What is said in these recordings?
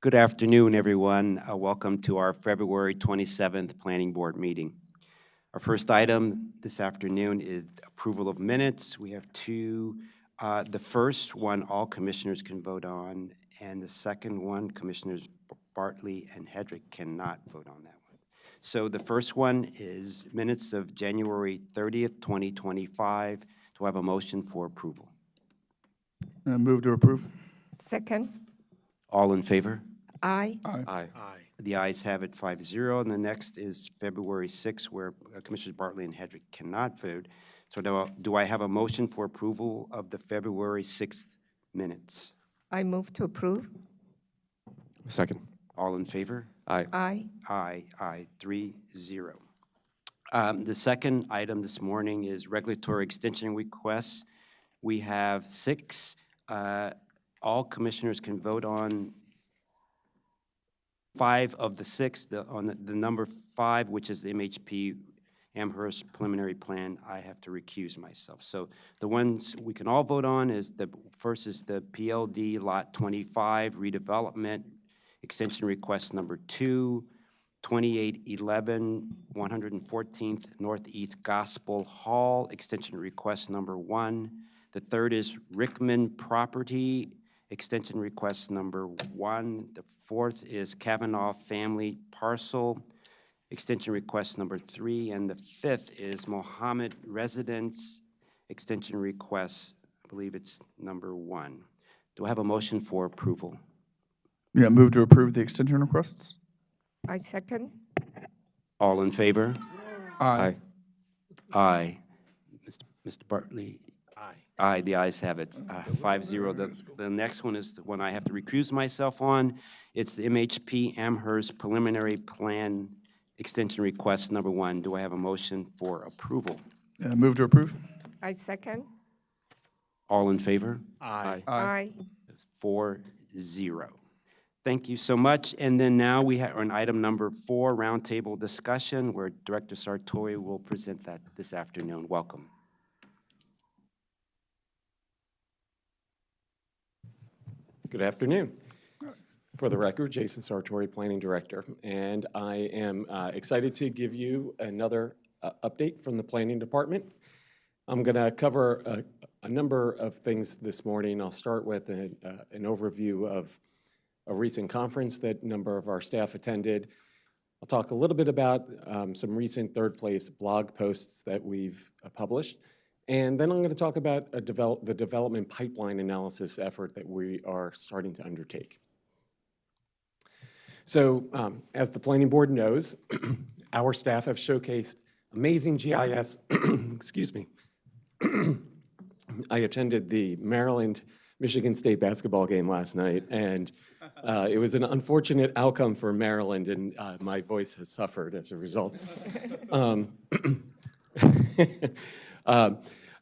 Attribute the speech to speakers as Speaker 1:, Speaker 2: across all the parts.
Speaker 1: Good afternoon, everyone. Welcome to our February 27th Planning Board meeting. Our first item this afternoon is approval of minutes. We have two. The first one, all commissioners can vote on, and the second one, Commissioners Bartley and Hedrick cannot vote on that one. So the first one is minutes of January 30th, 2025. Do I have a motion for approval?
Speaker 2: Move to approve.
Speaker 3: Second.
Speaker 1: All in favor?
Speaker 3: Aye.
Speaker 2: Aye.
Speaker 1: The ayes have it 5-0, and the next is February 6th, where Commissioners Bartley and Hedrick cannot vote. So do I have a motion for approval of the February 6th minutes?
Speaker 3: I move to approve.
Speaker 4: Second.
Speaker 1: All in favor?
Speaker 4: Aye.
Speaker 3: Aye.
Speaker 1: Aye, 3-0. The second item this morning is regulatory extension requests. We have 6. All commissioners can vote on 5 of the 6. On the number 5, which is the MHP Amherst preliminary plan, I have to recuse myself. So the ones we can all vote on is first is the PLD Lot 25 redevelopment extension request number 2, 2811 114th Northeast Gospel Hall extension request number 1. The third is Rickman property extension request number 1. The fourth is Kavanaugh family parcel extension request number 3. And the fifth is Mohammed residence extension request, I believe it's number 1. Do I have a motion for approval?
Speaker 2: Yeah, move to approve the extension requests.
Speaker 3: I second.
Speaker 1: All in favor?
Speaker 2: Aye.
Speaker 1: Aye. Mr. Bartley? Aye, the ayes have it, 5-0. The next one is the one I have to recuse myself on. It's the MHP Amherst preliminary plan extension request number 1. Do I have a motion for approval?
Speaker 2: Move to approve.
Speaker 3: I second.
Speaker 1: All in favor?
Speaker 4: Aye.
Speaker 3: Aye.
Speaker 1: It's 4-0. Thank you so much. And then now we have on item number 4, roundtable discussion, where Director Sartori will present that this afternoon. Welcome.
Speaker 4: Good afternoon. For the record, Jason Sartori, Planning Director, and I am excited to give you another update from the Planning Department. I'm going to cover a number of things this morning. I'll start with an overview of a recent conference that a number of our staff attended. I'll talk a little bit about some recent third-place blog posts that we've published. And then I'm going to talk about the development pipeline analysis effort that we are starting to undertake. So as the Planning Board knows, our staff have showcased amazing GIS, excuse me. I attended the Maryland-Michigan State basketball game last night, and it was an unfortunate outcome for Maryland, and my voice has suffered as a result.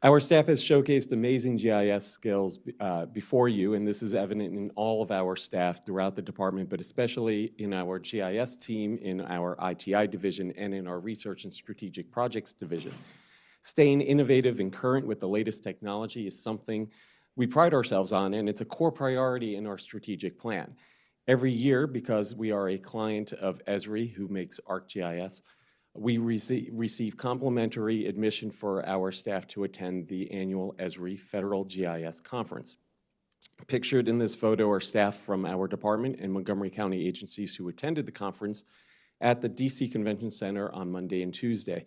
Speaker 4: Our staff has showcased amazing GIS skills before you, and this is evident in all of our staff throughout the department, but especially in our GIS team, in our ITI division, and in our Research and Strategic Projects division. Staying innovative and current with the latest technology is something we pride ourselves on, and it's a core priority in our strategic plan. Every year, because we are a client of Esri, who makes ArcGIS, we receive complimentary admission for our staff to attend the annual Esri Federal GIS Conference. Pictured in this photo are staff from our department and Montgomery County agencies who attended the conference at the DC Convention Center on Monday and Tuesday.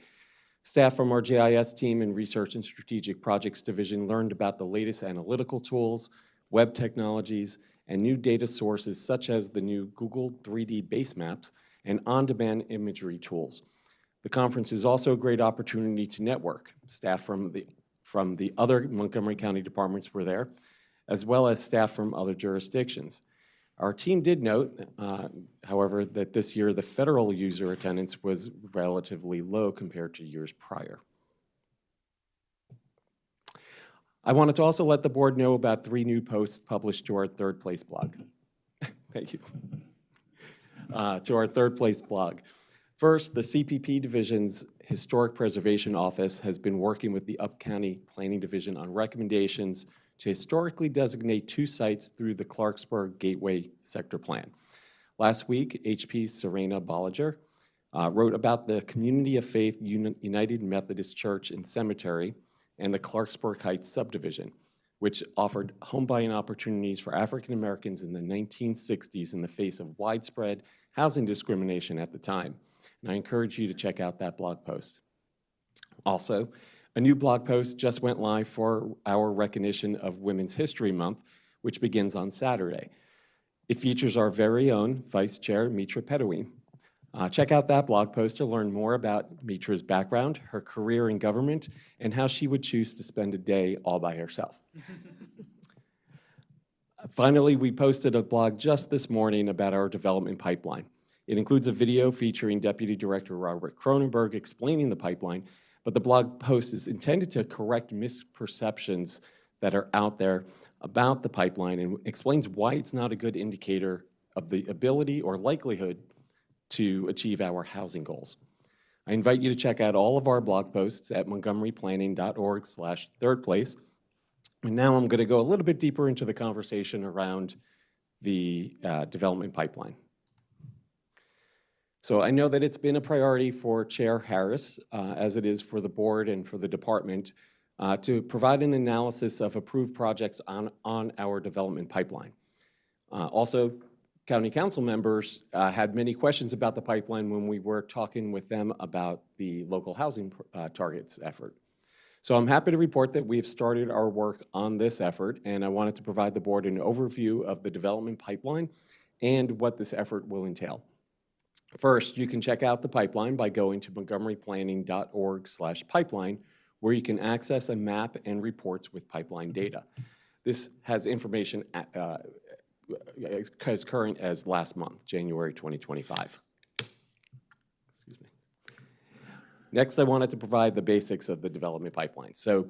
Speaker 4: Staff from our GIS team and Research and Strategic Projects Division learned about the latest analytical tools, web technologies, and new data sources such as the new Google 3D base maps and on-demand imagery tools. The conference is also a great opportunity to network. Staff from the other Montgomery County departments were there, as well as staff from other jurisdictions. Our team did note, however, that this year the federal user attendance was relatively low compared to years prior. I wanted to also let the board know about 3 new posts published to our third place blog. Thank you. To our third place blog. First, the CPP Division's Historic Preservation Office has been working with the Up County Planning Division on recommendations to historically designate 2 sites through the Clarksburg Gateway Sector Plan. Last week, HP's Serena Bolliger wrote about the Community of Faith United Methodist Church and Cemetery and the Clarksburg Heights subdivision, which offered home buying opportunities for African Americans in the 1960s in the face of widespread housing discrimination at the time. And I encourage you to check out that blog post. Also, a new blog post just went live for our recognition of Women's History Month, which begins on Saturday. It features our very own Vice Chair, Mitra Pedawin. Check out that blog post to learn more about Mitra's background, her career in government, and how she would choose to spend a day all by herself. Finally, we posted a blog just this morning about our development pipeline. It includes a video featuring Deputy Director Robert Cronenberg explaining the pipeline, but the blog post is intended to correct misperceptions that are out there about the pipeline and explains why it's not a good indicator of the ability or likelihood to achieve our housing goals. I invite you to check out all of our blog posts at montgomeryplanning.org/thirdplace. And now I'm going to go a little bit deeper into the conversation around the development pipeline. So I know that it's been a priority for Chair Harris, as it is for the board and for the department, to provide an analysis of approved projects on our development pipeline. Also, County Council members had many questions about the pipeline when we were talking with them about the local housing targets effort. So I'm happy to report that we've started our work on this effort, and I wanted to provide the board an overview of the development pipeline and what this effort will entail. First, you can check out the pipeline by going to montgomeryplanning.org/pipeline, where you can access a map and reports with pipeline data. This has information as current as last month, January 2025. Excuse me. Next, I wanted to provide the basics of the development pipeline. So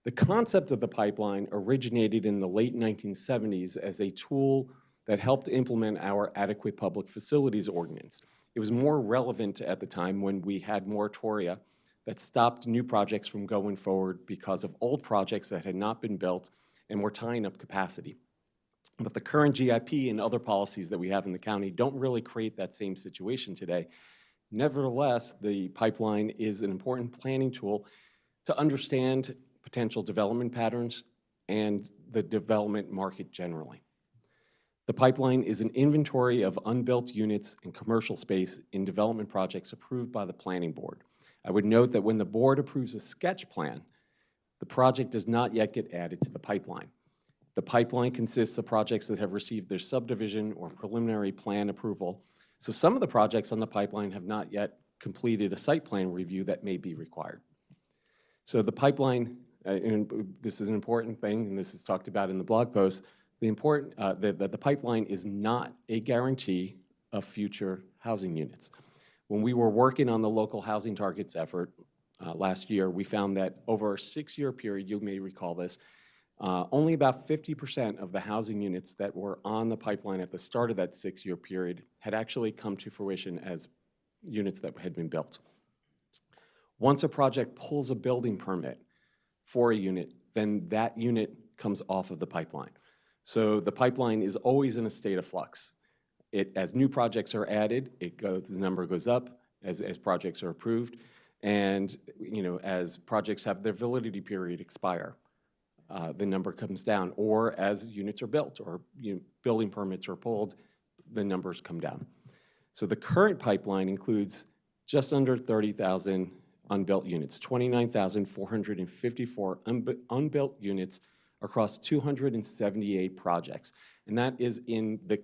Speaker 4: the concept of the pipeline originated in the late 1970s as a tool that helped implement our adequate public facilities ordinance. It was more relevant at the time when we had moratoria that stopped new projects from going forward because of old projects that had not been built and were tying up capacity. But the current GIP and other policies that we have in the county don't really create that same situation today. Nevertheless, the pipeline is an important planning tool to understand potential development patterns and the development market generally. The pipeline is an inventory of unbuilt units and commercial space in development projects approved by the planning board. I would note that when the board approves a sketch plan, the project does not yet get added to the pipeline. The pipeline consists of projects that have received their subdivision or preliminary plan approval. So some of the projects on the pipeline have not yet completed a site plan review that may be required. So the pipeline, and this is an important thing, and this is talked about in the blog post, the pipeline is not a guarantee of future housing units. When we were working on the local housing targets effort last year, we found that over a 6-year period, you may recall this, only about 50% of the housing units that were on the pipeline at the start of that 6-year period had actually come to fruition as units that had been built. Once a project pulls a building permit for a unit, then that unit comes off of the pipeline. So the pipeline is always in a state of flux. As new projects are added, the number goes up as projects are approved, and as projects have their validity period expire, the number comes down, or as units are built or building permits are pulled, the numbers come down. So the current pipeline includes just under 30,000 unbuilt units, 29,454 unbuilt units across 278 projects. And that is in the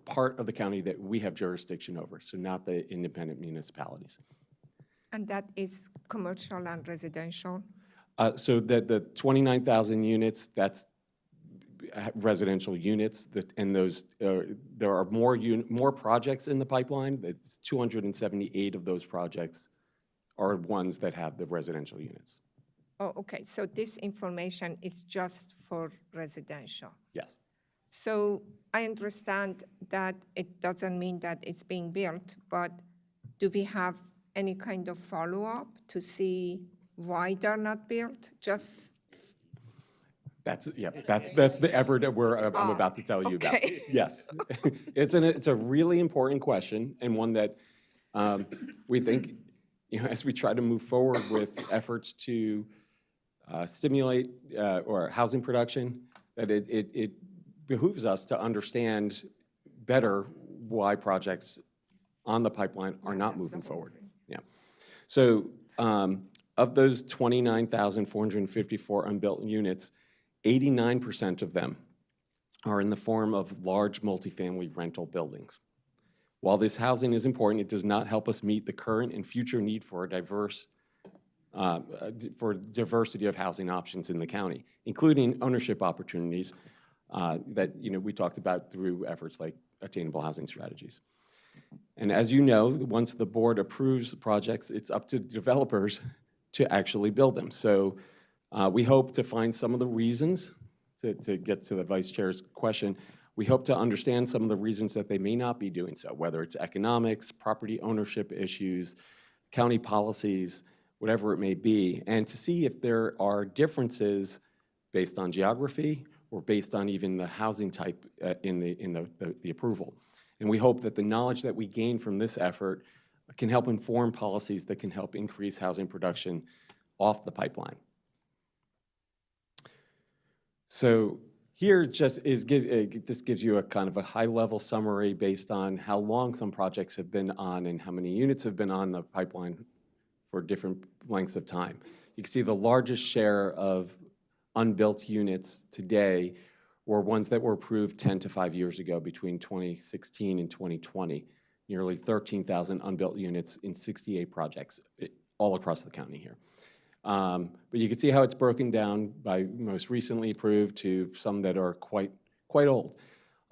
Speaker 4: part of the county that we have jurisdiction over, so not the independent municipalities.
Speaker 3: And that is commercial and residential?
Speaker 4: So the 29,000 units, that's residential units, and those there are more projects in the pipeline. That's 278 of those projects are ones that have the residential units.
Speaker 3: Oh, okay, so this information is just for residential?
Speaker 4: Yes.
Speaker 3: So I understand that it doesn't mean that it's being built, but do we have any kind of follow-up to see why they're not built? Just
Speaker 4: That's the effort that I'm about to tell you about.
Speaker 3: okay.
Speaker 4: Yes. It's a really important question, and one that we think, as we try to move forward with efforts to stimulate or housing production, that it behooves us to understand better why projects on the pipeline are not moving forward. Yeah. So of those 29,454 unbuilt units, 89% of them are in the form of large multifamily rental buildings. While this housing is important, it does not help us meet the current and future need for a diversity of housing options in the county, including ownership opportunities that we talked about through efforts like attainable housing strategies. And as you know, once the board approves the projects, it's up to developers to actually build them. So we hope to find some of the reasons, to get to the Vice Chair's question, we hope to understand some of the reasons that they may not be doing so, whether it's economics, property ownership issues, county policies, whatever it may be, and to see if there are differences based on geography or based on even the housing type in the approval. And we hope that the knowledge that we gain from this effort can help inform policies that can help increase housing production off the pipeline. So here this gives you a kind of a high-level summary based on how long some projects have been on and how many units have been on the pipeline for different lengths of time. You can see the largest share of unbuilt units today were ones that were approved 10 to 5 years ago between 2016 and 2020, nearly 13,000 unbuilt units in 68 projects all across the county here. But you can see how it's broken down by most recently approved to some that are quite old.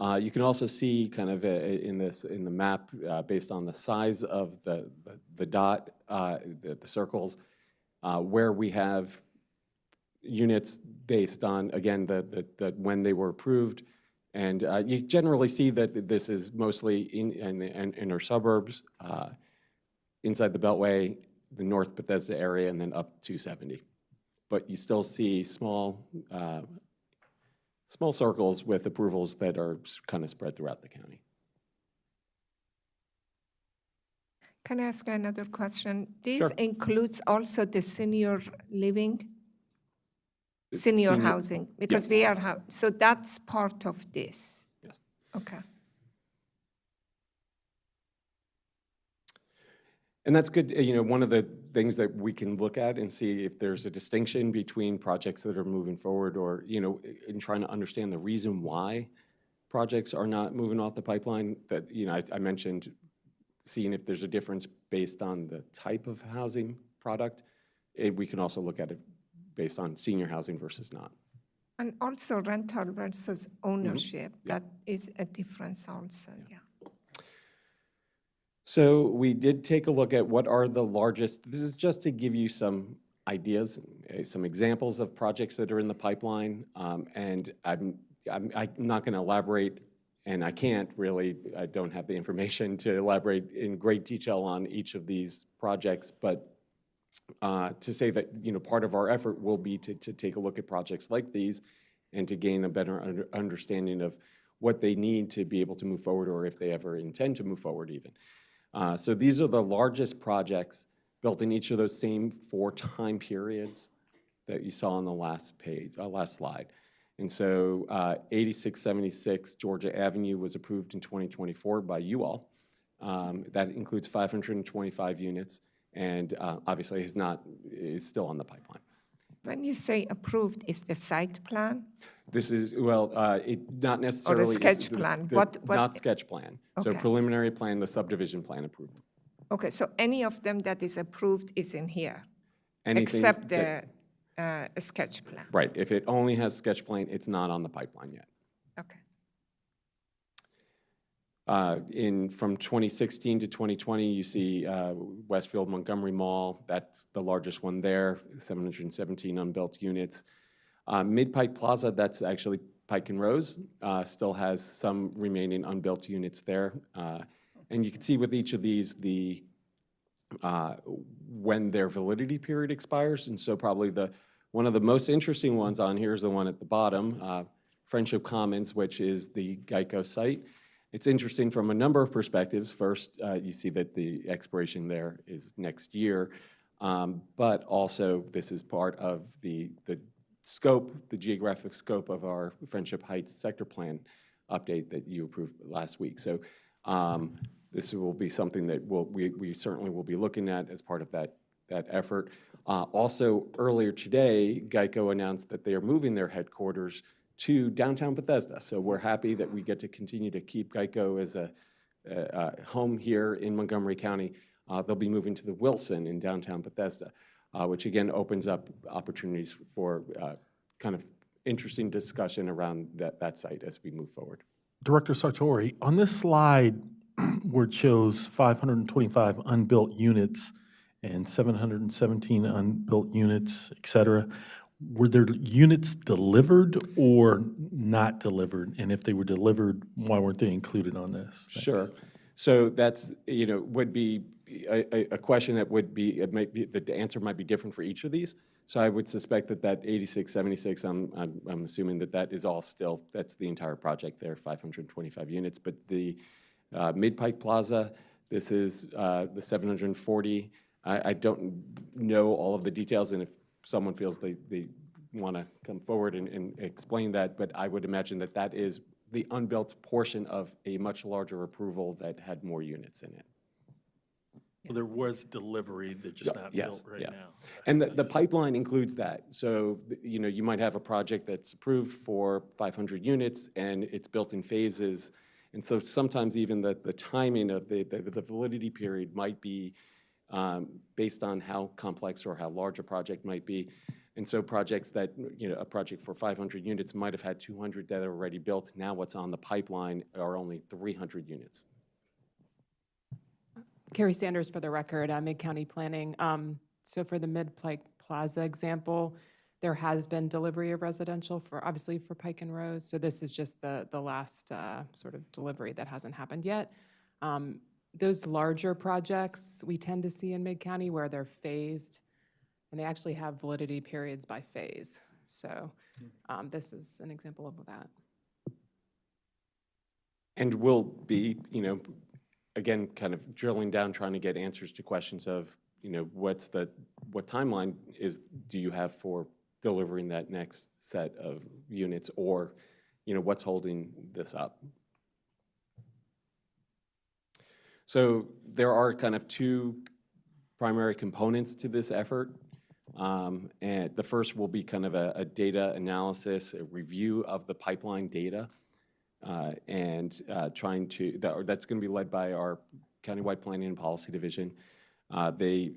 Speaker 4: You can also see kind of in the map based on the size of the dot, the circles, where we have units based on, again, when they were approved. And you generally see that this is mostly in the inner suburbs, inside the Beltway, the North Bethesda area, and then up 270. But you still see small circles with approvals that are kind of spread throughout the county.
Speaker 3: Can I ask another question? This
Speaker 4: Sure.
Speaker 3: includes also the senior living?
Speaker 4: It's
Speaker 3: Senior
Speaker 4: senior-
Speaker 3: housing, because we are, so that's part of this?
Speaker 4: Yes.
Speaker 3: Okay.
Speaker 4: And that's good. One of the things that we can look at and see if there's a distinction between projects that are moving forward or, in trying to understand the reason why projects are not moving off the pipeline, that, I mentioned seeing if there's a difference based on the type of housing product. We can also look at it based on senior housing versus not.
Speaker 3: And also rental versus ownership, that is a difference also, yeah.
Speaker 4: So we did take a look at what are the largest, this is just to give you some ideas, some examples of projects that are in the pipeline. And I'm not going to elaborate, and I can't really, I don't have the information to elaborate in great detail on each of these projects, but to say that, part of our effort will be to take a look at projects like these and to gain a better understanding of what they need to be able to move forward, or if they ever intend to move forward even. So these are the largest projects built in each of those same 4 time periods that you saw on the last page, last slide. And so 8676 Georgia Avenue was approved in 2024 by you all. That includes 525 units, and obviously is still on the pipeline.
Speaker 3: When you say approved, is the site plan?
Speaker 4: This is, not necessarily.
Speaker 3: sketch plan, what-
Speaker 4: Not sketch plan. So
Speaker 3: Okay.
Speaker 4: preliminary plan, the subdivision plan approval.
Speaker 3: Okay, so any of them that is approved is in here,
Speaker 4: Anything
Speaker 3: except
Speaker 4: that-
Speaker 3: the sketch plan?
Speaker 4: Right, if it only has sketch plan, it's not on the pipeline yet.
Speaker 3: Okay.
Speaker 4: From 2016 to 2020, you see Westfield Montgomery Mall, that's the largest one there, 717 unbuilt units. Mid-Pike Plaza, that's actually Pike and Rose, still has some remaining unbuilt units there. And you can see with each of these, when their validity period expires, and so probably the One of the most interesting ones on here is the one at the bottom, Friendship Commons, which is the Geico site. It's interesting from a number of perspectives. First, you see that the expiration there is next year, but also this is part of the scope, the geographic scope of our Friendship Heights sector plan update that you approved last week. So this will be something that we certainly will be looking at as part of that effort. Also, earlier today, Geico announced that they are moving their headquarters to downtown Bethesda. So we're happy that we get to continue to keep Geico as a home here in Montgomery County. They'll be moving to the Wilson in downtown Bethesda, which again opens up opportunities for kind of interesting discussion around that site as we move forward.
Speaker 5: Director Sartori, on this slide where it shows 525 unbuilt units and 717 unbuilt units, et cetera, were there units delivered or not delivered? And if they were delivered, why weren't they included on this? Thanks.
Speaker 4: Sure. So that's, would be a question that would be, the answer might be different for each of these. So I would suspect that 86, 76, I'm assuming that is all still, that's the entire project there, 525 units. But the Mid-Pike Plaza, this is the 740. I don't know all of the details, and if someone feels they want to come forward and explain that, but I would imagine that is the unbuilt portion of a much larger approval that had more units in it.
Speaker 5: So there was delivery, they're just not built right now.
Speaker 4: And the pipeline includes that. So, you might have a project that's approved for 500 units and it's built in phases. And so sometimes even the timing of the validity period might be based on how complex or how large a project might be. And so projects that, a project for 500 units might have had 200 that are already built. Now what's on the pipeline are only 300 units.
Speaker 6: Carrie Sanders for the record, Mid-County Planning. So for the Mid-Pike Plaza example, there has been delivery of residential obviously for Pike and Rose. So this is just the last sort of delivery that hasn't happened yet. Those larger projects we tend to see in Mid-County where they're phased, and they actually have validity periods by phase. So this is an example of that.
Speaker 4: And we'll be, again, kind of drilling down, trying to get answers to questions of, what timeline do you have for delivering that next set of units, or, what's holding this up? So there are kind of two primary components to this effort. And the first will be kind of a data analysis, a review of the pipeline data, and trying to, that's going to be led by our Countywide Planning and Policy Division. They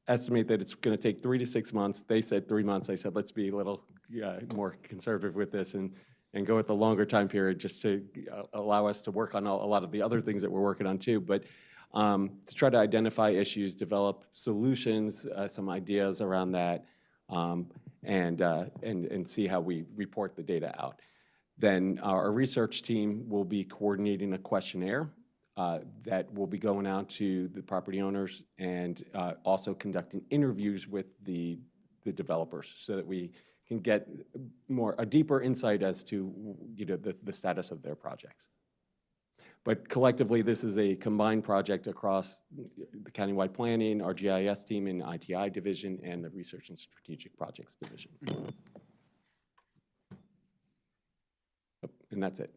Speaker 4: estimate that it's going to take 3 to 6 months. They said 3 months. I said, let's be a little more conservative with this and go with the longer time period just to allow us to work on a lot of the other things that we're working on too. But to try to identify issues, develop solutions, some ideas around that, and see how we report the data out. Then our research team will be coordinating a questionnaire that will be going out to the property owners and also conducting interviews with the developers so that we can get a deeper insight as to the status of their projects. But collectively, this is a combined project across the Countywide Planning, our GIS team and ITI division, and the Research and Strategic Projects division. And that's it.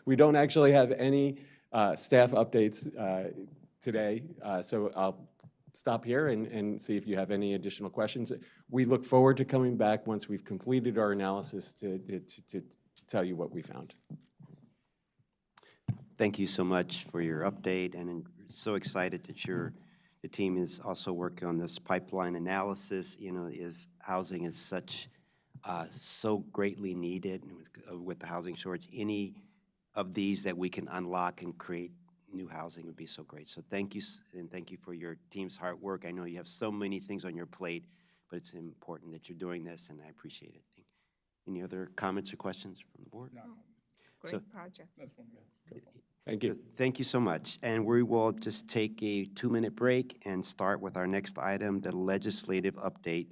Speaker 4: We don't actually have any staff updates today, so I'll stop here and see if you have any additional questions. We look forward to coming back once we've completed our analysis to tell you what we found.
Speaker 1: Thank you so much for your update, and I'm so excited that the team is also working on this pipeline analysis. Housing is so greatly needed with the housing shortage. Any of these that we can unlock and create new housing would be so great. So thank you, and thank you for your team's hard work. I know you have so many things on your plate, but it's important that you're doing this, and I appreciate it. Any other comments or questions from the board?
Speaker 3: No. It's a great project.
Speaker 4: Thank you.
Speaker 1: Thank you so much. And we will just take a 2-minute break and start with our next item, the legislative update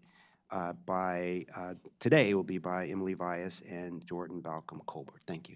Speaker 1: today will be by Emily Vias and Jordan Balcom Colbert. Thank you.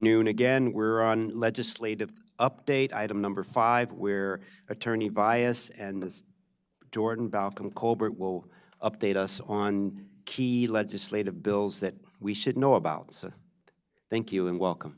Speaker 1: Noon again. We're on legislative update, item number 5, where Attorney Vias and Jordan Balcom Colbert will update us on key legislative bills that we should know about. So thank you and welcome.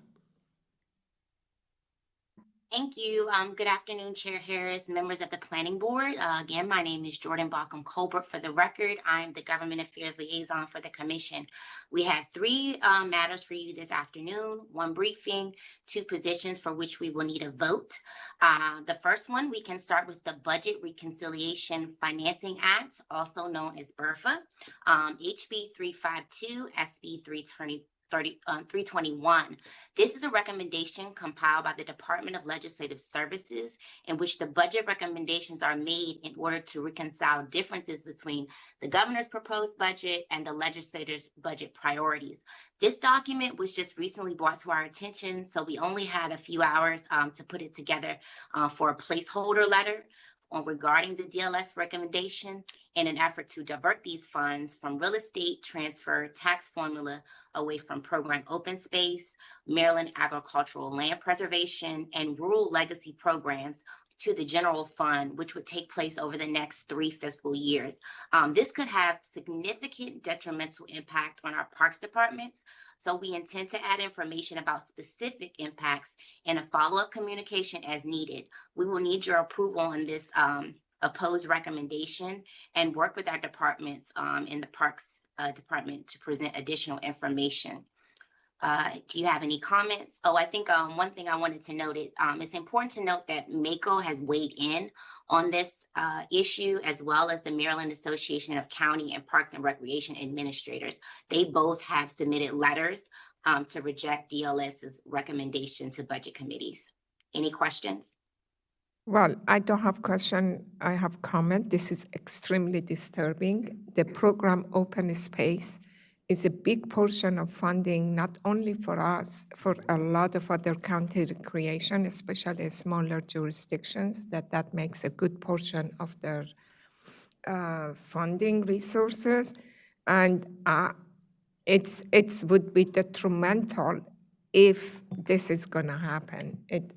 Speaker 7: Thank you. Good afternoon, Chair Harris, members of the Planning Board. Again, my name is Jordan Balcom Colbert. For the record, I'm the Government Affairs Liaison for the Commission. We have three matters for you this afternoon, one briefing, two positions for which we will need a vote. The first one, we can start with the Budget Reconciliation Financing Act, also known as BRFA, HB 352, SB 321. This is a recommendation compiled by the Department of Legislative Services in which the budget recommendations are made in order to reconcile differences between the governor's proposed budget and the legislator's budget priorities. This document was just recently brought to our attention, so we only had a few hours to put it together for a placeholder letter regarding the DLS recommendation in an effort to divert these funds from real estate transfer tax formula away from program open space, Maryland agricultural land preservation, and rural legacy programs to the general fund, which would take place over the next 3 fiscal years. This could have significant detrimental impact on our parks departments. So we intend to add information about specific impacts in a follow-up communication as needed. We will need your approval on this opposed recommendation and work with our departments in the Parks Department to present additional information. Do you have any comments? Oh, I think one thing I wanted to note, it's important to note that MACO has weighed in on this issue, as well as the Maryland Association of County and Parks and Recreation Administrators. They both have submitted letters to reject DLS's recommendation to budget committees. Any questions?
Speaker 3: Well, I don't have question, I have comment. This is extremely disturbing. The program Open Space is a big portion of funding, not only for us, for a lot of other county recreation, especially smaller jurisdictions, that makes a good portion of their funding resources. And it would be detrimental if this is gonna happen. It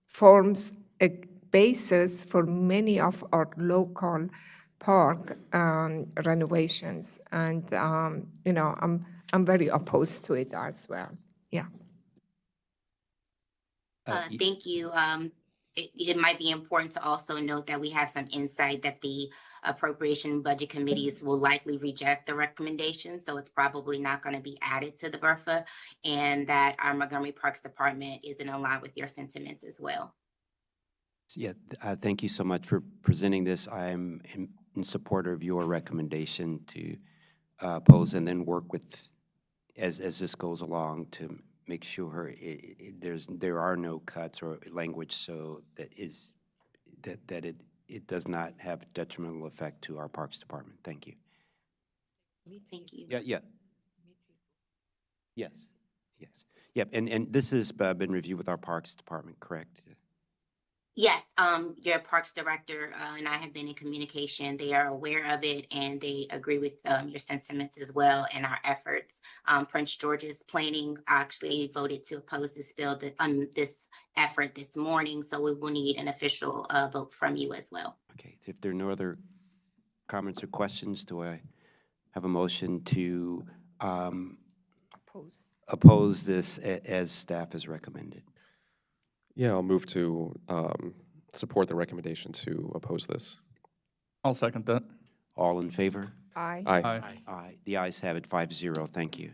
Speaker 3: forms a basis for many of our local park renovations, and I'm very opposed to it as well. Yeah.
Speaker 7: Thank you. It might be important to also note that we have some insight that the appropriation budget committees will likely reject the recommendation, so it's probably not going to be added to the BRFA, and that our Montgomery Parks Department isn't in line with your sentiments as well.
Speaker 1: Yeah, thank you so much for presenting this. I'm in support of your recommendation to oppose and then work with, as this goes along, to make sure there are no cuts or language so that it does not have detrimental effect to our Parks Department. Thank you.
Speaker 7: Thank you.
Speaker 1: Yeah. Yes. Yep, and this has been reviewed with our Parks Department, correct?
Speaker 7: Yes, your Parks Director and I have been in communication. They are aware of it, and they agree with your sentiments as well and our efforts. Prince George's Planning actually voted to oppose this bill, this effort this morning, so we will need an official vote from you as well.
Speaker 1: Okay, if there are no other comments or questions, do I have a motion to oppose this as staff has recommended?
Speaker 8: Yeah, I'll move to support the recommendation to oppose this.
Speaker 2: I'll second that.
Speaker 1: All in favor?
Speaker 3: Aye.
Speaker 2: Aye.
Speaker 1: Aye. The ayes have it, 5-0. Thank you.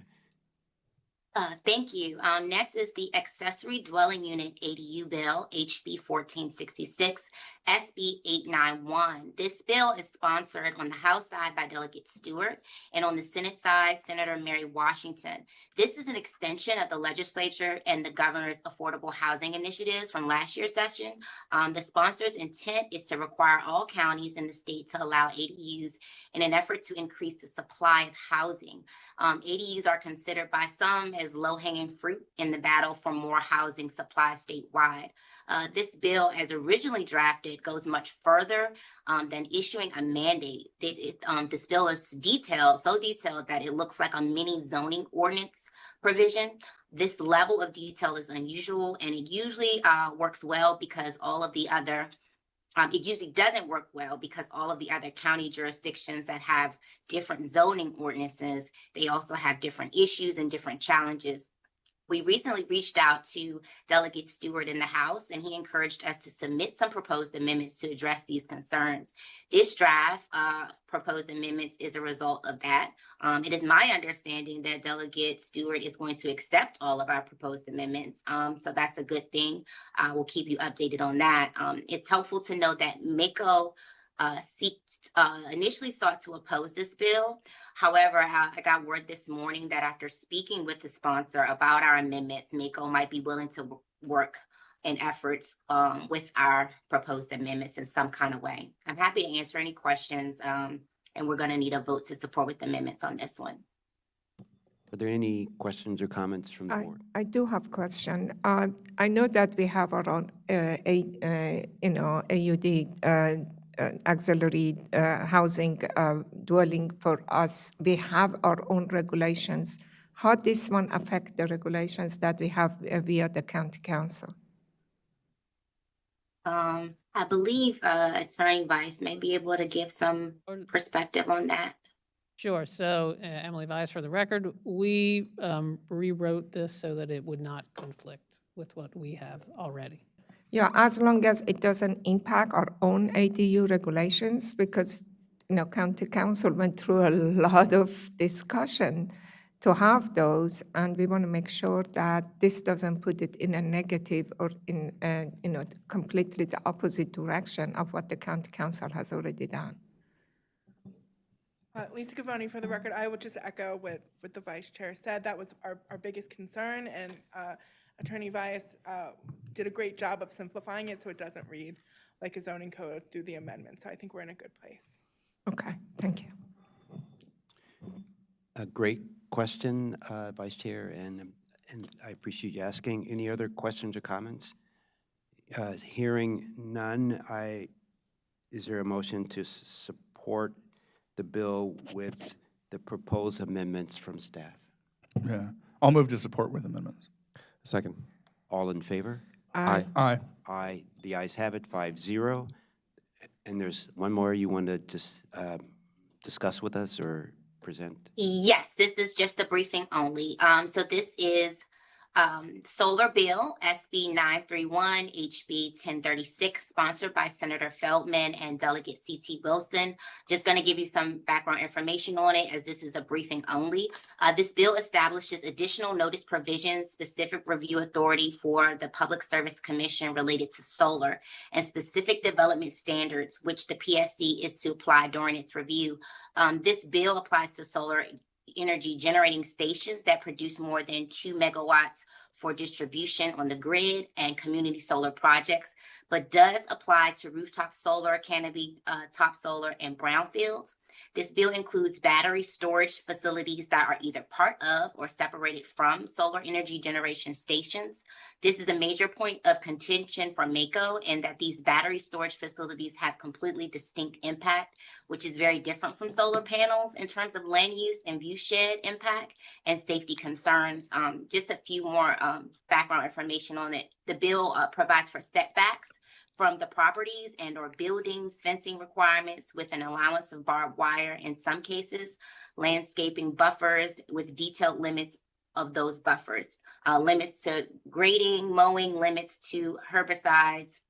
Speaker 7: Thank you. Next is the Accessory Dwelling Unit ADU Bill, HB 1466, SB 891. This bill is sponsored on the House side by Delegate Stewart and on the Senate side, Senator Mary Washington. This is an extension of the legislature and the governor's affordable housing initiatives from last year's session. The sponsor's intent is to require all counties in the state to allow ADUs in an effort to increase the supply of housing. ADUs are considered by some as low-hanging fruit in the battle for more housing supply statewide. This bill, as originally drafted, goes much further than issuing a mandate. This bill is so detailed that it looks like a mini zoning ordinance provision. This level of detail is unusual, and it usually works well because all of the other It usually doesn't work well because all of the other county jurisdictions that have different zoning ordinances, they also have different issues and different challenges. We recently reached out to Delegate Stewart in the House, and he encouraged us to submit some proposed amendments to address these concerns. This draft proposed amendments is a result of that. It is my understanding that Delegate Stewart is going to accept all of our proposed amendments. So that's a good thing. We'll keep you updated on that. It's helpful to know that MACO initially sought to oppose this bill. However, I got word this morning that after speaking with the sponsor about our amendments, MACO might be willing to work in efforts with our proposed amendments in some kind of way. I'm happy to answer any questions, and we're going to need a vote to support with amendments on this one.
Speaker 1: Are there any questions or comments from the board?
Speaker 3: I do have a question. I know that we have our own AUD auxiliary housing dwelling for us. We have our own regulations. How this one affect the regulations that we have via the county council?
Speaker 7: I believe Attorney Weiss may be able to give some perspective on that.
Speaker 9: Sure. So Emily Weiss, for the record, we rewrote this so that it would not conflict with what we have already.
Speaker 3: Yeah, as long as it doesn't impact our own ADU regulations, because, county council went through a lot of discussion to have those, and we want to make sure that this doesn't put it in a negative or in, completely the opposite direction of what the county council has already done.
Speaker 10: Lisa Gavoni, for the record, I would just echo what the vice chair said. That was our biggest concern, and Attorney Weiss did a great job of simplifying it so it doesn't read like a zoning code through the amendment. So I think we're in a good place.
Speaker 3: Okay, thank you.
Speaker 1: A great question, Vice Chair, and I appreciate you asking. Any other questions or comments? Hearing none, is there a motion to support the bill with the proposed amendments from staff?
Speaker 2: Yeah, I'll move to support with amendments.
Speaker 8: Second.
Speaker 1: All in favor?
Speaker 3: Aye.
Speaker 2: Aye.
Speaker 1: Aye. The ayes have it, 5-0. And there's one more you want to just discuss with us or present?
Speaker 7: Yes, this is just a briefing only. So this is solar bill SB 931 HB 1036, sponsored by Senator Feldman and Delegate C.T. Wilson. Just going to give you some background information on it, as this is a briefing only. This bill establishes additional notice provisions, specific review authority for the Public Service Commission related to solar, and specific development standards which the PSC is to apply during its review. This bill applies to solar energy generating stations that produce more than 2 megawatts for distribution on the grid and community solar projects, but does apply to rooftop solar, canopy top solar, and brownfields. This bill includes battery storage facilities that are either part of or separated from solar energy generation stations. This is a major point of contention for MACO in that these battery storage facilities have completely distinct impact, which is very different from solar panels in terms of land use and view shed impact and safety concerns. Just a few more background information on it. The bill provides for setbacks from the properties and or buildings, fencing requirements with an allowance of barbed wire in some cases, landscaping buffers with detailed limits of those buffers, limits to grading, mowing, limits to herbicides,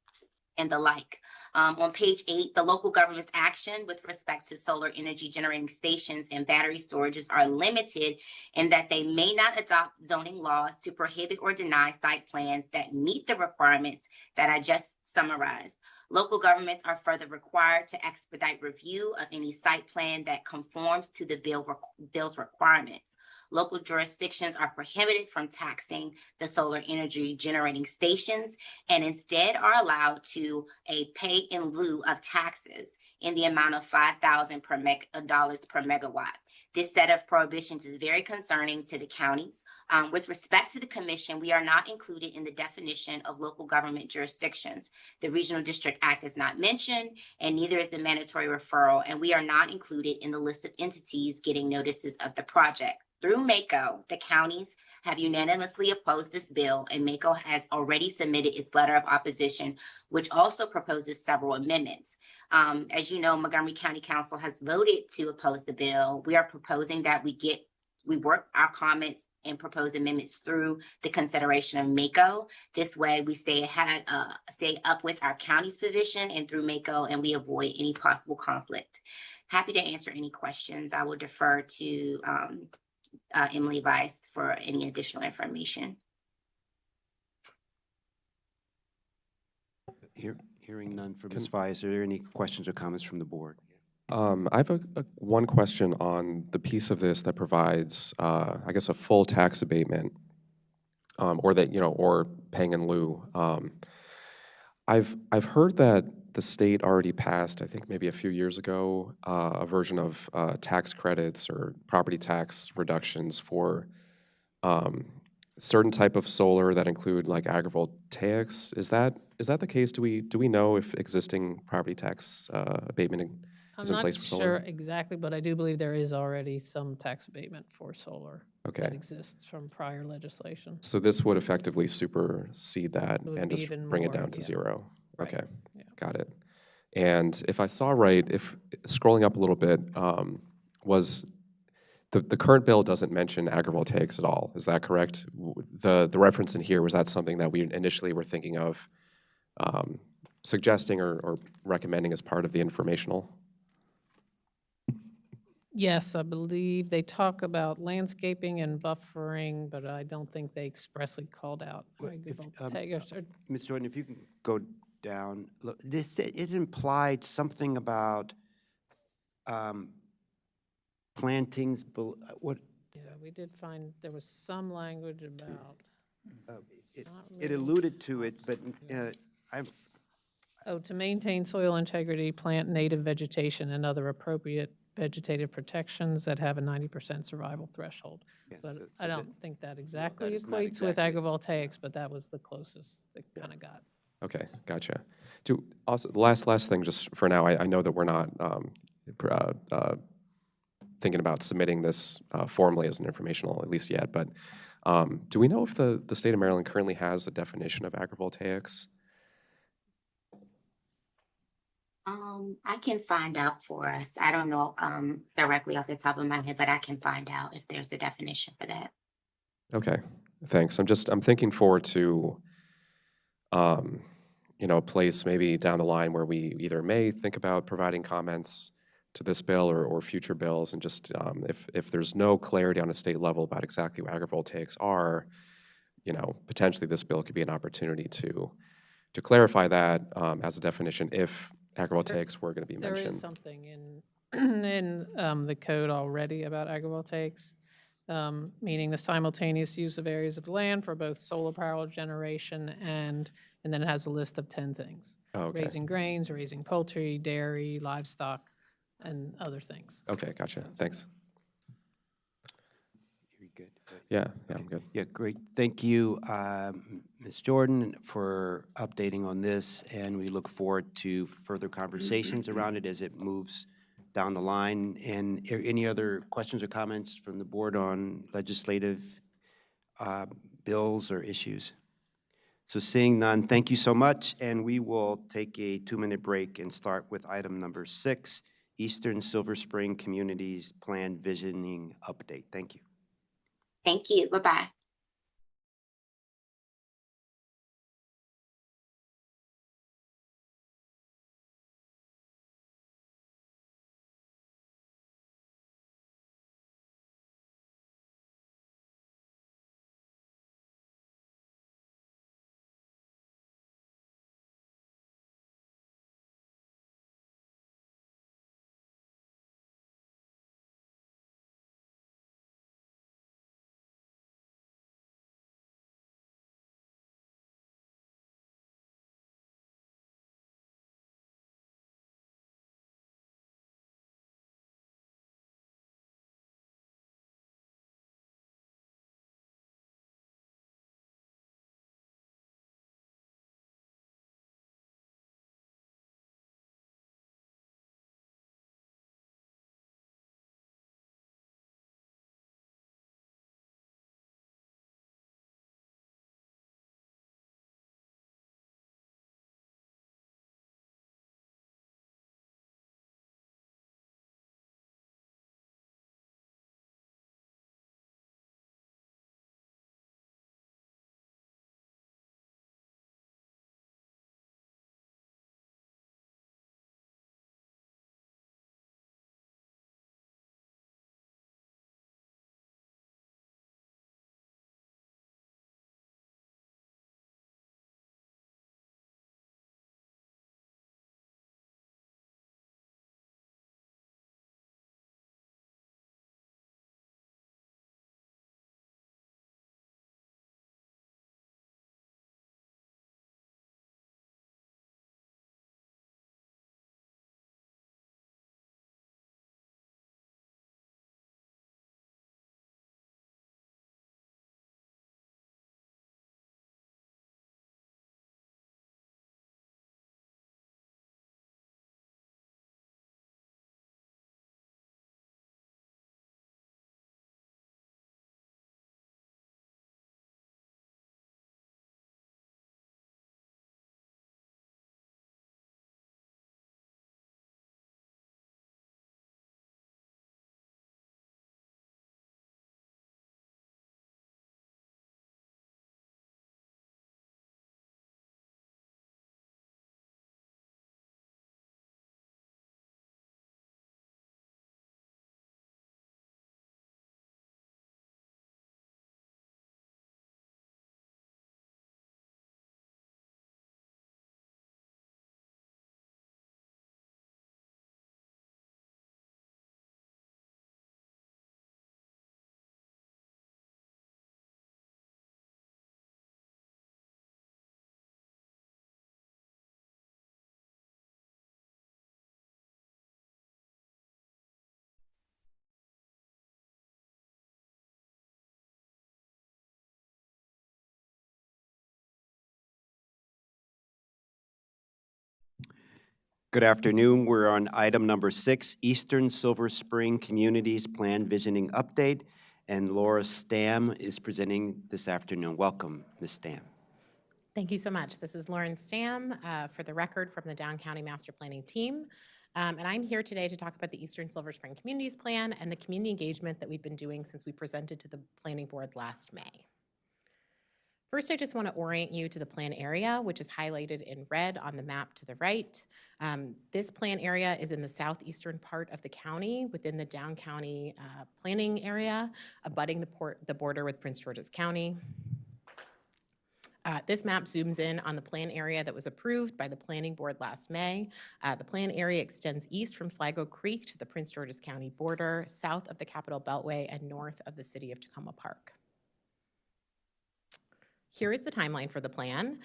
Speaker 7: and the like. On page 8, the local government's action with respect to solar energy generating stations and battery storages are limited in that they may not adopt zoning laws to prohibit or deny site plans that meet the requirements that I just summarized. Local governments are further required to expedite review of any site plan that conforms to the bill's requirements. Local jurisdictions are prohibited from taxing the solar energy generating stations and instead are allowed to pay in lieu of taxes in the amount of $5,000 per megawatt. This set of prohibitions is very concerning to the counties. With respect to the commission, we are not included in the definition of local government jurisdictions. The Regional District Act is not mentioned, and neither is the mandatory referral, and we are not included in the list of entities getting notices of the project. Through MACO, the counties have unanimously opposed this bill, and MACO has already submitted its letter of opposition, which also proposes several amendments. As you know, Montgomery County Council has voted to oppose the bill. We are proposing that we work our comments and propose amendments through the consideration of MACO. This way we stay up with our county's position and through MACO, and we avoid any possible conflict. Happy to answer any questions. I will defer to Emily Weiss for any additional information.
Speaker 1: Hearing none from Ms. Weiss, are there any questions or comments from the board?
Speaker 8: I have one question on the piece of this that provides, I guess, a full tax abatement, or that, or paying in lieu. I've heard that the state already passed, I think maybe a few years ago, a version of tax credits or property tax reductions for certain type of solar that include like agrivoltaics. Is that the case? Do we know if existing property tax abatement is in place for solar?
Speaker 9: I'm not sure exactly, but I do believe there is already some tax abatement for solar that exists from prior legislation.
Speaker 8: So this would effectively supersede that
Speaker 9: It would
Speaker 8: and
Speaker 9: be
Speaker 8: just
Speaker 9: even
Speaker 8: bring it
Speaker 9: more,
Speaker 8: down to
Speaker 9: yeah.
Speaker 8: zero.
Speaker 9: Right,
Speaker 8: Okay,
Speaker 9: yeah.
Speaker 8: got it. And if I saw right, if scrolling up a little bit, was the current bill doesn't mention agrivoltaics at all. Is that correct? The reference in here, was that something that we initially were thinking of suggesting or recommending as part of the informational?
Speaker 9: Yes, I believe they talk about landscaping and buffering, but I don't think they expressly called out agrivoltaics or
Speaker 1: Ms. Jordan, if you can go down, look, it implied something about plantings, what,
Speaker 9: yeah, we did find there was some language about.
Speaker 1: it
Speaker 9: Not
Speaker 1: it
Speaker 9: really
Speaker 1: alluded to it, but I've,
Speaker 9: to maintain soil integrity, plant native vegetation and other appropriate vegetative protections that have a 90% survival threshold.
Speaker 1: yes,
Speaker 9: But
Speaker 1: so
Speaker 9: I don't think that exactly
Speaker 1: is not
Speaker 9: equates with
Speaker 1: exactly-
Speaker 9: agrivoltaics, but that was the closest they kind of got.
Speaker 8: Okay, gotcha. Also, the last thing, just for now, I know that we're not thinking about submitting this formally as an informational, at least yet, but do we know if the state of Maryland currently has a definition of agrivoltaics?
Speaker 7: I can find out for us. I don't know directly off the top of my head, but I can find out if there's a definition for that.
Speaker 8: Okay, thanks. I'm thinking forward to, a place maybe down the line where we either may think about providing comments to this bill or future bills, and just if there's no clarity on a state level about exactly what agrivoltaics are, potentially this bill could be an opportunity to clarify that as a definition if agrivoltaics were going to be
Speaker 9: There
Speaker 8: mentioned.
Speaker 9: is something in the code already about agrivoltaics, meaning the simultaneous use of areas of land for both solar power generation and then it has a list of 10 things.
Speaker 8: Oh, okay.
Speaker 9: Raising grains, raising poultry, dairy, livestock, and other things.
Speaker 8: Okay, gotcha. Thanks.
Speaker 1: you're good.
Speaker 8: Yeah, I'm good.
Speaker 1: Yeah, great. Thank you, Ms. Jordan, for updating on this, and we look forward to further conversations around it as it moves down the line. And any other questions or comments from the board on legislative bills or issues? So seeing none, thank you so much, and we will take a 2-minute break and start with item number 6, Eastern Silver Spring Communities Plan Visioning Update. Thank you.
Speaker 7: Thank you. Bye-bye.
Speaker 1: Good afternoon. We're on item number 6, Eastern Silver Spring Communities Plan Visioning Update, and Laura Stamm is presenting this afternoon. Welcome, Ms. Stamm.
Speaker 11: Thank you so much. This is Lauren Stamm, for the record, from the Down County Master Planning Team. And I'm here today to talk about the Eastern Silver Spring Communities Plan and the community engagement that we've been doing since we presented to the Planning Board last May. First, I just want to orient you to the plan area, which is highlighted in red on the map to the right. This plan area is in the southeastern part of the county, within the Down County planning area, abutting the border with Prince George's County. This map zooms in on the plan area that was approved by the Planning Board last May. The plan area extends east from Sligo Creek to the Prince George's County border, south of the Capitol Beltway, and north of the city of Tacoma Park. Here is the timeline for the plan.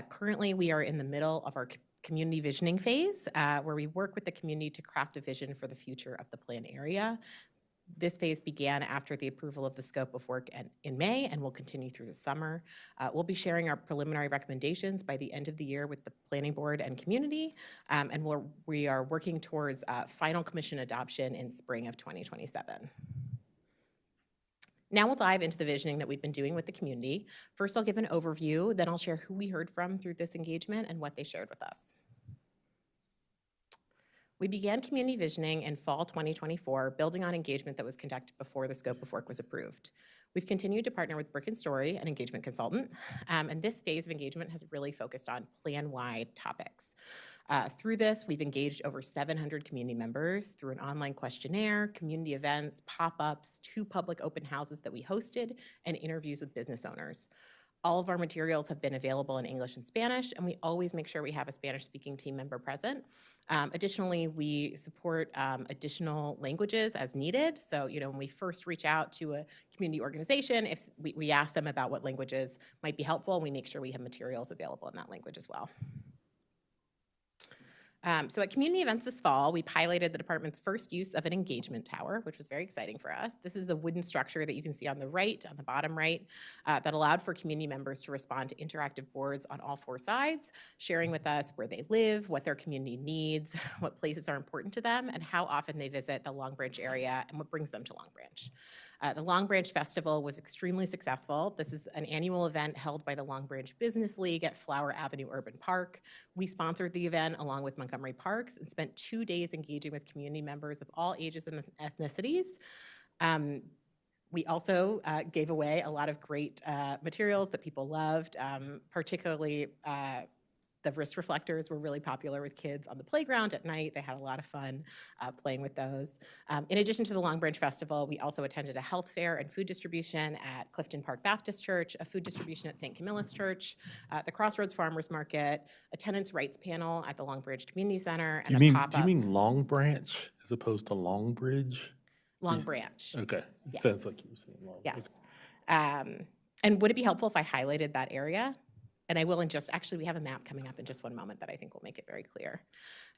Speaker 11: Currently, we are in the middle of our community visioning phase, where we work with the community to craft a vision for the future of the plan area. This phase began after the approval of the scope of work in May and will continue through the summer. We'll be sharing our preliminary recommendations by the end of the year with the Planning Board and community, and we are working towards final commission adoption in spring of 2027. Now we'll dive into the visioning that we've been doing with the community. First, I'll give an overview, then I'll share who we heard from through this engagement and what they shared with us. We began community visioning in fall 2024, building on engagement that was conducted before the scope of work was approved. We've continued to partner with Brick & Story, an engagement consultant, and this phase of engagement has really focused on plan-wide topics. Through this, we've engaged over 700 community members through an online questionnaire, community events, pop-ups, 2 public open houses that we hosted, and interviews with business owners. All of our materials have been available in English and Spanish, and we always make sure we have a Spanish-speaking team member present. Additionally, we support additional languages as needed. So, when we first reach out to a community organization, if we ask them about what languages might be helpful, and we make sure we have materials available in that language as well. So at community events this fall, we piloted the department's first use of an engagement tower, which was very exciting for us. This is the wooden structure that you can see on the right, on the bottom right, that allowed for community members to respond to interactive boards on all 4 sides, sharing with us where they live, what their community needs, what places are important to them, and how often they visit the Long Branch area and what brings them to Long Branch. The Long Branch Festival was extremely successful. This is an annual event held by the Long Branch Business League at Flower Avenue Urban Park. We sponsored the event along with Montgomery Parks and spent 2 days engaging with community members of all ages and ethnicities. We also gave away a lot of great materials that people loved, particularly the wrist reflectors were really popular with kids on the playground at night. They had a lot of fun playing with those. In addition to the Long Branch Festival, we also attended a health fair and food distribution at Clifton Park Baptist Church, a food distribution at St. Camillus Church, the Crossroads Farmers Market, a tenants' rights panel at the Long Branch Community Center, and a pop-up.
Speaker 5: Do you mean Long Branch as opposed to Long Bridge?
Speaker 11: Long Branch.
Speaker 5: Okay.
Speaker 11: Yes.
Speaker 5: Sounds like you were saying Long.
Speaker 11: Yes.
Speaker 5: Okay.
Speaker 11: And would it be helpful if I highlighted that area? And I will actually, we have a map coming up in just one moment that I think will make it very clear.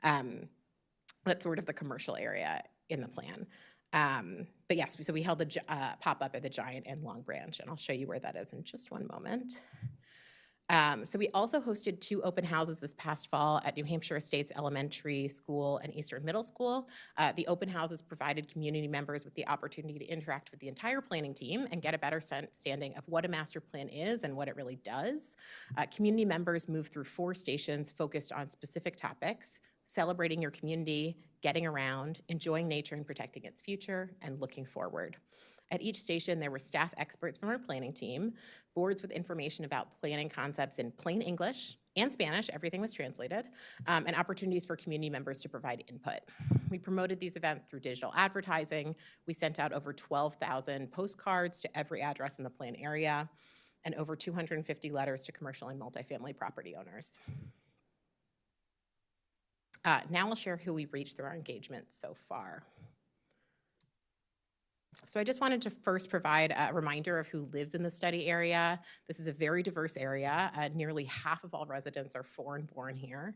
Speaker 11: That's sort of the commercial area in the plan. But yes, so we held a pop-up at the Giant and Long Branch, and I'll show you where that is in just one moment. So we also hosted 2 open houses this past fall at New Hampshire Estates Elementary School and Eastern Middle School. The open houses provided community members with the opportunity to interact with the entire planning team and get a better understanding of what a master plan is and what it really does. Community members moved through 4 stations focused on specific topics: celebrating your community, getting around, enjoying nature and protecting its future, and looking forward. At each station, there were staff experts from our planning team, boards with information about planning concepts in plain English and Spanish, everything was translated, and opportunities for community members to provide input. We promoted these events through digital advertising. We sent out over 12,000 postcards to every address in the plan area and over 250 letters to commercial and multifamily property owners. Now I'll share who we reached through our engagement so far. So I just wanted to first provide a reminder of who lives in the study area. This is a very diverse area. Nearly half of all residents are foreign-born here.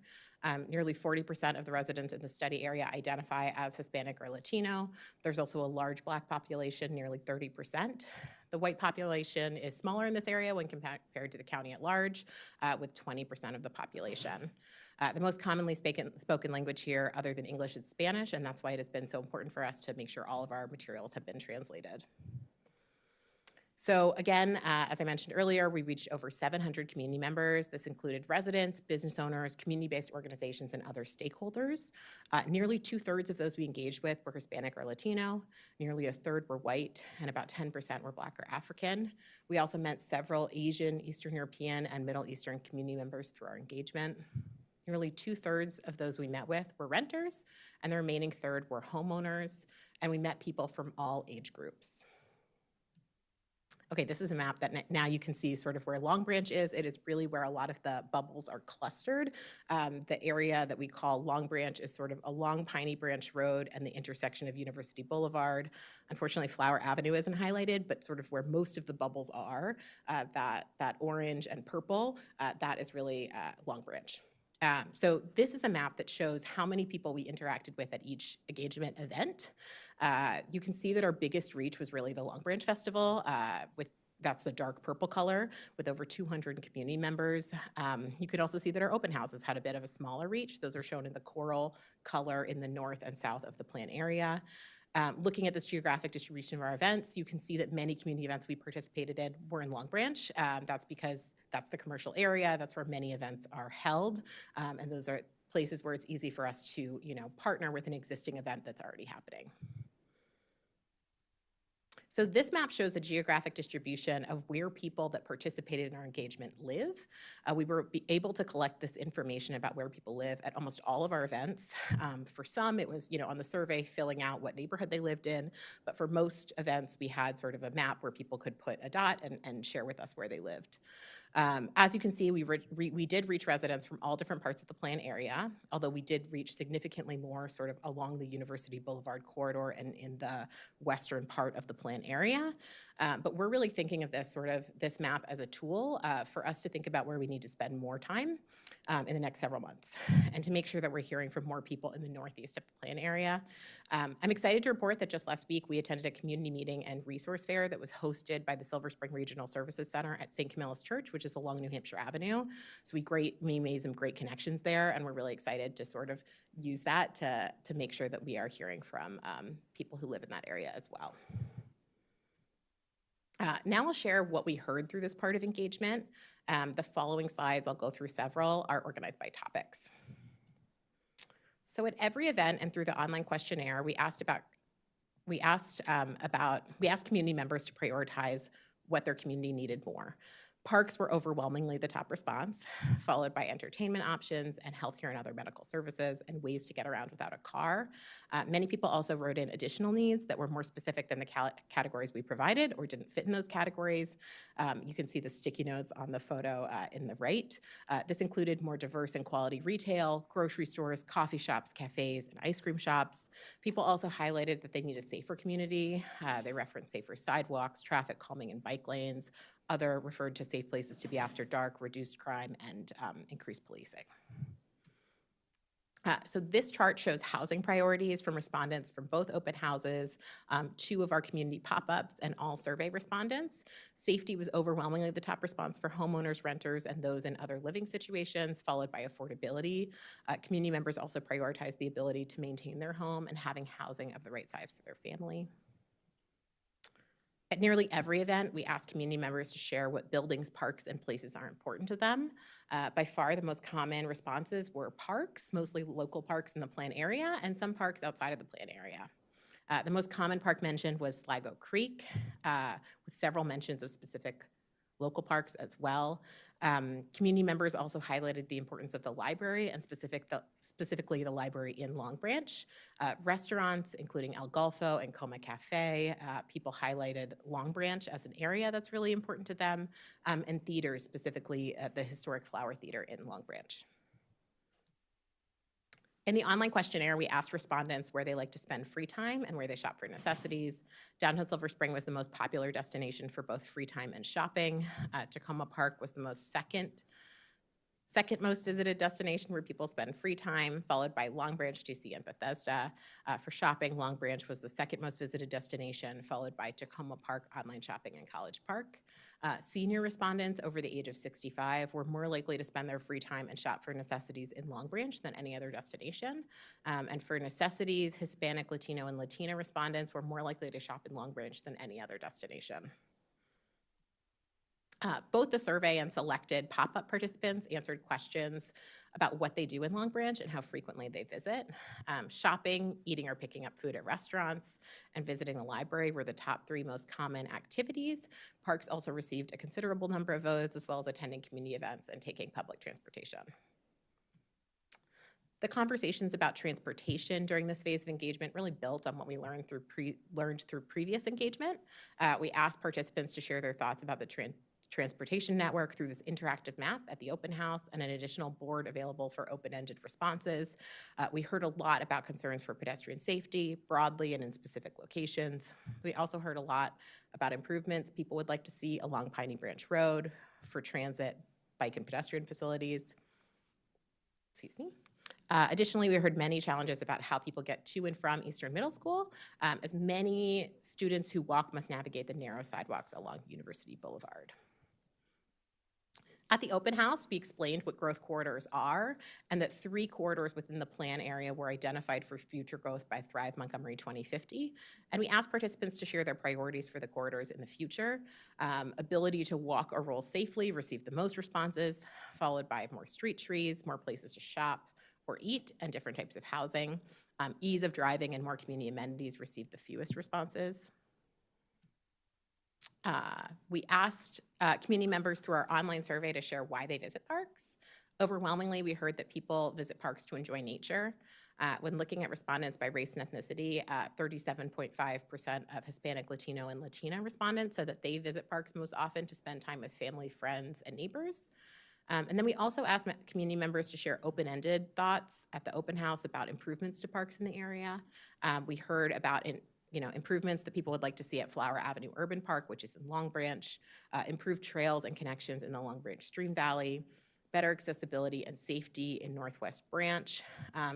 Speaker 11: Nearly 40% of the residents in the study area identify as Hispanic or Latino. There's also a large Black population, nearly 30%. The white population is smaller in this area when compared to the county at large, with 20% of the population. The most commonly spoken language here, other than English, is Spanish, and that's why it has been so important for us to make sure all of our materials have been translated. So again, as I mentioned earlier, we reached over 700 community members. This included residents, business owners, community-based organizations, and other stakeholders. Nearly 2/3 of those we engaged with were Hispanic or Latino. Nearly 1/3 were white, and about 10% were Black or African. We also met several Asian, Eastern European, and Middle Eastern community members through our engagement. Nearly 2/3 of those we met with were renters, and the remaining third were homeowners, and we met people from all age groups. Okay, this is a map that now you can see sort of where Long Branch is. It is really where a lot of the bubbles are clustered. The area that we call Long Branch is sort of along Piney Branch Road and the intersection of University Boulevard. Unfortunately, Flower Avenue isn't highlighted, but sort of where most of the bubbles are, that orange and purple, that is really Long Branch. So this is a map that shows how many people we interacted with at each engagement event. You can see that our biggest reach was really the Long Branch Festival, that's the dark purple color, with over 200 community members. You could also see that our open houses had a bit of a smaller reach. Those are shown in the coral color in the north and south of the plan area. Looking at this geographic distribution of our events, you can see that many community events we participated in were in Long Branch. That's because that's the commercial area. That's where many events are held. And those are places where it's easy for us to, partner with an existing event that's already happening. So this map shows the geographic distribution of where people that participated in our engagement live. We were able to collect this information about where people live at almost all of our events. For some, it was, on the survey filling out what neighborhood they lived in. But for most events, we had sort of a map where people could put a dot and share with us where they lived. As you can see, we did reach residents from all different parts of the plan area, although we did reach significantly more sort of along the University Boulevard corridor and in the western part of the plan area. But we're really thinking of this map as a tool for us to think about where we need to spend more time in the next several months, and to make sure that we're hearing from more people in the northeast of the plan area. I'm excited to report that just last week we attended a community meeting and resource fair that was hosted by the Silver Spring Regional Services Center at St. Camillus Church, which is along New Hampshire Avenue. So we made some great connections there, and we're really excited to sort of use that to make sure that we are hearing from people who live in that area as well. Now I'll share what we heard through this part of engagement. The following slides, I'll go through several, are organized by topics. So at every event and through the online questionnaire, we asked community members to prioritize what their community needed more. Parks were overwhelmingly the top response, followed by entertainment options and healthcare and other medical services and ways to get around without a car. Many people also wrote in additional needs that were more specific than the categories we provided or didn't fit in those categories. You can see the sticky notes on the photo in the right. This included more diverse and quality retail, grocery stores, coffee shops, cafes, and ice cream shops. People also highlighted that they need a safer community. They referenced safer sidewalks, traffic calming, and bike lanes. Other referred to safe places to be after dark, reduced crime, and increased policing. So this chart shows housing priorities from respondents from both open houses, 2 of our community pop-ups, and all survey respondents. Safety was overwhelmingly the top response for homeowners, renters, and those in other living situations, followed by affordability. Community members also prioritized the ability to maintain their home and having housing of the right size for their family. At nearly every event, we asked community members to share what buildings, parks, and places are important to them. By far, the most common responses were parks, mostly local parks in the plan area, and some parks outside of the plan area. The most common park mentioned was Sligo Creek, with several mentions of specific local parks as well. Community members also highlighted the importance of the library and specifically the library in Long Branch. Restaurants, including El Golfo and Coma Cafe, people highlighted Long Branch as an area that's really important to them, and theaters, specifically the Historic Flower Theater in Long Branch. In the online questionnaire, we asked respondents where they like to spend free time and where they shop for necessities. Downtown Silver Spring was the most popular destination for both free time and shopping. Tacoma Park was the second most visited destination where people spend free time, followed by Long Branch, DC, and Bethesda. For shopping, Long Branch was the second most visited destination, followed by Tacoma Park, online shopping, and College Park. Senior respondents over the age of 65 were more likely to spend their free time and shop for necessities in Long Branch than any other destination. And for necessities, Hispanic, Latino, and Latina respondents were more likely to shop in Long Branch than any other destination. Both the survey and selected pop-up participants answered questions about what they do in Long Branch and how frequently they visit. Shopping, eating or picking up food at restaurants, and visiting the library were the top 3 most common activities. Parks also received a considerable number of votes, as well as attending community events and taking public transportation. The conversations about transportation during this phase of engagement really built on what we learned through previous engagement. We asked participants to share their thoughts about the transportation network through this interactive map at the open house and an additional board available for open-ended responses. We heard a lot about concerns for pedestrian safety broadly and in specific locations. We also heard a lot about improvements people would like to see along Piney Branch Road for transit, bike and pedestrian facilities. Excuse me. Additionally, we heard many challenges about how people get to and from Eastern Middle School, as many students who walk must navigate the narrow sidewalks along University Boulevard. At the open house, we explained what growth corridors are and that 3 corridors within the plan area were identified for future growth by Thrive Montgomery 2050. And we asked participants to share their priorities for the corridors in the future. Ability to walk or roll safely received the most responses, followed by more street trees, more places to shop or eat, and different types of housing. Ease of driving and more community amenities received the fewest responses. We asked community members through our online survey to share why they visit parks. Overwhelmingly, we heard that people visit parks to enjoy nature. When looking at respondents by race and ethnicity, 37.5% of Hispanic, Latino, and Latina respondents said that they visit parks most often to spend time with family, friends, and neighbors. And then we also asked community members to share open-ended thoughts at the open house about improvements to parks in the area. We heard about improvements that people would like to see at Flower Avenue Urban Park, which is in Long Branch, improved trails and connections in the Long Branch Stream Valley, better accessibility and safety in Northwest Branch,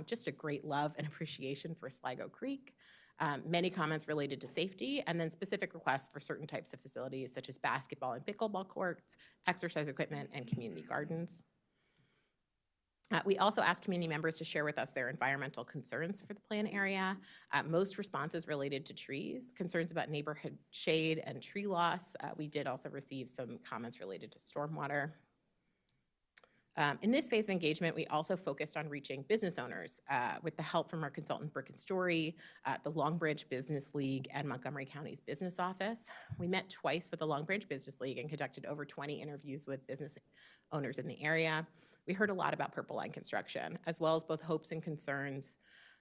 Speaker 11: just a great love and appreciation for Sligo Creek, many comments related to safety, and then specific requests for certain types of facilities such as basketball and pickleball courts, exercise equipment, and community gardens. We also asked community members to share with us their environmental concerns for the plan area. Most responses related to trees, concerns about neighborhood shade and tree loss. We did also receive some comments related to stormwater. In this phase of engagement, we also focused on reaching business owners with the help from our consultant, Brick and Story, the Long Branch Business League, and Montgomery County's business office. We met twice with the Long Branch Business League and conducted over 20 interviews with business owners in the area. We heard a lot about Purple Line construction, as well as both hopes and concerns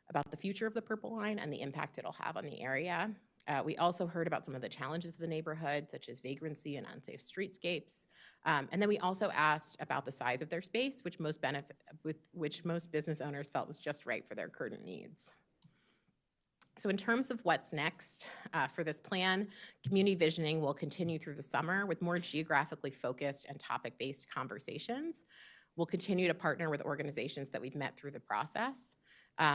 Speaker 11: about the future of the Purple Line and the impact it'll have on the area. We also heard about some of the challenges of the neighborhood, such as vagrancy and unsafe streetscapes. And then we also asked about the size of their space, which most business owners felt was just right for their current needs. So in terms of what's next for this plan, community visioning will continue through the summer with more geographically focused and topic-based conversations. We'll continue to partner with organizations that we've met through the process.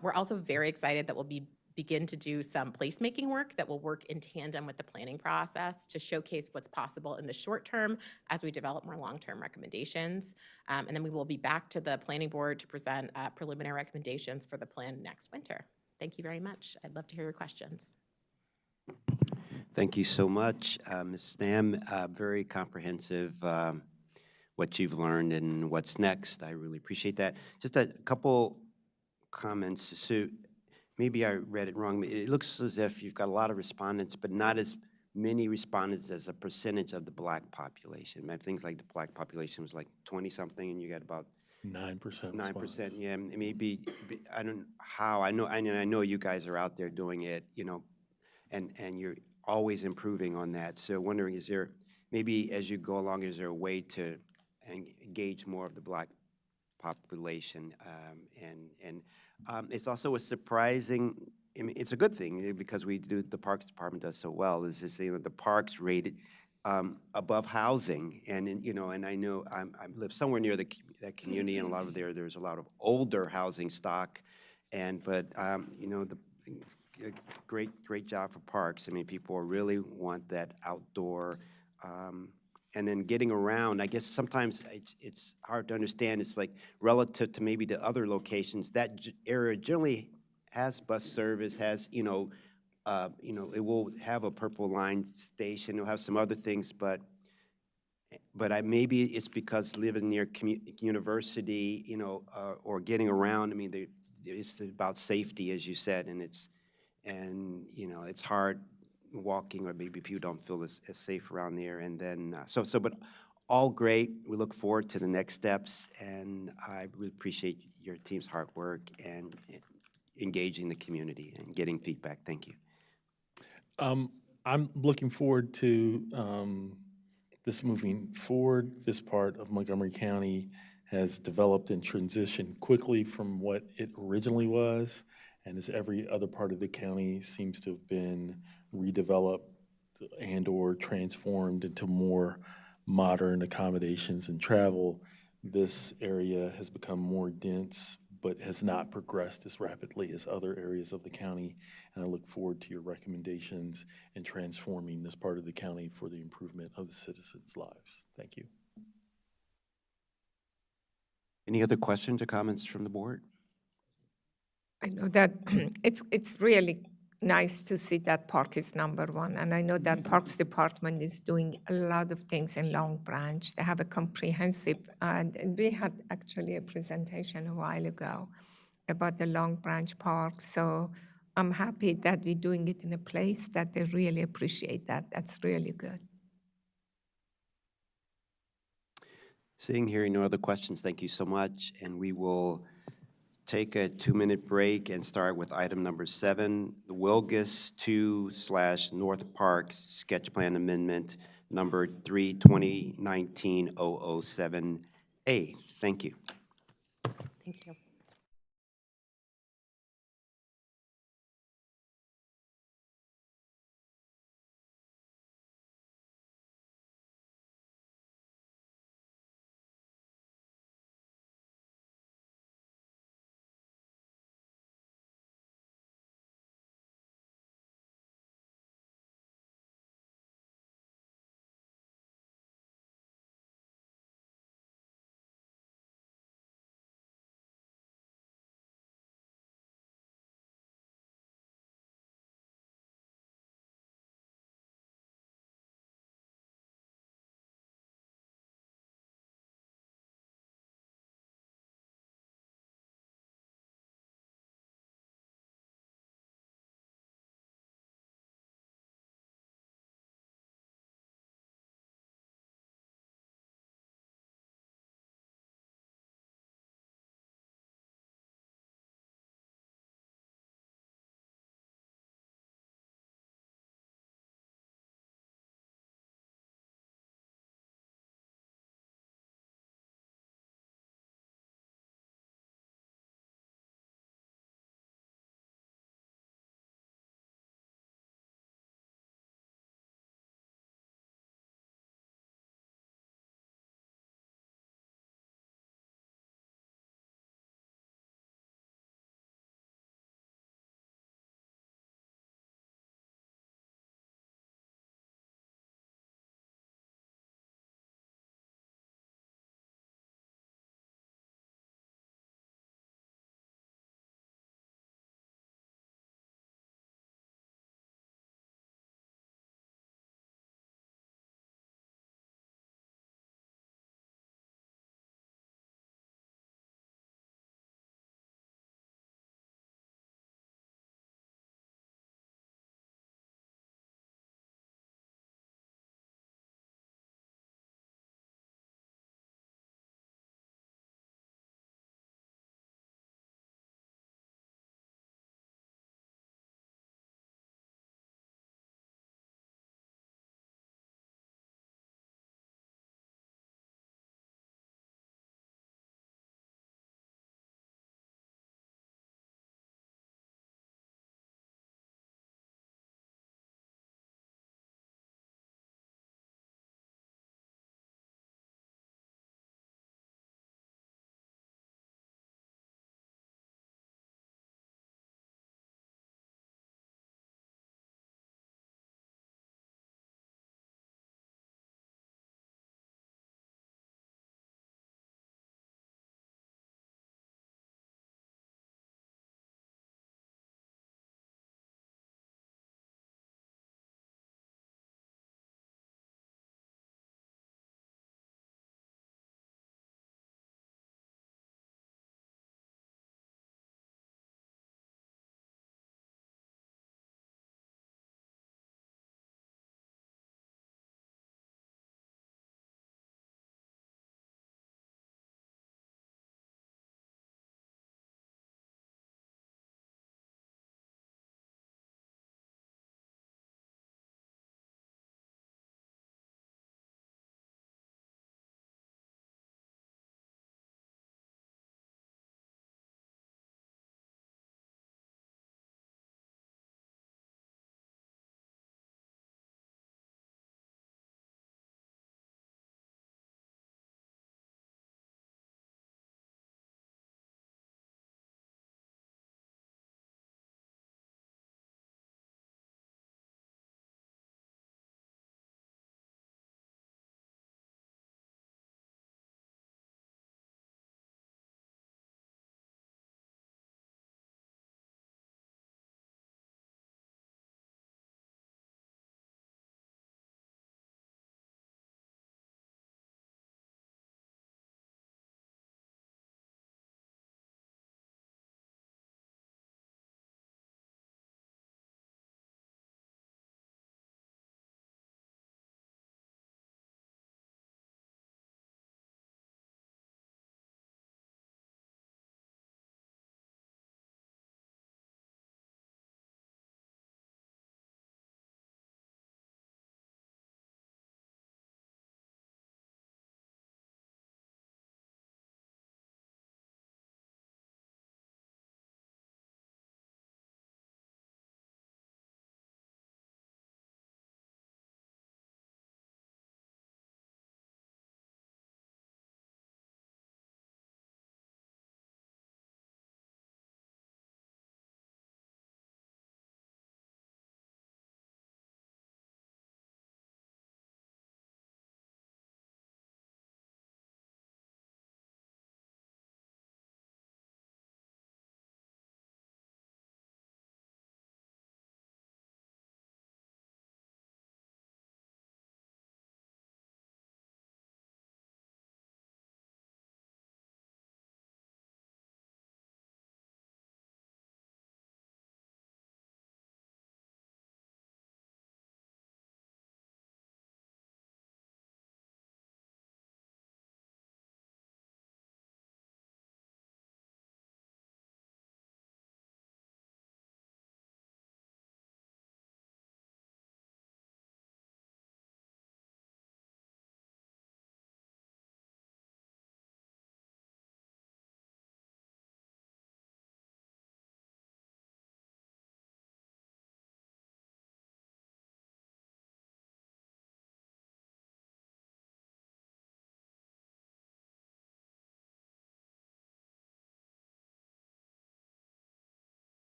Speaker 11: We're also very excited that we'll begin to do some placemaking work that will work in tandem with the planning process to showcase what's possible in the short term as we develop more long-term recommendations. And then we will be back to the planning board to present preliminary recommendations for the plan next winter. Thank you very much. I'd love to hear your questions.
Speaker 1: Thank you so much, Ms. Stam. Very comprehensive what you've learned and what's next. I really appreciate that. Just a couple comments. So maybe I read it wrong. It looks as if you've got a lot of respondents, but not as many respondents as a percentage of the Black population. Things like the Black population was like 20-something, and you got about
Speaker 5: 9%.
Speaker 1: 9%. Yeah, maybe I don't know how. I know you guys are out there doing it, and you're always improving on that. So wondering, is there maybe as you go along, is there a way to engage more of the Black population? It's also a surprising, it's a good thing because the Parks Department does so well. Is this, the parks rated above housing, and I know I live somewhere near that community, and a lot of there's a lot of older housing stock, but great job for parks. I mean, people really want that outdoor and then getting around, I guess sometimes it's hard to understand. It's like relative to maybe the other locations, that area generally has bus service, has, it will have a Purple Line station, it'll have some other things, but maybe it's because living near university, or getting around, I mean, it's about safety, as you said, and it's hard walking, or maybe people don't feel as safe around there, and then, but all great. We look forward to the next steps, and I really appreciate your team's hard work and engaging the community and getting feedback. Thank you.
Speaker 5: I'm looking forward to this moving forward. This part of Montgomery County has developed and transitioned quickly from what it originally was, and as every other part of the county seems to have been redeveloped and/or transformed into more modern accommodations and travel, this area has become more dense, but has not progressed as rapidly as other areas of the county. And I look forward to your recommendations in transforming this part of the county for the improvement of the citizens' lives. Thank you.
Speaker 1: Any other questions or comments from the board?
Speaker 3: I know that it's really nice to see that park is number one, and I know that Parks Department is doing a lot of things in Long Branch. They have a comprehensive, and we had actually a presentation a while ago about the Long Branch Park. So I'm happy that we're doing it in a place that they really appreciate that. That's really good.
Speaker 1: Seeing, hearing no other questions, thank you so much, and we will take a 2-minute break and start with item number 7, the Wilgus 2/North Park Sketch Plan Amendment, number 3/2019-007A. Thank you.
Speaker 11: Thank you.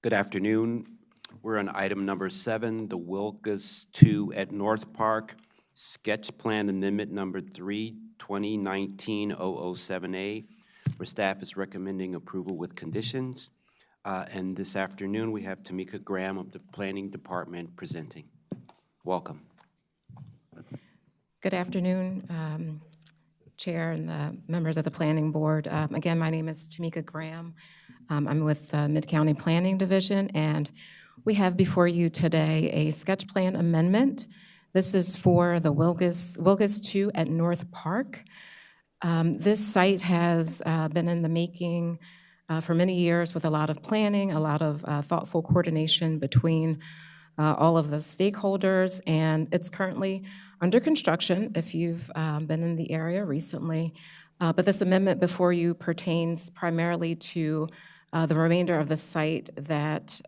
Speaker 1: Good afternoon. We're on item number 7, the Wilgus 2 at North Park, sketch plan amendment number 3, 2019-007A, where staff is recommending approval with conditions. And this afternoon, we have Tamika Graham of the Planning Department presenting. Welcome.
Speaker 12: Good afternoon, Chair and the members of the Planning Board. Again, my name is Tamika Graham. I'm with Mid-County Planning Division, and we have before you today a sketch plan amendment. This is for the Wilgus 2 at North Park. This site has been in the making for many years with a lot of planning, a lot of thoughtful coordination between all of the stakeholders, and it's currently under construction if you've been in the area recently. But this amendment before you pertains primarily to the remainder of the site that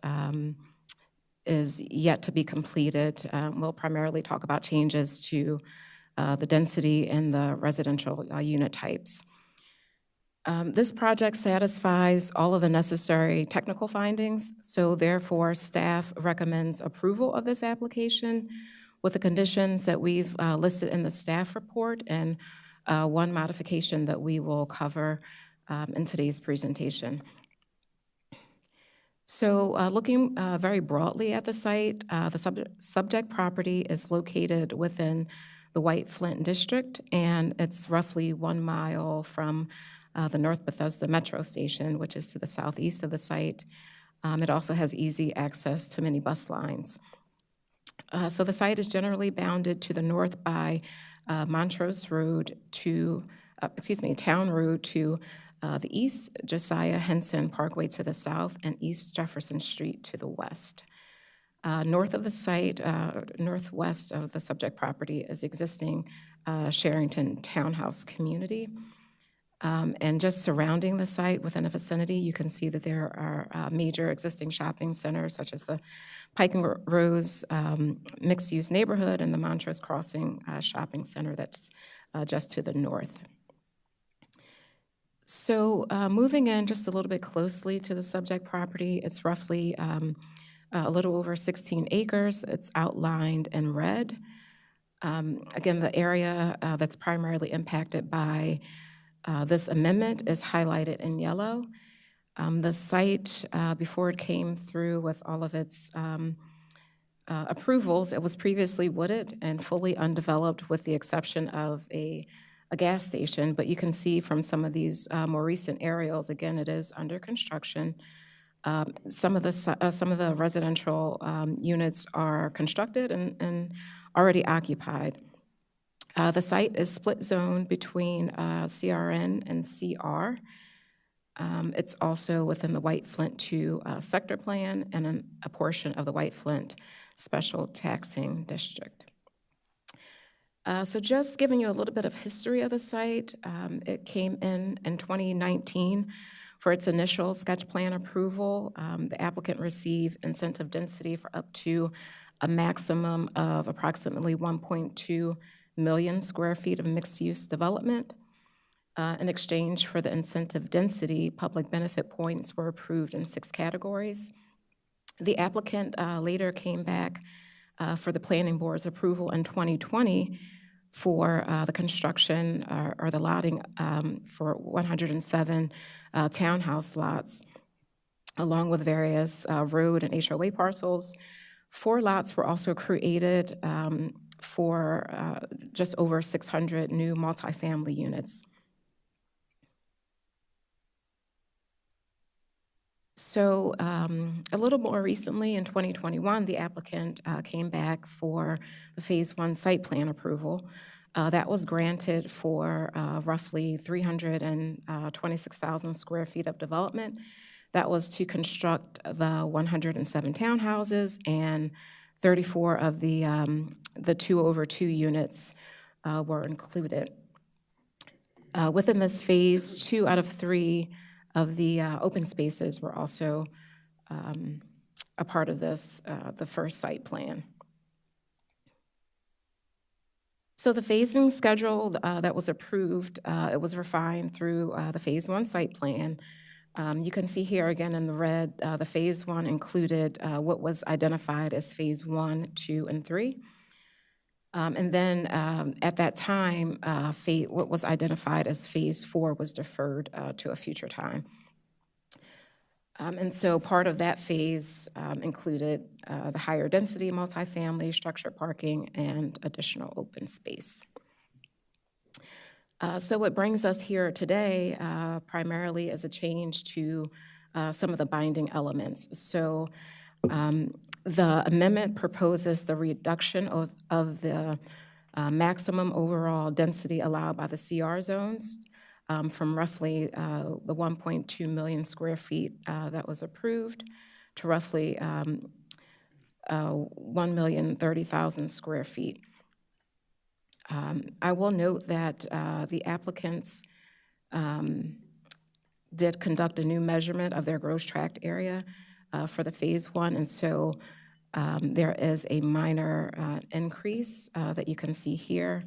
Speaker 12: is yet to be completed. We'll primarily talk about changes to the density and the residential unit types. This project satisfies all of the necessary technical findings, so therefore staff recommends approval of this application with the conditions that we've listed in the staff report and one modification that we will cover in today's presentation. So looking very broadly at the site, the subject property is located within the White Flint District, and it's roughly 1 mile from the North Bethesda Metro Station, which is to the southeast of the site. It also has easy access to many bus lines. So the site is generally bounded to the north by Montrose Road to, Town Road to the east, Josiah Henson Parkway to the south, and East Jefferson Street to the west. North of the site, northwest of the subject property is existing Sherrington Townhouse community. And just surrounding the site within a vicinity, you can see that there are major existing shopping centers such as the Pike and Rose mixed-use neighborhood and the Montrose Crossing shopping center that's just to the north. So moving in just a little bit closely to the subject property, it's roughly a little over 16 acres. It's outlined in red. Again, the area that's primarily impacted by this amendment is highlighted in yellow. The site, before it came through with all of its approvals, it was previously wooded and fully undeveloped with the exception of a gas station, but you can see from some of these more recent aerials, again, it is under construction. Some of the residential units are constructed and already occupied. The site is split zone between CRN and CR. It's also within the White Flint 2 sector plan and a portion of the White Flint Special Taxing District. So just giving you a little bit of history of the site, it came in 2019 for its initial sketch plan approval. The applicant received incentive density for up to a maximum of approximately 1.2 million square feet of mixed-use development. In exchange for the incentive density, public benefit points were approved in 6 categories. The applicant later came back for the Planning Board's approval in 2020 for the construction or the lotting for 107 townhouse lots, along with various road and HOA parcels. 4 lots were also created for just over 600 new multifamily units. So a little more recently, in 2021, the applicant came back for the Phase 1 site plan approval. That was granted for roughly 326,000 square feet of development. That was to construct the 107 townhouses, and 34 of the 2-over-2 units were included. Within this phase, 2 out of 3 of the open spaces were also a part of this, the first site plan. So the phasing schedule that was approved, it was refined through the Phase 1 site plan. You can see here again in the red, the Phase 1 included what was identified as Phase 1, 2, and 3. And then at that time, what was identified as Phase 4 was deferred to a future time. And so part of that phase included the higher density multifamily, structured parking, and additional open space. So what brings us here today primarily is a change to some of the binding elements. So the amendment proposes the reduction of the maximum overall density allowed by the CR zones from roughly the 1.2 million square feet that was approved to roughly 1,030,000 square feet. I will note that the applicants did conduct a new measurement of their gross tract area for the Phase 1, and so there is a minor increase that you can see here.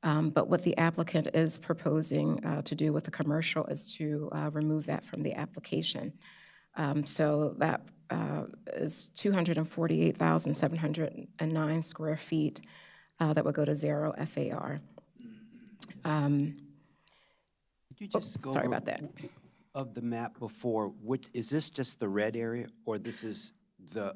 Speaker 12: But what the applicant is proposing to do with the commercial is to remove that from the application. So that is 248,709 square feet that would go to 0 FAR.
Speaker 1: Could you just go
Speaker 12: sorry
Speaker 1: over
Speaker 12: about that.
Speaker 1: Of the map before, which, is this just the red area, or this is the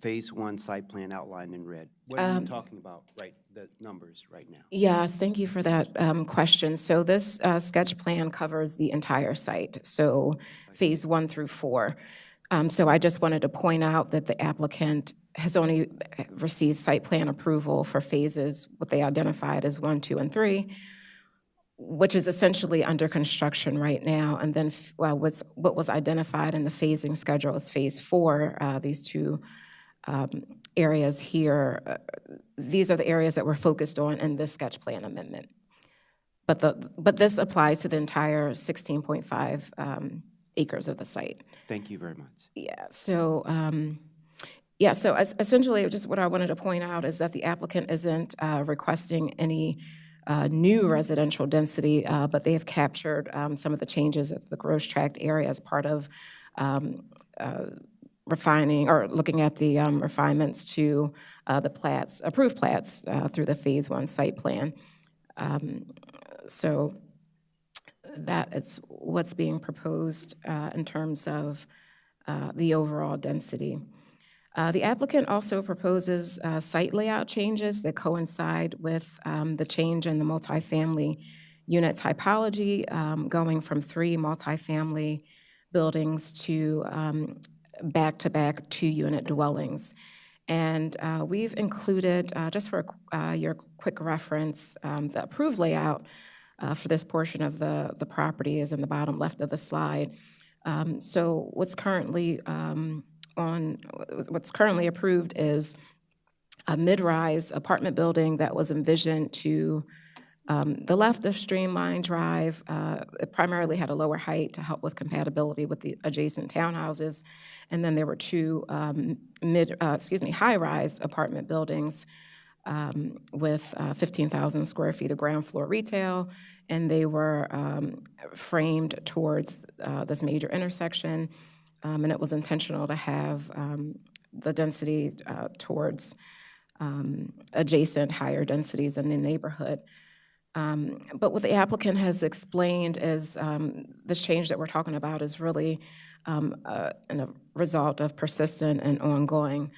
Speaker 1: Phase 1 site plan outlined in red? What are you talking about, right, the numbers right now?
Speaker 12: Yes, thank you for that question. So this sketch plan covers the entire site, so Phase 1 through 4. So I just wanted to point out that the applicant has only received site plan approval for phases, what they identified as 1, 2, and 3, which is essentially under construction right now. And then what was identified in the phasing schedule is Phase 4, these two areas here. These are the areas that we're focused on in this sketch plan amendment. But this applies to the entire 16.5 acres of the site.
Speaker 1: Thank you very much.
Speaker 12: Yeah, so essentially just what I wanted to point out is that the applicant isn't requesting any new residential density, but they have captured some of the changes of the gross tract area as part of refining or looking at the refinements to the plats, approved plats through the Phase 1 site plan. So that is what's being proposed in terms of the overall density. The applicant also proposes site layout changes that coincide with the change in the multifamily unit typology, going from 3 multifamily buildings to back-to-back 2-unit dwellings. And we've included, just for your quick reference, the approved layout for this portion of the property is in the bottom left of the slide. So what's currently approved is a mid-rise apartment building that was envisioned to the left of Streamline Drive. It primarily had a lower height to help with compatibility with the adjacent townhouses. And then there were 2 high-rise apartment buildings with 15,000 square feet of ground floor retail, and they were framed towards this major intersection. And it was intentional to have the density towards adjacent higher densities in the neighborhood. But what the applicant has explained is this change that we're talking about is really a result of persistent and ongoing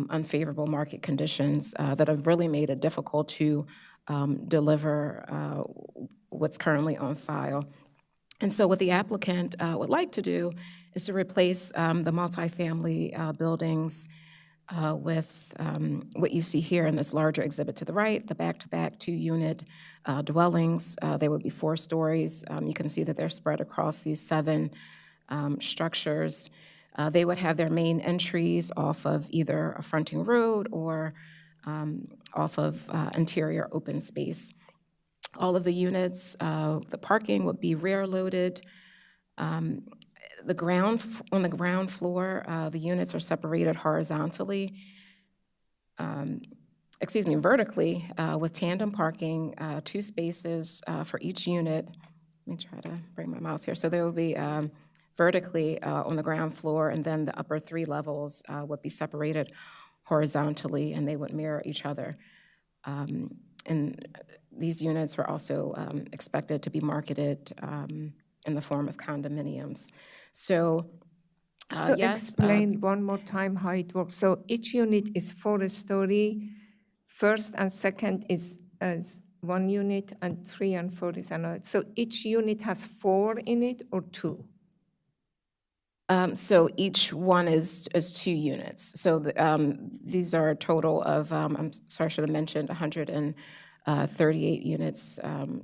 Speaker 12: unfavorable market conditions that have really made it difficult to deliver what's currently on file. And so what the applicant would like to do is to replace the multifamily buildings with what you see here in this larger exhibit to the right, the back-to-back 2-unit dwellings. They would be 4 stories. You can see that they're spread across these 7 structures. They would have their main entries off of either a fronting road or off of interior open space. All of the units, the parking would be rear-loaded. On the ground floor, the units are separated horizontally, vertically, with tandem parking, 2 spaces for each unit. Let me try to bring my mouse here. So there will be vertically on the ground floor, and then the upper 3 levels would be separated horizontally, and they would mirror each other. And these units were also expected to be marketed in the form of condominiums. So, yes.
Speaker 3: Explain one more time how it works. So each unit is 4-story. First and second is as 1 unit, and 3 and 4 is another. So each unit has 4 in it or 2?
Speaker 12: So each one is 2 units. So these are a total of, I'm sorry, I should have mentioned 138 units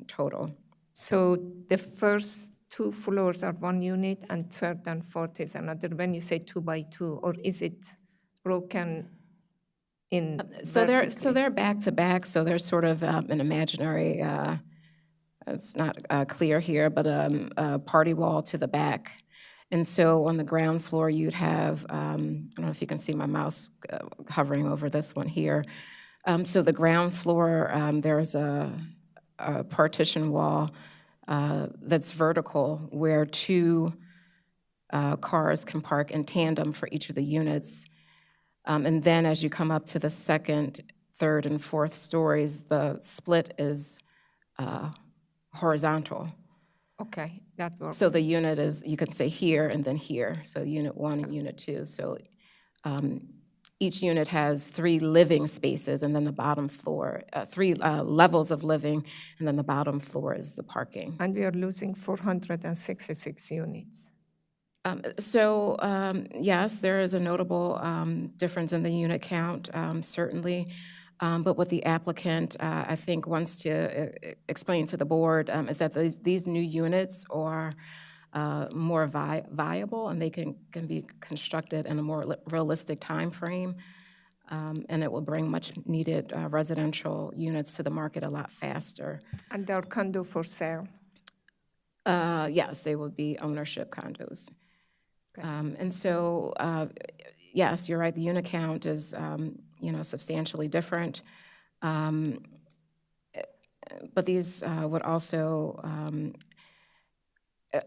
Speaker 12: total.
Speaker 3: So the first 2 floors are 1 unit, and third and fourth is another. When you say 2 by 2, or is it broken in
Speaker 12: So
Speaker 3: vertically?
Speaker 12: they're back to back. So there's sort of an imaginary. It's not clear here, but a party wall to the back. And so on the ground floor, you'd have, I don't know if you can see my mouse hovering over this one here. So the ground floor, there's a partition wall that's vertical where 2 cars can park in tandem for each of the units. And then as you come up to the second, third, and fourth stories, the split is horizontal.
Speaker 3: Okay, that works.
Speaker 12: So the unit is, you could say here and then here, so unit 1 and unit 2. So each unit has 3 living spaces, and then the bottom floor, 3 levels of living, and then the bottom floor is the parking.
Speaker 3: And we are losing 466 units.
Speaker 12: Yes, there is a notable difference in the unit count, certainly. But what the applicant, I think, wants to explain to the board is that these new units are more viable, and they can be constructed in a more realistic time frame, and it will bring much-needed residential units to the market a lot faster.
Speaker 3: And they are condo for sale?
Speaker 12: Yes, they would be ownership condos. Okay. And so, yes, you're right, the unit count is substantially different. But these would also,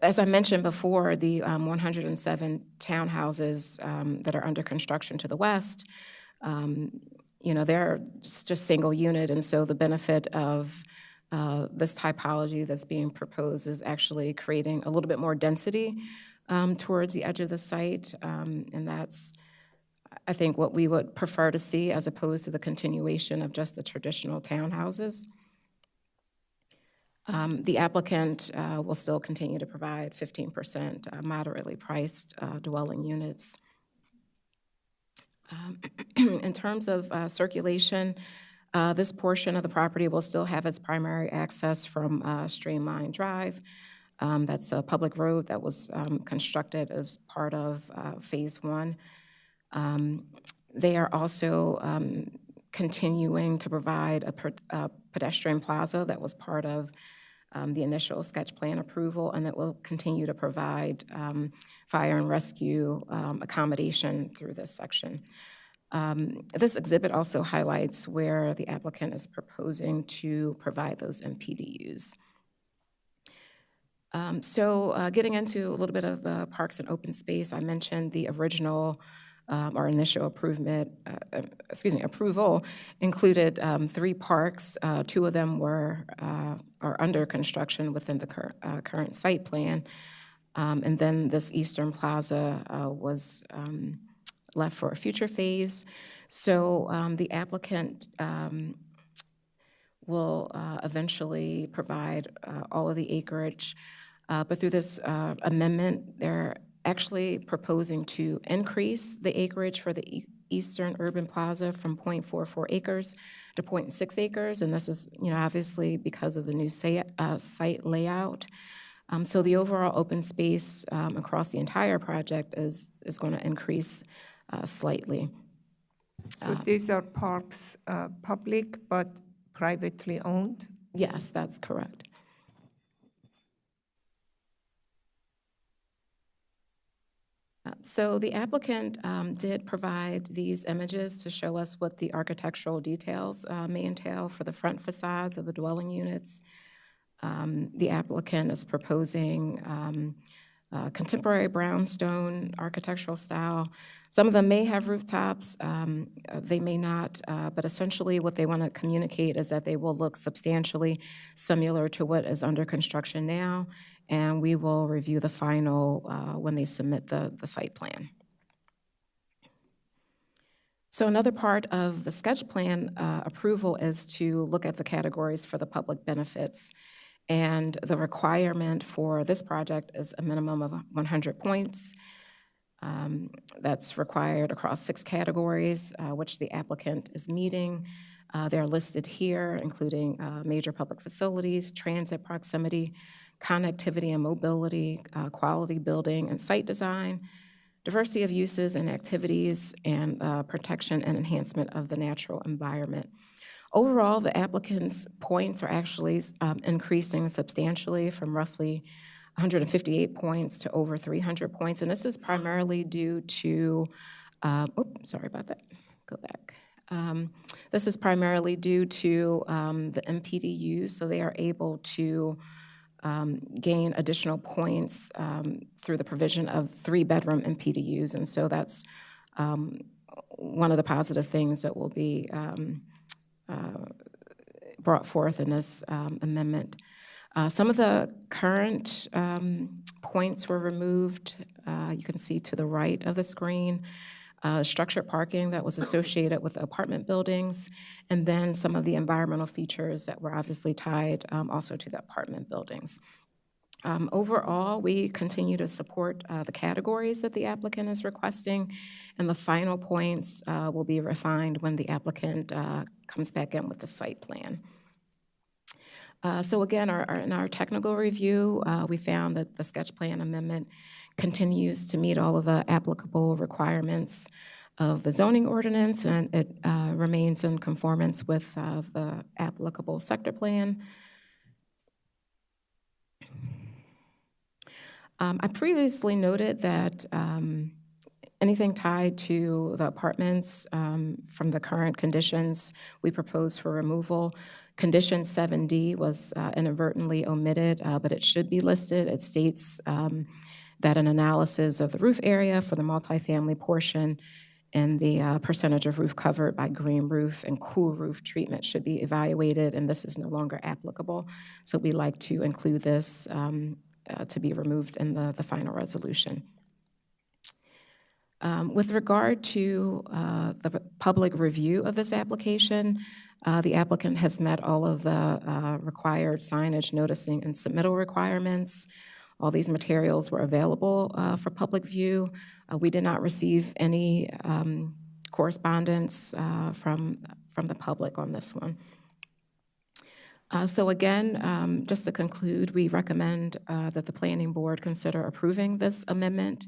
Speaker 12: as I mentioned before, the 107 townhouses that are under construction to the west, they're just single unit, and so the benefit of this typology that's being proposed is actually creating a little bit more density towards the edge of the site, and that's, I think, what we would prefer to see as opposed to the continuation of just the traditional townhouses. The applicant will still continue to provide 15% moderately priced dwelling units. In terms of circulation, this portion of the property will still have its primary access from Streamline Drive. That's a public road that was constructed as part of Phase 1. They are also continuing to provide a pedestrian plaza that was part of the initial sketch plan approval, and it will continue to provide fire and rescue accommodation through this section. This exhibit also highlights where the applicant is proposing to provide those MPDUs. Getting into a little bit of the parks and open space, I mentioned the original our initial approval included 3 parks. 2 of them are under construction within the current site plan. And then this Eastern Plaza was left for a future phase. So the applicant will eventually provide all of the acreage. But through this amendment, they're actually proposing to increase the acreage for the Eastern Urban Plaza from 0.44 acres to 0.6 acres. And this is, obviously because of the new site layout. So the overall open space across the entire project is going to increase slightly.
Speaker 3: So these are parks, public but privately owned?
Speaker 12: Yes, that's correct. So the applicant did provide these images to show us what the architectural details may entail for the front facades of the dwelling units. The applicant is proposing contemporary brownstone architectural style. Some of them may have rooftops, they may not, but essentially what they want to communicate is that they will look substantially similar to what is under construction now, and we will review the final when they submit the site plan. So another part of the sketch plan approval is to look at the categories for the public benefits. And the requirement for this project is a minimum of 100 points. That's required across 6 categories, which the applicant is meeting. They're listed here, including major public facilities, transit proximity, connectivity and mobility, quality building and site design, diversity of uses and activities, and protection and enhancement of the natural environment. Overall, the applicant's points are actually increasing substantially from roughly 158 points to over 300 points, and this is primarily due to, sorry about that, go back. This is primarily due to the MPDUs, so they are able to gain additional points through the provision of 3-bedroom MPDUs, and so that's one of the positive things that will be brought forth in this amendment. Some of the current points were removed. You can see to the right of the screen, structured parking that was associated with apartment buildings, and then some of the environmental features that were obviously tied also to the apartment buildings. Overall, we continue to support the categories that the applicant is requesting, and the final points will be refined when the applicant comes back in with the site plan. So again, in our technical review, we found that the sketch plan amendment continues to meet all of the applicable requirements of the zoning ordinance, and it remains in conformance with the applicable sector plan. I previously noted that anything tied to the apartments from the current conditions we propose for removal. Condition 7D was inadvertently omitted, but it should be listed. It states that an analysis of the roof area for the multifamily portion and the percentage of roof covered by green roof and cool roof treatment should be evaluated, and this is no longer applicable. So we like to include this to be removed in the final resolution. With regard to the public review of this application, the applicant has met all of the required signage, noticing, and submittal requirements. All these materials were available for public view. We did not receive any correspondence from the public on this one. So again, just to conclude, we recommend that the Planning Board consider approving this amendment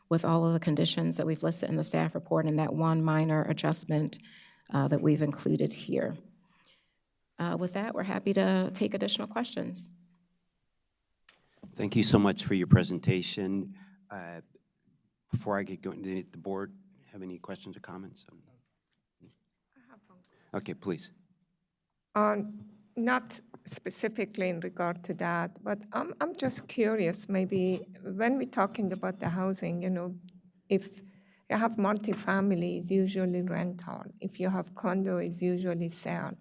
Speaker 12: with all of the conditions that we've listed in the staff report and that one minor adjustment that we've included here. With that, we're happy to take additional questions.
Speaker 1: Thank you so much for your presentation. Before I get going, did the board have any questions or comments? Okay, please.
Speaker 3: Not specifically in regard to that, but I'm just curious, maybe when we're talking about the housing, you know, if you have multifamily, it's usually rental. If you have condo, it's usually sale.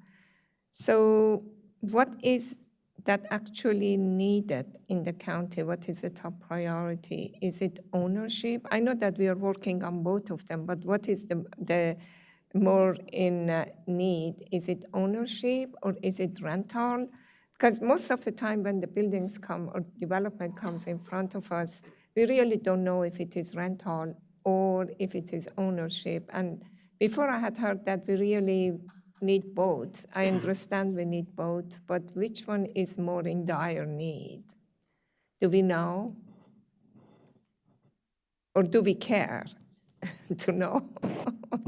Speaker 3: So what is that actually needed in the county? What is the top priority? Is it ownership? I know that we are working on both of them, but what is the more in need? Is it ownership or is it rental? Because most of the time when the buildings come or development comes in front of us, we really don't know if it is rental or if it is ownership. And before I had heard that we really need both. I understand we need both, but which one is more in dire need? Do we know? Or do we care to know?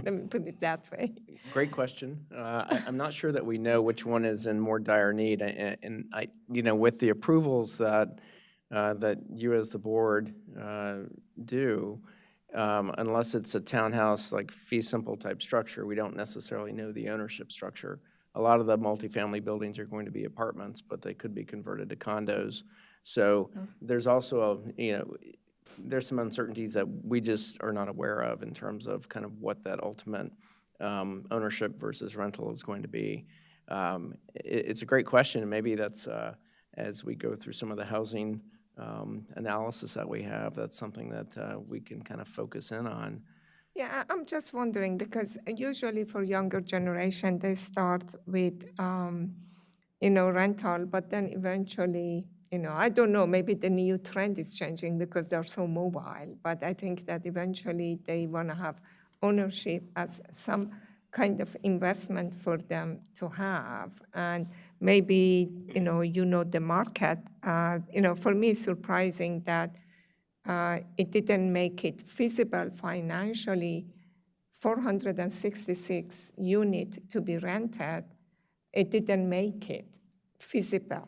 Speaker 3: Let me put it that way.
Speaker 13: Great question. I'm not sure that we know which one is in more dire need. And I, you know, with the approvals that you as the board do, unless it's a townhouse like fee simple type structure, we don't necessarily know the ownership structure. A lot of the multifamily buildings are going to be apartments, but they could be converted to condos. So there's also there's some uncertainties that we just are not aware of in terms of kind of what that ultimate ownership versus rental is going to be. It's a great question, and maybe that's as we go through some of the housing analysis that we have, that's something that we can kind of focus in on.
Speaker 3: Yeah, I'm just wondering, because usually for younger generation, they start with, rental, but then eventually, I don't know, maybe the new trend is changing because they're so mobile, but I think that eventually they want to have ownership as some kind of investment for them to have. And maybe, the market, for me, it's surprising that it didn't make it feasible financially, 466 units to be rented. It didn't make it feasible,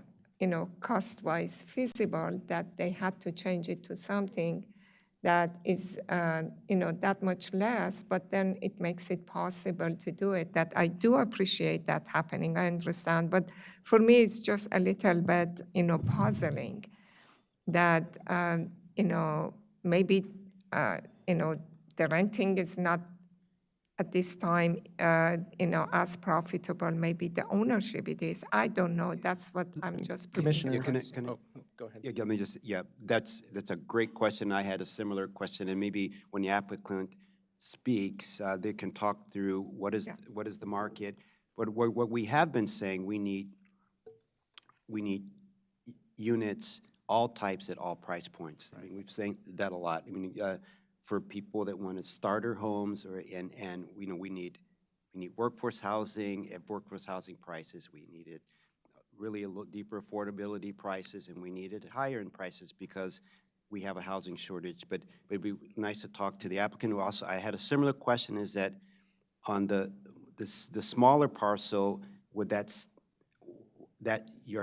Speaker 3: cost-wise feasible, that they had to change it to something that is, that much less, but then it makes it possible to do it. That I do appreciate that happening, I understand, but for me, it's just a little bit, puzzling that, maybe, the renting is not at this time, as profitable. Maybe the ownership it is. I don't know. That's what I'm just.
Speaker 13: Commissioner,
Speaker 4: Go ahead.
Speaker 1: Yeah, let me just, that's a great question. I had a similar question, and maybe when the applicant speaks, they can talk through what is the market. But what we have been saying, we need units, all types at all price points. I mean, we've saying that a lot. I mean, for people that want to starter homes, and we need workforce housing at workforce housing prices. We needed really a little deeper affordability prices, and we needed higher in prices because we have a housing shortage. But it'd be nice to talk to the applicant who also, I had a similar question, is that on the smaller parcel, would are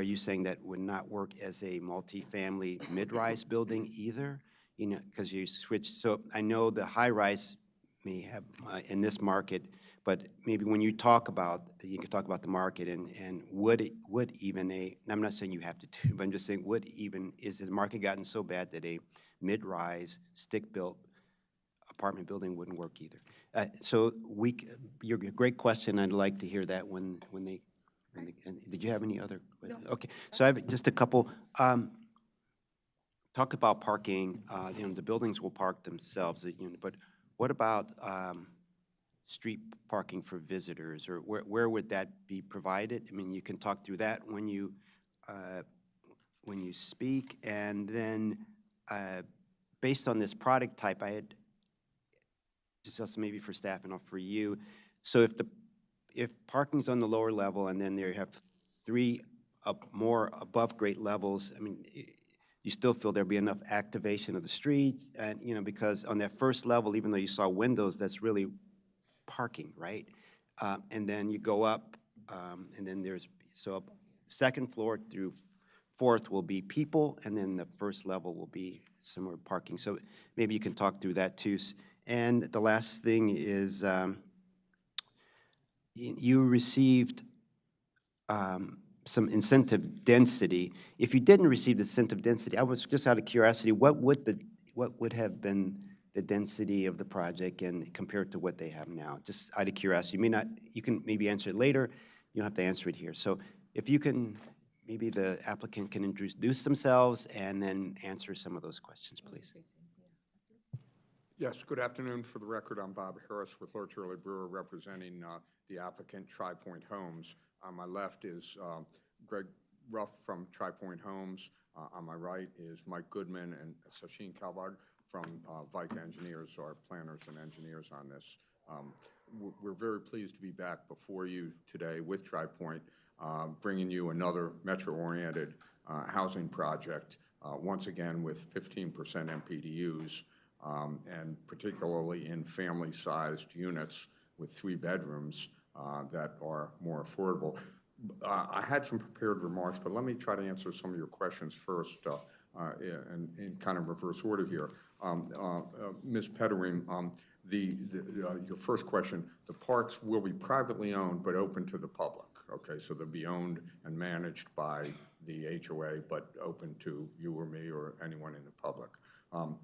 Speaker 1: you saying that would not work as a multifamily mid-rise building either? Because you switched, so I know the high-rise may have in this market, but maybe when you talk about, you can talk about the market and would even and I'm not saying you have to do, but I'm just saying is the market gotten so bad that a mid-rise stick-built apartment building wouldn't work either? So your great question, I'd like to hear that when they did you have any other? No. Okay, so I have just a couple. Talk about parking. The buildings will park themselves, but what about street parking for visitors, or where would that be provided? I mean, you can talk through that when you speak, and then based on this product type, I had just also maybe for staff and for you. So if parking's on the lower level, and then there you have three more above grade levels, I mean, you still feel there'll be enough activation of the street, and because on that first level, even though you saw windows, that's really parking, right? And then you go up, and then second floor through fourth will be people, and then the first level will be similar parking. So maybe you can talk through that too. And the last thing is, you received some incentive density. If you didn't receive the incentive density, I was just out of curiosity, what would have been the density of the project and compared to what they have now? Just out of curiosity. You can maybe answer it later. You don't have to answer it here. So if you can, maybe the applicant can introduce themselves and then answer some of those questions, please.
Speaker 14: Yes, good afternoon. For the record, I'm Bob Harris with Lord Shirley Brewer, representing the applicant Tri-Point Homes. On my left is Greg Ruff from Tri-Point Homes. On my right is Mike Goodman and Sachin Kalbard from Vike Engineers, our planners and engineers on this. We're very pleased to be back before you today with Tri-Point, bringing you another metro-oriented housing project, once again with 15% MPDUs, and particularly in family-sized units with 3 bedrooms that are more affordable. I had some prepared remarks, but let me try to answer some of your questions first in kind of reverse order here. Ms. Pettering, Your first question, the parks will be privately owned but open to the public, okay? So they'll be owned and managed by the HOA, but open to you or me or anyone in the public.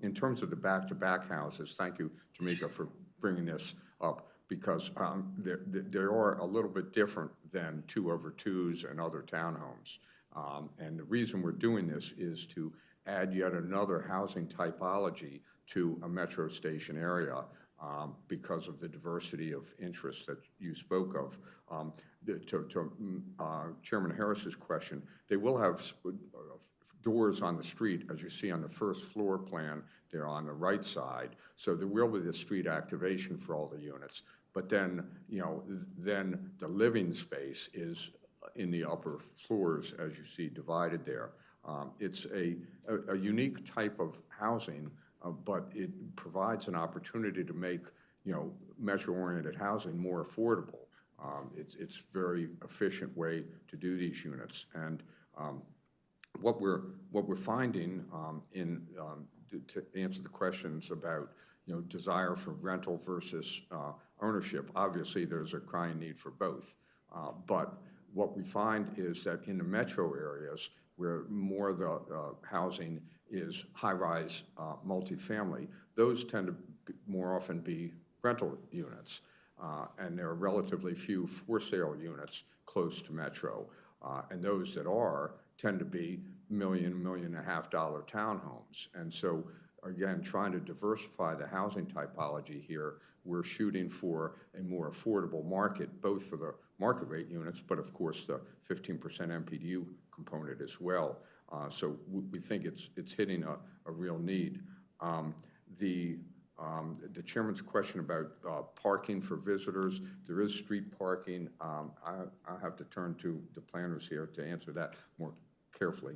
Speaker 14: In terms of the back-to-back houses, thank you, Tamika, for bringing this up, because they are a little bit different than 2-over-2s and other townhomes. And the reason we're doing this is to add yet another housing typology to a metro station area because of the diversity of interests that you spoke of. To Chairman Harris's question, they will have doors on the street, as you see on the first floor plan. They're on the right side, so there will be the street activation for all the units. But then, then the living space is in the upper floors, as you see divided there. It's a unique type of housing, but it provides an opportunity to make, metro-oriented housing more affordable. It's a very efficient way to do these units. And what we're finding to answer the questions about desire for rental versus ownership, obviously there's a crying need for both. But what we find is that in the metro areas where more of the housing is high-rise multifamily, those tend to more often be rental units. And there are relatively few for-sale units close to metro. And those that are tend to be $1 million, $1.5 million townhomes. And so, again, trying to diversify the housing typology here, we're shooting for a more affordable market, both for the market rate units, but of course the 15% MPDU component as well. So we think it's hitting a real need. The chairman's question about parking for visitors, there is street parking. I have to turn to the planners here to answer that more carefully.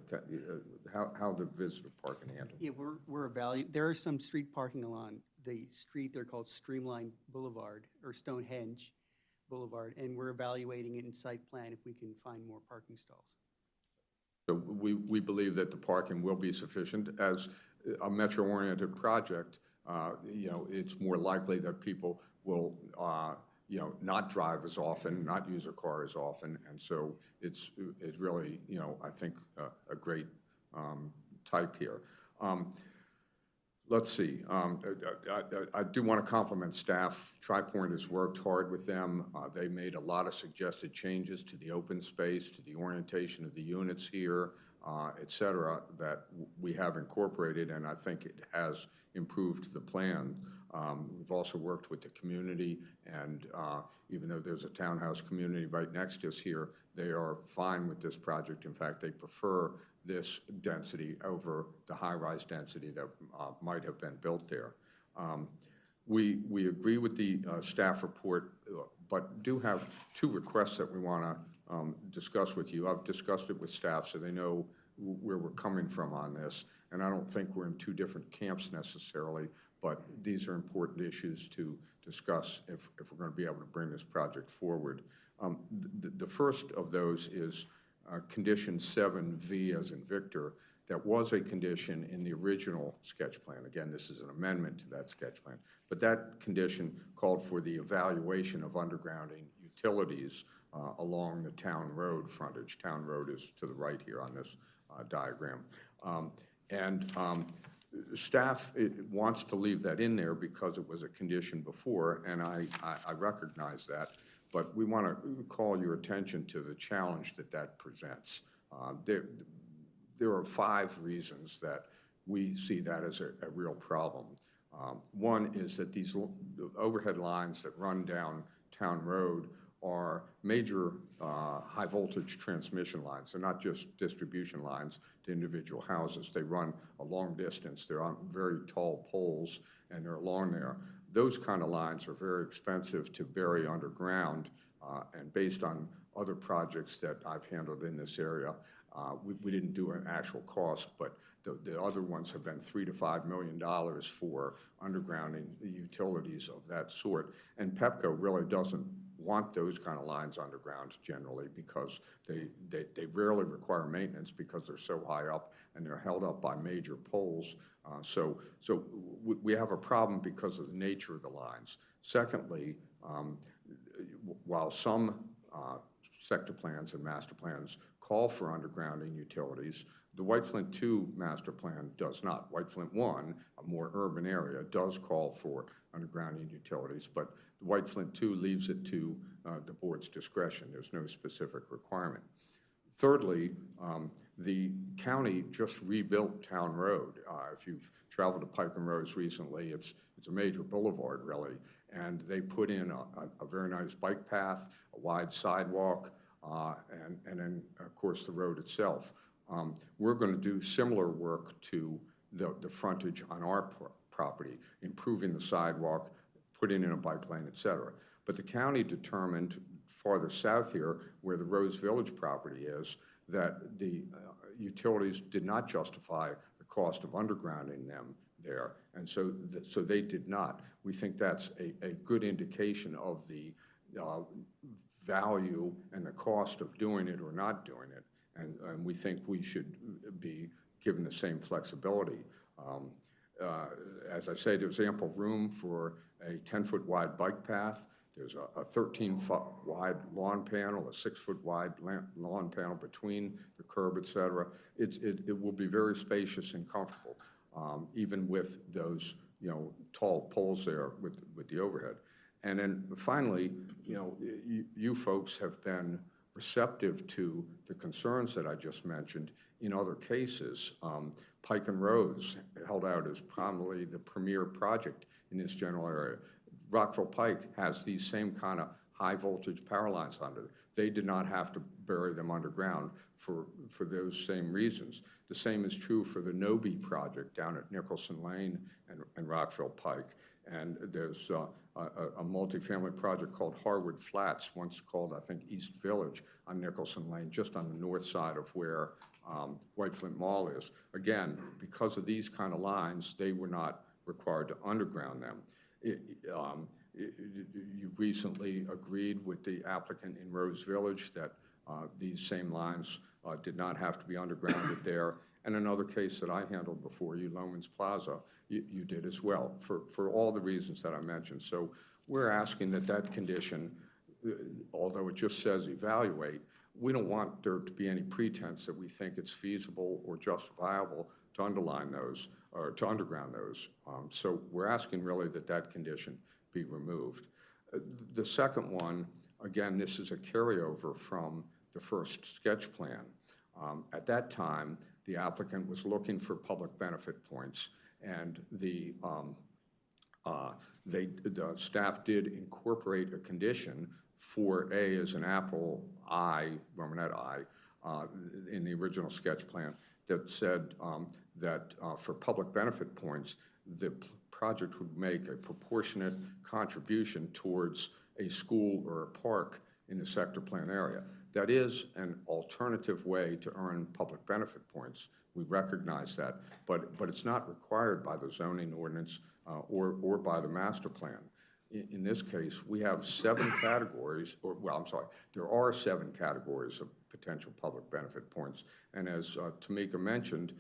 Speaker 14: How the visitor parking handled?
Speaker 15: Yeah, we're evaluating. There are some street parking along the street. They're called Streamline Boulevard or Stonehenge Boulevard, and we're evaluating it in site plan if we can find more parking stalls.
Speaker 14: So we believe that the parking will be sufficient. As a metro-oriented project, it's more likely that people will, not drive as often, not use a car as often, and so it's really, I think, a great type here. Let's see. I do want to compliment staff. TriPoint has worked hard with them. They made a lot of suggested changes to the open space, to the orientation of the units here, et cetera, that we have incorporated, and I think it has improved the plan. We've also worked with the community, and even though there's a townhouse community right next to us here, they are fine with this project. In fact, they prefer this density over the high-rise density that might have been built there. We agree with the staff report, but do have two requests that we want to discuss with you. I've discussed it with staff so they know where we're coming from on this, and I don't think we're in two different camps necessarily, but these are important issues to discuss if we're going to be able to bring this project forward. The first of those is condition 7V as in Victor. That was a condition in the original sketch plan. Again, this is an amendment to that sketch plan. But that condition called for the evaluation of undergrounding utilities along the town road frontage. Town road is to the right here on this diagram. Staff wants to leave that in there because it was a condition before, and I recognize that. But we want to call your attention to the challenge that presents. There are 5 reasons that we see that as a real problem. One is that these overhead lines that run down Town Road are major high-voltage transmission lines. They're not just distribution lines to individual houses. They run a long distance. They're on very tall poles, and they're along there. Those kind of lines are very expensive to bury underground, and based on other projects that I've handled in this area, we didn't do an actual cost, but the other ones have been $3 to $5 million for undergrounding the utilities of that sort. And Pepco really doesn't want those kind of lines underground generally because they rarely require maintenance because they're so high up and they're held up by major poles. So we have a problem because of the nature of the lines. Secondly, while some sector plans and master plans call for undergrounding utilities, the White Flint 2 master plan does not. White Flint 1, a more urban area, does call for undergrounding utilities, but the White Flint 2 leaves it to the board's discretion. There's no specific requirement. Thirdly, the county just rebuilt Town Road. If you've traveled to Pike and Rose recently, it's a major boulevard, really, and they put in a very nice bike path, a wide sidewalk, and then, of course, the road itself. We're going to do similar work to the frontage on our property, improving the sidewalk, putting in a bike lane, et cetera. But the county determined farther south here, where the Rose Village property is, that the utilities did not justify the cost of undergrounding them there, and so they did not. We think that's a good indication of the value and the cost of doing it or not doing it, and we think we should be given the same flexibility. As I say, there's ample room for a 10-foot wide bike path. There's a 13-foot wide lawn panel, a 6-foot wide lawn panel between the curb, et cetera. It will be very spacious and comfortable, even with those, tall poles there with the overhead. And then finally, you folks have been receptive to the concerns that I just mentioned in other cases. Pike and Rose held out as probably the premier project in this general area. Rockville Pike has these same kind of high voltage power lines under it. They did not have to bury them underground for those same reasons. The same is true for the Noby project down at Nicholson Lane and Rockville Pike. And there's a multifamily project called Harwood Flats, once called, I think, East Village on Nicholson Lane, just on the north side of where White Flint Mall is. Again, because of these kind of lines, they were not required to underground them. You recently agreed with the applicant in Rose Village that these same lines did not have to be undergrounded there. And another case that I handled before you, Loman's Plaza, you did as well, for all the reasons that I mentioned. So we're asking that condition, although it just says evaluate, we don't want there to be any pretense that we think it's feasible or justifiable to underline those or to underground those. So we're asking really that condition be removed. The second one, again, this is a carryover from the first sketch plan. At that time, the applicant was looking for public benefit points, and the staff did incorporate a condition for A as an apple, I, Romanet I, in the original sketch plan that said that for public benefit points, the project would make a proportionate contribution towards a school or a park in the sector plan area. That is an alternative way to earn public benefit points. We recognize that, but it's not required by the zoning ordinance or by the master plan. In this case, we have 7 categories, there are 7 categories of potential public benefit points. And as Tamika mentioned,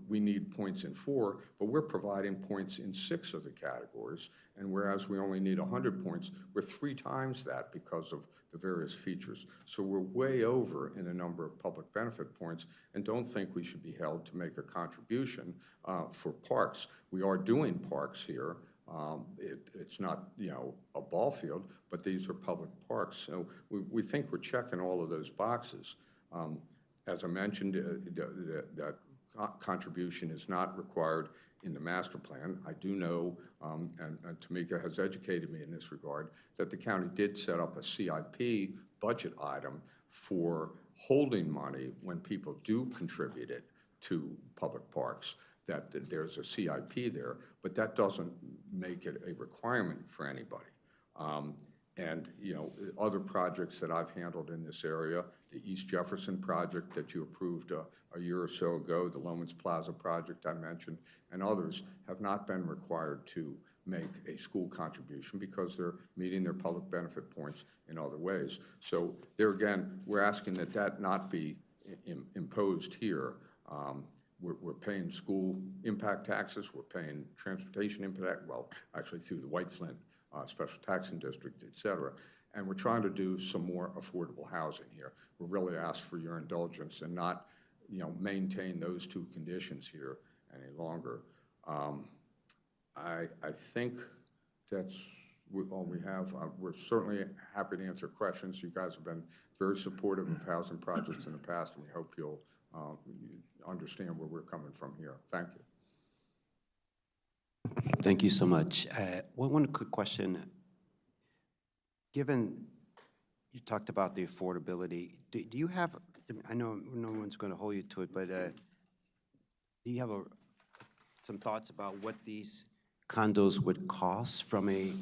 Speaker 14: we need points in 4, but we're providing points in 6 of the categories. And whereas we only need 100 points, we're 3 times that because of the various features. So we're way over in the number of public benefit points and don't think we should be held to make a contribution for parks. We are doing parks here. It's not, a ball field, but these are public parks. So we think we're checking all of those boxes. As I mentioned, that contribution is not required in the master plan. I do know, and Tamika has educated me in this regard, that the county did set up a CIP budget item for holding money when people do contribute it to public parks, that there's a CIP there, but that doesn't make it a requirement for anybody. And, other projects that I've handled in this area, the East Jefferson project that you approved a year or so ago, the Loman's Plaza project I mentioned, and others have not been required to make a school contribution because they're meeting their public benefit points in other ways. So there again, we're asking that that not be imposed here. We're paying school impact taxes, we're paying transportation impact, well, actually through the White Flint Special Taxing District, et cetera. And we're trying to do some more affordable housing here. We really ask for your indulgence and not, maintain those two conditions here any longer. I think that's all we have. We're certainly happy to answer questions. You guys have been very supportive of housing projects in the past, and we hope you'll understand where we're coming from here. Thank you.
Speaker 1: Thank you so much. One quick question. Given you talked about the affordability, do you have, I know no one's going to hold you to it, but do you have some thoughts about what these condos would cost from a,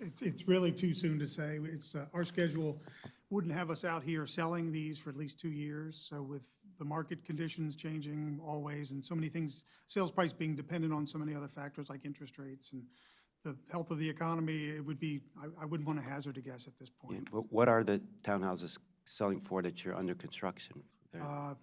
Speaker 16: It's really too soon to say. Our schedule wouldn't have us out here selling these for at least 2 years. So with the market conditions changing always and so many things, sales price being dependent on so many other factors like interest rates and the health of the economy, it would be, I wouldn't want to hazard a guess at this point.
Speaker 1: but what are the townhouses selling for that you're under construction?
Speaker 16: I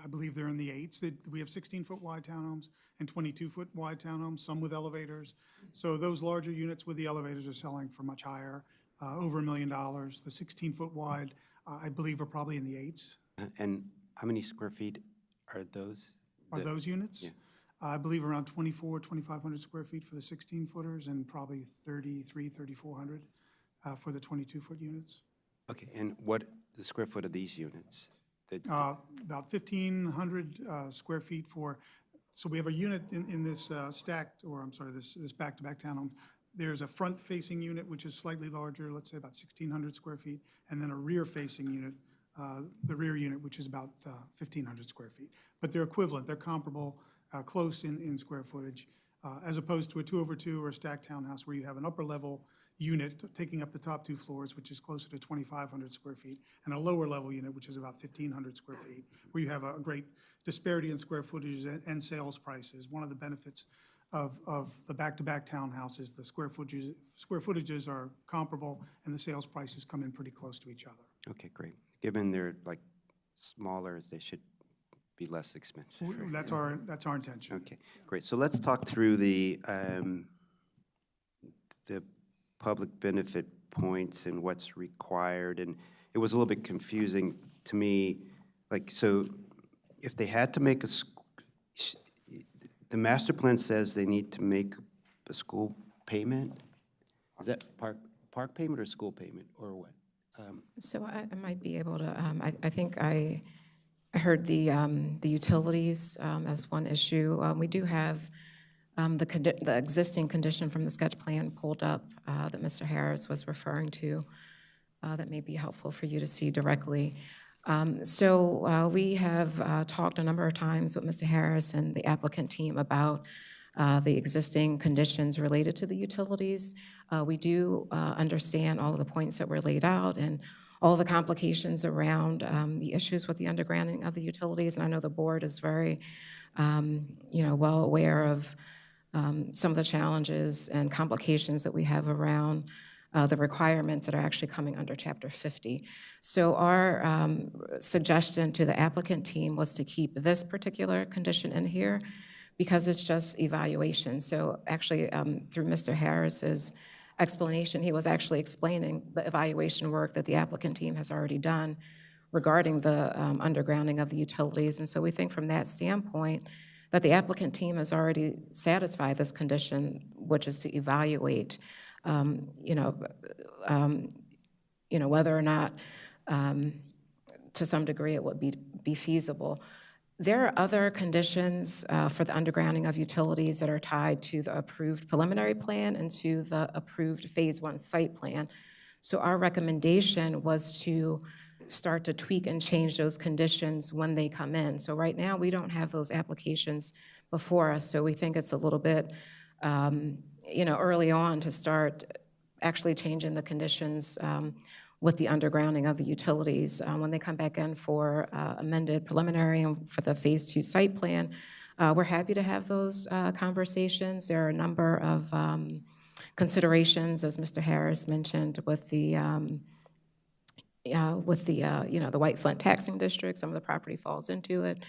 Speaker 16: believe they're in the 8s. We have 16-foot wide townhomes and 22-foot wide townhomes, some with elevators. So those larger units with the elevators are selling for much higher, over $1 million. The 16-foot wide, I believe, are probably in the 8s.
Speaker 1: And how many square feet are those?
Speaker 16: Are those units?
Speaker 1: Yeah.
Speaker 16: I believe around 2,500 square feet for the 16-footers and probably 3,400 for the 22-foot units.
Speaker 1: Okay, and what the square foot of these units?
Speaker 16: About 1,500 square feet for, so we have a unit in this stacked, or I'm sorry, this back-to-back townhome. There's a front-facing unit, which is slightly larger, let's say about 1,600 square feet, and then a rear-facing unit, the rear unit, which is about 1,500 square feet. But they're equivalent, they're comparable, close in square footage, as opposed to a 2-over-2 or a stacked townhouse where you have an upper-level unit taking up the top 2 floors, which is closer to 2,500 square feet, and a lower level unit, which is about 1,500 square feet, where you have a great disparity in square footage and sales prices. One of the benefits of the back-to-back townhouses, the square footages are comparable, and the sales prices come in pretty close to each other.
Speaker 1: Okay, great. Given they're like smaller, they should be less expensive. Right?
Speaker 16: That's our intention.
Speaker 1: Okay, great. So let's talk through the public benefit points and what's required. And it was a little bit confusing to me. Like, so if they had to make the master plan says they need to make a school payment. Is that park payment or school payment or what?
Speaker 12: So I might be able to, I think I heard the utilities as one issue. We do have the existing condition from the sketch plan pulled up that Mr. Harris was referring to that may be helpful for you to see directly. So we have talked a number of times with Mr. Harris and the applicant team about the existing conditions related to the utilities. We do understand all of the points that were laid out and all the complications around the issues with the undergrounding of the utilities. And I know the board is very, well aware of some of the challenges and complications that we have around the requirements that are actually coming under Chapter 50. So our suggestion to the applicant team was to keep this particular condition in here because it's just evaluation. So actually, through Mr. Harris's explanation, he was actually explaining the evaluation work that the applicant team has already done regarding the undergrounding of the utilities. And so we think from that standpoint that the applicant team has already satisfied this condition, which is to evaluate whether or not, to some degree, it would be feasible. There are other conditions for the undergrounding of utilities that are tied to the approved preliminary plan and to the approved Phase 1 site plan. So our recommendation was to start to tweak and change those conditions when they come in. So right now, we don't have those applications before us, so we think it's a little bit early on to start actually changing the conditions with the undergrounding of the utilities. When they come back in for amended preliminary and for the Phase 2 site plan, We're happy to have those conversations. There are a number of considerations, as Mr. Harris mentioned, with the the White Flint taxing district. Some of the property falls into it.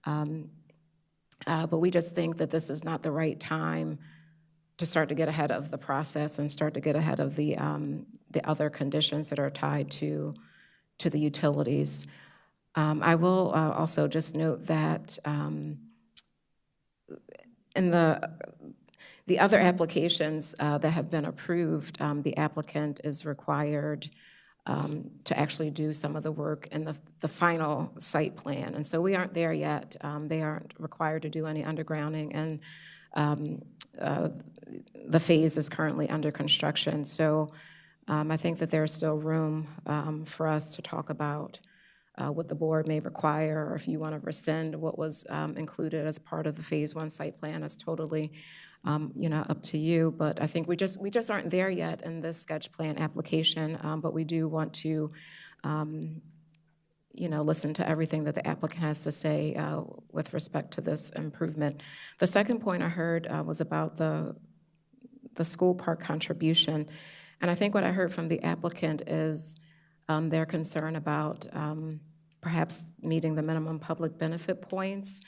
Speaker 12: But we just think that this is not the right time to start to get ahead of the process and start to get ahead of the other conditions that are tied to the utilities. I will also just note that in the other applications that have been approved, the applicant is required to actually do some of the work in the final site plan. And so we aren't there yet. They aren't required to do any undergrounding, and the phase is currently under construction. So I think that there's still room for us to talk about what the board may require, or if you want to rescind what was included as part of the Phase 1 site plan. It's totally up to you, but I think we just aren't there yet in this sketch plan application, but we do want to, listen to everything that the applicant has to say with respect to this improvement. The second point I heard was about the school park contribution, and I think what I heard from the applicant is their concern about perhaps meeting the minimum public benefit points.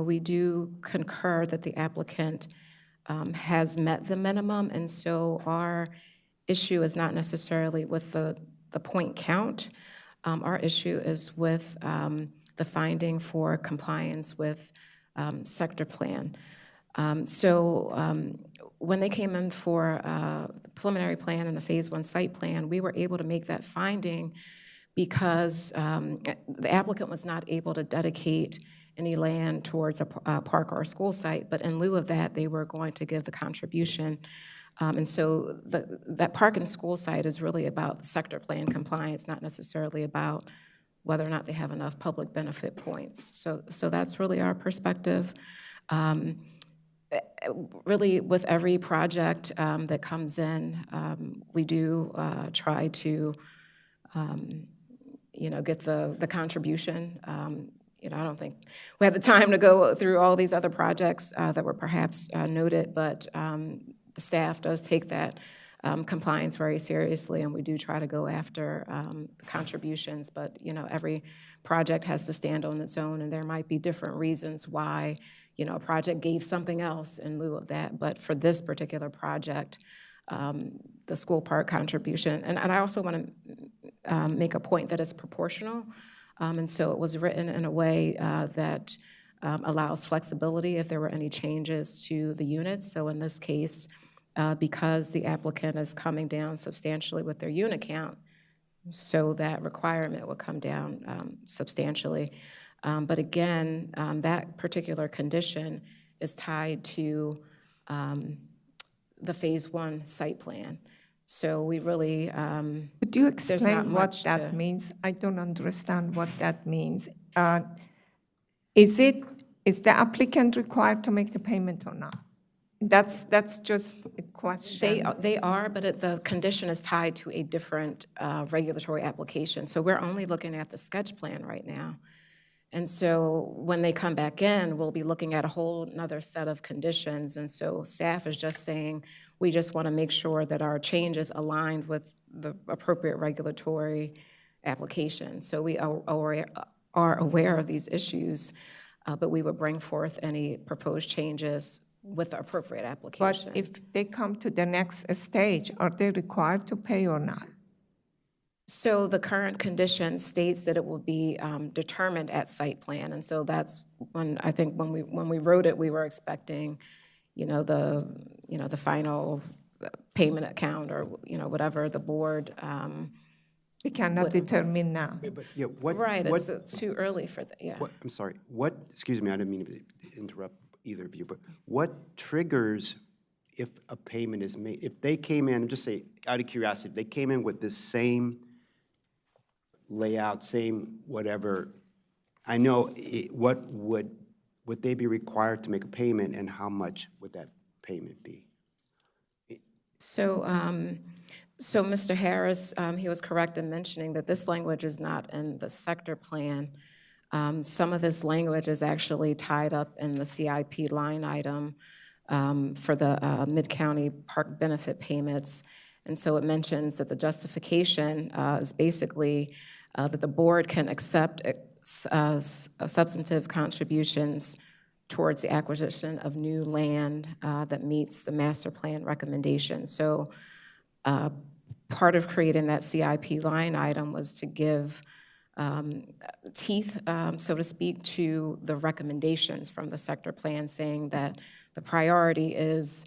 Speaker 12: We do concur that the applicant has met the minimum, and so our issue is not necessarily with the point count. Our issue is with the finding for compliance with sector plan. When they came in for the preliminary plan and the Phase 1 site plan, we were able to make that finding because the applicant was not able to dedicate any land towards a park or a school site, but in lieu of that, they were going to give the contribution. And so that park and school site is really about sector plan compliance, not necessarily about whether or not they have enough public benefit points. So that's really our perspective. Really, with every project that comes in, we do try to, get the contribution. I don't think we have the time to go through all these other projects that were perhaps noted, but the staff does take that compliance very seriously, and we do try to go after contributions. But every project has to stand on its own, and there might be different reasons why a project gave something else in lieu of that. But for this particular project, the school park contribution, and I also want to make a point that it's proportional. And so it was written in a way that allows flexibility if there were any changes to the units. So in this case, because the applicant is coming down substantially with their unit count, so that requirement would come down substantially. But again, that particular condition is tied to the Phase 1 site plan. So we really,
Speaker 3: Could you explain what
Speaker 12: much
Speaker 3: that
Speaker 12: to-
Speaker 3: means? I don't understand what that means. Is the applicant required to make the payment or not? That's just a question.
Speaker 12: They are, but the condition is tied to a different regulatory application. So we're only looking at the sketch plan right now. And so when they come back in, we'll be looking at a whole nother set of conditions. And so staff is just saying, we just want to make sure that our changes aligned with the appropriate regulatory application. So we are aware of these issues, but we would bring forth any proposed changes with the appropriate application.
Speaker 3: But if they come to the next stage, are they required to pay or not?
Speaker 12: So the current condition states that it will be determined at site plan, and so that's when I think when we wrote it, we were expecting, the final payment account or whatever the board.
Speaker 3: We cannot determine now.
Speaker 1: But yeah, what?
Speaker 12: Right,
Speaker 1: what-
Speaker 12: it's too early for that. Yeah.
Speaker 1: I'm sorry, excuse me, I didn't mean to interrupt either of you, but what triggers if a payment is made? If they came in, just say, out of curiosity, they came in with this same layout, same whatever, I know, what would they be required to make a payment, and how much would that payment be?
Speaker 12: So Mr. Harris, he was correct in mentioning that this language is not in the sector plan. Some of this language is actually tied up in the CIP line item for the Mid-County Park benefit payments. And so it mentions that the justification is basically that the board can accept substantive contributions towards the acquisition of new land that meets the master plan recommendation. So part of creating that CIP line item was to give teeth, so to speak, to the recommendations from the sector plan, saying that the priority is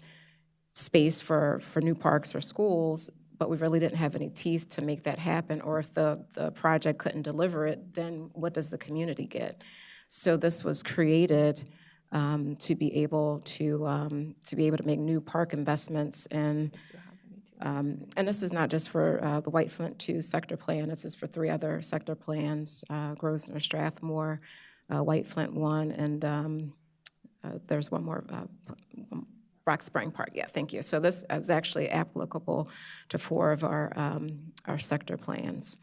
Speaker 12: space for new parks or schools, but we really didn't have any teeth to make that happen. Or if the project couldn't deliver it, then what does the community get? So this was created to be able to make new park investments and this is not just for the White Flint 2 sector plan, this is for 3 other sector plans, Grosvenor, Strathmore, White Flint 1, and there's one more, Rock Spring Park, yeah, thank you. So this is actually applicable to 4 of our sector plans.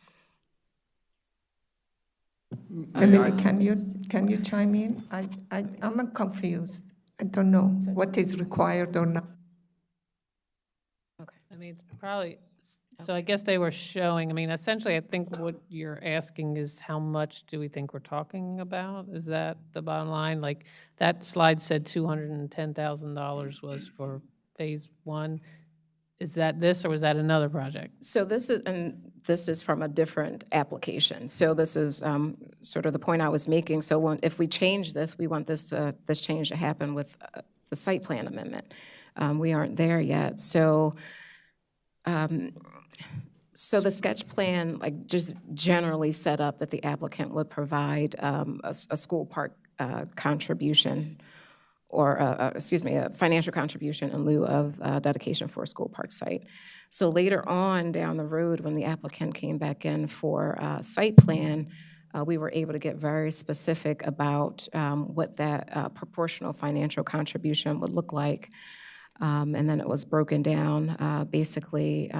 Speaker 3: Emily, can you chime in? I'm confused. I don't know what is required or not.
Speaker 9: I mean, probably, so I guess they were showing, I mean, essentially, I think what you're asking is how much do we think we're talking about? Is that the bottom line? Like, that slide said $210,000 was for phase 1. Is that this, or was that another project?
Speaker 12: So this is from a different application. So this is sort of the point I was making. So if we change this, we want this change to happen with the site plan amendment. We aren't there yet. So the sketch plan, like, just generally set up that the applicant would provide a school park contribution, or a financial contribution in lieu of dedication for a school park site. So later on down the road, when the applicant came back in for site plan, we were able to get very specific about what that proportional financial contribution would look like. And then it was broken down. Basically,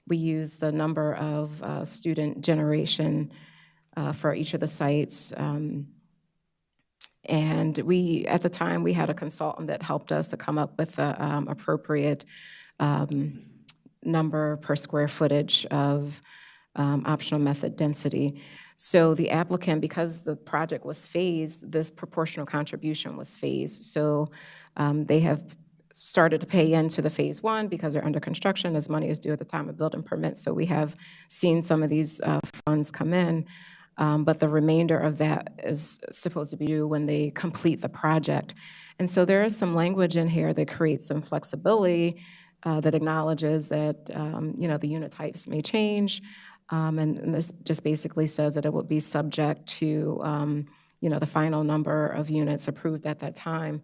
Speaker 12: we used the number of student generation for each of the sites. And at the time, we had a consultant that helped us to come up with the appropriate number per square footage of optional method density. So the applicant, because the project was phased, this proportional contribution was phased. So they have started to pay into the phase 1 because they're under construction, as money is due at the time of building permit. So we have seen some of these funds come in, but the remainder of that is supposed to be due when they complete the project. And so there is some language in here that creates some flexibility that acknowledges that the unit types may change, and this just basically says that it will be subject to the final number of units approved at that time.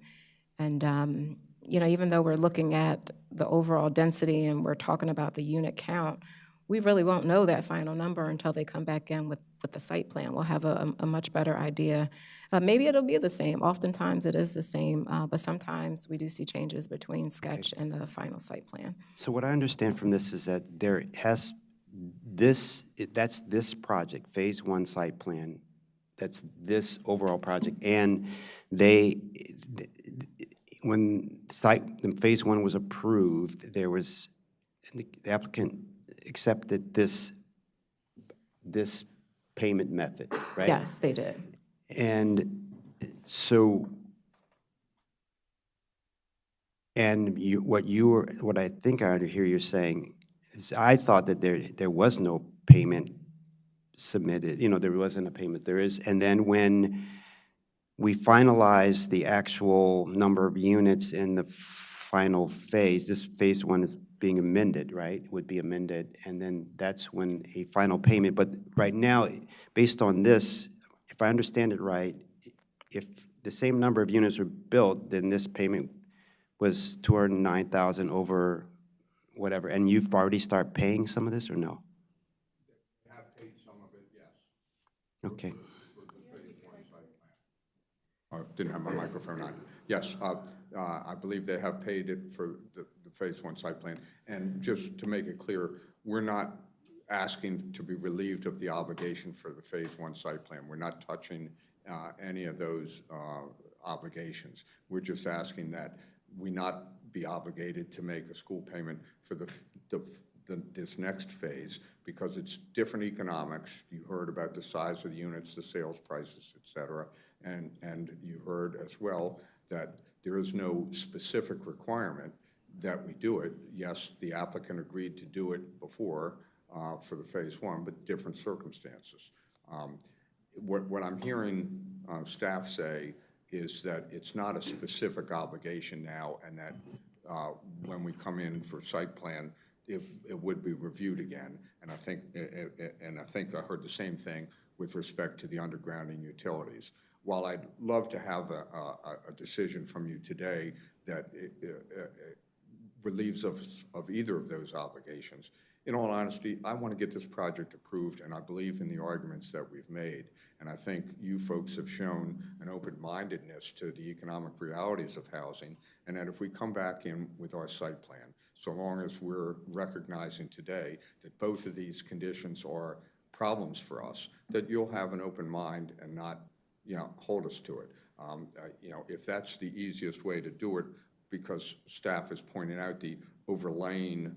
Speaker 12: And even though we're looking at the overall density and we're talking about the unit count, we really won't know that final number until they come back in with the site plan. We'll have a much better idea. Maybe it'll be the same. Oftentimes it is the same, but sometimes we do see changes between sketch and the final site plan.
Speaker 1: So what I understand from this is that that's this project, phase 1 site plan, that's this overall project, and when phase 1 was approved, the applicant accepted this payment method, right?
Speaker 12: Yes, they did.
Speaker 1: And so, what I think I hear you saying is, I thought that there was no payment submitted. There wasn't a payment. There is, and then when we finalize the actual number of units in the final phase, this phase 1 is being amended, right? It would be amended, and then that's when a final payment. But right now, based on this, if I understand it right, if the same number of units were built, then this payment was $209,000 over whatever, and you've already started paying some of this, or no?
Speaker 14: They have paid some of it, yes.
Speaker 1: Okay.
Speaker 14: Didn't have my microphone on. Yes, I believe they have paid it for the phase 1 site plan. And just to make it clear, we're not asking to be relieved of the obligation for the Phase 1 site plan. We're not touching any of those obligations. We're just asking that we not be obligated to make a school payment for this next phase, because it's different economics. You heard about the size of the units, the sales prices, et cetera, and you heard as well that there is no specific requirement that we do it. Yes, the applicant agreed to do it before for the Phase 1, but different circumstances. What I'm hearing staff say is that it's not a specific obligation now, and that when we come in for site plan, it would be reviewed again. And I think I heard the same thing with respect to the undergrounding utilities. While I'd love to have a decision from you today that relieves of either of those obligations, in all honesty, I want to get this project approved, and I believe in the arguments that we've made. And I think you folks have shown an open-mindedness to the economic realities of housing, and that if we come back in with our site plan, so long as we're recognizing today that both of these conditions are problems for us, that you'll have an open mind and not, hold us to it. If that's the easiest way to do it, because staff is pointing out the overlaying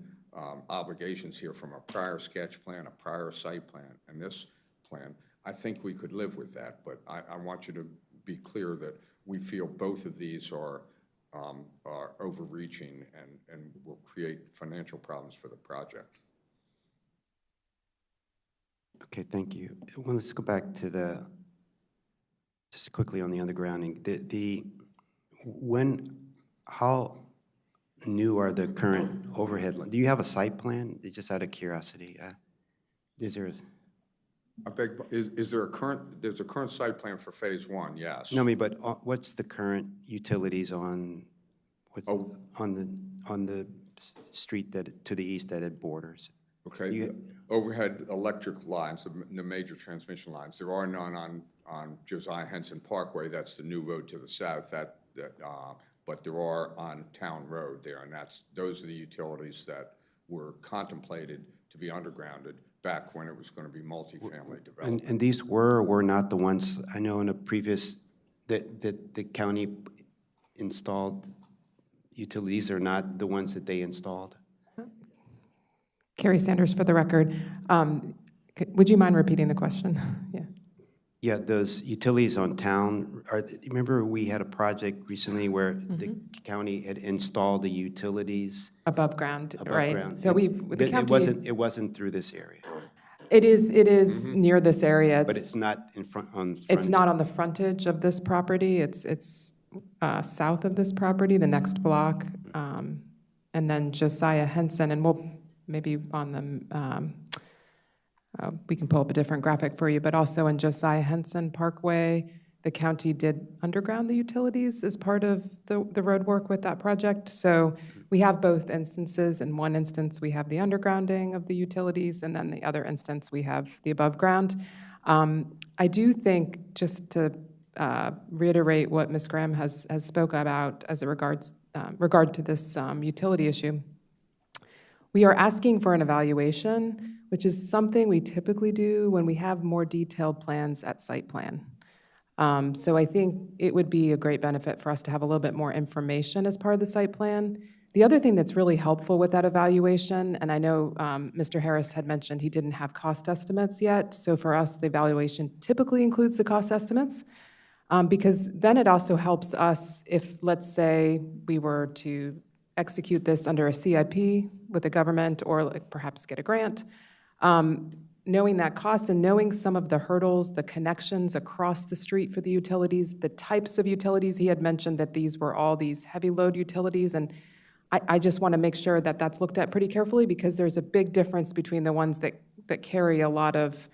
Speaker 14: obligations here from a prior sketch plan, a prior site plan, and this plan, I think we could live with that. But I want you to be clear that we feel both of these are overreaching and will create financial problems for the project.
Speaker 1: Okay, thank you. Well, let's go back to just quickly on the undergrounding. How new are the current overhead? Do you have a site plan? Just out of curiosity, is there?
Speaker 14: I beg, there's a current site plan for Phase 1? Yes.
Speaker 1: No, but what's the current utilities on the street to the east that it borders?
Speaker 14: Okay, overhead electric lines, the major transmission lines. There are none on Josiah Henson Parkway. That's the new road to the south. But there are on Town Road there, and those are the utilities that were contemplated to be undergrounded back when it was going to be multifamily development.
Speaker 1: And these were or were not the ones, I know in a previous, that the county installed utilities are not the ones that they installed?
Speaker 6: Carrie Sanders for the record. Would you mind repeating the question? Yeah.
Speaker 1: Yeah, those utilities on town, remember we had a project recently where the county had installed the utilities?
Speaker 6: Above ground, right?
Speaker 1: Ground.
Speaker 6: So the county.
Speaker 1: It wasn't through this area?
Speaker 6: It is near this area.
Speaker 1: But it's not in front,
Speaker 6: It's not on the frontage of this property. It's south of this property, the next block. And then Josiah Henson, and we'll maybe on the, we can pull up a different graphic for you, but also in Josiah Henson Parkway, the county did underground the utilities as part of the road work with that project. So we have both instances. In one instance, we have the undergrounding of the utilities, and then the other instance, we have the above ground. I do think, just to reiterate what Ms. Graham has spoke about as it regard to this utility issue, we are asking for an evaluation, which is something we typically do when we have more detailed plans at site plan. So I think it would be a great benefit for us to have a little bit more information as part of the site plan. The other thing that's really helpful with that evaluation, and I know Mr. Harris had mentioned he didn't have cost estimates yet, so for us, the evaluation typically includes the cost estimates, because then it also helps us if, let's say, we were to execute this under a CIP with the government or perhaps get a grant, knowing that cost and knowing some of the hurdles, the connections across the street for the utilities, the types of utilities. He had mentioned that these were all these heavy load utilities, and I just want to make sure that that's looked at pretty carefully, because there's a big difference between the ones that carry a lot of,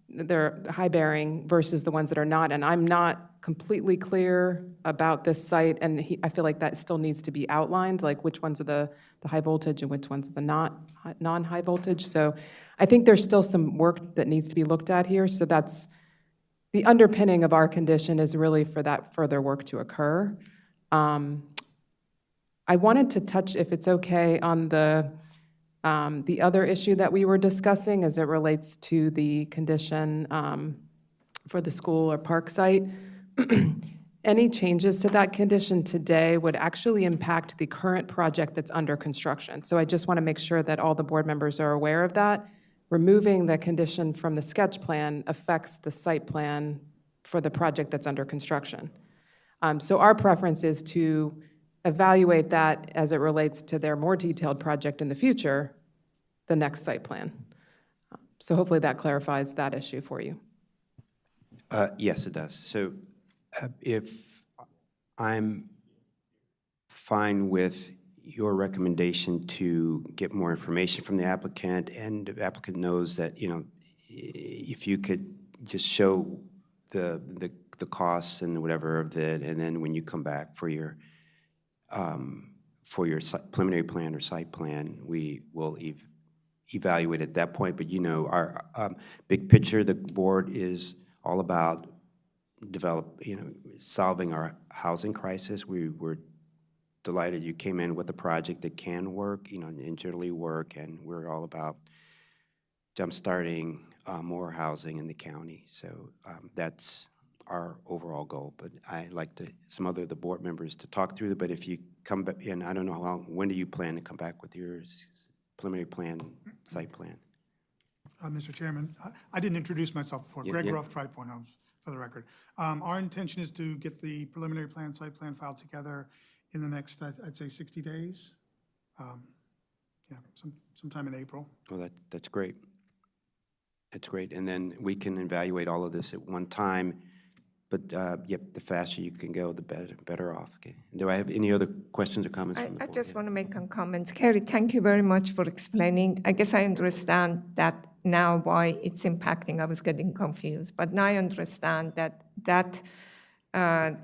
Speaker 6: they're high bearing versus the ones that are not. And I'm not completely clear about this site, and I feel like that still needs to be outlined, like which ones are the high voltage and which ones are the non-high voltage. So I think there's still some work that needs to be looked at here. So that's the underpinning of our condition, is really for that further work to occur. I wanted to touch, if it's okay, on the The other issue that we were discussing as it relates to the condition for the school or park site, any changes to that condition today would actually impact the current project that's under construction. So I just want to make sure that all the board members are aware of that. Removing the condition from the sketch plan affects the site plan for the project that's under construction. So our preference is to evaluate that as it relates to their more detailed project in the future, the next site plan. So hopefully that clarifies that issue for you.
Speaker 1: Yes, it does. So if I'm fine with your recommendation to get more information from the applicant, and the applicant knows that, you know, if you could just show the costs and whatever of it, and then when you come back for your preliminary plan or site plan, we will evaluate at that point. But you know, our big picture, the board is all about solving our housing crisis. We were delighted you came in with a project that can work, you know, and generally work, and we're all about jumpstarting more housing in the county. So that's our overall goal. But I'd like some other of the board members to talk through it. But if you come back, and I don't know when do you plan to come back with your preliminary plan, site plan?
Speaker 16: Mr. Chairman, I didn't introduce myself before. Greg Ruff, Tri-Point Homes, for the record. Our intention is to get the preliminary plan, site plan filed together in the next, I'd say, 60 days. Yeah, sometime in April.
Speaker 1: Well, that's great. That's great. And then we can evaluate all of this at one time. But, yep, the faster you can go, the better off. Okay. Do I have any other questions or comments from the board?
Speaker 3: I just want to make some comments. Carrie, thank you very much for explaining. I guess I understand that now why it's impacting. I was getting confused. But now I understand that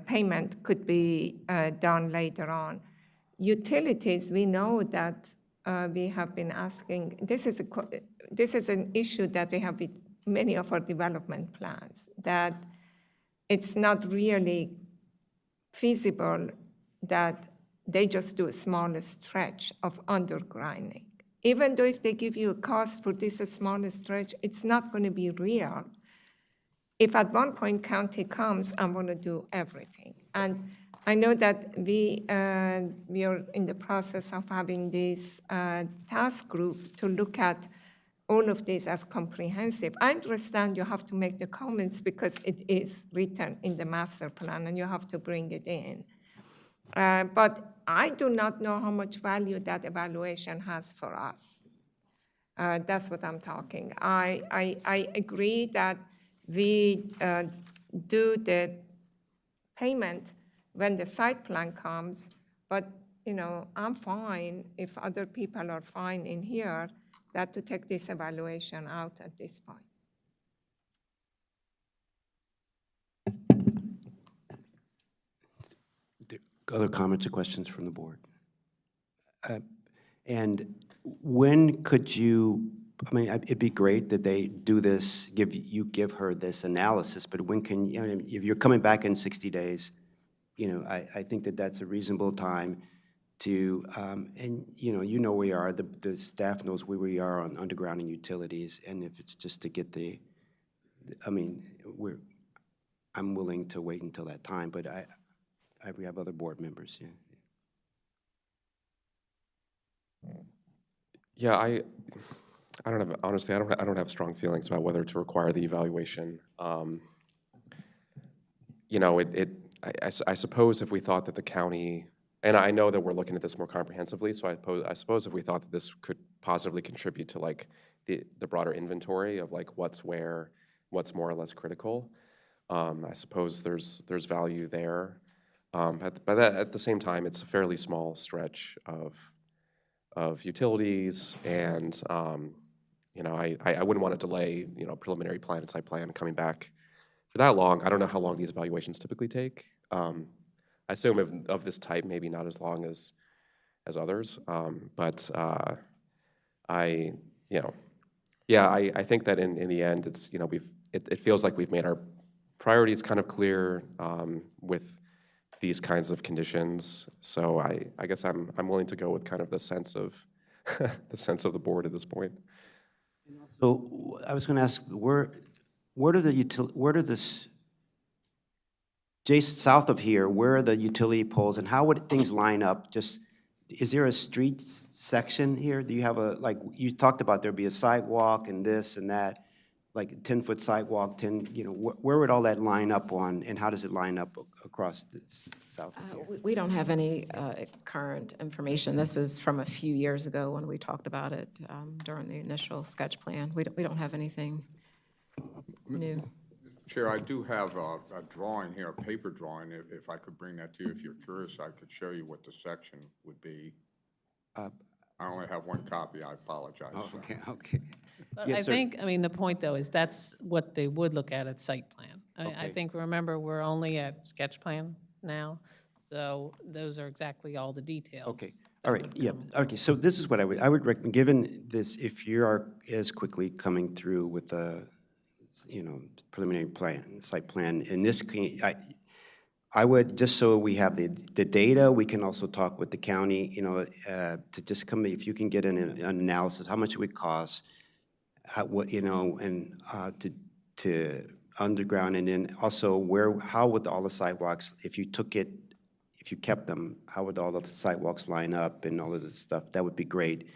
Speaker 3: payment could be done later on. Utilities, we know that we have been asking, this is an issue that we have with many of our development plans, that it's not really feasible that they just do a small stretch of undergrinding. Even though if they give you a cost for this small stretch, it's not going to be real. If at one point county comes, I'm going to do everything. And I know that we are in the process of having this task group to look at all of this as comprehensive. I understand you have to make the comments because it is written in the master plan and you have to bring it in. But I do not know how much value that evaluation has for us. That's what I'm talking. I agree that we do the payment when the site plan comes, but you know, I'm fine if other people are fine in here that to take this evaluation out at this point.
Speaker 1: Other comments or questions from the board? And when could you, I mean, it'd be great that they do this, give her this analysis, but when can, you know, if you're coming back in 60 days, you know, I think that that's a reasonable time to, and you know where we are, the staff knows where we are on undergrounding utilities, and if it's just to get I mean, I'm willing to wait until that time, but we have other board members, yeah.
Speaker 8: Yeah, I don't have, honestly, I don't have strong feelings about whether to require the evaluation. You know, I suppose if we thought that the county, and I know that we're looking at this more comprehensively, so I suppose if we thought that this could positively contribute to like the broader inventory of like what's where, what's more or less critical, I suppose there's value there. But at the same time, it's a fairly small stretch of utilities, and you know, I wouldn't want to delay, you know, preliminary plan and site plan coming back for that long. I don't know how long these evaluations typically take. I assume of this type, maybe not as long as others, but I think that in the end, it's, you know, it feels like we've made our priorities kind of clear with these kinds of conditions. So I guess I'm willing to go with kind of the sense of the sense of the board at this point.
Speaker 1: So I was going to ask, where do just south of here, where are the utility poles and how would things line up? Just, is there a street section here? Do you have like, you talked about there'd be a sidewalk and this and that, like a 10-foot sidewalk, where would all that line up on and how does it line up across the south of here?
Speaker 12: We don't have any current information. This is from a few years ago when we talked about it during the initial sketch plan. We don't have anything new.
Speaker 14: Chair, I do have a drawing here, a paper drawing. If I could bring that to you, if you're curious, I could show you what the section would be. I only have one copy, I apologize.
Speaker 1: Oh, okay.
Speaker 9: But
Speaker 1: Yes,
Speaker 9: I
Speaker 1: sir.
Speaker 9: think, I mean, the point, though, is that's what they would look at site plan. I
Speaker 1: Okay.
Speaker 9: think, remember, we're only at sketch plan now, so those are exactly all the details.
Speaker 1: Okay, all right, yeah, okay, so this is what I would recommend, given this, if you are as quickly coming through with the, preliminary plan, site plan, in this case, I would, just so we have the data, we can also talk with the county, to just come, if you can get an analysis, how much it would cost, to underground, and then also how would all the sidewalks, if you kept them, how would all the sidewalks line up and all of this stuff? That would be great.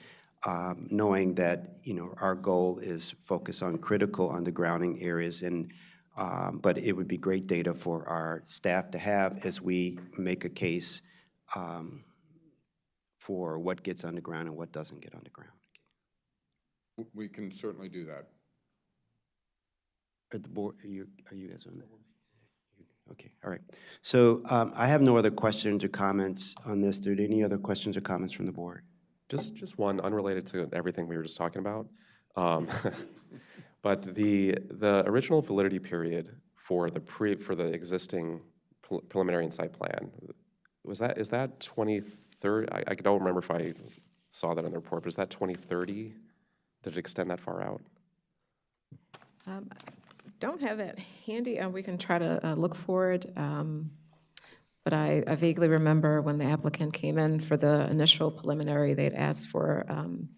Speaker 1: Knowing that, our goal is focus on critical undergrounding areas, but it would be great data for our staff to have as we make a case for what gets underground and what doesn't get underground.
Speaker 14: We can certainly do that.
Speaker 1: At the board, are you guys on that? Okay, all right. So I have no other questions or comments on this. Are there any other questions or comments from the board?
Speaker 8: Just one unrelated to everything we were just talking about. But the original validity period for the existing preliminary and site plan, is that 2030? I don't remember if I saw that in the report, but is that 2030? Did it extend that far out?
Speaker 12: Don't have that handy, and we can try to look for it. But I vaguely remember when the applicant came in for the initial preliminary, they'd asked for an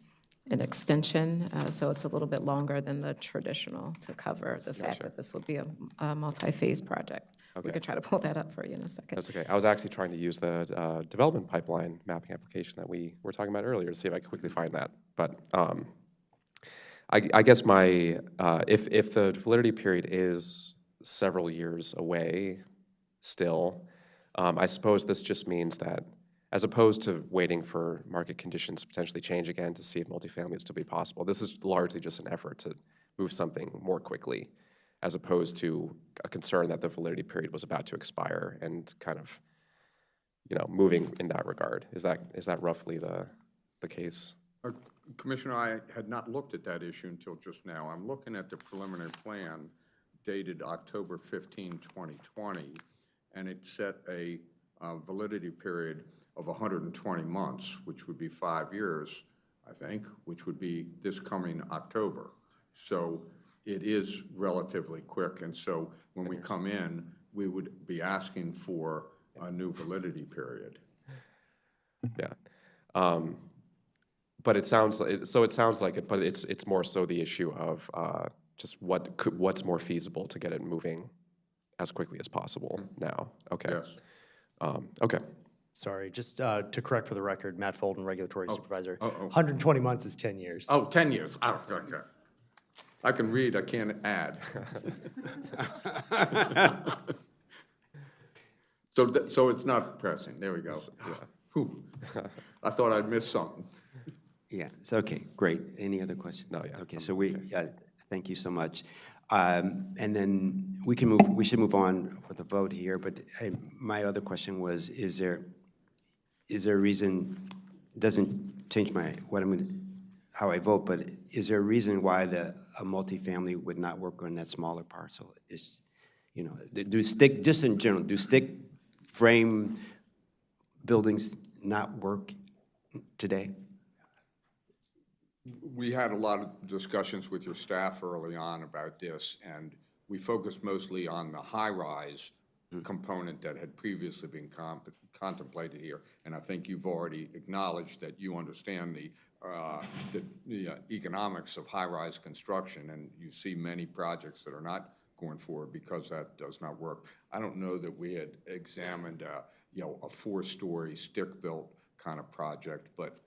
Speaker 12: extension, so it's a little bit longer than the traditional to cover the fact that this will be a multi-phase project.
Speaker 8: Okay.
Speaker 12: We could try to pull that up for you in a second.
Speaker 8: That's okay. I was actually trying to use the development pipeline mapping application that we were talking about earlier to see if I could quickly find that. But I guess if the validity period is several years away still, I suppose this just means that as opposed to waiting for market conditions to potentially change again to see if multifamily is still be possible, this is largely just an effort to move something more quickly as opposed to a concern that the validity period was about to expire and kind of, moving in that regard. Is that roughly the case?
Speaker 14: Commissioner, I had not looked at that issue until just now. I'm looking at the preliminary plan dated October 15, 2020, and it set a validity period of 120 months, which would be 5 years, I think, which would be this coming October. So it is relatively quick, and so when we come in, we would be asking for a new validity period.
Speaker 8: Yeah. But it sounds like it, but it's more so the issue of just what's more feasible to get it moving as quickly as possible now. Okay.
Speaker 14: Yes.
Speaker 8: Okay.
Speaker 17: Sorry, just to correct for the record, Matt Folden, Regulatory Supervisor.
Speaker 14: oh.
Speaker 17: 120 months is 10 years.
Speaker 14: Oh, 10 years. Oh, okay. I can read, I can't add. So it's not pressing. There we go. Whew. I thought I'd missed something.
Speaker 1: Yeah, it's okay, great. Any other questions?
Speaker 8: No, yeah.
Speaker 1: Okay, so thank you so much. And then we should move on with the vote here, but my other question was, is there a reason, it doesn't change how I vote, but is there a reason why a multifamily would not work on that smaller parcel? Just in general, do stick frame buildings not work today?
Speaker 14: We had a lot of discussions with your staff early on about this, and we focused mostly on the high-rise component that had previously been contemplated here. And I think you've already acknowledged that you understand the economics of high-rise construction, and you see many projects that are not going forward because that does not work. I don't know that we had examined, a 4-story stick-built kind of project, but,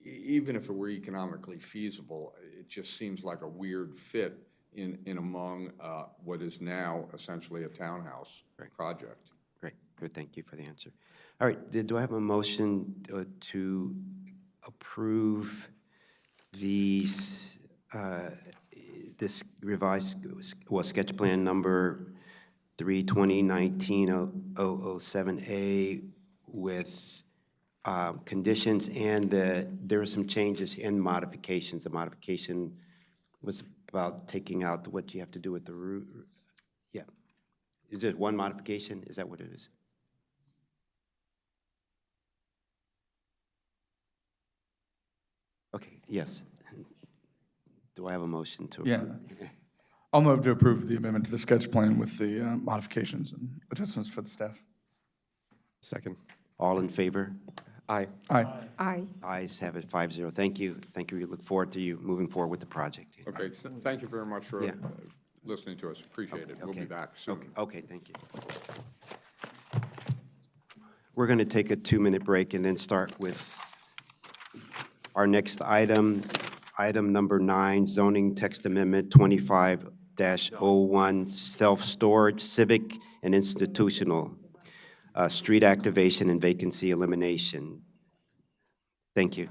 Speaker 14: even if it were economically feasible, it just seems like a weird fit in among what is now essentially a townhouse project.
Speaker 1: Great, good, thank you for the answer. All right, do I have a motion to approve this revised, sketch plan number 3/2019-007A with conditions, and there are some changes and modifications. The modification was about taking out what you have to do with the roof. Yeah. Is it one modification? Is that what it is? Okay, yes. Do I have a motion to
Speaker 2: Yeah.
Speaker 1: approve?
Speaker 2: I'll move to approve the amendment to the sketch plan with the modifications and adjustments for the staff.
Speaker 8: Second.
Speaker 1: All in favor?
Speaker 8: Aye.
Speaker 2: Aye.
Speaker 3: Aye.
Speaker 1: Ayes have it, 5-0. Thank you. Thank you. We look forward to you moving forward with the project.
Speaker 14: Okay, thank you very much for
Speaker 1: Yeah.
Speaker 14: listening to us. Appreciate it. We'll be
Speaker 1: Okay.
Speaker 14: back soon.
Speaker 1: Okay, thank you. We're going to take a 2-minute break and then start with our next item number 9, zoning text amendment 25-01, self-storage, civic and institutional, street activation and vacancy elimination. Thank you.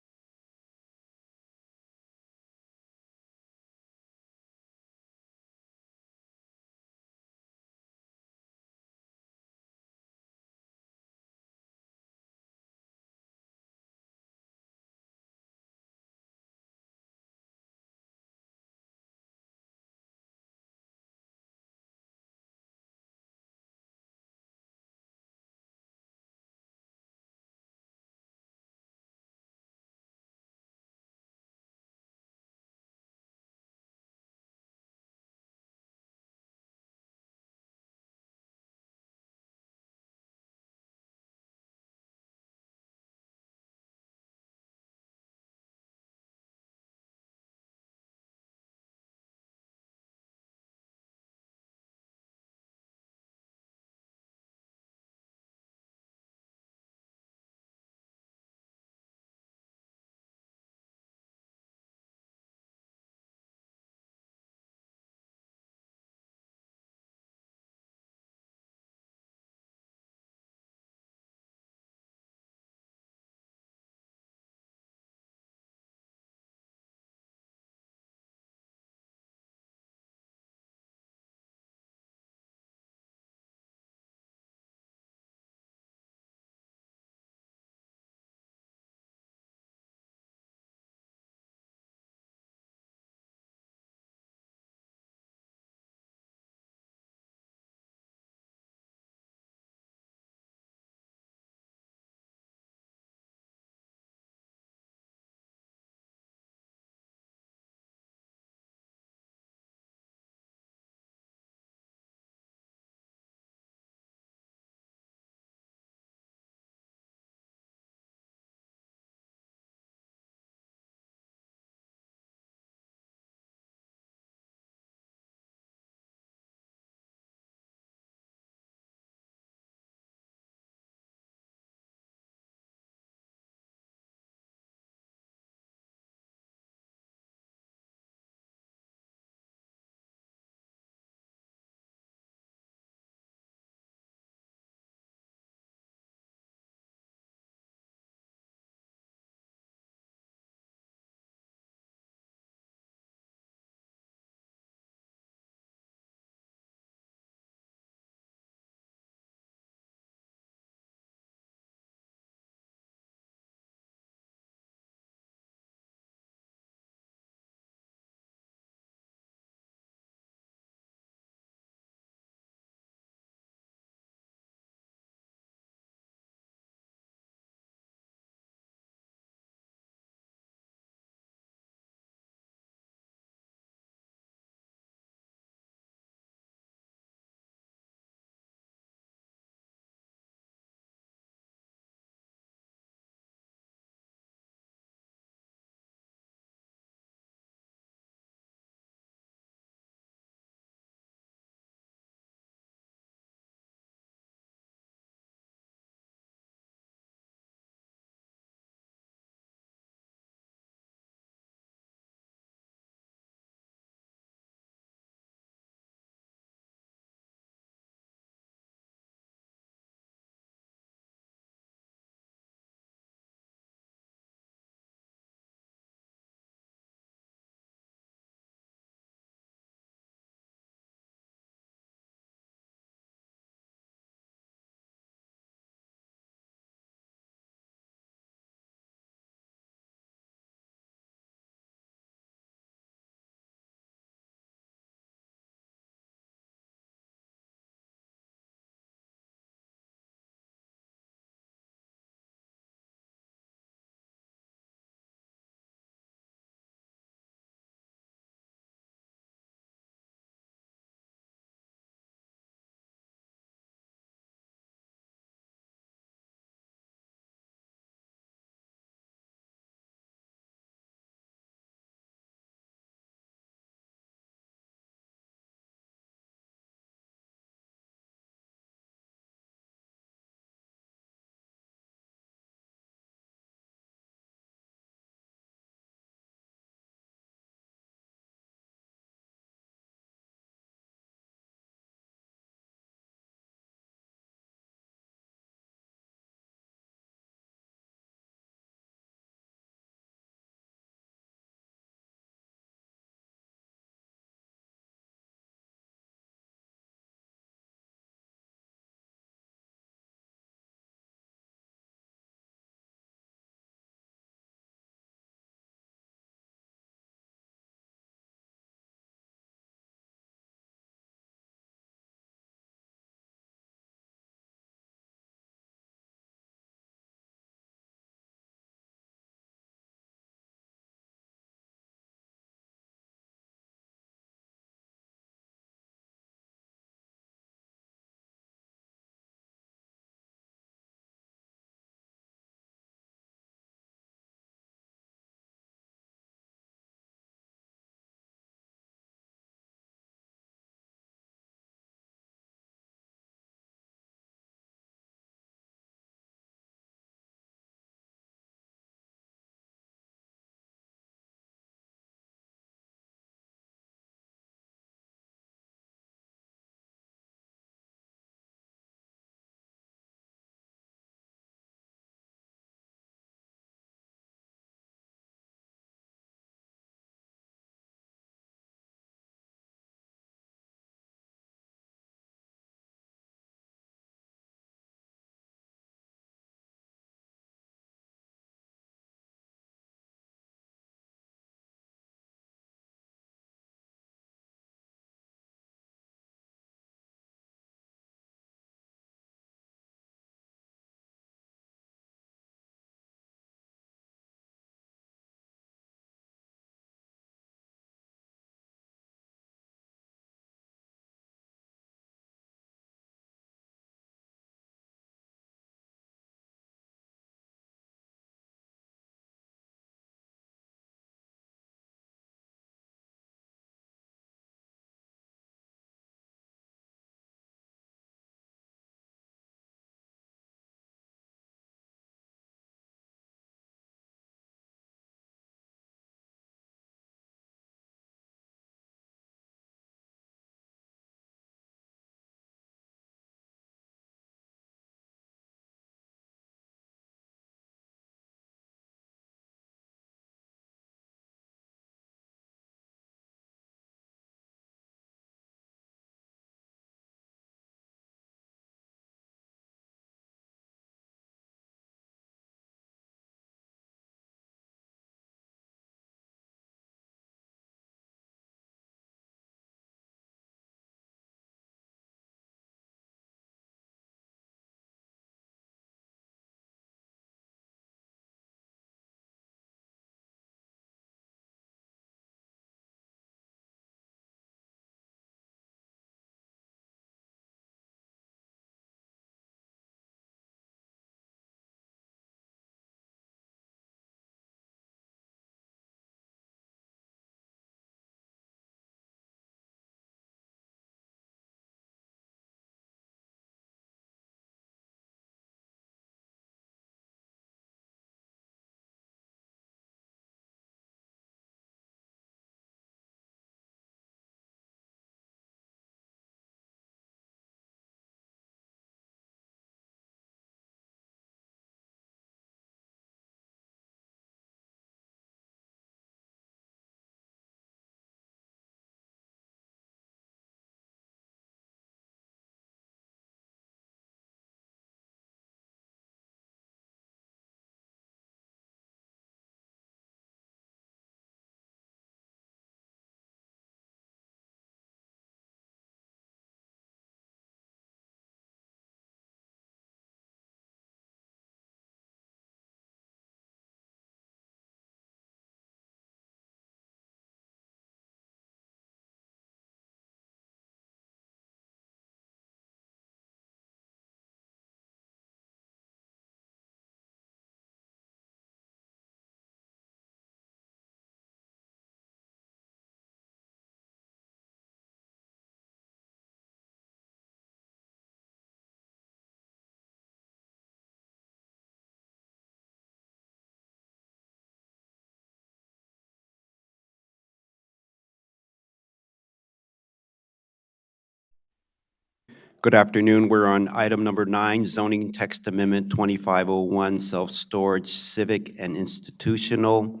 Speaker 1: Good afternoon. We're on item number 9, zoning text amendment 2501, self-storage, civic and institutional,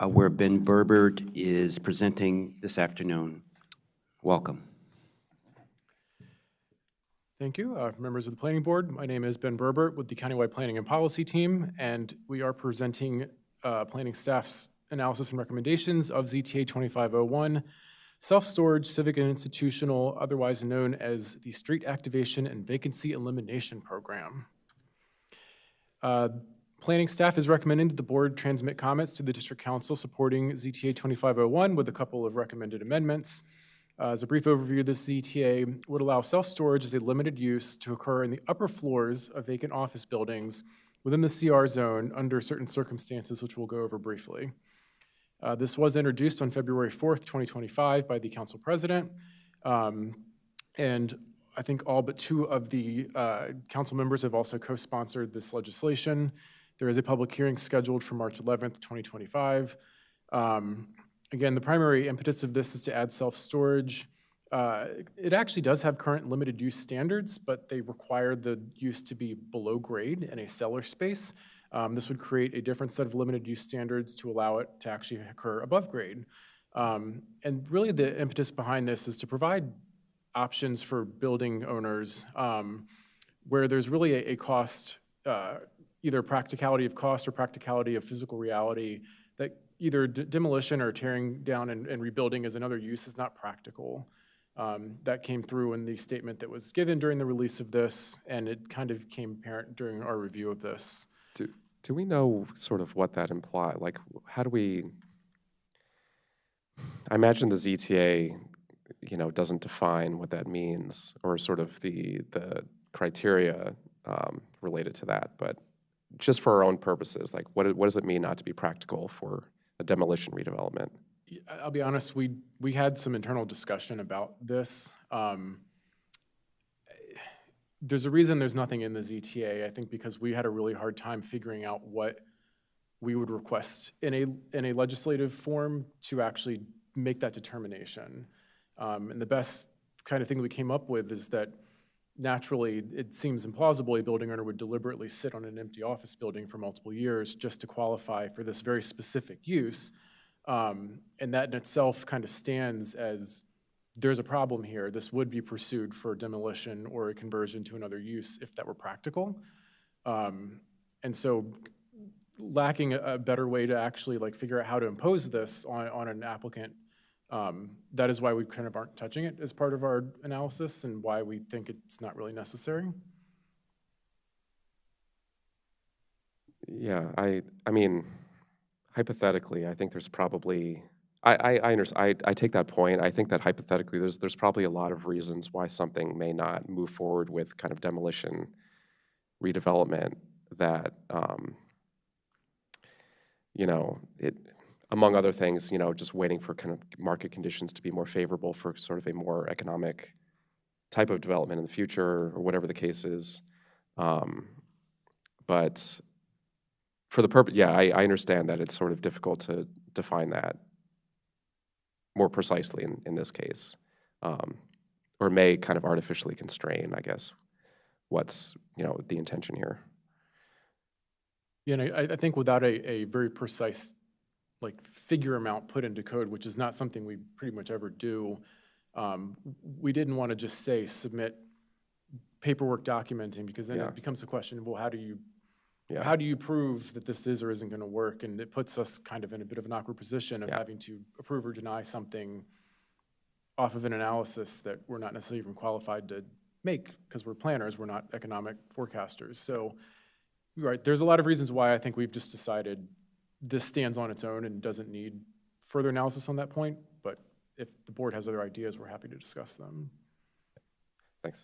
Speaker 1: where Ben Berbert is presenting this afternoon. Welcome.
Speaker 18: Thank you. Members of the Planning Board, my name is Ben Berbert with the Countywide Planning and Policy Team, and we are presenting planning staff's analysis and recommendations of ZTA 2501, self-storage, civic and institutional, otherwise known as the Street Activation and Vacancy Elimination Program. Planning staff is recommending that the board transmit comments to the District Council supporting ZTA 2501 with a couple of recommended amendments. As a brief overview, the ZTA would allow self-storage as a limited use to occur in the upper floors of vacant office buildings within the CR zone under certain circumstances, which we'll go over briefly. This was introduced on February 4th, 2025 by the council president. And I think all but 2 of the council members have also co-sponsored this legislation. There is a public hearing scheduled for March 11th, 2025. Again, the primary impetus of this is to add self-storage. It actually does have current limited use standards, but they require the use to be below grade in a cellar space. This would create a different set of limited use standards to allow it to actually occur above grade. And really the impetus behind this is to provide options for building owners where there's really a cost, either practicality of cost or practicality of physical reality, that either demolition or tearing down and rebuilding as another use is not practical. That came through in the statement that was given during the release of this, and it kind of became apparent during our review of this.
Speaker 8: Do we know sort of what that implies? Like, how do we, I imagine the ZTA, doesn't define what that means or sort of the criteria related to that, but just for our own purposes, like what does it mean not to be practical for a demolition redevelopment?
Speaker 18: I'll be honest, we had some internal discussion about this. There's a reason there's nothing in the ZTA, I think, because we had a really hard time figuring out what we would request in a legislative form to actually make that determination. And the best kind of thing we came up with is that naturally it seems implausible a building owner would deliberately sit on an empty office building for multiple years just to qualify for this very specific use. And that in itself kind of stands as there's a problem here. This would be pursued for demolition or a conversion to another use if that were practical. And so lacking a better way to actually figure out how to impose this on an applicant, that is why we kind of aren't touching it as part of our analysis and why we think it's not really necessary.
Speaker 8: Yeah, I mean, hypothetically, I think there's probably, I take that point. I think that hypothetically, there's probably a lot of reasons why something may not move forward with kind of demolition redevelopment that, among other things, just waiting for kind of market conditions to be more favorable for sort of a more economic type of development in the future or whatever the case is. But for the purpose, yeah, I understand that it's sort of difficult to define that more precisely in this case, or may kind of artificially constrain, I guess, what's, the intention here.
Speaker 18: Yeah, and I think without a very precise figure amount put into code, which is not something we pretty much ever do, we didn't want to just say submit paperwork documenting, because then it becomes a question, well, how do you prove that this is or isn't going to work? And it puts us kind of in a bit of an awkward position of having to approve or deny something off of an analysis that we're not necessarily even qualified to make, because we're planners, we're not economic forecasters. So, right, there's a lot of reasons why I think we've just decided this stands on its own and doesn't need further analysis on that point. But if the board has other ideas, we're happy to discuss them.
Speaker 8: Thanks.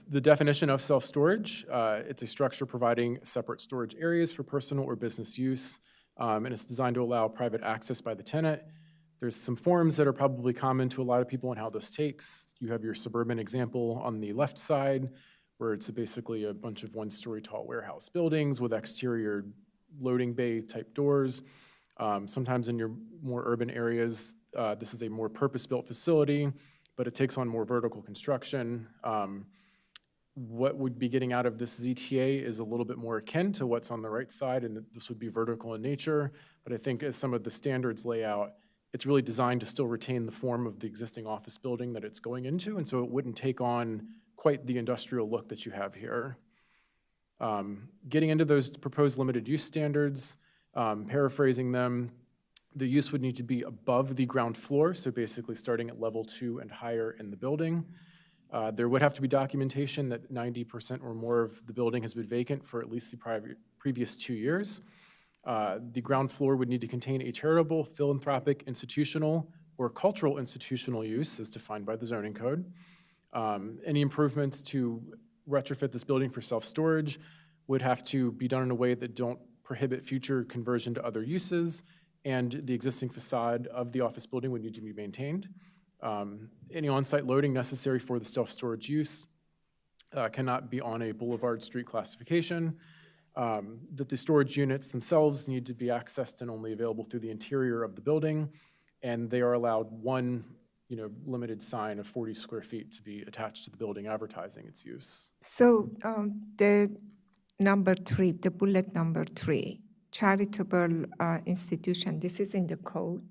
Speaker 18: The definition of self-storage, it's a structure providing separate storage areas for personal or business use, and it's designed to allow private access by the tenant. There's some forms that are probably common to a lot of people on how this takes. You have your suburban example on the left side, where it's basically a bunch of one-story tall warehouse buildings with exterior loading bay type doors. Sometimes in your more urban areas, this is a more purpose-built facility, but it takes on more vertical construction. What we'd be getting out of this ZTA is a little bit more akin to what's on the right side, and that this would be vertical in nature. But I think as some of the standards lay out, it's really designed to still retain the form of the existing office building that it's going into, and so it wouldn't take on quite the industrial look that you have here. Getting into those proposed limited use standards, paraphrasing them, the use would need to be above the ground floor, so basically starting at level 2 and higher in the building. There would have to be documentation that 90% or more of the building has been vacant for at least the previous 2 years. The ground floor would need to contain a charitable, philanthropic, institutional, or cultural institutional use as defined by the zoning code. Any improvements to retrofit this building for self-storage would have to be done in a way that don't prohibit future conversion to other uses, and the existing facade of the office building would need to be maintained. Any on-site loading necessary for the self-storage use cannot be on a boulevard street classification. That the storage units themselves need to be accessed and only available through the interior of the building, and they are allowed one limited sign of 40 square feet to be attached to the building advertising its use.
Speaker 3: So the number 3, the bullet number 3, charitable institution, this is in the code.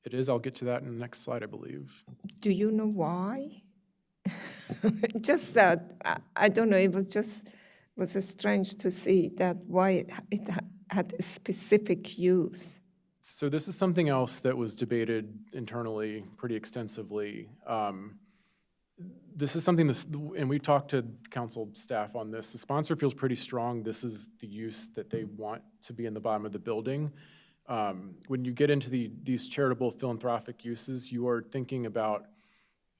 Speaker 18: It is. I'll get to that in the next slide, I believe.
Speaker 3: Do you know why? Just that, I don't know, it was strange to see that why it had a specific use.
Speaker 18: So this is something else that was debated internally pretty extensively. This is something, and we talked to council staff on this. The sponsor feels pretty strong this is the use that they want to be in the bottom of the building. When you get into these charitable philanthropic uses, you are thinking about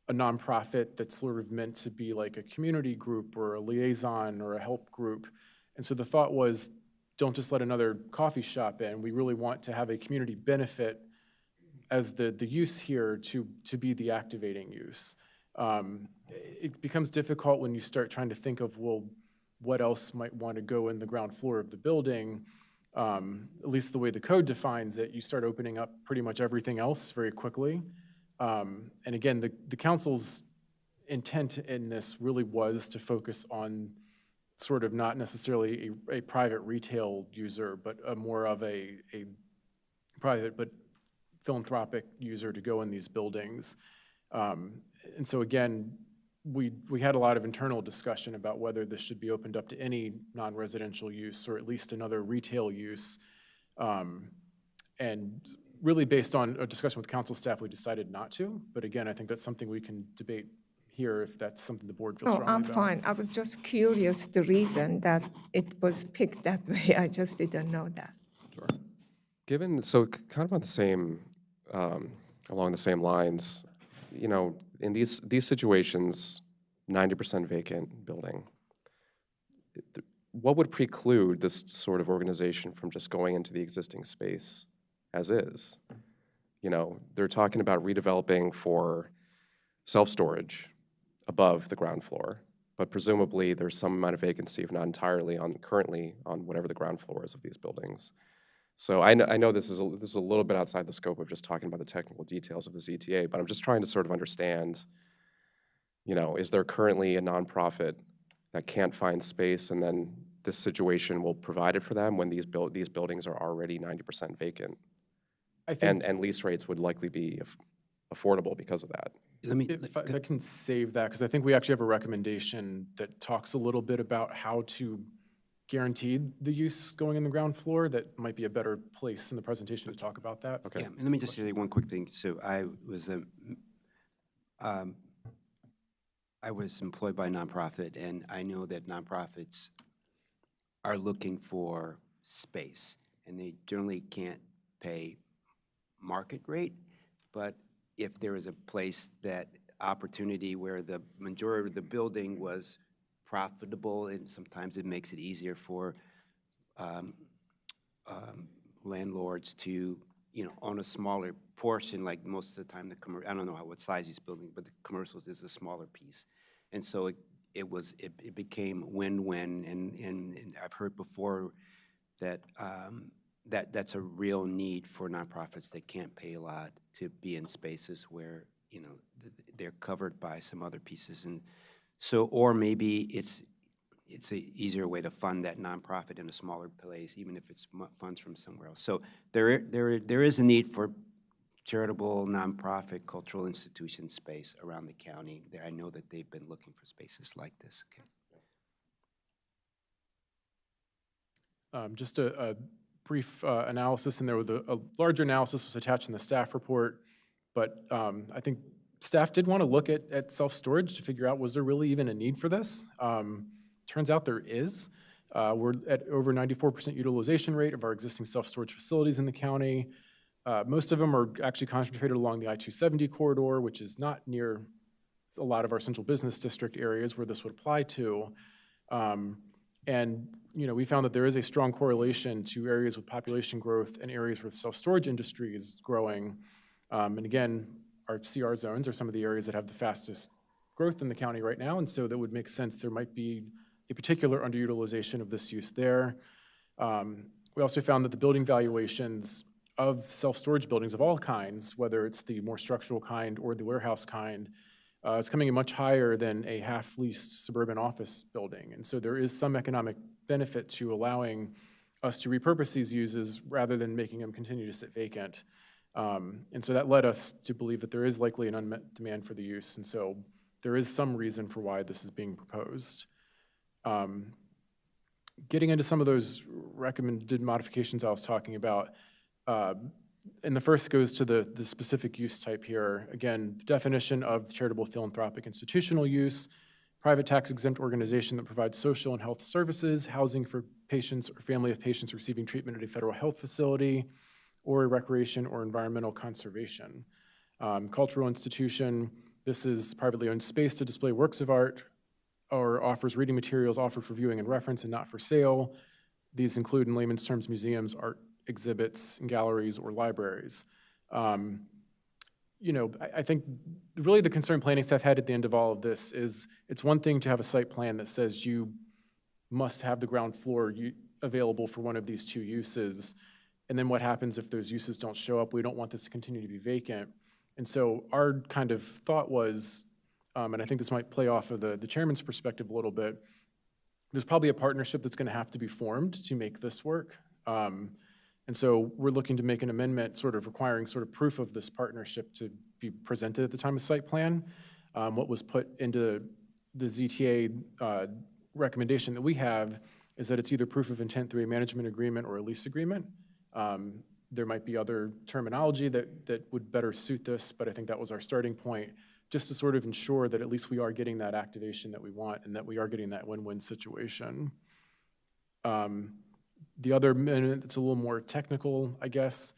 Speaker 18: a nonprofit that's sort of meant to be like a community group or a liaison or a help group. And so the thought was, don't just let another coffee shop in. We really want to have a community benefit as the use here to be the activating use. It becomes difficult when you start trying to think of, well, what else might want to go in the ground floor of the building. At least the way the code defines it, you start opening up pretty much everything else very quickly. And again, the council's intent in this really was to focus on sort of not necessarily a private retail user, but more of a private but philanthropic user to go in these buildings. And so again, we had a lot of internal discussion about whether this should be opened up to any non-residential use or at least another retail use. And really based on a discussion with council staff, we decided not to. But again, I think that's something we can debate here if that's something the board feels strongly
Speaker 3: I'm
Speaker 18: about.
Speaker 3: fine. I was just curious the reason that it was picked that way. I just didn't know that.
Speaker 8: Given, so kind of on the same, along the same lines, in these situations, 90% vacant building, what would preclude this sort of organization from just going into the existing space as is? They're talking about redeveloping for self-storage above the ground floor, but presumably there's some amount of vacancy, if not entirely, currently on whatever the ground floor is of these buildings. So I know this is a little bit outside the scope of just talking about the technical details of the ZTA, but I'm just trying to sort of understand, is there currently a nonprofit that can't find space, and then this situation will provide it for them when these buildings are already 90% vacant?
Speaker 18: I think,
Speaker 8: and lease rates would likely be affordable because of that.
Speaker 18: if I can save that, because I think we actually have a recommendation that talks a little bit about how to guarantee the use going in the ground floor. That might be a better place in the presentation to talk about that.
Speaker 8: Okay.
Speaker 1: Yeah, and let me just say one quick thing. So I was employed by a nonprofit, and I know that nonprofits are looking for space, and they generally can't pay market rate, but if there is a place that opportunity where the majority of the building was profitable, and sometimes it makes it easier for landlords to, own a smaller portion, like most of the time I don't know what size he's building, but the commercials is a smaller piece. And so it became win-win, and I've heard before that that's a real need for nonprofits that can't pay a lot to be in spaces where, you know, they're covered by some other pieces. And so, or maybe it's an easier way to fund that nonprofit in a smaller place, even if it's funds from somewhere else. So there is a need for charitable, nonprofit, cultural institution space around the county. I know that they've been looking for spaces like this. Okay.
Speaker 18: Just a brief analysis, and there was a larger analysis was attached in the staff report, but I think staff did want to look at self-storage to figure out, was there really even a need for this? Turns out there is. We're at over 94% utilization rate of our existing self-storage facilities in the county. Most of them are actually concentrated along the I-270 corridor, which is not near a lot of our central business district areas where this would apply to. And you know, we found that there is a strong correlation to areas with population growth and areas where the self-storage industry is growing. And again, our CR zones are some of the areas that have the fastest growth in the county right now, and so that would make sense. There might be a particular underutilization of this use there. We also found that the building valuations of self-storage buildings of all kinds, whether it's the more structural kind or the warehouse kind, is coming in much higher than a half-leased suburban office building. And so there is some economic benefit to allowing us to repurpose these uses rather than making them continue to sit vacant. And so that led us to believe that there is likely an unmet demand for the use. And so there is some reason for why this is being proposed. Getting into some of those recommended modifications I was talking about, and the first goes to the specific use type here. Again, the definition of charitable philanthropic institutional use, private tax exempt organization that provides social and health services, housing for patients or family of patients receiving treatment at a federal health facility, or a recreation or environmental conservation. Cultural institution, this is privately owned space to display works of art or offers reading materials offered for viewing and reference and not for sale. These include, in layman's terms, museums, art exhibits, galleries, or libraries. You know, I think really the concern planning staff had at the end of all of this is it's one thing to have a site plan that says you must have the ground floor available for one of these two uses, and then what happens if those uses don't show up? We don't want this to continue to be vacant. And so our kind of thought was, and I think this might play off of the chairman's perspective a little bit, there's probably a partnership that's gonna have to be formed to make this work. And so we're looking to make an amendment sort of requiring sort of proof of this partnership to be presented at the time of site plan. What was put into the ZTA recommendation that we have is that it's either proof of intent through a management agreement or a lease agreement. There might be other terminology that would better suit this, but I think that was our starting point, just to sort of ensure that at least we are getting that activation that we want and that we are getting that win-win situation. The other amendment that's a little more technical, I guess,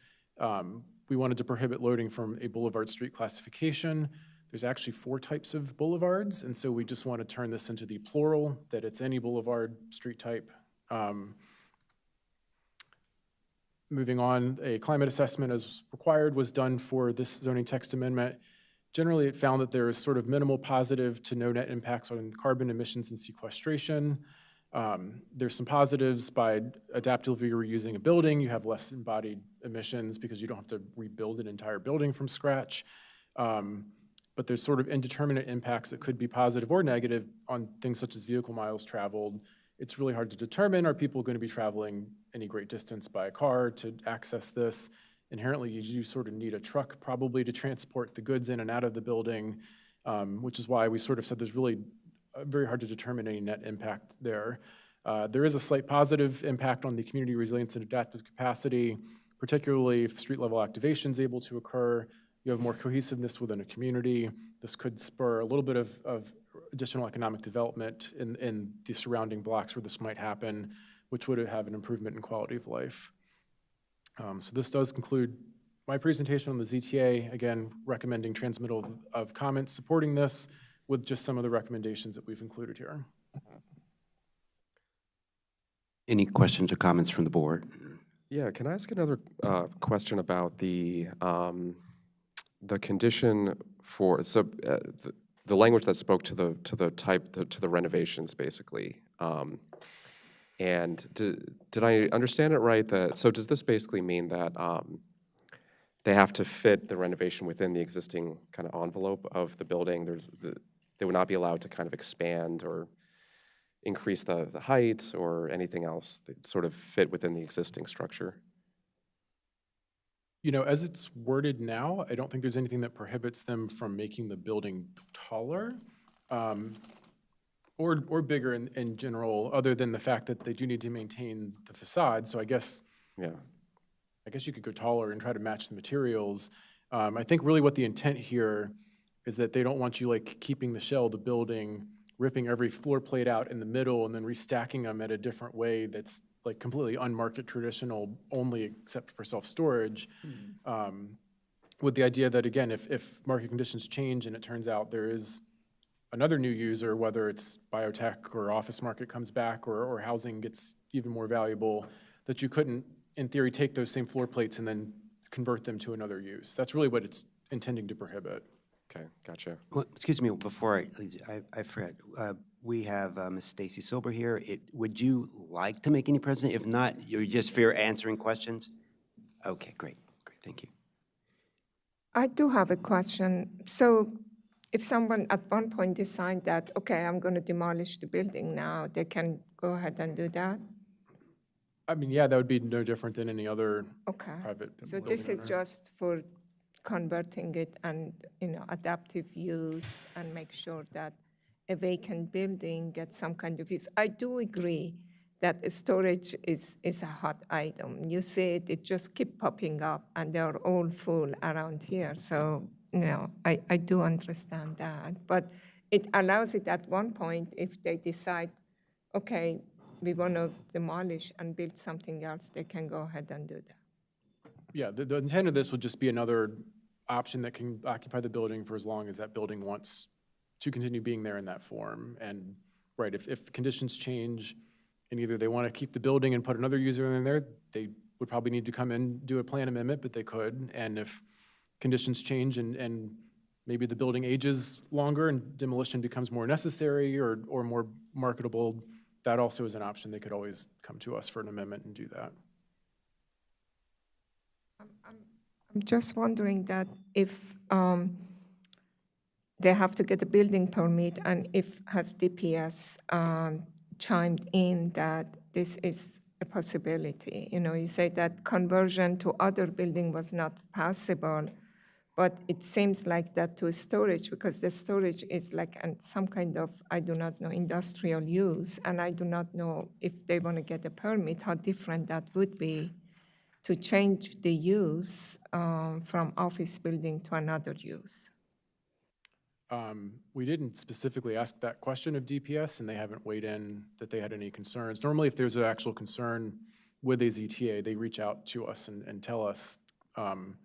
Speaker 18: we wanted to prohibit loading from a boulevard street classification. There's actually 4 types of boulevards, and so we just want to turn this into the plural, that it's any boulevard street type. Moving on, a climate assessment as required was done for this zoning text amendment. Generally, it found that there is sort of minimal positive to no net impacts on carbon emissions and sequestration. There's some positives by adaptively reusing a building. You have less embodied emissions because you don't have to rebuild an entire building from scratch. But there's sort of indeterminate impacts that could be positive or negative on things such as vehicle miles traveled. It's really hard to determine, are people going to be traveling any great distance by a car to access this? Inherently, you sort of need a truck probably to transport the goods in and out of the building, which is why we sort of said there's really very hard to determine any net impact there. There is a slight positive impact on the community resilience and adaptive capacity, particularly if street level activation is able to occur. You have more cohesiveness within a community. This could spur a little bit of additional economic development in the surrounding blocks where this might happen, which would have an improvement in quality of life. So this does conclude my presentation on the ZTA, again, recommending transmittal of comments supporting this with just some of the recommendations that we've included here.
Speaker 1: Any questions or comments from the board?
Speaker 8: Yeah, can I ask another question about the condition for the language that spoke to the renovations, basically. And did I understand it right that, so does this basically mean that they have to fit the renovation within the existing kind of envelope of the building? They would not be allowed to kind of expand or increase the height or anything else that sort of fit within the existing structure?
Speaker 18: You know, as it's worded now, I don't think there's anything that prohibits them from making the building taller or bigger in general, other than the fact that they do need to maintain the facade. So I guess you could go taller and try to match the materials. I think really what the intent here is that they don't want you like keeping the shell of the building, ripping every floor plate out in the middle and then restacking them at a different way that's like completely unmarket traditional only except for self-storage. With the idea that, again, if market conditions change and it turns out there is another new user, whether it's biotech or office market comes back or housing gets even more valuable, that you couldn't, in theory, take those same floor plates and then convert them to another use. That's really what it's intending to prohibit.
Speaker 8: Okay, gotcha.
Speaker 1: Well, excuse me, before I forget, we have Ms. Stacy Silber here. Would you like to make any presentation? If not, you're just fair answering questions? Okay, great, thank you.
Speaker 3: I do have a question. So if someone at one point decide that, okay, I'm going to demolish the building now, they can go ahead and do that?
Speaker 18: I mean, yeah, that would be no different than any other private
Speaker 3: So
Speaker 18: building
Speaker 3: this is
Speaker 18: owner.
Speaker 3: just for converting it and, adaptive use and make sure that a vacant building gets some kind of use. I do agree that storage is a hot item. You see it just keep popping up and they're all full around here. So, I do understand that. But it allows it at one point if they decide, okay, we want to demolish and build something else, they can go ahead and do that.
Speaker 18: Yeah, the intent of this would just be another option that can occupy the building for as long as that building wants to continue being there in that form. And, right, if conditions change and either they want to keep the building and put another user in there, they would probably need to come in, do a plan amendment, but they could. And if conditions change and maybe the building ages longer and demolition becomes more necessary or more marketable, that also is an option. They could always come to us for an amendment and do that.
Speaker 3: I'm just wondering that if they have to get a building permit and if has DPS chimed in that this is a possibility. You say that conversion to other building was not possible, but it seems like that to storage because the storage is like some kind of, I do not know, industrial use, and I do not know if they want to get a permit, how different that would be to change the use from office building to another use.
Speaker 18: We didn't specifically ask that question of DPS, and they haven't weighed in that they had any concerns. Normally, if there's an actual concern with a ZTA, they reach out to us and tell us, and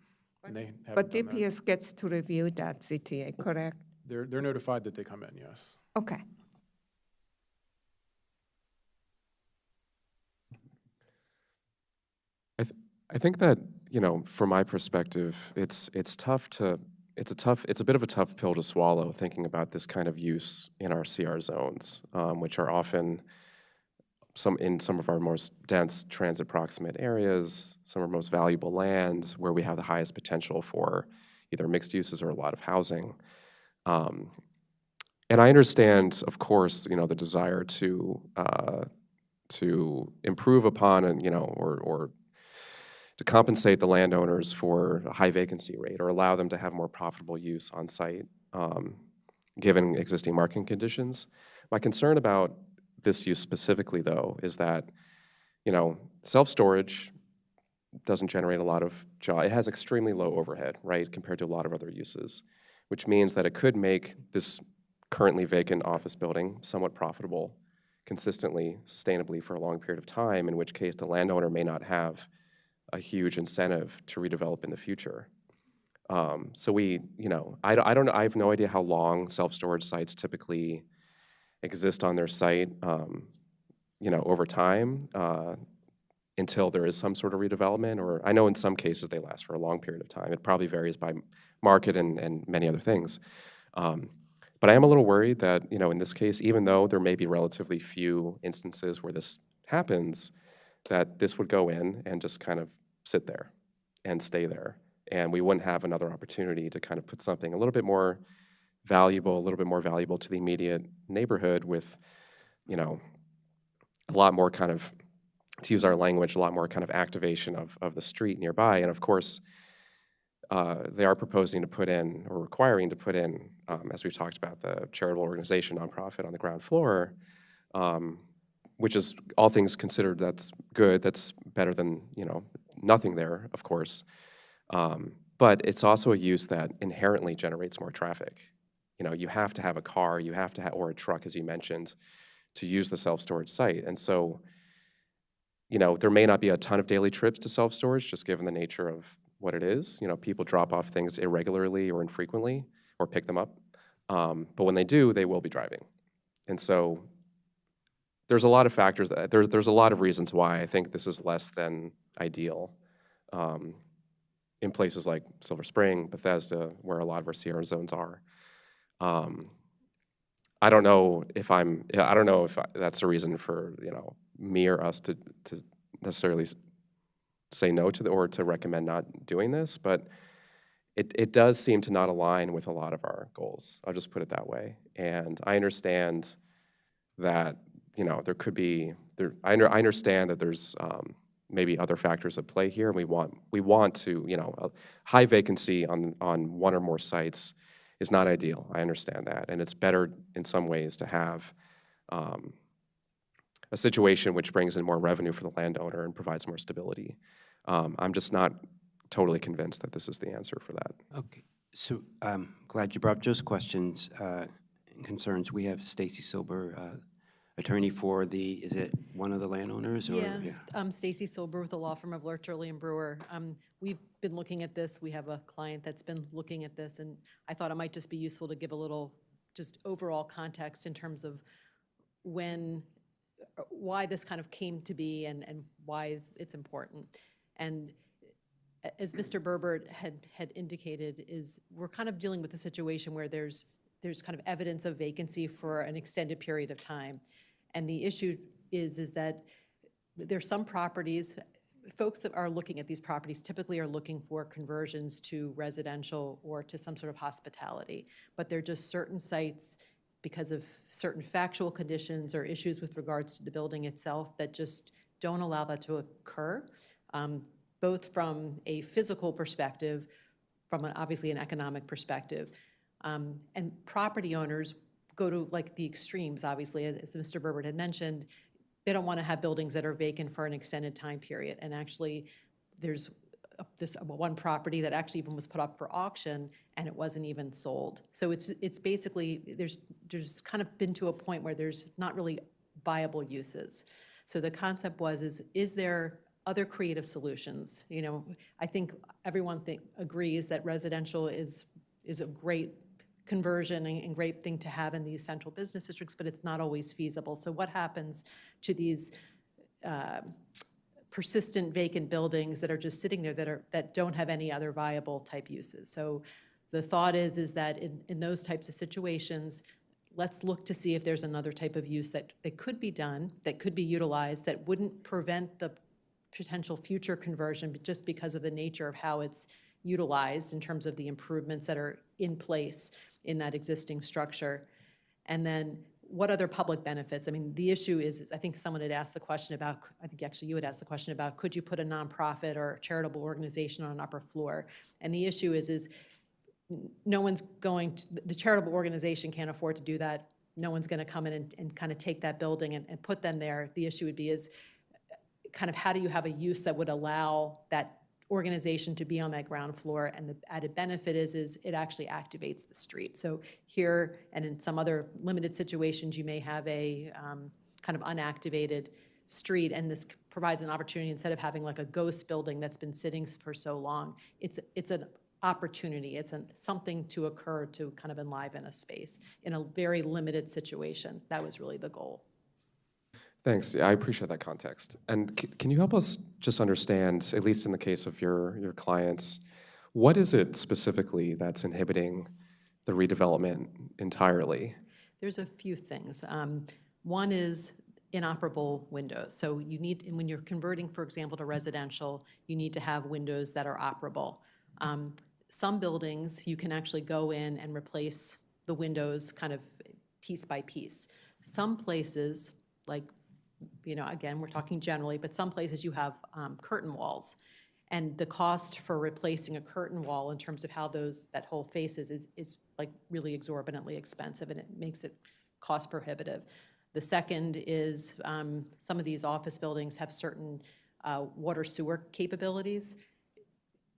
Speaker 18: they haven't
Speaker 3: But
Speaker 18: done that.
Speaker 3: DPS gets to review that ZTA, correct?
Speaker 18: They're notified that they come in, yes.
Speaker 3: Okay.
Speaker 8: I think that, from my perspective, it's a bit of a tough pill to swallow thinking about this kind of use in our CR zones, which are often in some of our most dense transit proximate areas, some of our most valuable lands where we have the highest potential for either mixed uses or a lot of housing. And I understand, of course, the desire to improve upon and, or to compensate the landowners for a high vacancy rate or allow them to have more profitable use on site, given existing market conditions. My concern about this use specifically, though, is that, self-storage doesn't generate a lot of jobs. It has extremely low overhead, right, compared to a lot of other uses, which means that it could make this currently vacant office building somewhat profitable consistently, sustainably for a long period of time, in which case the landowner may not have a huge incentive to redevelop in the future. So I don't know, I have no idea how long self-storage sites typically exist on their site, over time, until there is some sort of redevelopment, or I know in some cases they last for a long period of time. It probably varies by market and many other things. But I am a little worried that, in this case, even though there may be relatively few instances where this happens, that this would go in and just kind of sit there and stay there. And we wouldn't have another opportunity to kind of put something a little bit more valuable to the immediate neighborhood with, you know, a lot more kind of, to use our language, a lot more kind of activation of the street nearby. And of course, they are proposing to put in, or requiring to put in, as we've talked about, the charitable organization, nonprofit on the ground floor, which is, all things considered, that's good. That's better than, you know, nothing there, of course. But it's also a use that inherently generates more traffic. You know, you have to have a car, you have to have, or a truck, as you mentioned, to use the self-storage site. And so, you know, there may not be a ton of daily trips to self-storage, just given the nature of what it is. You know, people drop off things irregularly or infrequently, or pick them up. But when they do, they will be driving. And so there's a lot of factors, there's a lot of reasons why I think this is less than ideal in places like Silver Spring, Bethesda, where a lot of our Sierra zones are. I don't know if that's a reason for, you know, me or us to necessarily say no to or to recommend not doing this, but it does seem to not align with a lot of our goals. I'll just put it that way. And I understand that, you know, there could be, I understand that there's maybe other factors at play here, and we want to, you know, a high vacancy on one or more sites is not ideal. I understand that, and it's better in some ways to have a situation which brings in more revenue for the landowner and provides more stability. I'm just not totally convinced that this is the answer for that.
Speaker 1: Okay, so glad you brought up those questions and concerns. We have Stacy Silber, attorney for is it one of the landowners? Or,
Speaker 19: yeah. Stacy Silber with the law firm of Lurch-Early and Brewer. We've been looking at this. We have a client that's been looking at this, and I thought it might just be useful to give a little just overall context in terms of why this kind of came to be and why it's important. And as Mr. Berbert had indicated, is we're kind of dealing with a situation where there's kind of evidence of vacancy for an extended period of time. And the issue is that there's some properties, folks that are looking at these properties typically are looking for conversions to residential or to some sort of hospitality. But there are just certain sites, because of certain factual conditions or issues with regards to the building itself, that just don't allow that to occur, both from a physical perspective, from obviously an economic perspective. And property owners go to like the extremes, obviously, as Mr. Berbert had mentioned. They don't want to have buildings that are vacant for an extended time period. And actually, there's this one property that actually even was put up for auction, and it wasn't even sold. So it's basically, there's kind of been to a point where there's not really viable uses. So the concept is there other creative solutions? You know, I think everyone agrees that residential is a great conversion and great thing to have in these central business districts, but it's not always feasible. So what happens to these persistent vacant buildings that are just sitting there that don't have any other viable type uses? So the thought is that in those types of situations, let's look to see if there's another type of use that could be done, that could be utilized, that wouldn't prevent the potential future conversion, but just because of the nature of how it's utilized in terms of the improvements that are in place in that existing structure. And then what other public benefits? I mean, the issue is, I think someone had asked the question about, I think actually you had asked the question about, could you put a nonprofit or charitable organization on an upper floor? And the issue is no one's going to, the charitable organization can't afford to do that. No one's going to come in and kind of take that building and put them there. The issue would be is kind of how do you have a use that would allow that organization to be on that ground floor, and the added benefit is it actually activates the street. So here and in some other limited situations, you may have a kind of unactivated street, and this provides an opportunity instead of having like a ghost building that's been sitting for so long. It's an opportunity. It's something to occur to kind of enliven a space in a very limited situation. That was really the goal.
Speaker 8: Thanks. Yeah, I appreciate that context. And can you help us just understand, at least in the case of your clients, what is it specifically that's inhibiting the redevelopment entirely?
Speaker 19: There's a few things. One is inoperable windows. So you need, and when you're converting, for example, to residential, you need to have windows that are operable. Some buildings, you can actually go in and replace the windows kind of piece by piece. Some places, like, again, we're talking generally, but some places you have curtain walls. And the cost for replacing a curtain wall in terms of how that whole faces is like really exorbitantly expensive, and it makes it cost prohibitive. The second is some of these office buildings have certain water sewer capabilities.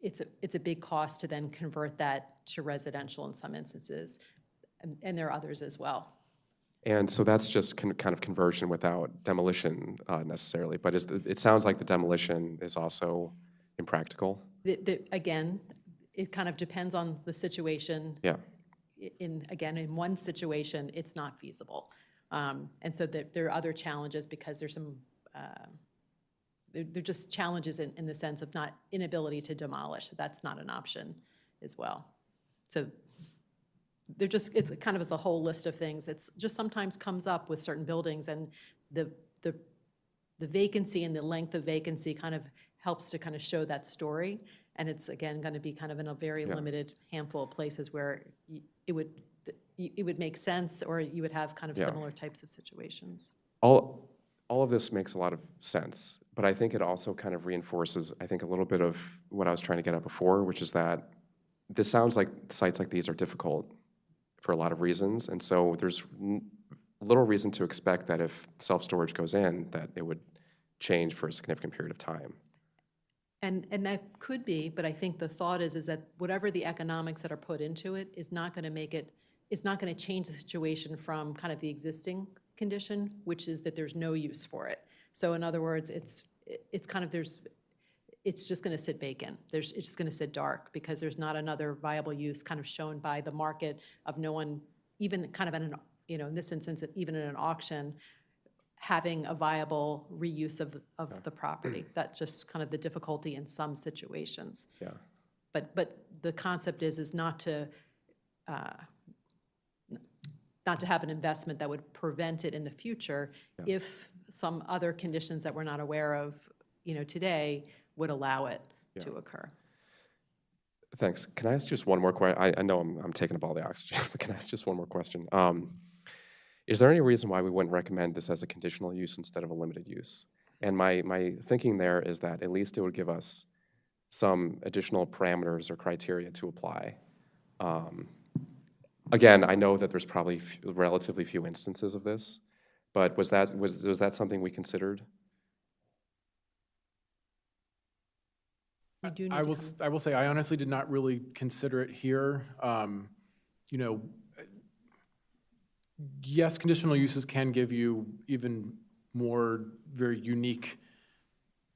Speaker 19: It's a big cost to then convert that to residential in some instances, and there are others as well.
Speaker 8: And so that's just kind of conversion without demolition necessarily, but it sounds like the demolition is also impractical.
Speaker 19: Again, it kind of depends on the situation.
Speaker 8: Yeah.
Speaker 19: In one situation, it's not feasible. And so there are other challenges because there's some, they're just challenges in the sense of not inability to demolish. That's not an option as well. So it's kind of as a whole list of things. It's just sometimes comes up with certain buildings, and the vacancy and the length of vacancy kind of helps to kind of show that story. And it's, again, going to be kind of in a very limited handful of places where it would make sense, or you would have kind of similar types of situations.
Speaker 8: All of this makes a lot of sense, but I think it also kind of reinforces, I think, a little bit of what I was trying to get at before, which is that this sounds like sites like these are difficult for a lot of reasons, and so there's little reason to expect that if self-storage goes in, that it would change for a significant period of time.
Speaker 19: And that could be, but I think the thought is that whatever the economics that are put into it is not going to make it, it's not going to change the situation from kind of the existing condition, which is that there's no use for it. So in other words, it's kind of, it's just going to sit vacant. It's just going to sit dark because there's not another viable use kind of shown by the market of no one, even kind of in this instance, even in an auction, having a viable reuse of the property. That's just kind of the difficulty in some situations.
Speaker 8: Yeah.
Speaker 19: But the concept is not to have an investment that would prevent it in the future if some other conditions that we're not aware of, today would allow it to occur.
Speaker 8: Thanks. Can I ask just one more question? I know I'm taking up all the oxygen, but can I ask just one more question? Is there any reason why we wouldn't recommend this as a conditional use instead of a limited use? And my thinking there is that at least it would give us some additional parameters or criteria to apply. Again, I know that there's probably relatively few instances of this, but was that something we considered?
Speaker 18: I will say I honestly did not really consider it here. Yes, conditional uses can give you even more very unique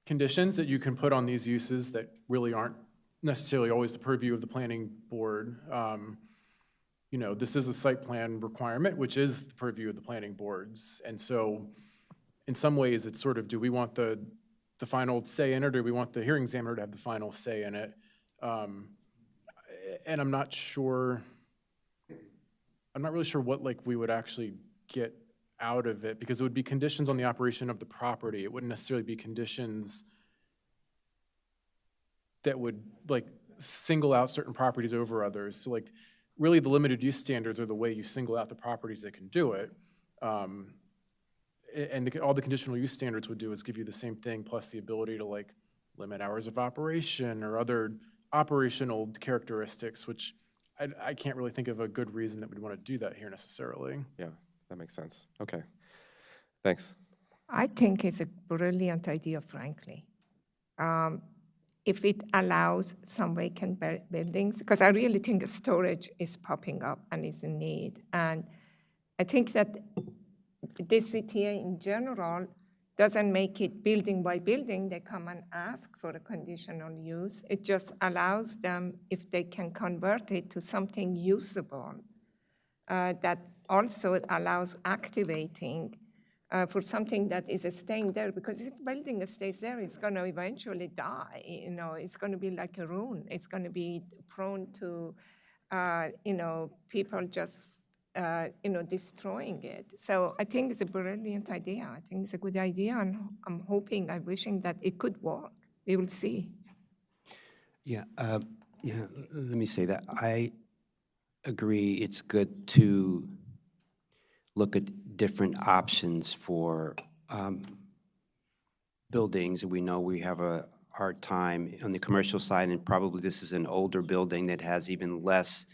Speaker 18: conditions that you can put on these uses that really aren't necessarily always the purview of the planning board. This is a site plan requirement, which is the purview of the planning boards. And so in some ways, it's sort of, do we want the final say in it, or do we want the hearing examiner to have the final say in it? And I'm not really sure what we would actually get out of it, because it would be conditions on the operation of the property. It wouldn't necessarily be conditions that would single out certain properties over others. So really the limited use standards are the way you single out the properties that can do it. And all the conditional use standards would do is give you the same thing, plus the ability to limit hours of operation or other operational characteristics, which I can't really think of a good reason that we'd want to do that here necessarily.
Speaker 8: Yeah, that makes sense. Okay, thanks.
Speaker 3: I think it's a brilliant idea, frankly. If it allows some vacant buildings, because I really think the storage is popping up and is in need. And I think that this CTA in general doesn't make it building by building. They come and ask for a conditional use. It just allows them, if they can convert it to something usable, that also it allows activating for something that is staying there, because if building stays there, it's going to eventually die. It's going to be like a ruin. It's going to be prone to, people just destroying it. So I think it's a brilliant idea. I think it's a good idea, and I'm wishing that it could work. We will see.
Speaker 1: Yeah, let me say that. I agree it's good to look at different options for buildings. We know we have a hard time on the commercial side, and probably this is an older building that has even less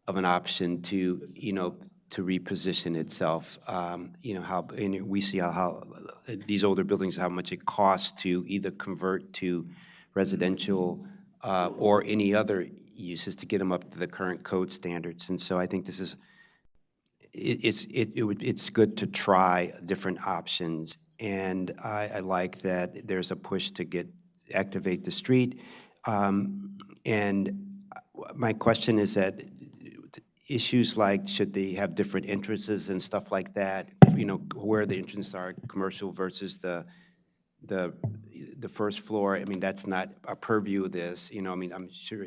Speaker 1: of an option to, to reposition itself. And we see how these older buildings, how much it costs to either convert to residential or any other uses to get them up to the current code standards. And so I think this is, it's good to try different options. And I like that there's a push to activate the street. And my question is that issues like, should they have different entrances and stuff like that, where the entrances are, commercial versus the first floor, I mean, that's not a purview of this, I'm sure,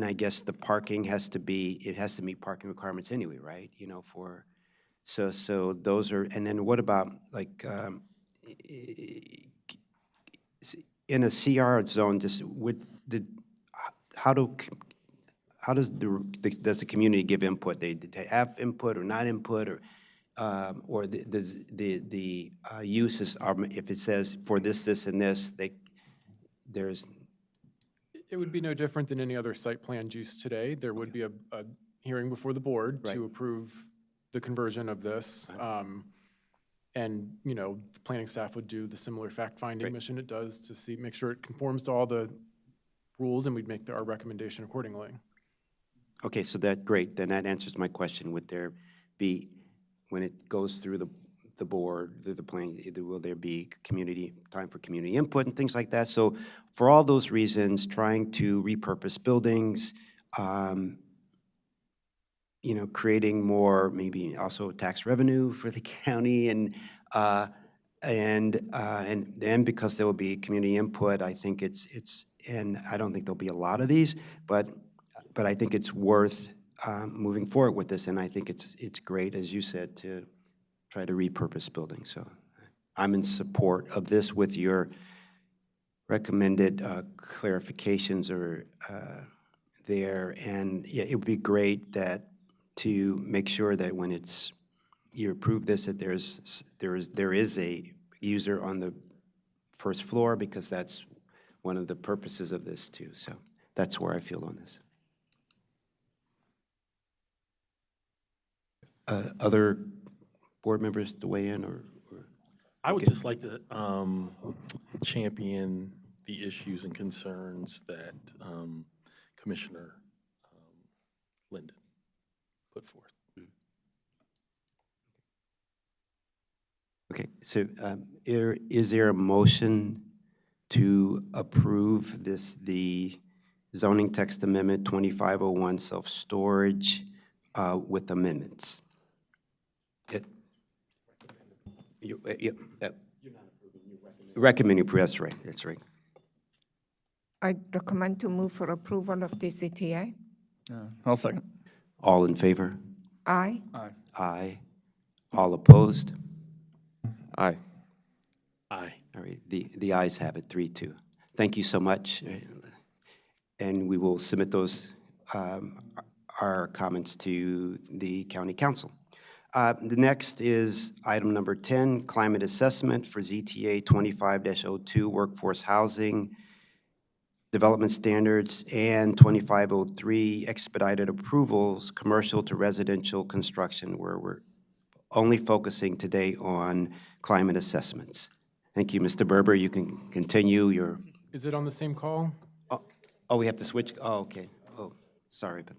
Speaker 1: I guess the parking has to meet parking requirements anyway, right? So those are, and then what about like, in a CR zone, does the community give input? They have input or not input, or the uses are, if it says for this, and this, there's.
Speaker 18: It would be no different than any other site plan use today. There would be a hearing before the board to approve the conversion of this. And, the planning staff would do the similar fact-finding mission it does to make sure it conforms to all the rules, and we'd make our recommendation accordingly.
Speaker 1: Okay, so great, then that answers my question. Would there be, when it goes through the board, through the planning, will there be time for community input and things like that? So for all those reasons, trying to repurpose buildings, creating more, maybe also tax revenue for the county, and then because there will be community input, I think and I don't think there'll be a lot of these, but I think it's worth moving forward with this, and I think it's great, as you said, to try to repurpose buildings. So I'm in support of this with your recommended clarifications there, and yeah, it would be great to make sure that when you approve this, that there is a user on the first floor, because that's one of the purposes of this too. So that's where I feel on this. Other board members to weigh in, or
Speaker 5: I would just like to champion the issues and concerns that Commissioner Linden put forth.
Speaker 1: Okay, so is there a motion to approve the zoning text amendment 2501 self-storage with amendments? Recommending approval, that's right.
Speaker 3: I recommend to move for approval of the ZTA.
Speaker 2: I'll second.
Speaker 1: All in favor?
Speaker 3: Aye.
Speaker 2: Aye.
Speaker 1: Aye. All opposed?
Speaker 8: Aye.
Speaker 5: Aye.
Speaker 1: All right, the ayes have it, 3-2. Thank you so much, and we will submit those, our comments to the county council. The next is item number 10, climate assessment for ZTA 25-02, workforce housing, development standards, and 2503, expedited approvals, commercial to residential construction, where we're only focusing today on climate assessments. Thank you, Mr. Berber. You can continue your.
Speaker 18: Is it on the same call?
Speaker 1: Oh, we have to switch? Oh, okay. Oh, sorry, but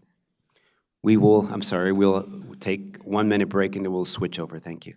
Speaker 1: we'll take 1 minute break and then we'll switch over. Thank you.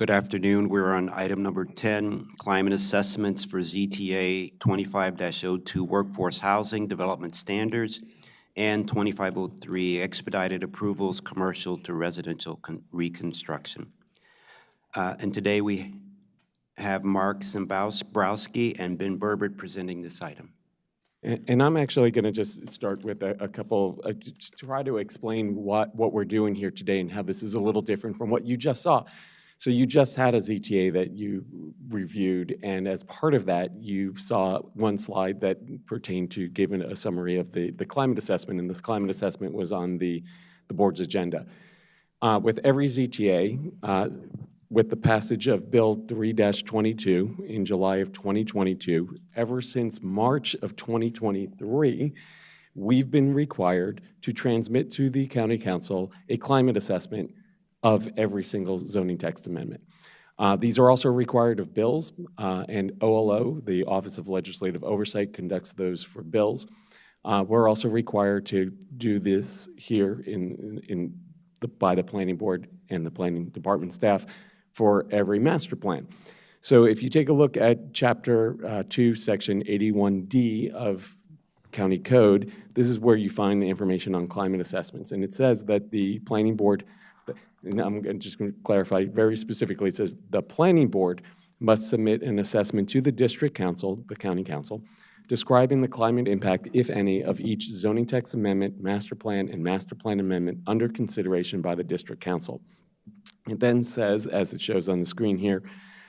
Speaker 1: Good afternoon. We're on item number 10, climate assessments for ZTA 25-02 workforce housing development standards and 2503 expedited approvals commercial to residential reconstruction. And today we have Mark Zimbrowski and Ben Berbert presenting this item.
Speaker 4: And I'm actually going to just start with a couple, to try to explain what we're doing here today and how this is a little different from what you just saw. So you just had a ZTA that you reviewed, and as part of that, you saw one slide that pertained to giving a summary of the climate assessment, and the climate assessment was on the board's agenda. With every ZTA, with the passage of Bill 3-22 in July of 2022, ever since March of 2023, we've been required to transmit to the County Council a climate assessment of every single zoning text amendment. These are also required of bills, and OLO, the Office of Legislative Oversight, conducts those for bills. We're also required to do this here by the Planning Board and the Planning Department staff for every master plan. So if you take a look at Chapter 2, Section 81D of County Code, this is where you find the information on climate assessments. And it says that the Planning Board, and I'm just going to clarify very specifically, it says the Planning Board must submit an assessment to the District Council, the County Council, describing the climate impact, if any, of each zoning text amendment, master plan, and master plan amendment under consideration by the District Council. It then says, as it shows on the screen here,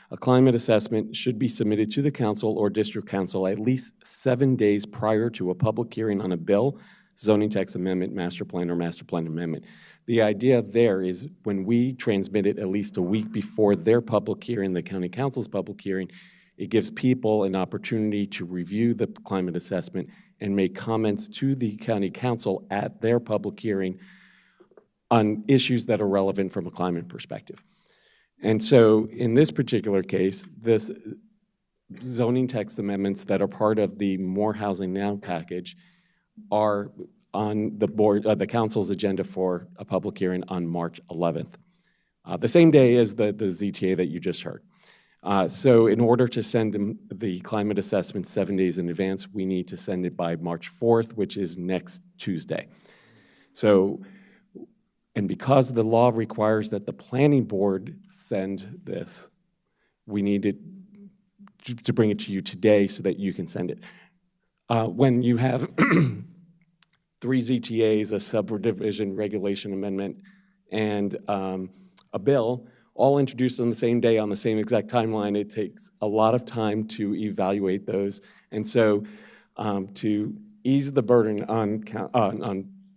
Speaker 4: a climate assessment should be submitted to the Council or District Council at least 7 days prior to a public hearing on a bill, zoning text amendment, master plan, or master plan amendment. The idea there is when we transmit it at least a week before their public hearing, the County Council's public hearing, it gives people an opportunity to review the climate assessment and make comments to the County Council at their public hearing on issues that are relevant from a climate perspective. And so in this particular case, this zoning text amendments that are part of the More Housing Now package are on the council's agenda for a public hearing on March 11th, the same day as the ZTA that you just heard. So in order to send them the climate assessment 7 days in advance, we need to send it by March 4th, which is next Tuesday. So, and because the law requires that the planning board send this, we need it to bring it to you today so that you can send it. When you have 3 ZTAs, a subdivision regulation amendment, and a bill, all introduced on the same day on the same exact timeline, it takes a lot of time to evaluate those. And so to ease the burden on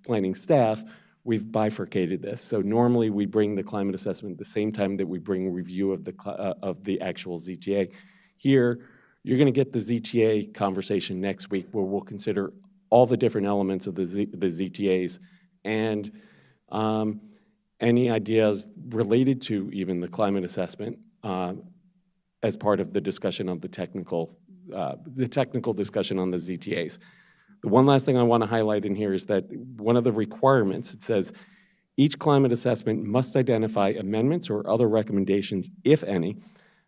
Speaker 4: planning staff, we've bifurcated this. So normally we bring the climate assessment at the same time that we bring review of the actual ZTA. Here, you're going to get the ZTA conversation next week where we'll consider all the different elements of the ZTAs and any ideas related to even the climate assessment as part of the discussion of the technical discussion on the ZTAs. The one last thing I want to highlight in here is that one of the requirements, it says, each climate assessment must identify amendments or other recommendations, if any,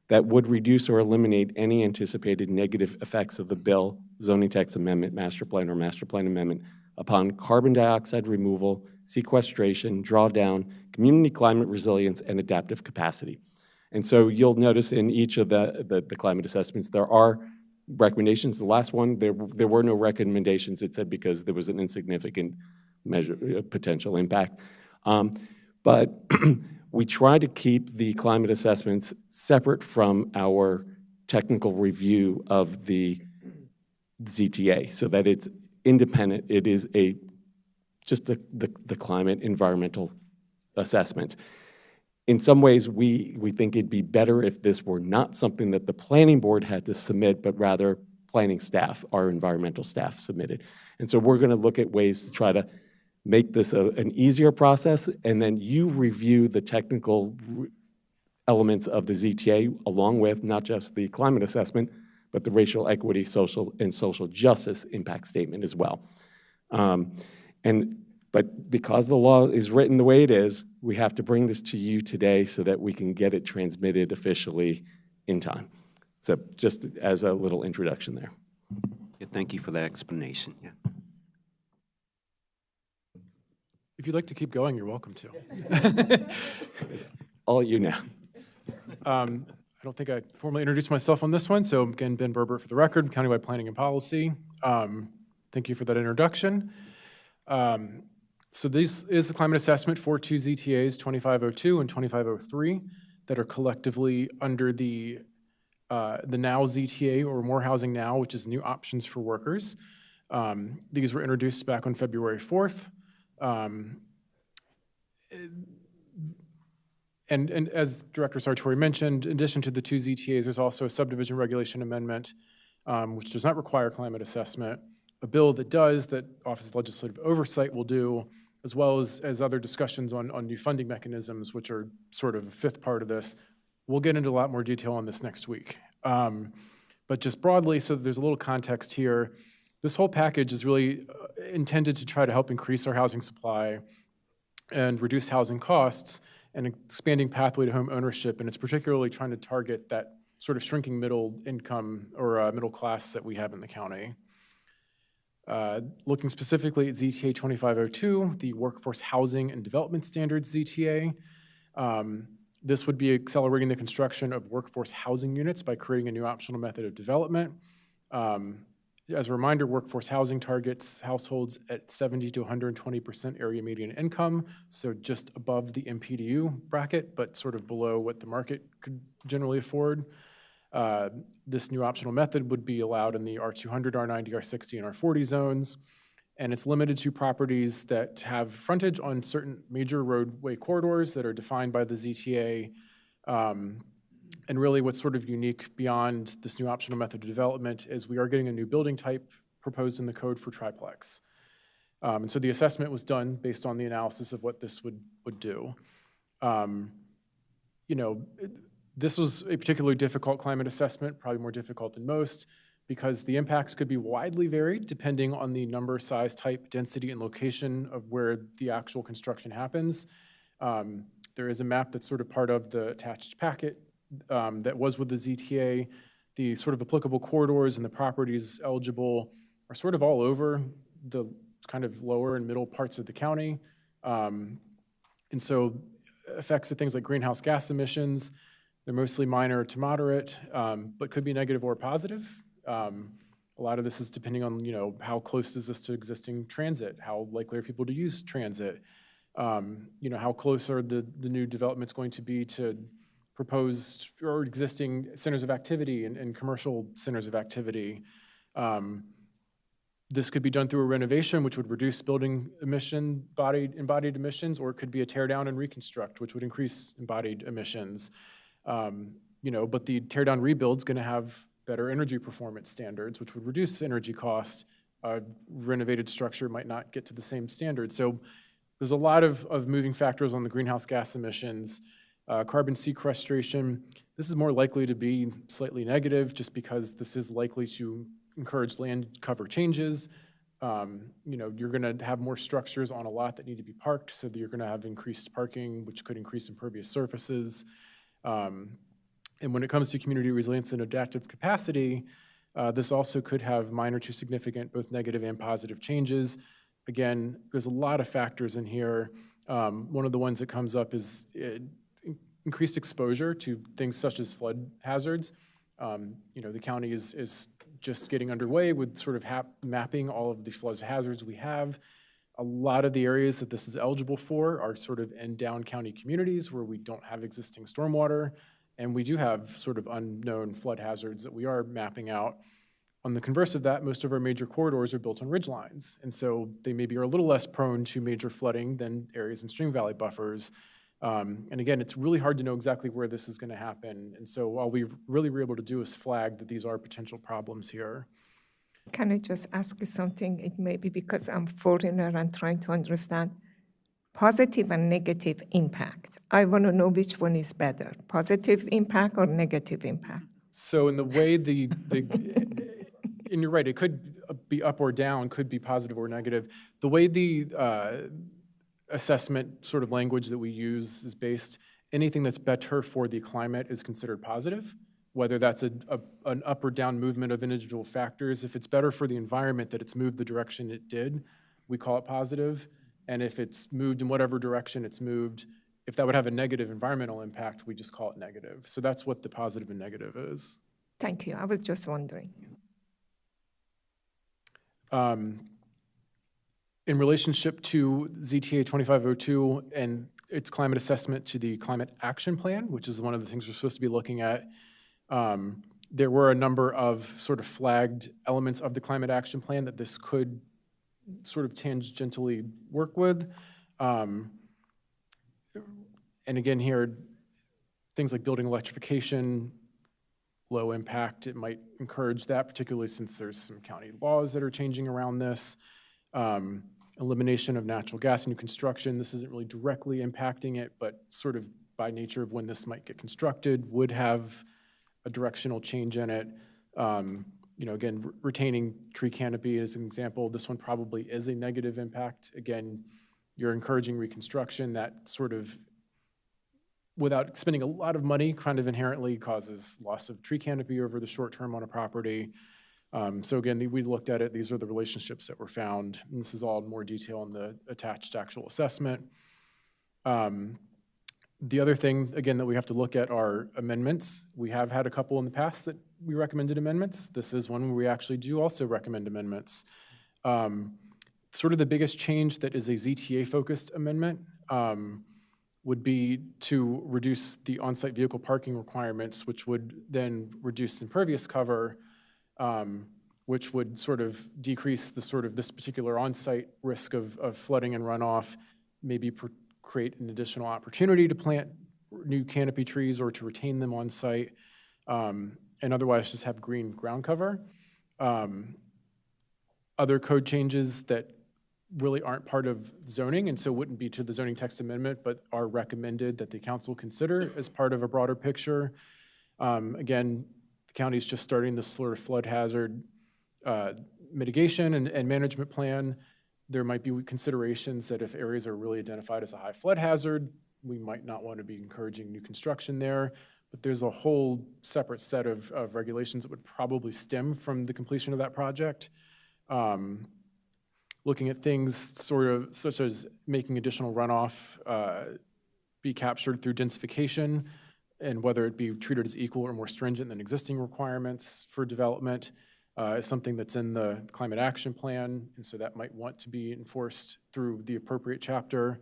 Speaker 4: that would reduce or eliminate any anticipated negative effects of the bill, zoning text amendment, master plan, or master plan amendment upon carbon dioxide removal, sequestration, drawdown, community climate resilience, and adaptive capacity. And so you'll notice in each of the climate assessments, there are recommendations. The last one, there were no recommendations, it said, because there was an insignificant potential impact. But we try to keep the climate assessments separate from our technical review of the ZTA so that it's independent. It is just the climate environmental assessment. In some ways, we think it'd be better if this were not something that the planning board had to submit, but rather planning staff, our environmental staff submitted. And so we're going to look at ways to try to make this an easier process, and then you review the technical elements of the ZTA along with not just the climate assessment, but the racial equity, social, and social justice impact statement as well. But But because the law is written the way it is, we have to bring this to you today so that we can get it transmitted officially in time. So just as a little introduction there.
Speaker 1: Yeah, thank you for that explanation. Yeah.
Speaker 18: If you'd like to keep going, you're welcome to.
Speaker 4: All you now.
Speaker 18: I don't think I formally introduced myself on this one, so again, Ben Berbert for the record, Countywide Planning and Policy. Thank you for that introduction. So this is the climate assessment for two ZTAs, 2502 and 2503, that are collectively under the Now ZTA, or More Housing Now, which is new options for workers. These were introduced back on February 4th. And as Director Sartori mentioned, in addition to the two ZTAs, there's also a subdivision regulation amendment, which does not require climate assessment, a bill that does, that Office of Legislative Oversight will do, as well as other discussions on new funding mechanisms, which are sort of a fifth part of this. We'll get into a lot more detail on this next week. But just broadly, so there's a little context here, this whole package is really intended to try to help increase our housing supply and reduce housing costs and expanding pathway to home ownership. And it's particularly trying to target that sort of shrinking middle income or middle class that we have in the county. Looking specifically at ZTA 2502, the Workforce Housing and Development Standards ZTA, this would be accelerating the construction of workforce housing units by creating a new optional method of development. As a reminder, workforce housing targets households at 70 to 120% area median income, so just above the MPDU bracket, but sort of below what the market could generally afford. This new optional method would be allowed in the R200, R90, R60, and R40 zones, and it's limited to properties that have frontage on certain major roadway corridors that are defined by the ZTA. And really what's sort of unique beyond this new optional method of development is we are getting a new building type proposed in the code for triplex. And so the assessment was done based on the analysis of what this would do. This was a particularly difficult climate assessment, probably more difficult than most, because the impacts could be widely varied depending on the number, size, type, density, and location of where the actual construction happens. There is a map that's sort of part of the attached packet that was with the ZTA. The sort of applicable corridors and the properties eligible are sort of all over the kind of lower and middle parts of the county. And so effects of things like greenhouse gas emissions, they're mostly minor to moderate, but could be negative or positive. A lot of this is depending on, how close is this to existing transit? How likely are people to use transit? How close are the new developments going to be to proposed or existing centers of activity and commercial centers of activity? This could be done through a renovation, which would reduce building embodied emissions, or it could be a tear down and reconstruct, which would increase embodied emissions. But the tear down rebuild is going to have better energy performance standards, which would reduce energy costs. A renovated structure might not get to the same standards. So there's a lot of moving factors on the greenhouse gas emissions. Carbon sequestration, this is more likely to be slightly negative just because this is likely to encourage land cover changes. You're going to have more structures on a lot that need to be parked, so that you're going to have increased parking, which could increase impervious surfaces. And when it comes to community resilience and adaptive capacity, this also could have minor to significant both negative and positive changes. Again, there's a lot of factors in here. One of the ones that comes up is increased exposure to things such as flood hazards. The county is just getting underway with sort of mapping all of the flood hazards we have. A lot of the areas that this is eligible for are sort of in down county communities where we don't have existing stormwater, and we do have sort of unknown flood hazards that we are mapping out. On the converse of that, most of our major corridors are built on ridge lines, and so they maybe are a little less prone to major flooding than areas in stream valley buffers. And again, it's really hard to know exactly where this is going to happen. And so all we really were able to do is flag that these are potential problems here.
Speaker 3: Can I just ask you something? It may be because I'm foreigner and trying to understand positive and negative impact. I want to know which one is better, positive impact or negative impact.
Speaker 18: So in the way and you're right, it could be up or down, could be positive or negative. The way the assessment sort of language that we use is based, anything that's better for the climate is considered positive, whether that's an up or down movement of individual factors. If it's better for the environment that it's moved the direction it did, we call it positive. And if it's moved in whatever direction it's moved, if that would have a negative environmental impact, we just call it negative. So that's what the positive and negative is.
Speaker 3: Thank you. I was just wondering.
Speaker 18: In relationship to ZTA 2502 and its climate assessment to the Climate Action Plan, which is one of the things we're supposed to be looking at, there were a number of sort of flagged elements of the Climate Action Plan that this could sort of tangentially work with. And again here, things like building electrification, low impact, it might encourage that, particularly since there's some county laws that are changing around this. Elimination of natural gas in new construction, this isn't really directly impacting it, but sort of by nature of when this might get constructed would have a directional change in it. Again, retaining tree canopy as an example, this one probably is a negative impact. Again, you're encouraging reconstruction that sort of, without spending a lot of money, kind of inherently causes loss of tree canopy over the short term on a property. So again, we looked at it, these are the relationships that were found, and this is all in more detail in the attached actual assessment. The other thing, again, that we have to look at are amendments. We have had a couple in the past that we recommended amendments. This is one where we actually do also recommend amendments. Sort of the biggest change that is a ZTA-focused amendment would be to reduce the on-site vehicle parking requirements, which would then reduce impervious cover, which would sort of decrease this particular on-site risk of flooding and runoff, maybe create an additional opportunity to plant new canopy trees or to retain them on site, and otherwise just have green ground cover. Other code changes that really aren't part of zoning and so wouldn't be to the zoning text amendment, but are recommended that the council consider as part of a broader picture. Again, the county's just starting this sort of flood hazard mitigation and management plan. There might be considerations that if areas are really identified as a high flood hazard, we might not want to be encouraging new construction there. But there's a whole separate set of regulations that would probably stem from the completion of that project. Looking at things such as making additional runoff be captured through densification, and whether it be treated as equal or more stringent than existing requirements for development is something that's in the Climate Action Plan, and so that might want to be enforced through the appropriate chapter.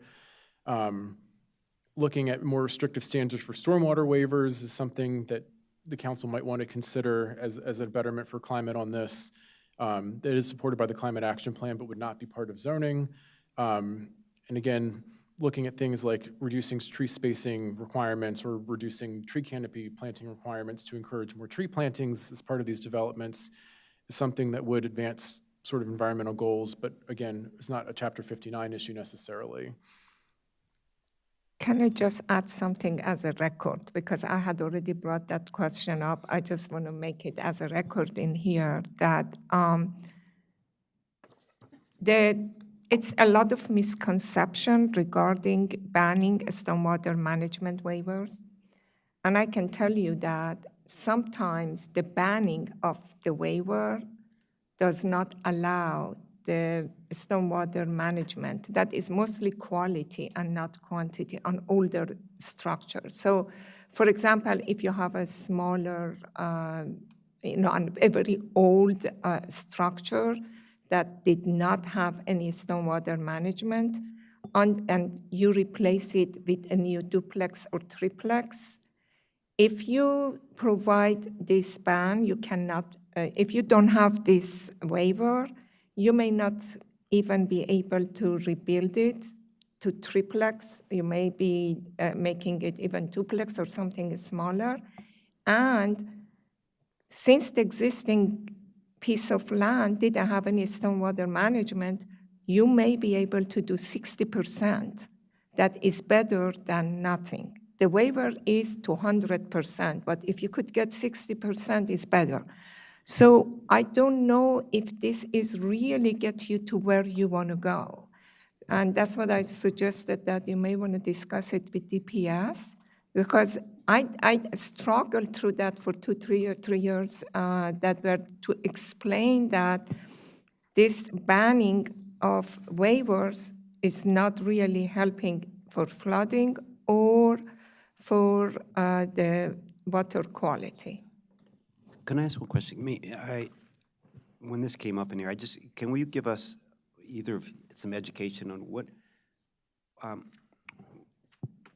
Speaker 18: Looking at more restrictive standards for stormwater waivers is something that the council might want to consider as a betterment for climate on this. That is supported by the Climate Action Plan, but would not be part of zoning. And again, looking at things like reducing tree spacing requirements or reducing tree canopy planting requirements to encourage more tree plantings as part of these developments is something that would advance sort of environmental goals, but again, it's not a Chapter 59 issue necessarily.
Speaker 3: Can I just add something as a record? Because I had already brought that question up. I just want to make it as a record in here that it's a lot of misconception regarding banning stormwater management waivers. And I can tell you that sometimes the banning of the waiver does not allow the stormwater management. That is mostly quality and not quantity on older structures. So, for example, if you have a smaller, a very old structure that did not have any stormwater management, and you replace it with a new duplex or triplex, if you provide this ban, you cannot, if you don't have this waiver, you may not even be able to rebuild it to triplex. You may be making it even duplex or something smaller. And since the existing piece of land didn't have any stormwater management, you may be able to do 60%. That is better than nothing. The waiver is to 100%, but if you could get 60%, it's better. So I don't know if this is really get you to where you want to go. And that's what I suggested, that you may want to discuss it with DPS, because I struggled through that for 3 years, that were to explain that this banning of waivers is not really helping for flooding or for the water quality.
Speaker 1: Can I ask one question? When this came up in here, can you give us either of some education on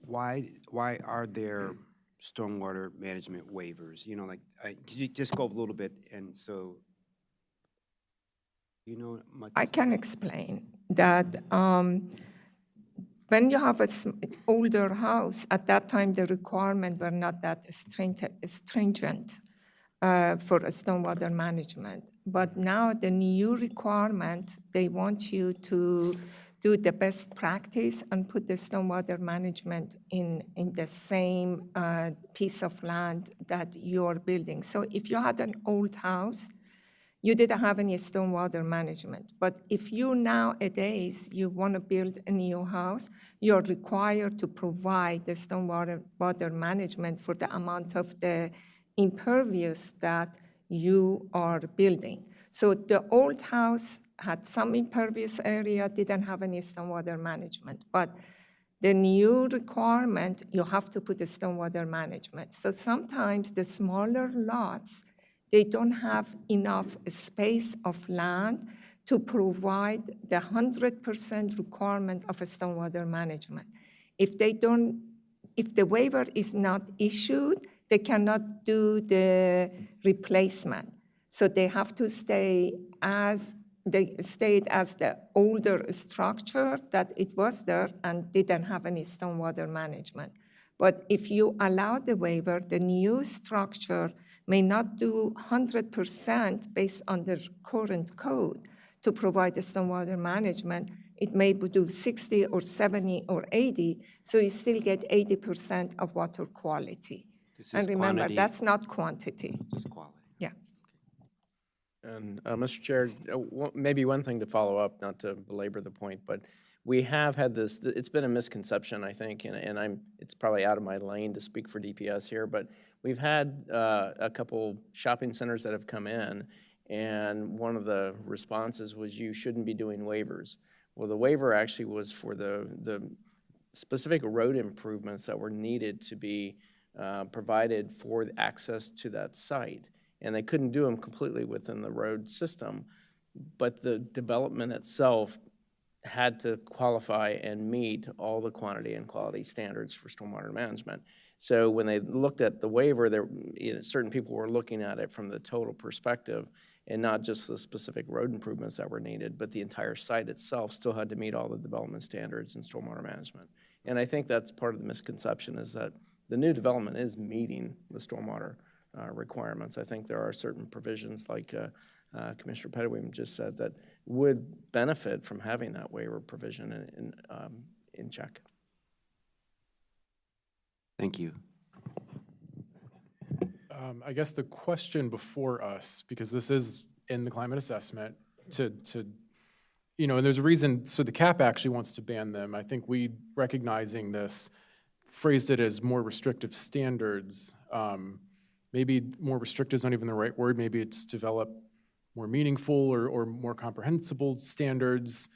Speaker 1: why are there stormwater management waivers? You know, like, could you just go a little bit, and so, you know, much?
Speaker 3: I can explain that when you have an older house, at that time the requirements were not that stringent for stormwater management. But now the new requirement, they want you to do the best practice and put the stormwater management in the same piece of land that you're building. So if you had an old house, you didn't have any stormwater management. But if you nowadays, you want to build a new house, you're required to provide the stormwater management for the amount of the impervious that you are building. So the old house had some impervious area, didn't have any stormwater management. But the new requirement, you have to put the stormwater management. So sometimes the smaller lots, they don't have enough space of land to provide the 100% requirement of a stormwater management. If the waiver is not issued, they cannot do the replacement. So they have to stay as the older structure that it was there and didn't have any stormwater management. But if you allow the waiver, the new structure may not do 100% based on the current code to provide the stormwater management. It may do 60 or 70 or 80, so you still get 80% of water quality. And remember,
Speaker 1: quantity.
Speaker 3: that's not quantity.
Speaker 1: It's quality.
Speaker 3: Yeah.
Speaker 13: And Mr. Chair, maybe one thing to follow up, not to belabor the point, but we have had this, it's been a misconception, I think, and it's probably out of my lane to speak for DPS here, but we've had a couple shopping centers that have come in, and one of the responses was you shouldn't be doing waivers. Well, the waiver actually was for the specific road improvements that were needed to be provided for access to that site. And they couldn't do them completely within the road system, but the development itself had to qualify and meet all the quantity and quality standards for stormwater management. So when they looked at the waiver, certain people were looking at it from the total perspective and not just the specific road improvements that were needed, but the entire site itself still had to meet all the development standards in stormwater management. And I think that's part of the misconception, is that the new development is meeting the stormwater requirements. I think there are certain provisions, like Commissioner Pettaway just said, that would benefit from having that waiver provision in check.
Speaker 1: Thank you.
Speaker 18: I guess the question before us, because this is in the climate assessment, and there's a reason, so the CAP actually wants to ban them. I think we, recognizing this, phrased it as more restrictive standards. Maybe more restrictive is not even the right word. Maybe it's develop more meaningful or more comprehensible standards,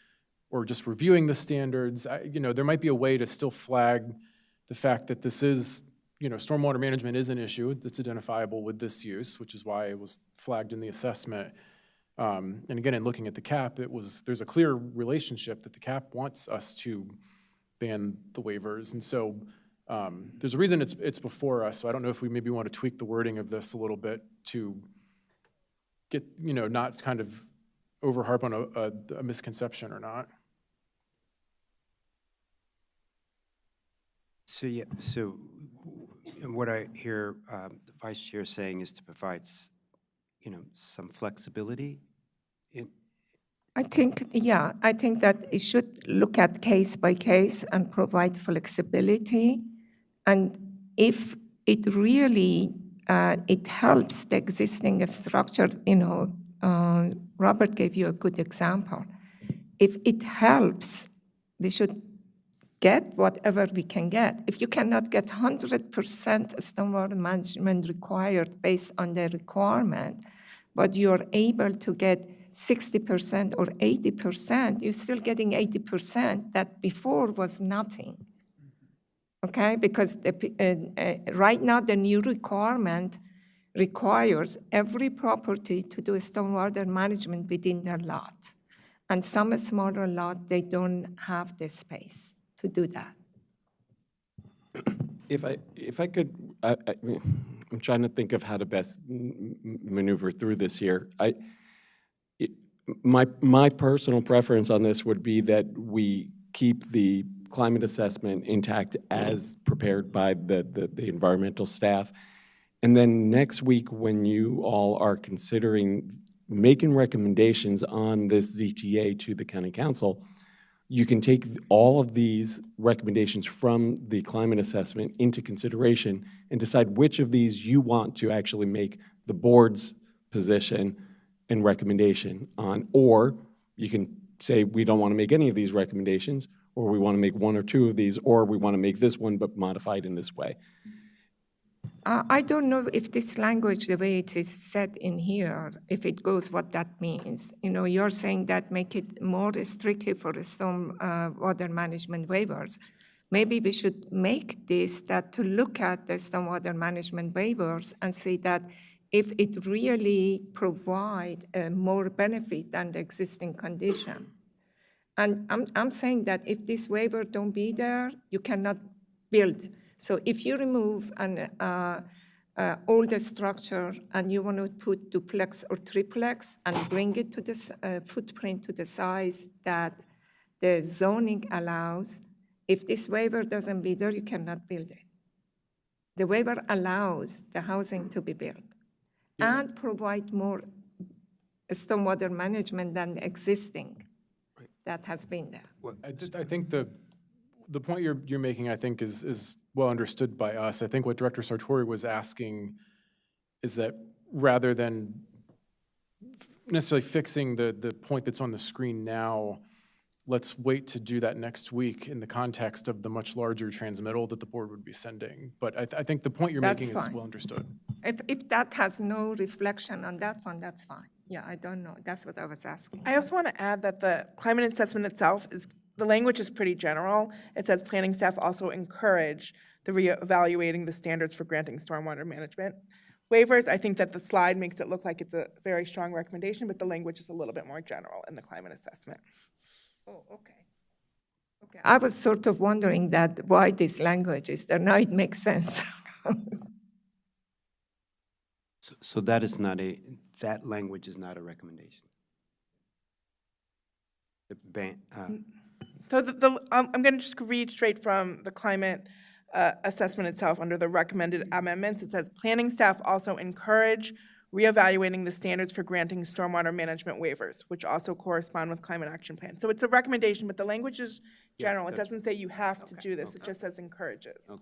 Speaker 18: or just reviewing the standards. There might be a way to still flag the fact that this is, stormwater management is an issue that's identifiable with this use, which is why it was flagged in the assessment. And again, in looking at the CAP, there's a clear relationship that the CAP wants us to ban the waivers. And so there's a reason it's before us. So I don't know if we maybe want to tweak the wording of this a little bit to get, not kind of over harp on a misconception or not.
Speaker 1: So what I hear the Vice Chair saying is to provide, some flexibility in.
Speaker 3: I think that it should look at case by case and provide flexibility. And if it really it helps the existing structure. Robert gave you a good example. If it helps, we should get whatever we can get. If you cannot get 100% stormwater management required based on the requirement, but you're able to get 60% or 80%, you're still getting 80% that before was nothing. Okay, because right now the new requirement requires every property to do stormwater management within their lot. And some smaller lots, they don't have the space to do that.
Speaker 4: If I could, I'm trying to think of how to best maneuver through this here. My personal preference on this would be that we keep the climate assessment intact as prepared by the environmental staff. And then next week, when you all are considering making recommendations on this ZTA to the county council, you can take all of these recommendations from the climate assessment into consideration and decide which of these you want to actually make the board's position and recommendation on. Or you can say, we don't want to make any of these recommendations, or we want to make one or two of these, or we want to make this one but modified in this way.
Speaker 3: I don't know if this language, the way it is said in here, if it goes what that means. You're saying that make it more restrictive for the storm water management waivers. Maybe we should make this that to look at the stormwater management waivers and see that if it really provide more benefit than the existing condition. And I'm saying that if this waiver don't be there, you cannot build. So if you remove an older structure and you want to put duplex or triplex and bring it to this footprint to the size that the zoning allows, if this waiver doesn't be there, you cannot build it. The waiver allows the housing to be built and provide more stormwater management than the existing that has been there.
Speaker 18: I think the point you're making, I think, is well understood by us. I think what Director Sartori was asking is that rather than necessarily fixing the point that's on the screen now, let's wait to do that next week in the context of the much larger transmittal that the board would be sending. But I think the point you're making is well understood.
Speaker 3: If that has no reflection on that one, that's fine. Yeah, I don't know. That's what I was asking.
Speaker 10: I also want to add that the climate assessment itself the language is pretty general. It says planning staff also encourage the reevaluating the standards for granting stormwater management waivers. I think that the slide makes it look like it's a very strong recommendation, but the language is a little bit more general in the climate assessment.
Speaker 3: Oh, okay. Okay. I was sort of wondering that why this language is there. Now it makes sense.
Speaker 1: So that is not that language is not a recommendation.
Speaker 10: So I'm going to just read straight from the climate assessment itself under the recommended amendments. It says, planning staff also encourage reevaluating the standards for granting stormwater management waivers, which also correspond with climate action plan. So it's a recommendation, but the language is general. It doesn't say you have to do this. It just says encourages.
Speaker 1: Okay.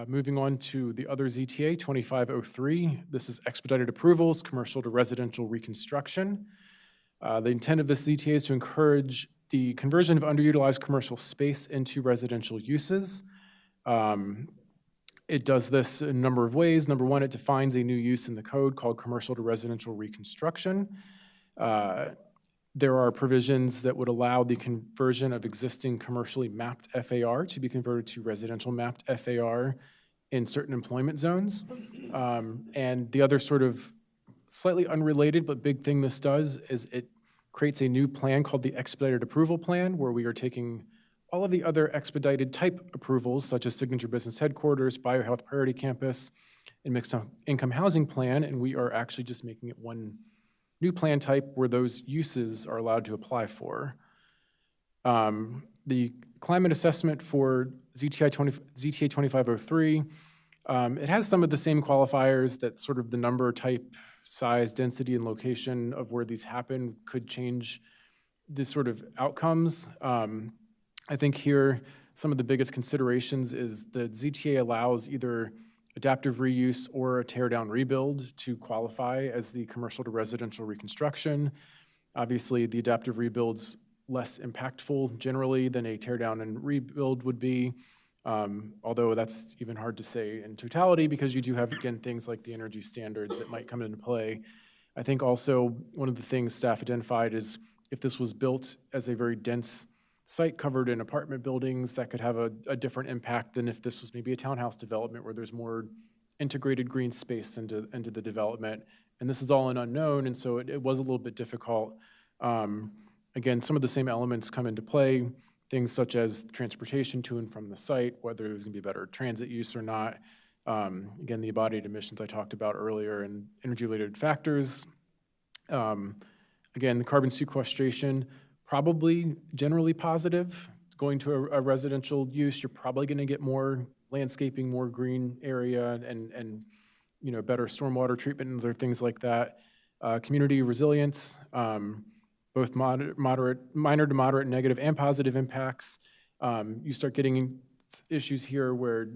Speaker 18: Moving on to the other ZTA, 2503. This is expedited approvals, commercial to residential reconstruction. The intent of this ZTA is to encourage the conversion of underutilized commercial space into residential uses. It does this in a number of ways. Number one, it defines a new use in the code called commercial to residential reconstruction. There are provisions that would allow the conversion of existing commercially mapped FAR to be converted to residential mapped FAR in certain employment zones. And the other sort of slightly unrelated but big thing this does is it creates a new plan called the expedited approval plan, where we are taking all of the other expedited type approvals, such as signature business headquarters, biohealth priority campus, and mixed income housing plan, and we are actually just making it one new plan type where those uses are allowed to apply for. The climate assessment for ZTA 2503, it has some of the same qualifiers that sort of the number, type, size, density, and location of where these happen could change the sort of outcomes. I think here, some of the biggest considerations is the ZTA allows either adaptive reuse or a tear down rebuild to qualify as the commercial to residential reconstruction. Obviously, the adaptive rebuild's less impactful generally than a tear down and rebuild would be, although that's even hard to say in totality because you do have, again, things like the energy standards that might come into play. I think also one of the things staff identified is if this was built as a very dense site covered in apartment buildings, that could have a different impact than if this was maybe a townhouse development where there's more integrated green space into the development. And this is all an unknown, and so it was a little bit difficult. Again, some of the same elements come into play, things such as transportation to and from the site, whether there's gonna be better transit use or not. Again, the embodied emissions I talked about earlier and energy-related factors. Again, the carbon sequestration, probably generally positive. Going to a residential use, you're probably gonna get more landscaping, more green area, and you know, better stormwater treatment and other things like that. Community resilience, both minor to moderate negative and positive impacts. You start getting issues here where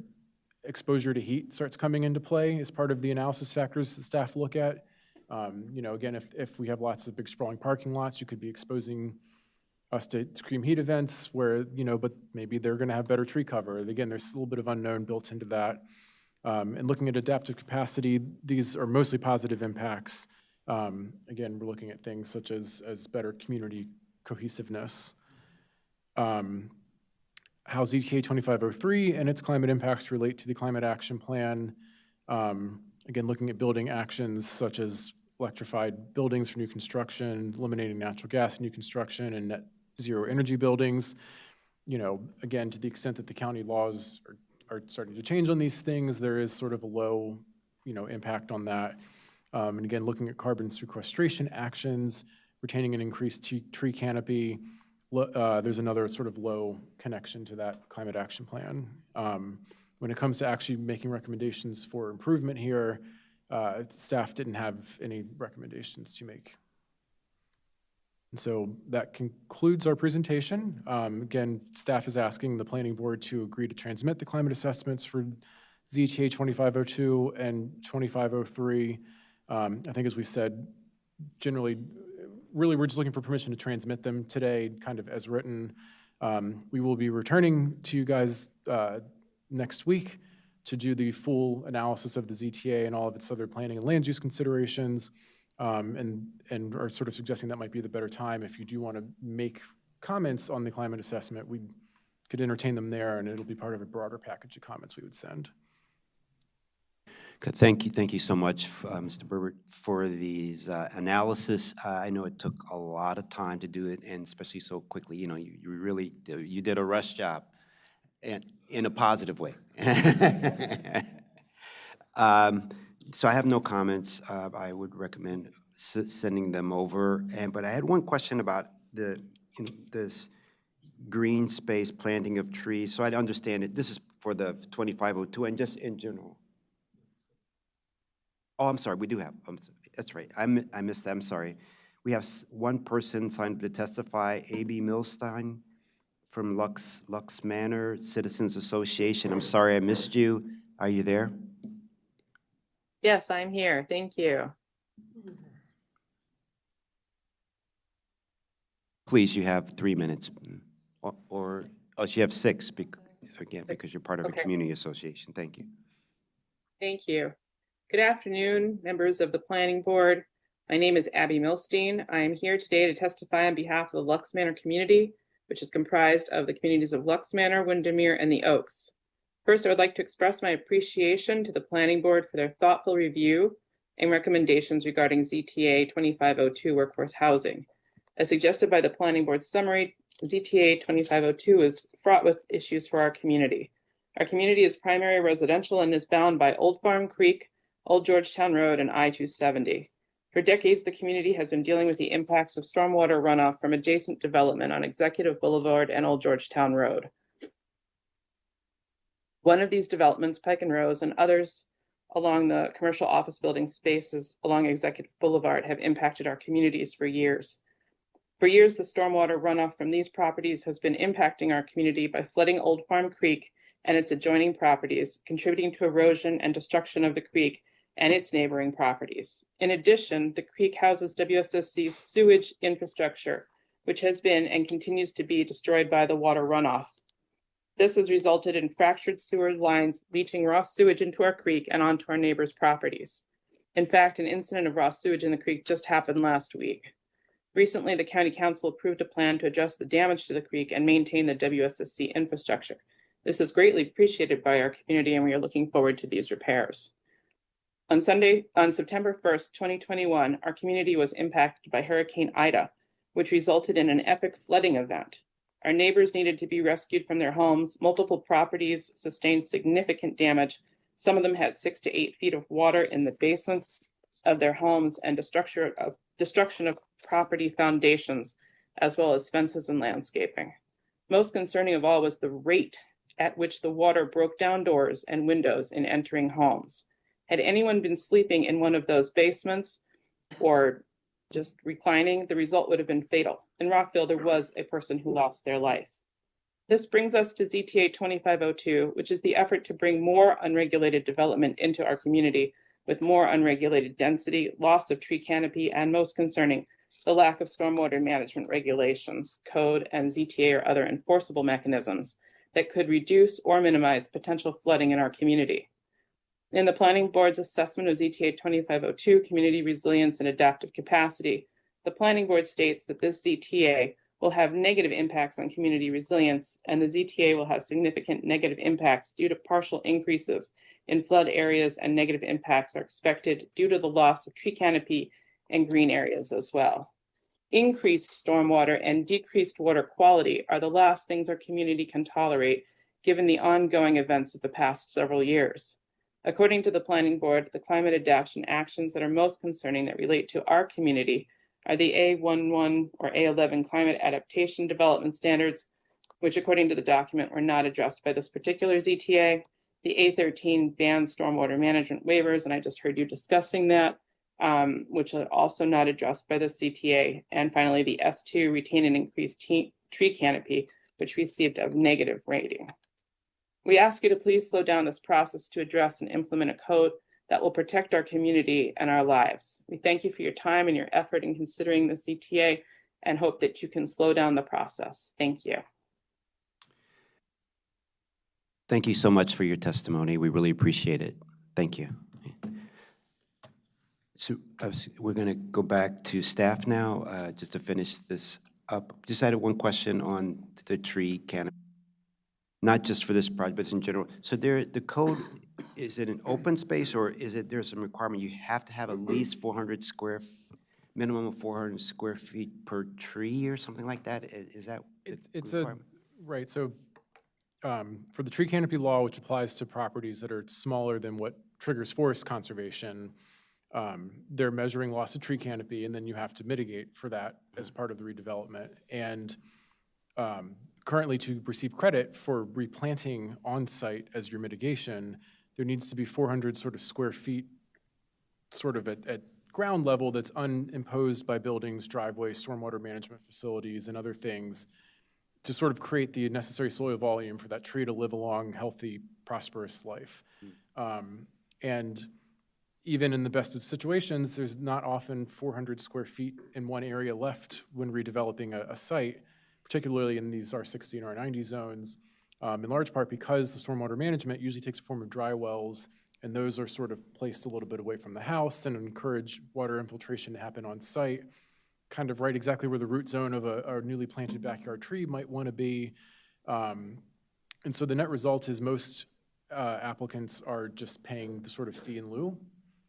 Speaker 18: exposure to heat starts coming into play as part of the analysis factors that staff look at. You know, again, if we have lots of big sprawling parking lots, you could be exposing us to extreme heat events where, you know, but maybe they're gonna have better tree cover. Again, there's a little bit of unknown built into that. And looking at adaptive capacity, these are mostly positive impacts. Again, we're looking at things such as better community cohesiveness. How ZTA 2503 and its climate impacts relate to the Climate Action Plan. Again, looking at building actions such as electrified buildings for new construction, eliminating natural gas in new construction, and net zero energy buildings. You know, again, to the extent that the county laws are starting to change on these things, there is sort of a low, you know, impact on that. And again, looking at carbon sequestration actions, retaining an increased tree canopy, there's another sort of low connection to that climate action plan. When it comes to actually making recommendations for improvement here, staff didn't have any recommendations to make. And so that concludes our presentation. Again, staff is asking the planning board to agree to transmit the climate assessments for ZTA 2502 and 2503. I think as we said, generally, really we're just looking for permission to transmit them today, kind of as written. We will be returning to you guys next week to do the full analysis of the ZTA and all of its other planning and land use considerations, and are sort of suggesting that might be the better time. If you do want to make comments on the climate assessment, we could entertain them there, and it'll be part of a broader package of comments we would send.
Speaker 1: Good. Thank you so much, Mr. Berbert, for these analysis. I know it took a lot of time to do it, and especially so quickly. You know, you really did a rush job, and in a positive way. So I have no comments. I would recommend sending them over. But I had one question about this green space planting of trees. So I understand it. This is for the 2502 and just in general. Oh, I'm sorry. We do have. That's right. I missed that. I'm sorry. We have one person signed up to testify, A.B. Milstein from Lux Manor Citizens Association. I'm sorry I missed you. Are you there?
Speaker 20: Yes, I'm here. Thank you.
Speaker 1: Please, you have 3 minutes. Or you have 6, again, because you're part of a community association. Thank you.
Speaker 20: Thank you. Good afternoon, members of the Planning Board. My name is Abby Milstein. I am here today to testify on behalf of the Lux Manor community, which is comprised of the communities of Lux Manor, Windermere, and the Oaks. First, I would like to express my appreciation to the Planning Board for their thoughtful review and recommendations regarding ZTA 2502 workforce housing. As suggested by the Planning Board's summary, ZTA 2502 is fraught with issues for our community. Our community is primary residential and is bound by Old Farm Creek, Old Georgetown Road, and I-270. For decades, the community has been dealing with the impacts of stormwater runoff from adjacent development on Executive Boulevard and Old Georgetown Road. One of these developments, Pike and Rose, and others along the commercial office building spaces along Executive Boulevard have impacted our communities for years. For years, the stormwater runoff from these properties has been impacting our community by flooding Old Farm Creek and its adjoining properties, contributing to erosion and destruction of the creek and its neighboring properties. In addition, the creek houses WSSC's sewage infrastructure, which has been and continues to be destroyed by the water runoff. This has resulted in fractured sewer lines leaching raw sewage into our creek and onto our neighbors' properties. In fact, an incident of raw sewage in the creek just happened last week. Recently, the County Council approved a plan to address the damage to the creek and maintain the WSSC infrastructure. This is greatly appreciated by our community, and we are looking forward to these repairs. On September 1st, 2021, our community was impacted by Hurricane Ida, which resulted in an epic flooding event. Our neighbors needed to be rescued from their homes. Multiple properties sustained significant damage. Some of them had 6 to 8 feet of water in the basements of their homes and destruction of property foundations, as well as fences and landscaping. Most concerning of all was the rate at which the water broke down doors and windows in entering homes. Had anyone been sleeping in one of those basements or just reclining, the result would have been fatal. In Rockville, there was a person who lost their life. This brings us to ZTA 2502, which is the effort to bring more unregulated development into our community with more unregulated density, loss of tree canopy, and most concerning, the lack of stormwater management regulations, code, and ZTA or other enforceable mechanisms that could reduce or minimize potential flooding in our community. In the Planning Board's assessment of ZTA 2502, Community Resilience and Adaptive Capacity, the Planning Board states that this ZTA will have negative impacts on community resilience, and the ZTA will have significant negative impacts due to partial increases in flood areas, and negative impacts are expected due to the loss of tree canopy and green areas as well. Increased stormwater and decreased water quality are the last things our community can tolerate, given the ongoing events of the past several years. According to the Planning Board, the climate adaptation actions that are most concerning that relate to our community are the A11 or A11 climate adaptation development standards, which according to the document were not addressed by this particular ZTA, the A13 banned stormwater management waivers, and I just heard you discussing that, which are also not addressed by this ZTA, and finally the S2 retain and increased tree canopy, which received a negative rating. We ask you to please slow down this process to address and implement a code that will protect our community and our lives. We thank you for your time and your effort in considering the CTA and hope that you can slow down the process. Thank you.
Speaker 1: Thank you so much for your testimony. We really appreciate it. Thank you. So we're going to go back to staff now, just to finish this up. Just had one question on the tree canopy. Not just for this project, but in general. So the code, is it an open space, or is it, there's some requirement you have to have at least 400 minimum of 400 square feet per tree or something like that? Is that
Speaker 18: it's a, right, so for the tree canopy law, which applies to properties that are smaller than what triggers forest conservation, they're measuring loss of tree canopy, and then you have to mitigate for that as part of the redevelopment. And currently, to receive credit for replanting on-site as your mitigation, there needs to be 400 sort of square feet sort of at ground level that's unimposed by buildings, driveways, stormwater management facilities, and other things to sort of create the necessary soil volume for that tree to live a long, healthy, prosperous life. And even in the best of situations, there's not often 400 square feet in one area left when redeveloping a site, particularly in these R60 and R90 zones, in large part because the stormwater management usually takes the form of dry wells, and those are sort of placed a little bit away from the house and encourage water infiltration to happen on site, kind of right exactly where the root zone of a newly planted backyard tree might want to be. And so the net result is most applicants are just paying the sort of fee in lieu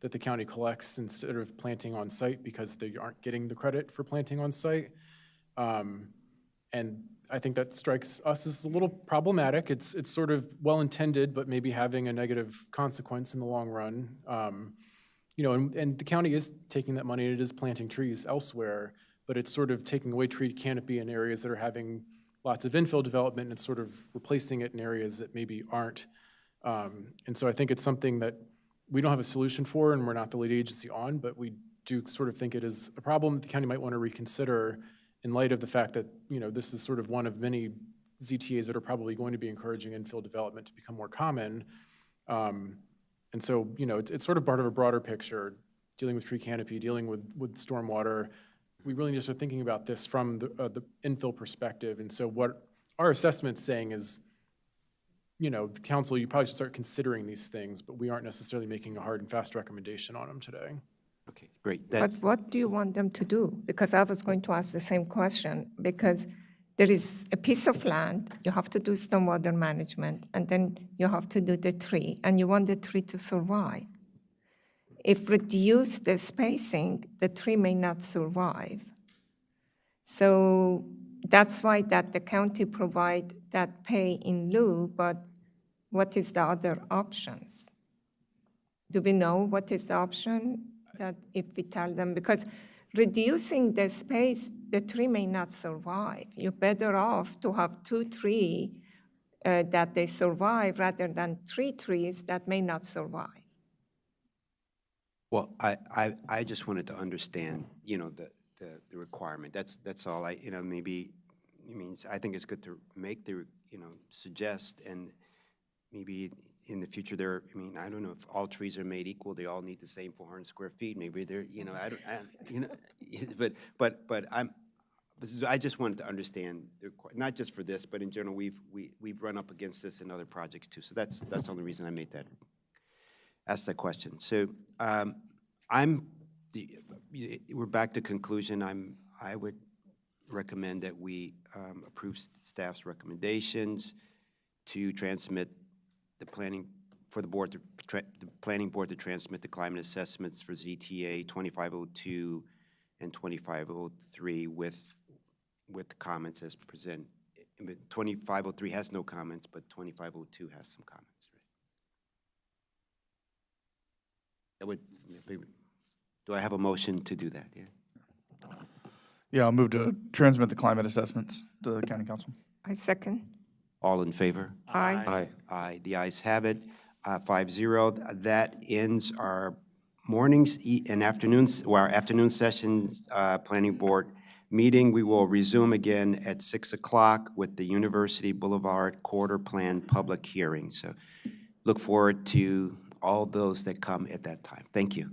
Speaker 18: that the county collects instead of planting on site because they aren't getting the credit for planting on site. And I think that strikes us as a little problematic. It's sort of well-intended, but maybe having a negative consequence in the long run. You know, and the county is taking that money and it is planting trees elsewhere, but it's sort of taking away tree canopy in areas that are having lots of infill development, and it's sort of replacing it in areas that maybe aren't. And so I think it's something that we don't have a solution for, and we're not the lead agency on, but we do sort of think it is a problem that the county might want to reconsider in light of the fact that, this is sort of one of many ZTAs that are probably going to be encouraging infill development to become more common. And so, it's sort of part of a broader picture, dealing with tree canopy, dealing with stormwater. We really just are thinking about this from the infill perspective. And so what our assessment's saying is, the council, you probably should start considering these things, but we aren't necessarily making a hard and fast recommendation on them today.
Speaker 1: Okay, great.
Speaker 3: But what do you want them to do? Because I was going to ask the same question, because there is a piece of land, you have to do stormwater management, and then you have to do the tree, and you want the tree to survive. If reduce the spacing, the tree may not survive. So that's why that the county provide that pay in lieu, but what is the other options? Do we know what is the option that if we tell them, because reducing the space, the tree may not survive. You're better off to have 2 trees that they survive rather than 3 trees that may not survive.
Speaker 1: Well, I just wanted to understand, the requirement. That's all. Maybe it means I think it's good to make the, suggest, and maybe in the future I don't know if all trees are made equal. They all need the same 400 square feet. Maybe they're, but I just wanted to understand, not just for this, but in general, we've run up against this in other projects too. So that's the only reason I made that. Ask that question. So we're back to conclusion. I would recommend that we approve staff's recommendations to transmit the planning board to transmit the climate assessments for ZTA 2502 and 2503 with comments as presented. 2503 has no comments, but 2502 has some comments. Do I have a motion to do that? Yeah.
Speaker 2: Yeah, I'll move to transmit the climate assessments to the county council.
Speaker 3: I second.
Speaker 1: All in favor?
Speaker 3: Aye.
Speaker 1: Aye. The ayes have it, 5-0. That ends our mornings and afternoons, our afternoon sessions planning board meeting. We will resume again at 6 o'clock with the University Boulevard Quarter Plan public hearing. So look forward to all those that come at that time. Thank you.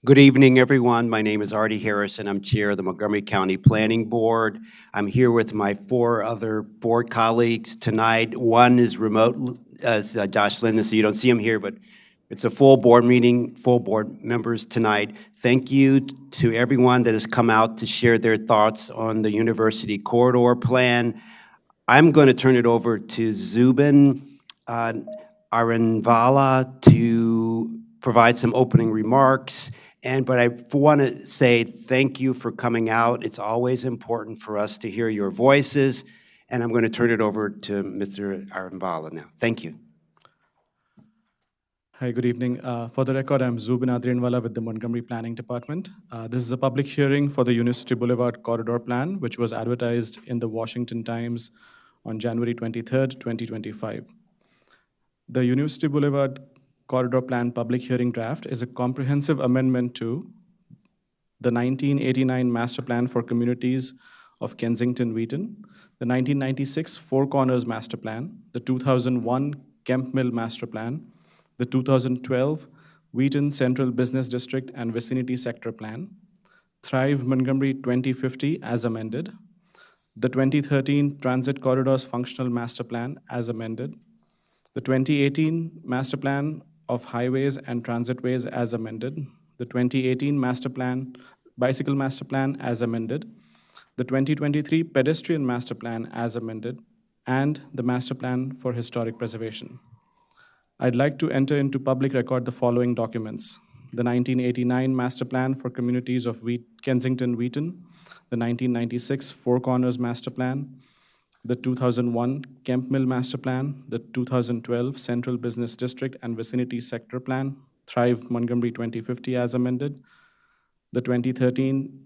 Speaker 1: Good evening, everyone. My name is Artie Harris, and I'm Chair of the Montgomery County Planning Board. I'm here with my 4 other board colleagues tonight. One is remote, as Josh Linden, so you don't see him here, but it's a full board meeting, full board members tonight. Thank you to everyone that has come out to share their thoughts on the University Corridor Plan. I'm going to turn it over to Zubin Aranvala to provide some opening remarks. But I want to say thank you for coming out. It's always important for us to hear your voices. And I'm going to turn it over to Mr. Aranvala now. Thank you.
Speaker 21: Hi, good evening. For the record, I'm Zubin Adrianwala with the Montgomery Planning Department. This is a public hearing for the University Boulevard Corridor Plan, which was advertised in the Washington Times on January 23rd, 2025. The University Boulevard Corridor Plan public hearing draft is a comprehensive amendment to the 1989 Master Plan for Communities of Kensington-Wheaton, the 1996 Four Corners Master Plan, the 2001 Kemp Mill Master Plan, the 2012 Wheaton Central Business District and Vicinity Sector Plan, Thrive Montgomery 2050 as amended, the 2013 Transit Corridors Functional Master Plan as amended, the 2018 Master Plan of Highways and Transitways as amended, the 2018 Bicycle Master Plan as amended, the 2023 Pedestrian Master Plan as amended, and the Master Plan for Historic Preservation. I'd like to enter into public record the following documents: the 1989 Master Plan for Communities of Kensington-Wheaton, the 1996 Four Corners Master Plan, the 2001 Kemp Mill Master Plan, the 2012 Central Business District and Vicinity Sector Plan, Thrive Montgomery 2050 as amended, the 2013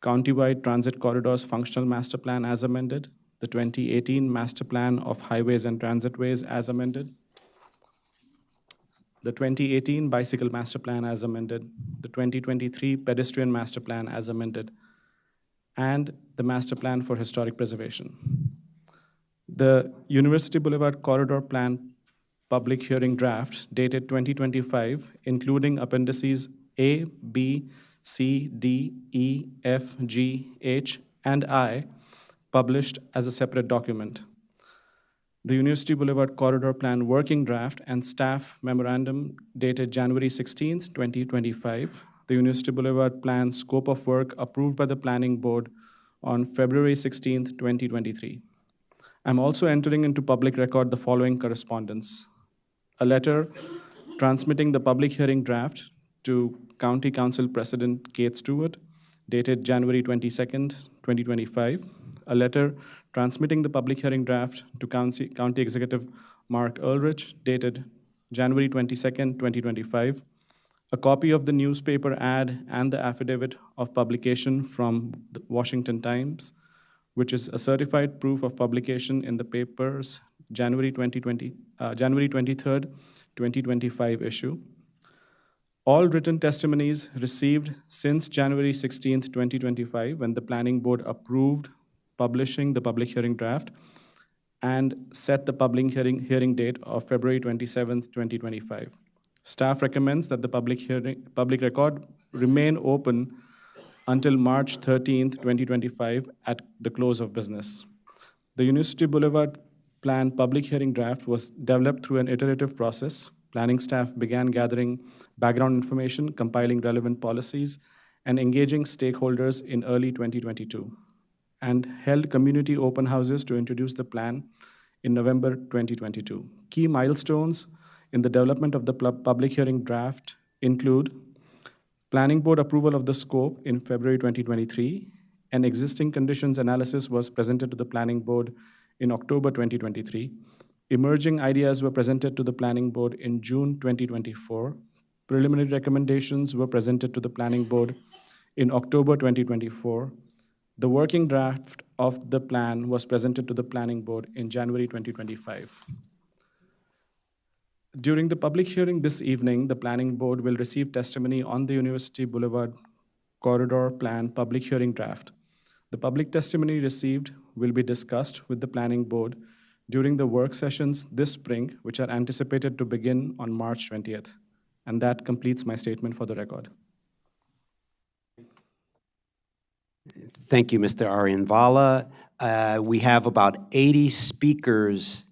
Speaker 21: Countywide Transit Corridors Functional Master Plan as amended, the 2018 Master Plan of Highways and Transitways as amended, the 2018 Bicycle Master Plan as amended, the 2023 Pedestrian Master Plan as amended, and the Master Plan for Historic Preservation. The University Boulevard Corridor Plan public hearing draft dated 2025, including appendices A, B, C, D, E, F, G, H, and I, published as a separate document. The University Boulevard Corridor Plan working draft and staff memorandum dated January 16th, 2025. The University Boulevard Plan scope of work approved by the Planning Board on February 16th, 2023. I'm also entering into public record the following correspondence: a letter transmitting the public hearing draft to County Council President Kate Stewart, dated January 22nd, 2025. A letter transmitting the public hearing draft to County Executive Mark Ulrich, dated January 22nd, 2025. A copy of the newspaper ad and the affidavit of publication from the Washington Times, which is a certified proof of publication in the paper's January 23rd, 2025 issue. All written testimonies received since January 16th, 2025, when the Planning Board approved publishing the public hearing draft and set the public hearing date of February 27th, 2025. Staff recommends that the public record remain open until March 13th, 2025 at the close of business. The University Boulevard Plan public hearing draft was developed through an iterative process. Planning staff began gathering background information, compiling relevant policies, and engaging stakeholders in early 2022, and held community open houses to introduce the plan in November 2022. Key milestones in the development of the public hearing draft include Planning Board approval of the scope in February 2023. An existing conditions analysis was presented to the Planning Board in October 2023. Emerging ideas were presented to the Planning Board in June 2024. Preliminary recommendations were presented to the Planning Board in October 2024. The working draft of the plan was presented to the Planning Board in January 2025. During the public hearing this evening, the Planning Board will receive testimony on the University Boulevard Corridor Plan public hearing draft. The public testimony received will be discussed with the Planning Board during the work sessions this spring, which are anticipated to begin on March 20th. And that completes my statement for the record.
Speaker 1: Thank you, Mr. Arianvala. We have about 80 speakers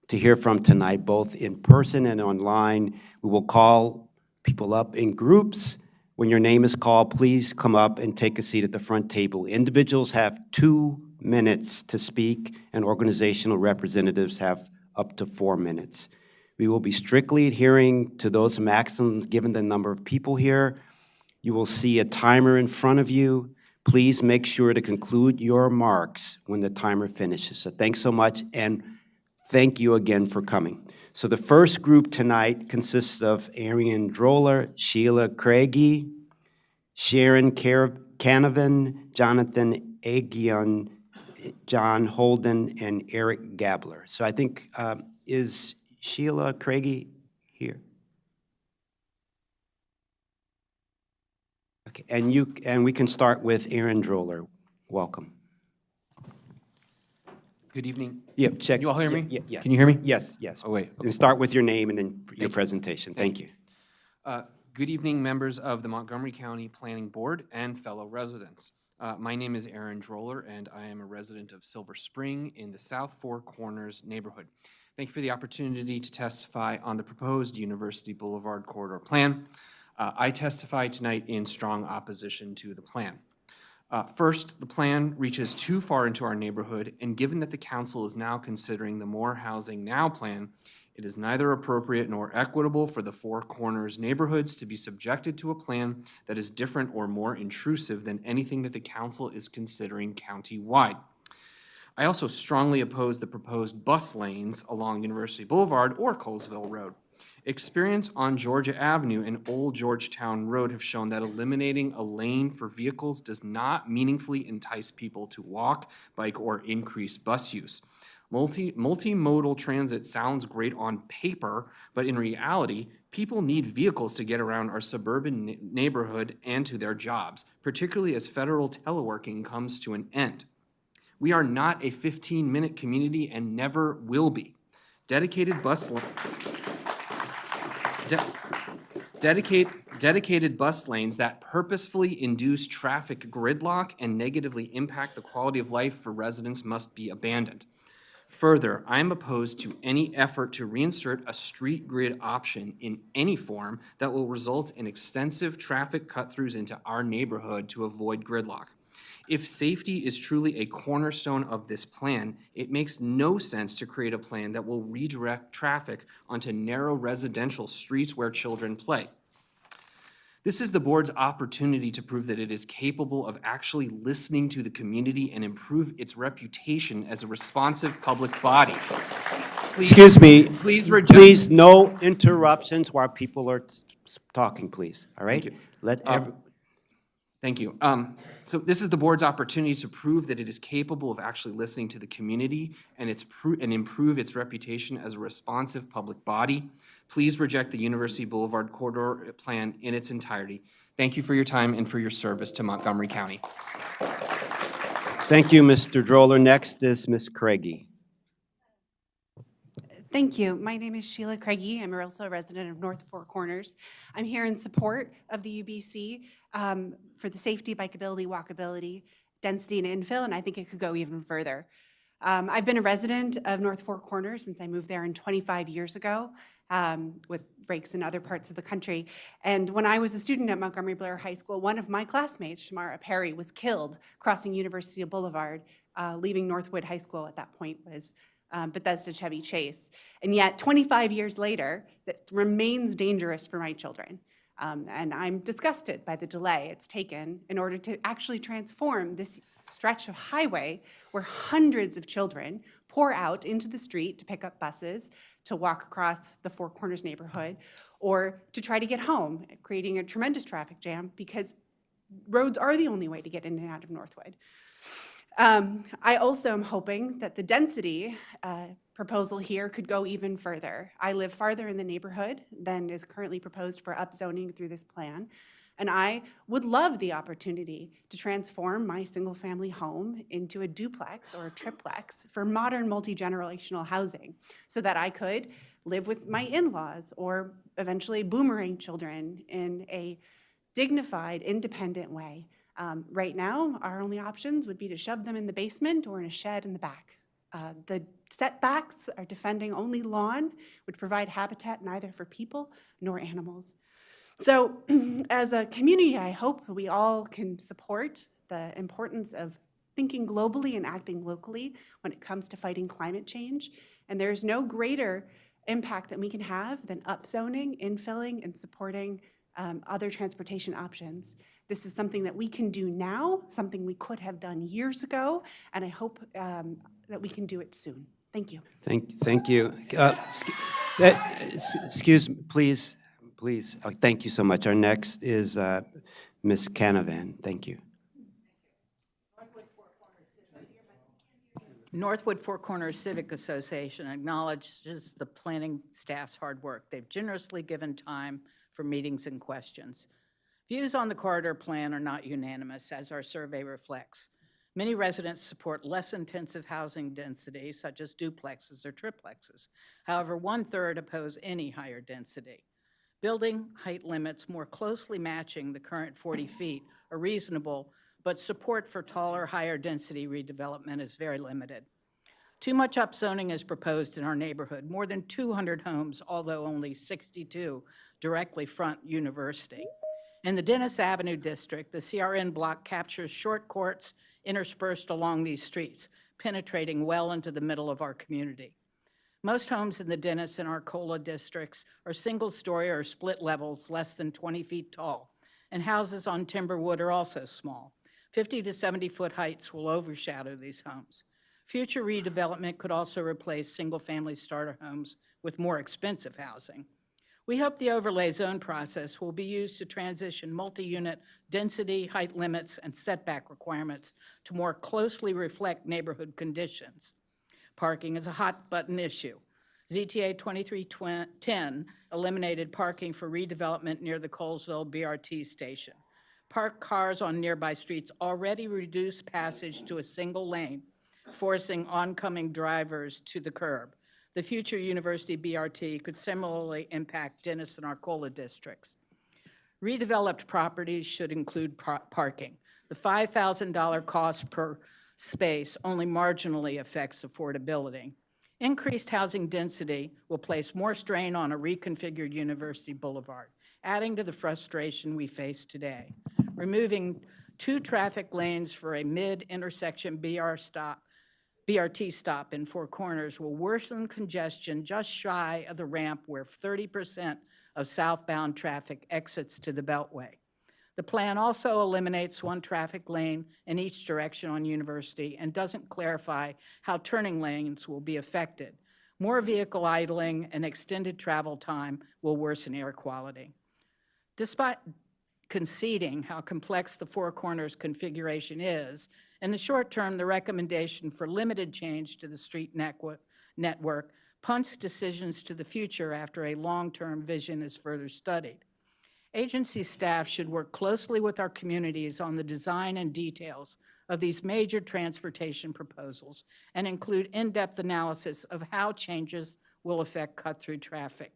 Speaker 1: to hear from tonight, both in person and online. We will call people up in groups. When your name is called, please come up and take a seat at the front table. Individuals have 2 minutes to speak, and organizational representatives have up to 4 minutes. We will be strictly adhering to those maxims given the number of people here. You will see a timer in front of you. Please make sure to conclude your remarks when the timer finishes. So thanks so much, and thank you again for coming. So the first group tonight consists of Arian Droller, Sheila Craigie, Sharon Canavan, Jonathan Agion, John Holden, and Eric Gabler. So I think, is Sheila Craigie here? Okay, and we can start with Aaron Droller. Welcome.
Speaker 7: Good evening.
Speaker 1: Yep, check.
Speaker 7: Can you all hear me?
Speaker 1: Yeah.
Speaker 7: Can you hear me?
Speaker 1: Yes, yes.
Speaker 7: Oh, wait.
Speaker 1: And start with your name and then your presentation. Thank you.
Speaker 7: Good evening, members of the Montgomery County Planning Board and fellow residents. My name is Aaron Droller, and I am a resident of Silver Spring in the South Four Corners neighborhood. Thank you for the opportunity to testify on the proposed University Boulevard corridor plan. I testify tonight in strong opposition to the plan. First, the plan reaches too far into our neighborhood, and given that the council is now considering the More Housing Now plan, it is neither appropriate nor equitable for the Four Corners neighborhoods to be subjected to a plan that is different or more intrusive than anything that the council is considering county-wide. I also strongly oppose the proposed bus lanes along University Boulevard or Colesville Road. Experience on Georgia Avenue and Old Georgetown Road have shown that eliminating a lane for vehicles does not meaningfully entice people to walk, bike, or increase bus use. Multimodal transit sounds great on paper, but in reality, people need vehicles to get around our suburban neighborhood and to their jobs, particularly as federal teleworking comes to an end. We are not a 15-minute community and never will be. Dedicated bus lanes that purposefully induce traffic gridlock and negatively impact the quality of life for residents must be abandoned. Further, I am opposed to any effort to reinsert a street grid option in any form that will result in extensive traffic cut-throughs into our neighborhood to avoid gridlock. If safety is truly a cornerstone of this plan, it makes no sense to create a plan that will redirect traffic onto narrow residential streets where children play. This is the board's opportunity to prove that it is capable of actually listening to the community and improve its reputation as a responsive public body. Please,
Speaker 1: Excuse me.
Speaker 7: Please
Speaker 1: no interruptions while people are talking, please. All right?
Speaker 7: Thank you. So this is the board's opportunity to prove that it is capable of actually listening to the community and improve its reputation as a responsive public body. Please reject the University Boulevard corridor plan in its entirety. Thank you for your time and for your service to Montgomery County.
Speaker 1: Thank you, Mr. Droller. Next is Ms. Craigie.
Speaker 22: Thank you. My name is Sheila Craigie. I'm also a resident of North Four Corners. I'm here in support of the UBC for the safety, bikeability, walkability, density, and infill, and I think it could go even further. I've been a resident of North Four Corners since I moved there 25 years ago with breaks in other parts of the country. And when I was a student at Montgomery Blair High School, one of my classmates, Shamara Perry, was killed crossing University Boulevard, leaving Northwood High School at that point was Bethesda Chevy Chase. And yet 25 years later, that remains dangerous for my children. And I'm disgusted by the delay it's taken in order to actually transform this stretch of highway where hundreds of children pour out into the street to pick up buses, to walk across the Four Corners neighborhood, or to try to get home, creating a tremendous traffic jam because roads are the only way to get in and out of Northwood. I also am hoping that the density proposal here could go even further. I live farther in the neighborhood than is currently proposed for upzoning through this plan, and I would love the opportunity to transform my single-family home into a duplex or a triplex for modern multi-generational housing so that I could live with my in-laws or eventually boomerang children in a dignified, independent way. Right now, our only options would be to shove them in the basement or in a shed in the back. The setbacks are defending only lawn, which provide habitat neither for people nor animals. So as a community, I hope we all can support the importance of thinking globally and acting locally when it comes to fighting climate change. And there's no greater impact that we can have than upzoning, infilling, and supporting other transportation options. This is something that we can do now, something we could have done years ago, and I hope that we can do it soon. Thank you.
Speaker 1: Thank you. Excuse me, please. Thank you so much. Our next is Ms. Canavan. Thank you.
Speaker 11: Northwood Four Corners Civic Association acknowledges the planning staff's hard work. They've generously given time for meetings and questions. Views on the corridor plan are not unanimous, as our survey reflects. Many residents support less intensive housing density, such as duplexes or triplexes. However, 1/3 oppose any higher density. Building height limits more closely matching the current 40 feet are reasonable, but support for taller, higher density redevelopment is very limited. Too much upzoning is proposed in our neighborhood. More than 200 homes, although only 62 directly front University. In the Dennis Avenue district, the CRN block captures short courts interspersed along these streets, penetrating well into the middle of our community. Most homes in the Dennis and Arcola districts are single-story or split levels less than 20 feet tall, and houses on Timberwood are also small. 50 to 70-foot heights will overshadow these homes. Future redevelopment could also replace single-family starter homes with more expensive housing. We hope the overlay zone process will be used to transition multi-unit density, height limits, and setback requirements to more closely reflect neighborhood conditions. Parking is a hot-button issue. ZTA 2310 eliminated parking for redevelopment near the Colesville BRT station. Parked cars on nearby streets already reduce passage to a single lane, forcing oncoming drivers to the curb. The future University BRT could similarly impact Dennis and Arcola districts. Redeveloped properties should include parking. The $5,000 cost per space only marginally affects affordability. Increased housing density will place more strain on a reconfigured University Boulevard, adding to the frustration we face today. Removing 2 traffic lanes for a mid-intersection BRT stop in Four Corners will worsen congestion just shy of the ramp where 30% of southbound traffic exits to the Beltway. The plan also eliminates 1 traffic lane in each direction on University and doesn't clarify how turning lanes will be affected. More vehicle idling and extended travel time will worsen air quality. Despite conceding how complex the Four Corners configuration is, in the short term, the recommendation for limited change to the street network punts decisions to the future after a long-term vision is further studied. Agency staff should work closely with our communities on the design and details of these major transportation proposals and include in-depth analysis of how changes will affect cut-through traffic.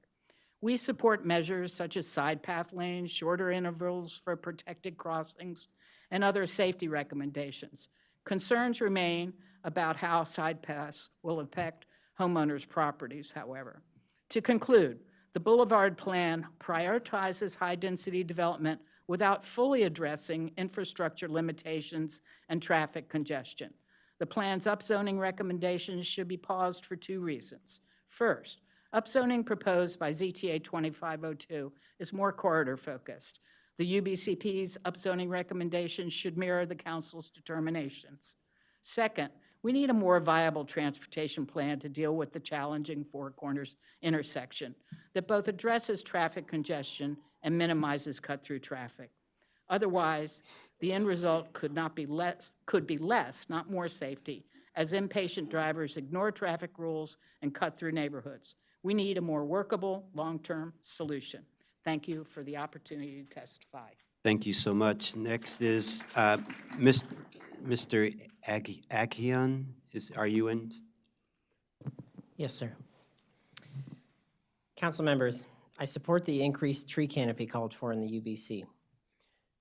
Speaker 11: We support measures such as side path lanes, shorter intervals for protected crossings, and other safety recommendations. Concerns remain about how side paths will affect homeowners' properties, however. To conclude, the Boulevard Plan prioritizes high-density development without fully addressing infrastructure limitations and traffic congestion. The plan's upzoning recommendations should be paused for 2 reasons. First, upzoning proposed by ZTA 2502 is more corridor-focused. The UBCP's upzoning recommendations should mirror the Council's determinations. Second, we need a more viable transportation plan to deal with the challenging Four Corners intersection that both addresses traffic congestion and minimizes cut-through traffic. Otherwise, the end result could be less, not more safety, as impatient drivers ignore traffic rules and cut through neighborhoods. We need a more workable, long-term solution. Thank you for the opportunity to testify.
Speaker 1: Thank you so much. Next is Mr. Aghion. Are you in?
Speaker 15: Yes, sir. Council members, I support the increased tree canopy called for in the UBC.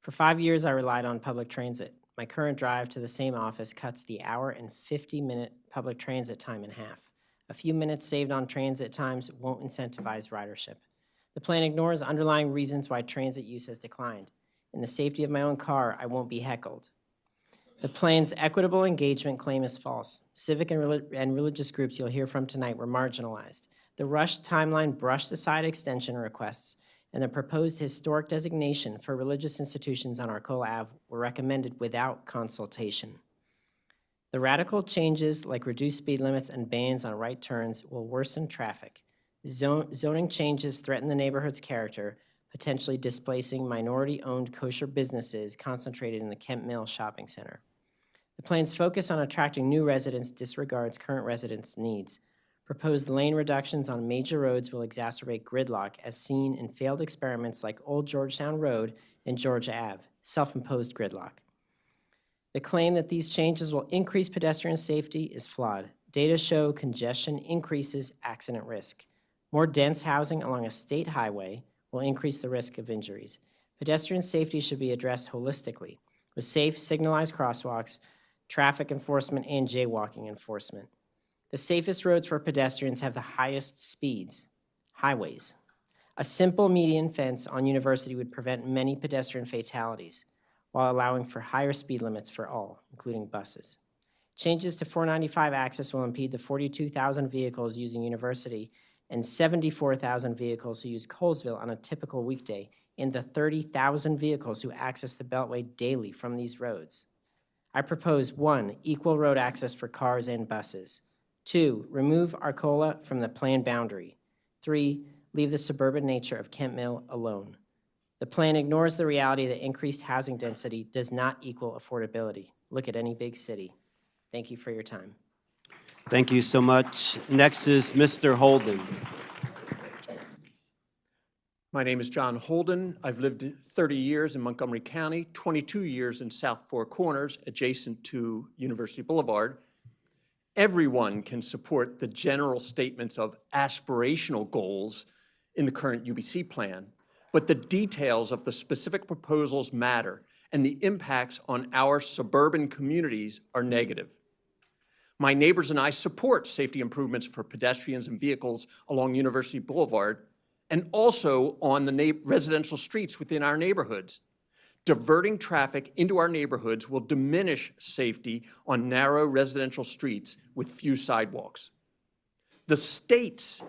Speaker 15: For 5 years, I relied on public transit. My current drive to the same office cuts the hour and 50-minute public transit time in half. A few minutes saved on transit times won't incentivize ridership. The plan ignores underlying reasons why transit use has declined. In the safety of my own car, I won't be heckled. The plan's equitable engagement claim is false. Civic and religious groups you'll hear from tonight were marginalized. The rushed timeline brushed aside extension requests, and the proposed historic designation for religious institutions on Arcola Ave were recommended without consultation. The radical changes like reduced speed limits and bans on right turns will worsen traffic. Zoning changes threaten the neighborhood's character, potentially displacing minority-owned kosher businesses concentrated in the Kent Mill Shopping Center. The plan's focus on attracting new residents disregards current residents' needs. Proposed lane reductions on major roads will exacerbate gridlock as seen in failed experiments like Old Georgetown Road and Georgia Ave, self-imposed gridlock. The claim that these changes will increase pedestrian safety is flawed. Data show congestion increases accident risk. More dense housing along a state highway will increase the risk of injuries. Pedestrian safety should be addressed holistically with safe, signalized crosswalks, traffic enforcement, and jaywalking enforcement. The safest roads for pedestrians have the highest speeds, highways. A simple median fence on University would prevent many pedestrian fatalities while allowing for higher speed limits for all, including buses. Changes to 495 access will impede the 42,000 vehicles using University and 74,000 vehicles who use Colesville on a typical weekday, and the 30,000 vehicles who access the Beltway daily from these roads. I propose 1, equal road access for cars and buses. 2, remove Arcola from the plan boundary. 3, leave the suburban nature of Kent Mill alone. The plan ignores the reality that increased housing density does not equal affordability. Look at any big city. Thank you for your time.
Speaker 1: Thank you so much. Next is Mr. Holden.
Speaker 6: My name is John Holden. I've lived 30 years in Montgomery County, 22 years in South Four Corners, adjacent to University Boulevard. Everyone can support the general statements of aspirational goals in the current UBC plan, but the details of the specific proposals matter, and the impacts on our suburban communities are negative. My neighbors and I support safety improvements for pedestrians and vehicles along University Boulevard and also on the residential streets within our neighborhoods. Diverting traffic into our neighborhoods will diminish safety on narrow residential streets with few sidewalks. The state's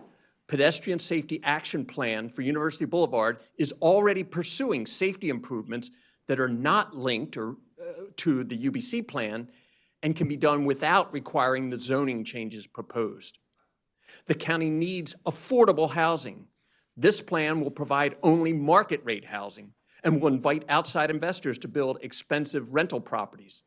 Speaker 6: Pedestrian Safety Action Plan for University Boulevard is already pursuing safety improvements that are not linked to the UBC plan and can be done without requiring the zoning changes proposed. The county needs affordable housing. This plan will provide only market rate housing and will invite outside investors to build expensive rental properties.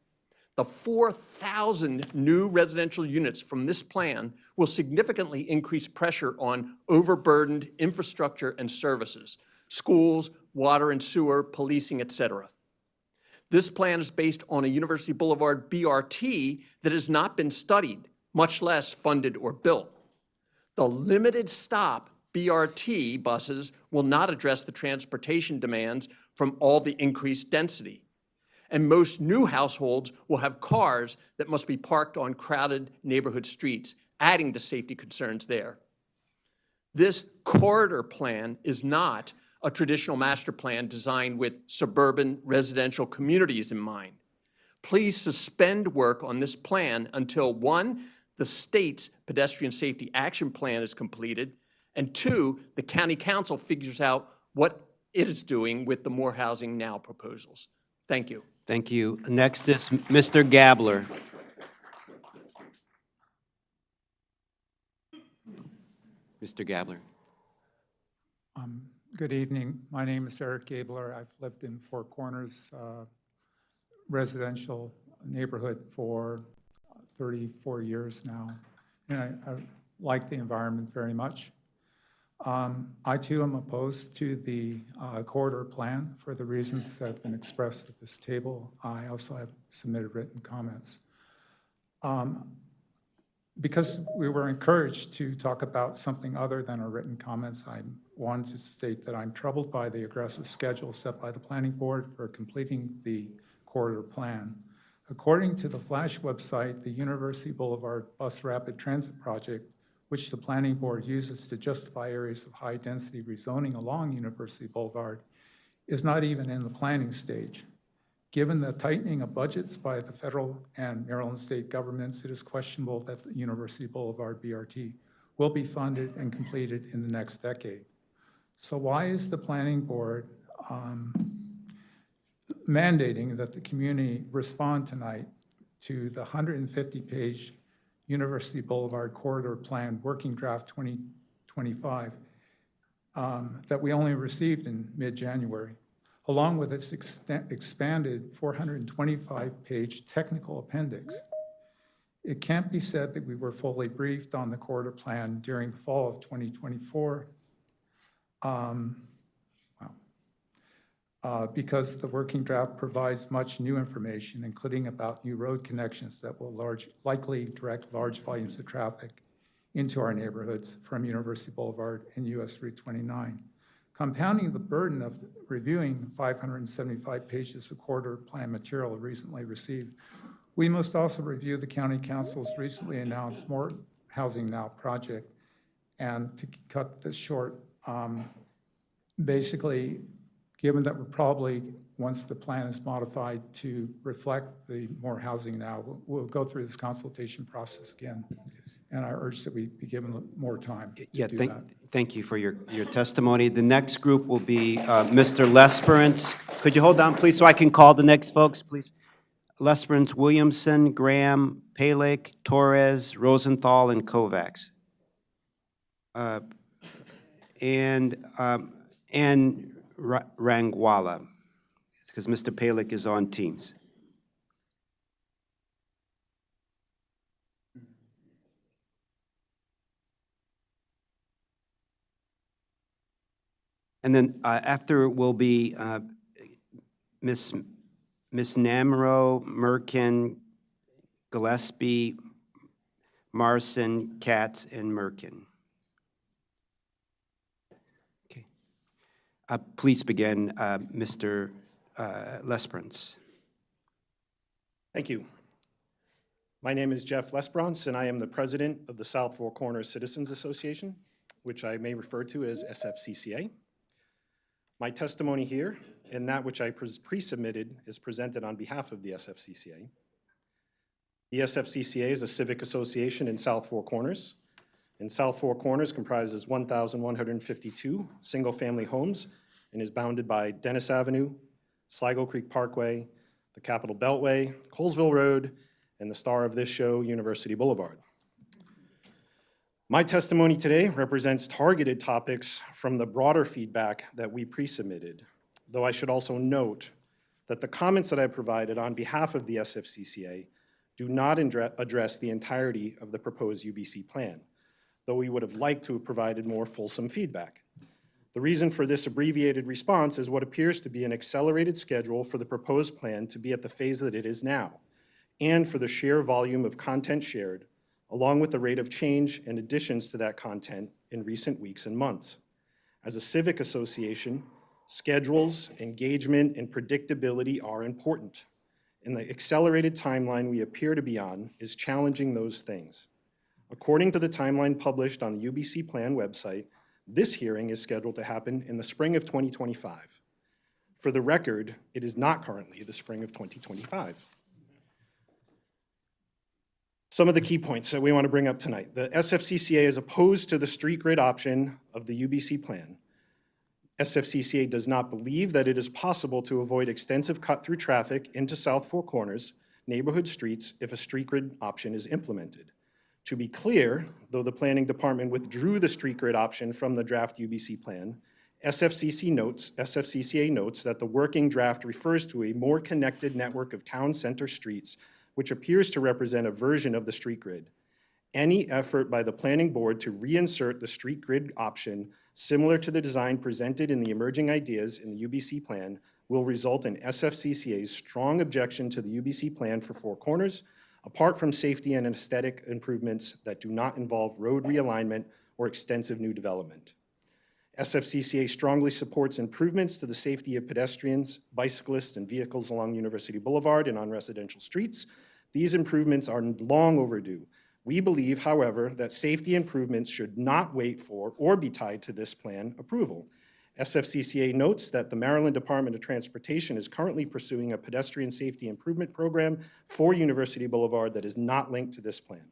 Speaker 6: The 4,000 new residential units from this plan will significantly increase pressure on overburdened infrastructure and services, schools, water and sewer, policing, etc. This plan is based on a University Boulevard BRT that has not been studied, much less funded or built. The limited stop BRT buses will not address the transportation demands from all the increased density. And most new households will have cars that must be parked on crowded neighborhood streets, adding to safety concerns there. This corridor plan is not a traditional master plan designed with suburban residential communities in mind. Please suspend work on this plan until 1, the state's Pedestrian Safety Action Plan is completed, and 2, the County Council figures out what it is doing with the More Housing Now proposals. Thank you.
Speaker 1: Thank you. Next is Mr. Gabler. Mr. Gabler.
Speaker 16: Good evening. My name is Eric Gabler. I've lived in Four Corners residential neighborhood for 34 years now, and I like the environment very much. I too am opposed to the corridor plan for the reasons that have been expressed at this table. I also have submitted written comments. because we were encouraged to talk about something other than our written comments, I wanted to state that I'm troubled by the aggressive schedule set by the Planning Board for completing the corridor plan. According to the Flash website, the University Boulevard Bus Rapid Transit Project, which the Planning Board uses to justify areas of high-density rezoning along University Boulevard, is not even in the planning stage. Given the tightening of budgets by the federal and Maryland state governments, it is questionable that the University Boulevard BRT will be funded and completed in the next decade. So why is the Planning Board mandating that the community respond tonight to the 150-page University Boulevard Corridor Plan Working Draft 2025 that we only received in mid-January, along with its expanded 425-page technical appendix? It can't be said that we were fully briefed on the corridor plan during the fall of 2024 because the working draft provides much new information, including about new road connections that will likely direct large volumes of traffic into our neighborhoods from University Boulevard and US Route 29. Compounding the burden of reviewing 575 pages of corridor plan material recently received, we must also review the County Council's recently announced More Housing Now project. And to cut this short, basically, given that we're probably, once the plan is modified to reflect the More Housing Now, we'll go through this consultation process again. And I urge that we be given more time to do that.
Speaker 1: Thank you for your testimony. The next group will be Mr. Lesperance. Could you hold on, please, so I can call the next folks, please? Lesperance, Williamson, Graham, Palick, Torres, Rosenthal, and Kovacs. And Rangwala, because Mr. Palick is on Teams. And then after will be Miss Namro, Merkin, Gillespie, Marson, Katz, and Merkin. Okay. Please begin, Mr. Lesperance.
Speaker 9: Thank you. My name is Jeff Lesperance, and I am the president of the South Four Corners Citizens Association, which I may refer to as SFCCA. My testimony here, and that which I pre-submitted, is presented on behalf of the SFCCA. The SFCCA is a civic association in South Four Corners, and South Four Corners comprises 1,152 single-family homes and is bounded by Dennis Avenue, Sligo Creek Parkway, the Capitol Beltway, Colesville Road, and the star of this show, University Boulevard. My testimony today represents targeted topics from the broader feedback that we pre-submitted, though I should also note that the comments that I provided on behalf of the SFCCA do not address the entirety of the proposed UBC plan, though we would have liked to have provided more fulsome feedback. The reason for this abbreviated response is what appears to be an accelerated schedule for the proposed plan to be at the phase that it is now, and for the sheer volume of content shared, along with the rate of change and additions to that content in recent weeks and months. As a civic association, schedules, engagement, and predictability are important, and the accelerated timeline we appear to be on is challenging those things. According to the timeline published on the UBC Plan website, this hearing is scheduled to happen in the spring of 2025. For the record, it is not currently the spring of 2025. Some of the key points that we want to bring up tonight. The SFCCA is opposed to the street grid option of the UBC plan. SFCCA does not believe that it is possible to avoid extensive cut-through traffic into South Four Corners neighborhood streets if a street grid option is implemented. To be clear, though the planning department withdrew the street grid option from the draft UBC plan, SFCCA notes that the working draft refers to a more connected network of town center streets, which appears to represent a version of the street grid. Any effort by the planning board to reinsert the street grid option similar to the design presented in the emerging ideas in the UBC plan will result in SFCCA's strong objection to the UBC plan for Four Corners, apart from safety and aesthetic improvements that do not involve road realignment or extensive new development. SFCCA strongly supports improvements to the safety of pedestrians, bicyclists, and vehicles along University Boulevard and on residential streets. These improvements are long overdue. We believe, however, that safety improvements should not wait for or be tied to this plan approval. SFCCA notes that the Maryland Department of Transportation is currently pursuing a pedestrian safety improvement program for University Boulevard that is not linked to this plan.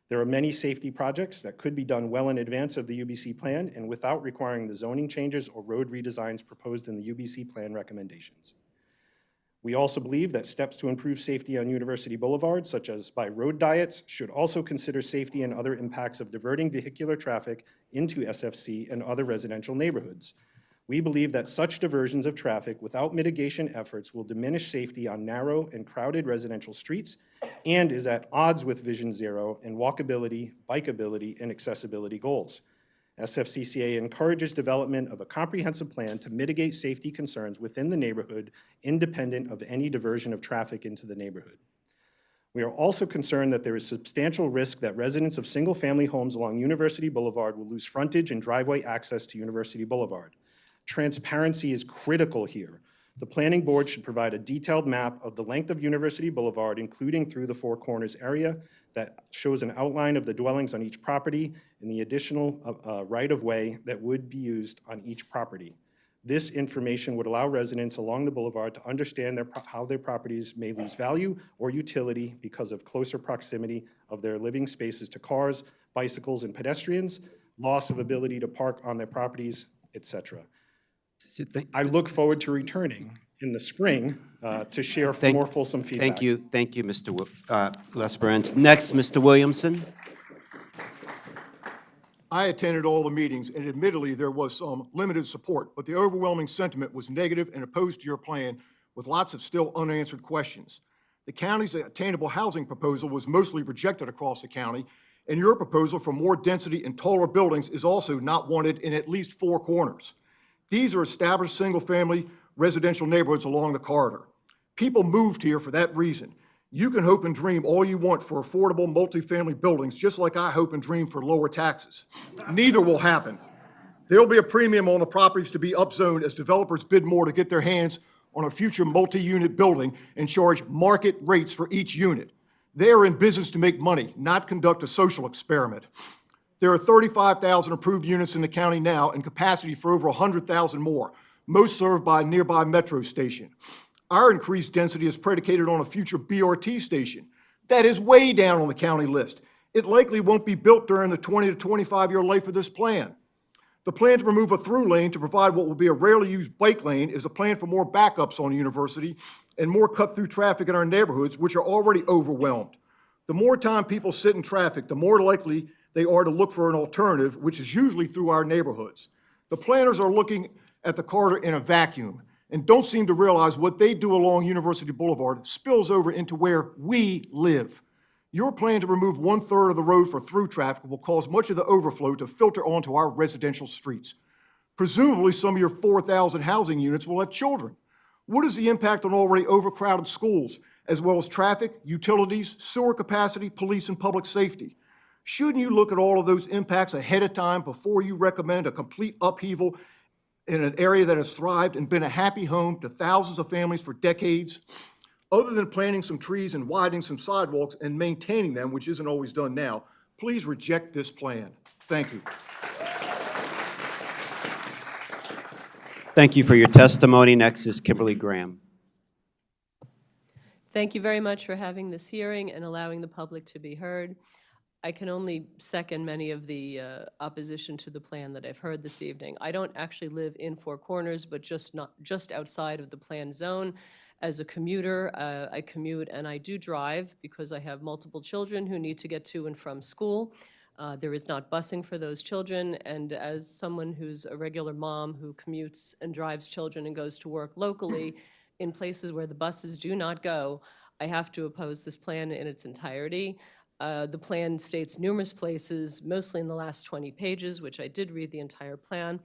Speaker 9: There are many safety projects that could be done well in advance of the UBC plan and without requiring the zoning changes or road redesigns proposed in the UBC plan recommendations. We also believe that steps to improve safety on University Boulevard, such as by road diets, should also consider safety and other impacts of diverting vehicular traffic into SFC and other residential neighborhoods. We believe that such diversions of traffic without mitigation efforts will diminish safety on narrow and crowded residential streets and is at odds with Vision Zero and walkability, bikeability, and accessibility goals. SFCCA encourages development of a comprehensive plan to mitigate safety concerns within the neighborhood, independent of any diversion of traffic into the neighborhood. We are also concerned that there is substantial risk that residents of single-family homes along University Boulevard will lose frontage and driveway access to University Boulevard. Transparency is critical here. The planning board should provide a detailed map of the length of University Boulevard, including through the Four Corners area, that shows an outline of the dwellings on each property and the additional right-of-way that would be used on each property. This information would allow residents along the boulevard to understand how their properties may lose value or utility because of closer proximity of their living spaces to cars, bicycles, and pedestrians, loss of ability to park on their properties, etc. I look forward to returning in the spring to share more fulsome feedback.
Speaker 1: Thank you, Mr. Lesperance. Next, Mr. Williamson.
Speaker 12: I attended all the meetings, and admittedly, there was some limited support, but the overwhelming sentiment was negative and opposed to your plan, with lots of still unanswered questions. The county's attainable housing proposal was mostly rejected across the county, and your proposal for more density and taller buildings is also not wanted in at least 4 corners. These are established single-family residential neighborhoods along the corridor. People moved here for that reason. You can hope and dream all you want for affordable multifamily buildings, just like I hope and dream for lower taxes. Neither will happen. There will be a premium on the properties to be upzoned as developers bid more to get their hands on a future multi-unit building and charge market rates for each unit. They are in business to make money, not conduct a social experiment. There are 35,000 approved units in the county now and capacity for over 100,000 more, most served by a nearby metro station. Our increased density is predicated on a future BRT station. That is way down on the county list. It likely won't be built during the 20 to 25-year life of this plan. The plan to remove a through lane to provide what will be a rarely used bike lane is a plan for more backups on University and more cut-through traffic in our neighborhoods, which are already overwhelmed. The more time people sit in traffic, the more likely they are to look for an alternative, which is usually through our neighborhoods. The planners are looking at the corridor in a vacuum and don't seem to realize what they do along University Boulevard spills over into where we live. Your plan to remove 1/3 of the road for through traffic will cause much of the overflow to filter onto our residential streets. Presumably, some of your 4,000 housing units will have children. What is the impact on already overcrowded schools, as well as traffic, utilities, sewer capacity, police, and public safety? Shouldn't you look at all of those impacts ahead of time before you recommend a complete upheaval in an area that has thrived and been a happy home to thousands of families for decades? Other than planting some trees and widening some sidewalks and maintaining them, which isn't always done now, please reject this plan. Thank you.
Speaker 1: Thank you for your testimony. Next is Kimberly Graham.
Speaker 17: Thank you very much for having this hearing and allowing the public to be heard. I can only second many of the opposition to the plan that I've heard this evening. I don't actually live in Four Corners, but just outside of the planned zone. As a commuter, I commute and I do drive because I have multiple children who need to get to and from school. There is not busing for those children, and as someone who's a regular mom who commutes and drives children and goes to work locally in places where the buses do not go, I have to oppose this plan in its entirety. The plan states numerous places, mostly in the last 20 pages, which I did read the entire plan.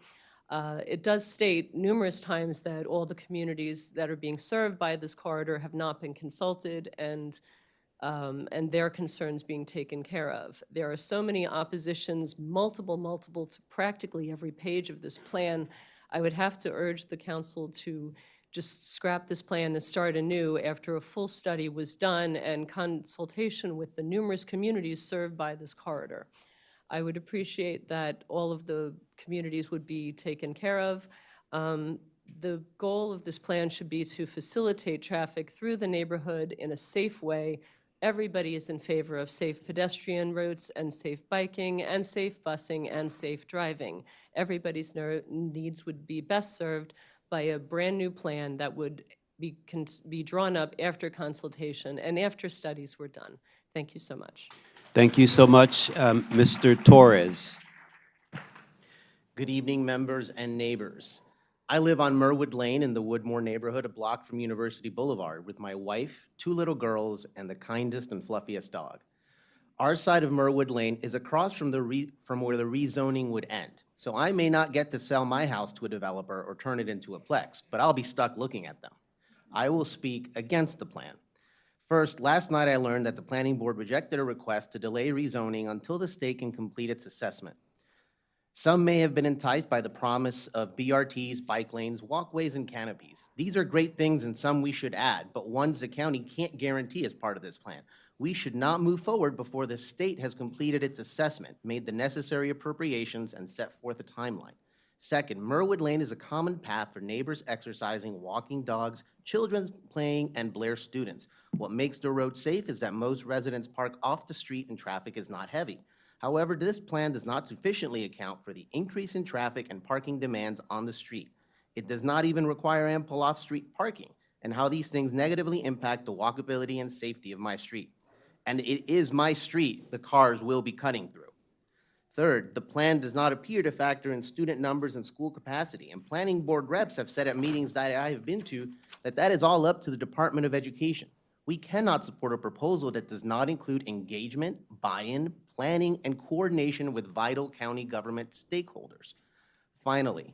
Speaker 17: It does state numerous times that all the communities that are being served by this corridor have not been consulted, and and their concerns being taken care of. There are so many oppositions, multiple to practically every page of this plan. I would have to urge the council to just scrap this plan and start anew after a full study was done and consultation with the numerous communities served by this corridor. I would appreciate that all of the communities would be taken care of. The goal of this plan should be to facilitate traffic through the neighborhood in a safe way. Everybody is in favor of safe pedestrian routes and safe biking and safe busing and safe driving. Everybody's needs would be best served by a brand-new plan that would be drawn up after consultation and after studies were done. Thank you so much.
Speaker 1: Thank you so much. Mr. Torres.
Speaker 14: Good evening, members and neighbors. I live on Merwood Lane in the Woodmore neighborhood, a block from University Boulevard, with my wife, 2 little girls, and the kindest and fluffiest dog. Our side of Merwood Lane is across from where the rezoning would end, so I may not get to sell my house to a developer or turn it into a plex, but I'll be stuck looking at them. I will speak against the plan. First, last night I learned that the planning board rejected a request to delay rezoning until the state can complete its assessment. Some may have been enticed by the promise of BRTs, bike lanes, walkways, and canopies. These are great things and some we should add, but ones the county can't guarantee as part of this plan. We should not move forward before the state has completed its assessment, made the necessary appropriations, and set forth a timeline. Second, Merwood Lane is a common path for neighbors exercising, walking dogs, children playing, and Blair students. What makes the road safe is that most residents park off the street and traffic is not heavy. However, this plan does not sufficiently account for the increase in traffic and parking demands on the street. It does not even require ample off-street parking, and how these things negatively impact the walkability and safety of my street. And it is my street the cars will be cutting through. Third, the plan does not appear to factor in student numbers and school capacity, and planning board reps have said at meetings that I have been to that is all up to the Department of Education. We cannot support a proposal that does not include engagement, buy-in, planning, and coordination with vital county government stakeholders. Finally,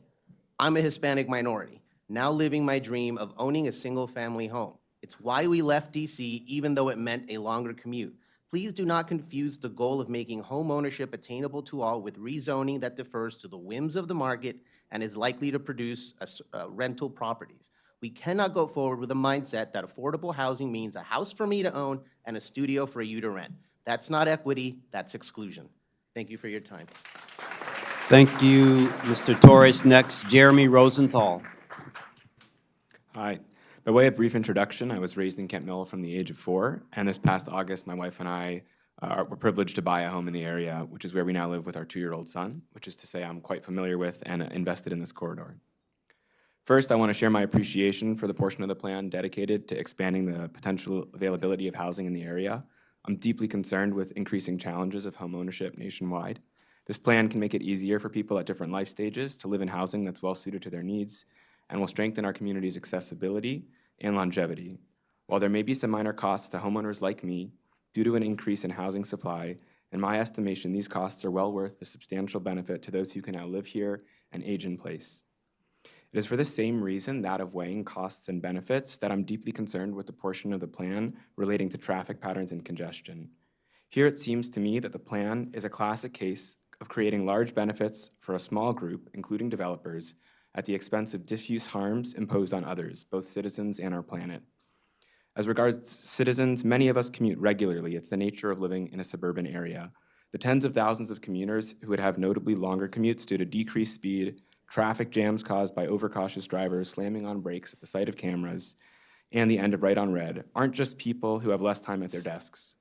Speaker 14: I'm a Hispanic minority, now living my dream of owning a single-family home. It's why we left DC, even though it meant a longer commute. Please do not confuse the goal of making home ownership attainable to all with rezoning that defers to the whims of the market and is likely to produce rental properties. We cannot go forward with a mindset that affordable housing means a house for me to own and a studio for you to rent. That's not equity, that's exclusion. Thank you for your time.
Speaker 1: Thank you, Mr. Torres. Next, Jeremy Rosenthal.
Speaker 19: Hi. By way of brief introduction, I was raised in Kent Mill from the age of 4, and this past August, my wife and I were privileged to buy a home in the area, which is where we now live with our 2-year-old son, which is to say I'm quite familiar with and invested in this corridor. First, I want to share my appreciation for the portion of the plan dedicated to expanding the potential availability of housing in the area. I'm deeply concerned with increasing challenges of home ownership nationwide. This plan can make it easier for people at different life stages to live in housing that's well suited to their needs and will strengthen our community's accessibility and longevity. While there may be some minor costs to homeowners like me due to an increase in housing supply, in my estimation, these costs are well worth the substantial benefit to those who can now live here and age in place. It is for the same reason, that of weighing costs and benefits, that I'm deeply concerned with the portion of the plan relating to traffic patterns and congestion. Here it seems to me that the plan is a classic case of creating large benefits for a small group, including developers, at the expense of diffuse harms imposed on others, both citizens and our planet. As regards citizens, many of us commute regularly. It's the nature of living in a suburban area. The tens of thousands of commuters who would have notably longer commutes due to decreased speed, traffic jams caused by overcautious drivers slamming on brakes at the sight of cameras, and the end of right on red aren't just people who have less time at their desks.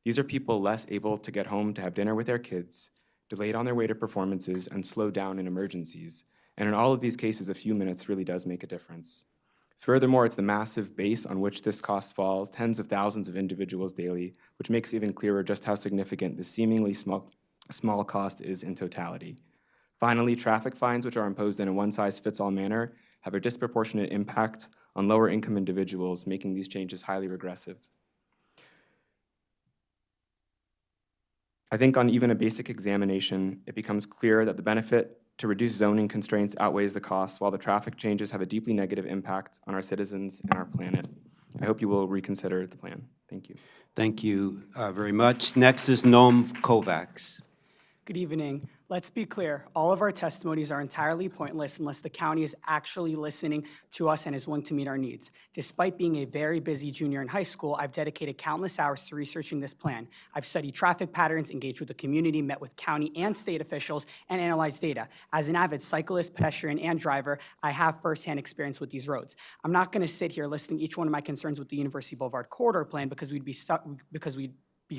Speaker 19: These are people less able to get home to have dinner with their kids, delayed on their way to performances, and slowed down in emergencies. And in all of these cases, a few minutes really does make a difference. Furthermore, it's the massive base on which this cost falls, tens of thousands of individuals daily, which makes even clearer just how significant the seemingly small cost is in totality. Finally, traffic fines, which are imposed in a one-size-fits-all manner, have a disproportionate impact on lower-income individuals, making these changes highly regressive. I think on even a basic examination, it becomes clear that the benefit to reduce zoning constraints outweighs the costs, while the traffic changes have a deeply negative impact on our citizens and our planet. I hope you will reconsider the plan. Thank you.
Speaker 1: Thank you very much. Next is Noam Kovacs.
Speaker 5: Good evening. Let's be clear, all of our testimonies are entirely pointless unless the county is actually listening to us and is willing to meet our needs. Despite being a very busy junior in high school, I've dedicated countless hours to researching this plan. I've studied traffic patterns, engaged with the community, met with county and state officials, and analyzed data. As an avid cyclist, pedestrian, and driver, I have firsthand experience with these roads. I'm not going to sit here listing each one of my concerns with the University Boulevard corridor plan because we'd be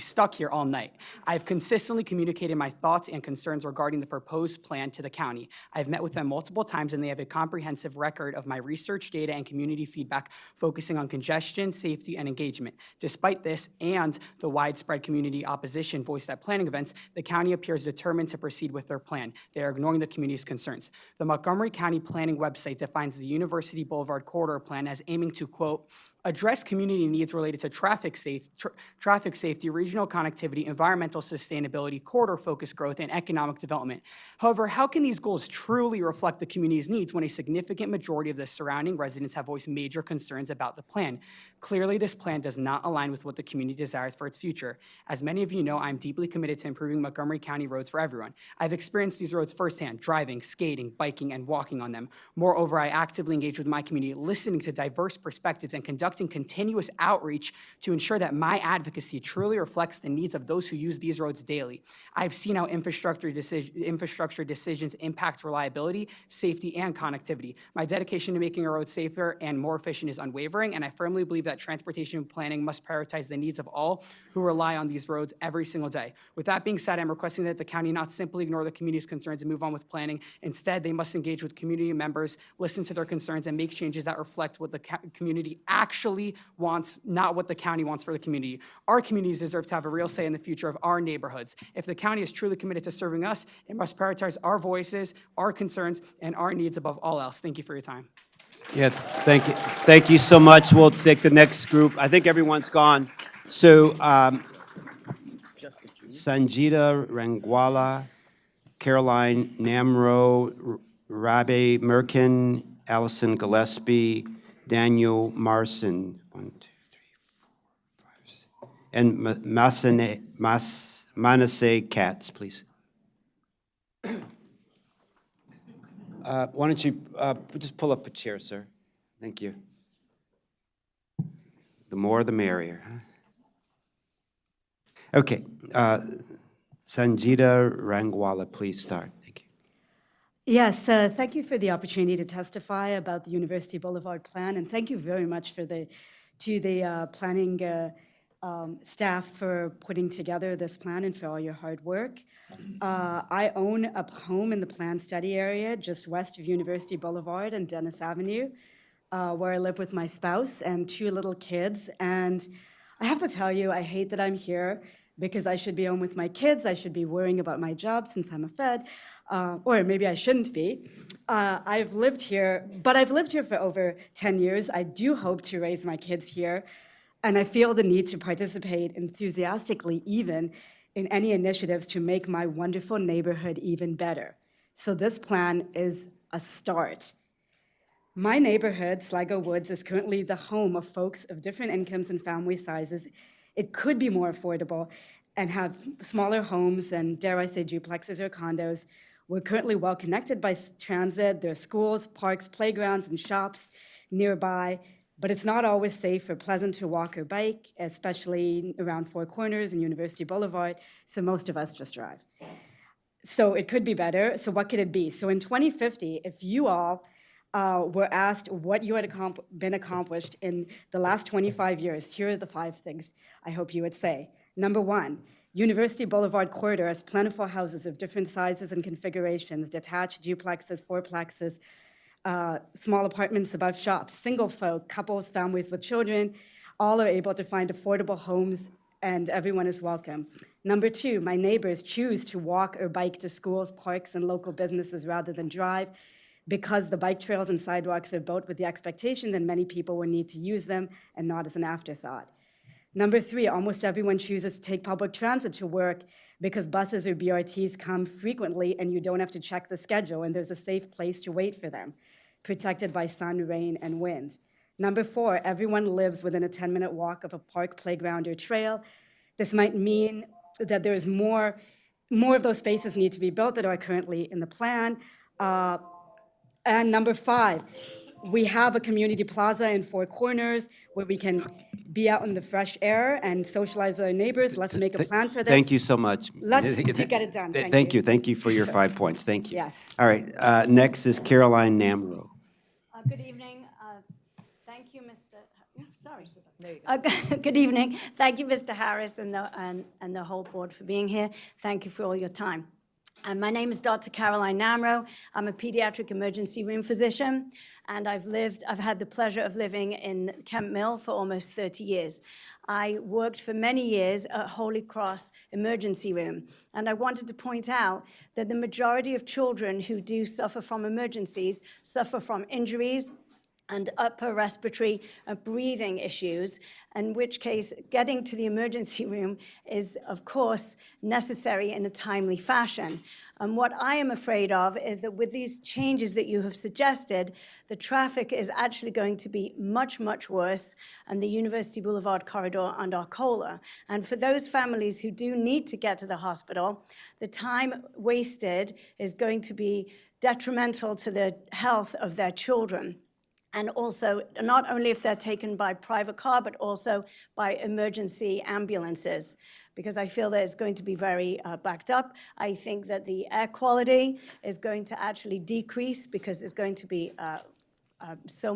Speaker 5: stuck here all night. I've consistently communicated my thoughts and concerns regarding the proposed plan to the county. I've met with them multiple times, and they have a comprehensive record of my research, data, and community feedback focusing on congestion, safety, and engagement. Despite this and the widespread community opposition voiced at planning events, the county appears determined to proceed with their plan. They are ignoring the community's concerns. The Montgomery County Planning website defines the University Boulevard corridor plan as aiming to, quote, address community needs related to traffic safety, regional connectivity, environmental sustainability, corridor-focused growth, and economic development. However, how can these goals truly reflect the community's needs when a significant majority of the surrounding residents have voiced major concerns about the plan? Clearly, this plan does not align with what the community desires for its future. As many of you know, I'm deeply committed to improving Montgomery County roads for everyone. I've experienced these roads firsthand, driving, skating, biking, and walking on them. Moreover, I actively engage with my community, listening to diverse perspectives and conducting continuous outreach to ensure that my advocacy truly reflects the needs of those who use these roads daily. I've seen how infrastructure decisions impact reliability, safety, and connectivity. My dedication to making our roads safer and more efficient is unwavering, and I firmly believe that transportation planning must prioritize the needs of all who rely on these roads every single day. With that being said, I'm requesting that the county not simply ignore the community's concerns and move on with planning. Instead, they must engage with community members, listen to their concerns, and make changes that reflect what the community actually wants, not what the county wants for the community. Our communities deserve to have a real say in the future of our neighborhoods. If the county is truly committed to serving us, it must prioritize our voices, our concerns, and our needs above all else. Thank you for your time.
Speaker 1: Yeah, thank you. Thank you so much. We'll take the next group. I think everyone's gone. So Sanjita Rangwala, Caroline Namro, Rabe Merkin, Allison Gillespie, Daniel Marson, 1, 2, 3, 4, 5, 6, and Manasseh Katz, please. Why don't you just pull up a chair, sir? Thank you. The more the merrier. Huh? Okay, Sanjita Rangwala, please start. Thank you.
Speaker 8: Yes, thank you for the opportunity to testify about the University Boulevard plan, and thank you very much to the planning staff for putting together this plan and for all your hard work. I own a home in the plan study area just west of University Boulevard and Dennis Avenue, where I live with my spouse and 2 little kids. And I have to tell you, I hate that I'm here because I should be home with my kids. I should be worrying about my job since I'm a Fed. Or maybe I shouldn't be. I've lived here for over 10 years. I do hope to raise my kids here, and I feel the need to participate enthusiastically even in any initiatives to make my wonderful neighborhood even better. So this plan is a start. My neighborhood, Sligo Woods, is currently the home of folks of different incomes and family sizes. It could be more affordable and have smaller homes and, dare I say, duplexes or condos. We're currently well connected by transit. There are schools, parks, playgrounds, and shops nearby, but it's not always safe or pleasant to walk or bike, especially around Four Corners and University Boulevard, so most of us just drive. So it could be better. So what could it be? So in 2050, if you all were asked what you had been accomplished in the last 25 years, here are the 5 things I hope you would say. Number 1, University Boulevard corridor has plentiful houses of different sizes and configurations, detached, duplexes, fourplexes, small apartments above shops, single folk, couples, families with children, all are able to find affordable homes and everyone is welcome. Number 2, my neighbors choose to walk or bike to schools, parks, and local businesses rather than drive because the bike trails and sidewalks are built with the expectation that many people will need to use them and not as an afterthought. Number 3, almost everyone chooses to take public transit to work because buses or BRTs come frequently and you don't have to check the schedule and there's a safe place to wait for them, protected by sun, rain, and wind. Number 4, everyone lives within a 10-minute walk of a park, playground, or trail. This might mean that there's more of those spaces need to be built that are currently in the plan. And number 5, we have a community plaza in Four Corners where we can be out in the fresh air and socialize with our neighbors. Let's make a plan for this.
Speaker 1: Thank you so much.
Speaker 8: Let's get it done.
Speaker 1: Thank you. Thank you for your 5 points. Thank you.
Speaker 8: Yeah.
Speaker 1: All right, next is Caroline Namro.
Speaker 4: Good evening. Thank you, Mr. Sorry. Good evening. Thank you, Mr. Harris and the whole board for being here. Thank you for all your time. My name is Dr. Caroline Namro. I'm a pediatric emergency room physician, and I've had the pleasure of living in Kemp Mill for almost 30 years. I worked for many years at Holy Cross Emergency Room, and I wanted to point out that the majority of children who do suffer from emergencies suffer from injuries and upper respiratory breathing issues, in which case getting to the emergency room is, of course, necessary in a timely fashion. And what I am afraid of is that with these changes that you have suggested, the traffic is actually going to be much, much worse on the University Boulevard corridor and Arcola. And for those families who do need to get to the hospital, the time wasted is going to be detrimental to the health of their children. And also, not only if they're taken by private car, but also by emergency ambulances, because I feel that it's going to be very backed up. I think that the air quality is going to actually decrease because there's going to be so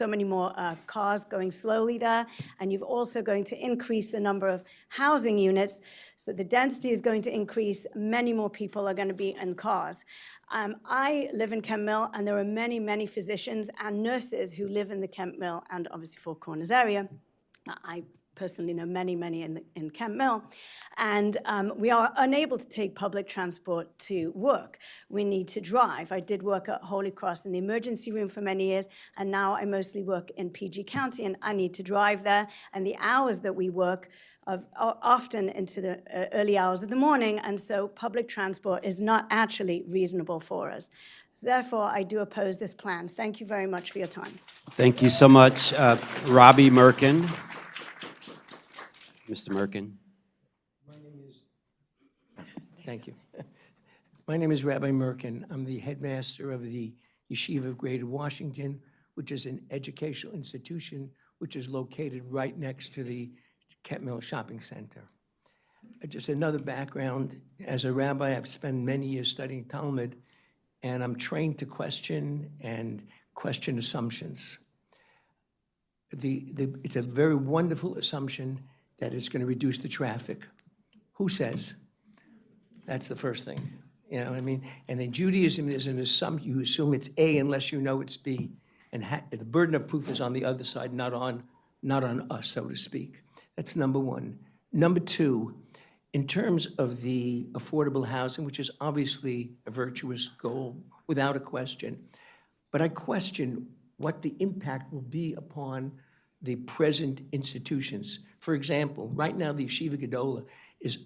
Speaker 4: many more cars going slowly there, and you're also going to increase the number of housing units, so the density is going to increase, many more people are going to be in cars. I live in Kemp Mill, and there are many, many physicians and nurses who live in the Kemp Mill and obviously Four Corners area. I personally know many, many in Kemp Mill, and we are unable to take public transport to work. We need to drive. I did work at Holy Cross in the emergency room for many years, and now I mostly work in PG County, and I need to drive there, and the hours that we work are often into the early hours of the morning, and so public transport is not actually reasonable for us. So therefore, I do oppose this plan. Thank you very much for your time.
Speaker 1: Thank you so much. Robbie Merkin. Mr. Merkin.
Speaker 13: Thank you. My name is Rabbi Merkin. I'm the headmaster of the Yeshiva of Greater Washington, which is an educational institution which is located right next to the Kemp Mill Shopping Center. Just another background, as a rabbi, I've spent many years studying Talmud, and I'm trained to question assumptions. It's a very wonderful assumption that it's going to reduce the traffic. Who says? That's the first thing. You know what I mean? And in Judaism, there's an assumption, you assume it's A unless you know it's B. And the burden of proof is on the other side, not on us, so to speak. That's number one. Number two, in terms of the affordable housing, which is obviously a virtuous goal, without a question, but I question what the impact will be upon the present institutions. For example, right now the Yeshiva Gedola is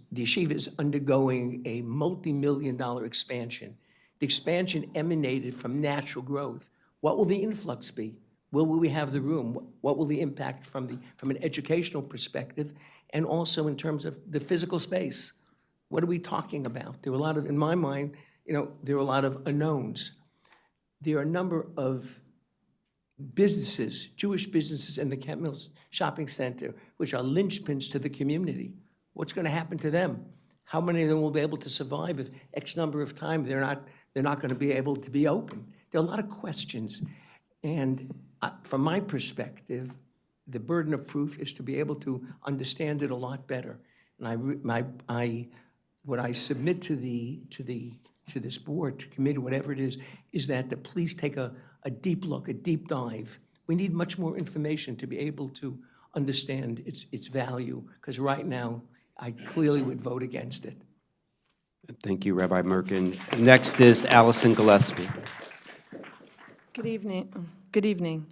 Speaker 13: undergoing a multi-million-dollar expansion. The expansion emanated from natural growth. What will the influx be? Will we have the room? What will the impact from an educational perspective, and also in terms of the physical space? What are we talking about? There are a lot of, in my mind, there are a lot of unknowns. There are a number of businesses, Jewish businesses in the Kemp Mill Shopping Center, which are linchpins to the community. What's going to happen to them? How many of them will be able to survive if X number of time they're not going to be able to be open? There are a lot of questions. And from my perspective, the burden of proof is to be able to understand it a lot better. And what I submit to this board, to committee, whatever it is that the please take a deep look, a deep dive. We need much more information to be able to understand its value, because right now, I clearly would vote against it.
Speaker 1: Thank you, Rabbi Merkin. Next is Allison Gillespie.
Speaker 23: Good evening. Good evening.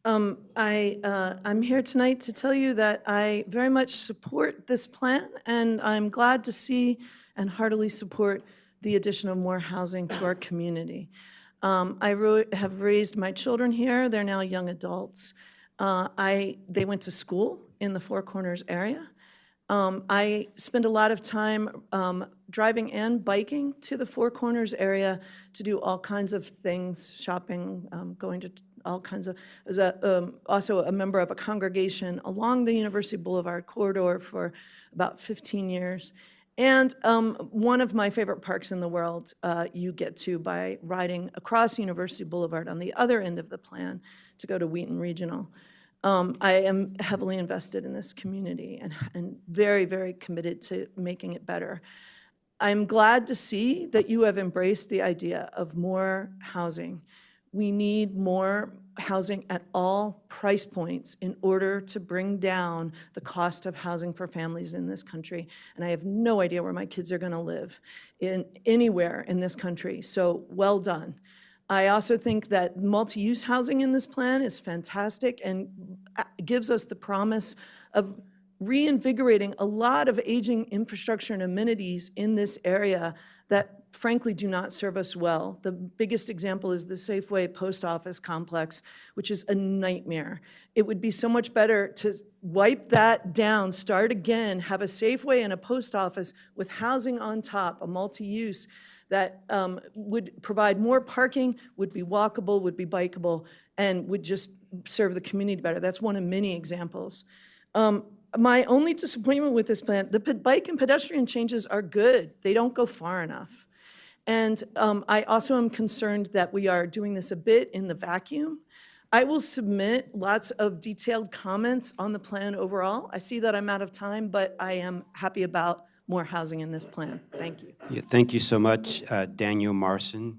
Speaker 23: I'm here tonight to tell you that I very much support this plan, and I'm glad to see and heartily support the addition of more housing to our community. I have raised my children here. They're now young adults. They went to school in the Four Corners area. I spend a lot of time driving and biking to the Four Corners area to do all kinds of things, shopping, going to all kinds of, I was also a member of a congregation along the University Boulevard corridor for about 15 years. And one of my favorite parks in the world you get to by riding across University Boulevard on the other end of the plan to go to Wheaton Regional. I am heavily invested in this community and very, very committed to making it better. I'm glad to see that you have embraced the idea of more housing. We need more housing at all price points in order to bring down the cost of housing for families in this country. And I have no idea where my kids are going to live anywhere in this country. So well done. I also think that multi-use housing in this plan is fantastic and gives us the promise of reinvigorating a lot of aging infrastructure and amenities in this area that frankly do not serve us well. The biggest example is the Safeway post office complex, which is a nightmare. It would be so much better to wipe that down, start again, have a Safeway and a post office with housing on top, a multi-use that would provide more parking, would be walkable, would be bikeable, and would just serve the community better. That's one of many examples. My only disappointment with this plan, the bike and pedestrian changes are good. They don't go far enough. And I also am concerned that we are doing this a bit in the vacuum. I will submit lots of detailed comments on the plan overall. I see that I'm out of time, but I am happy about more housing in this plan. Thank you.
Speaker 1: Yeah, thank you so much, Daniel Marson.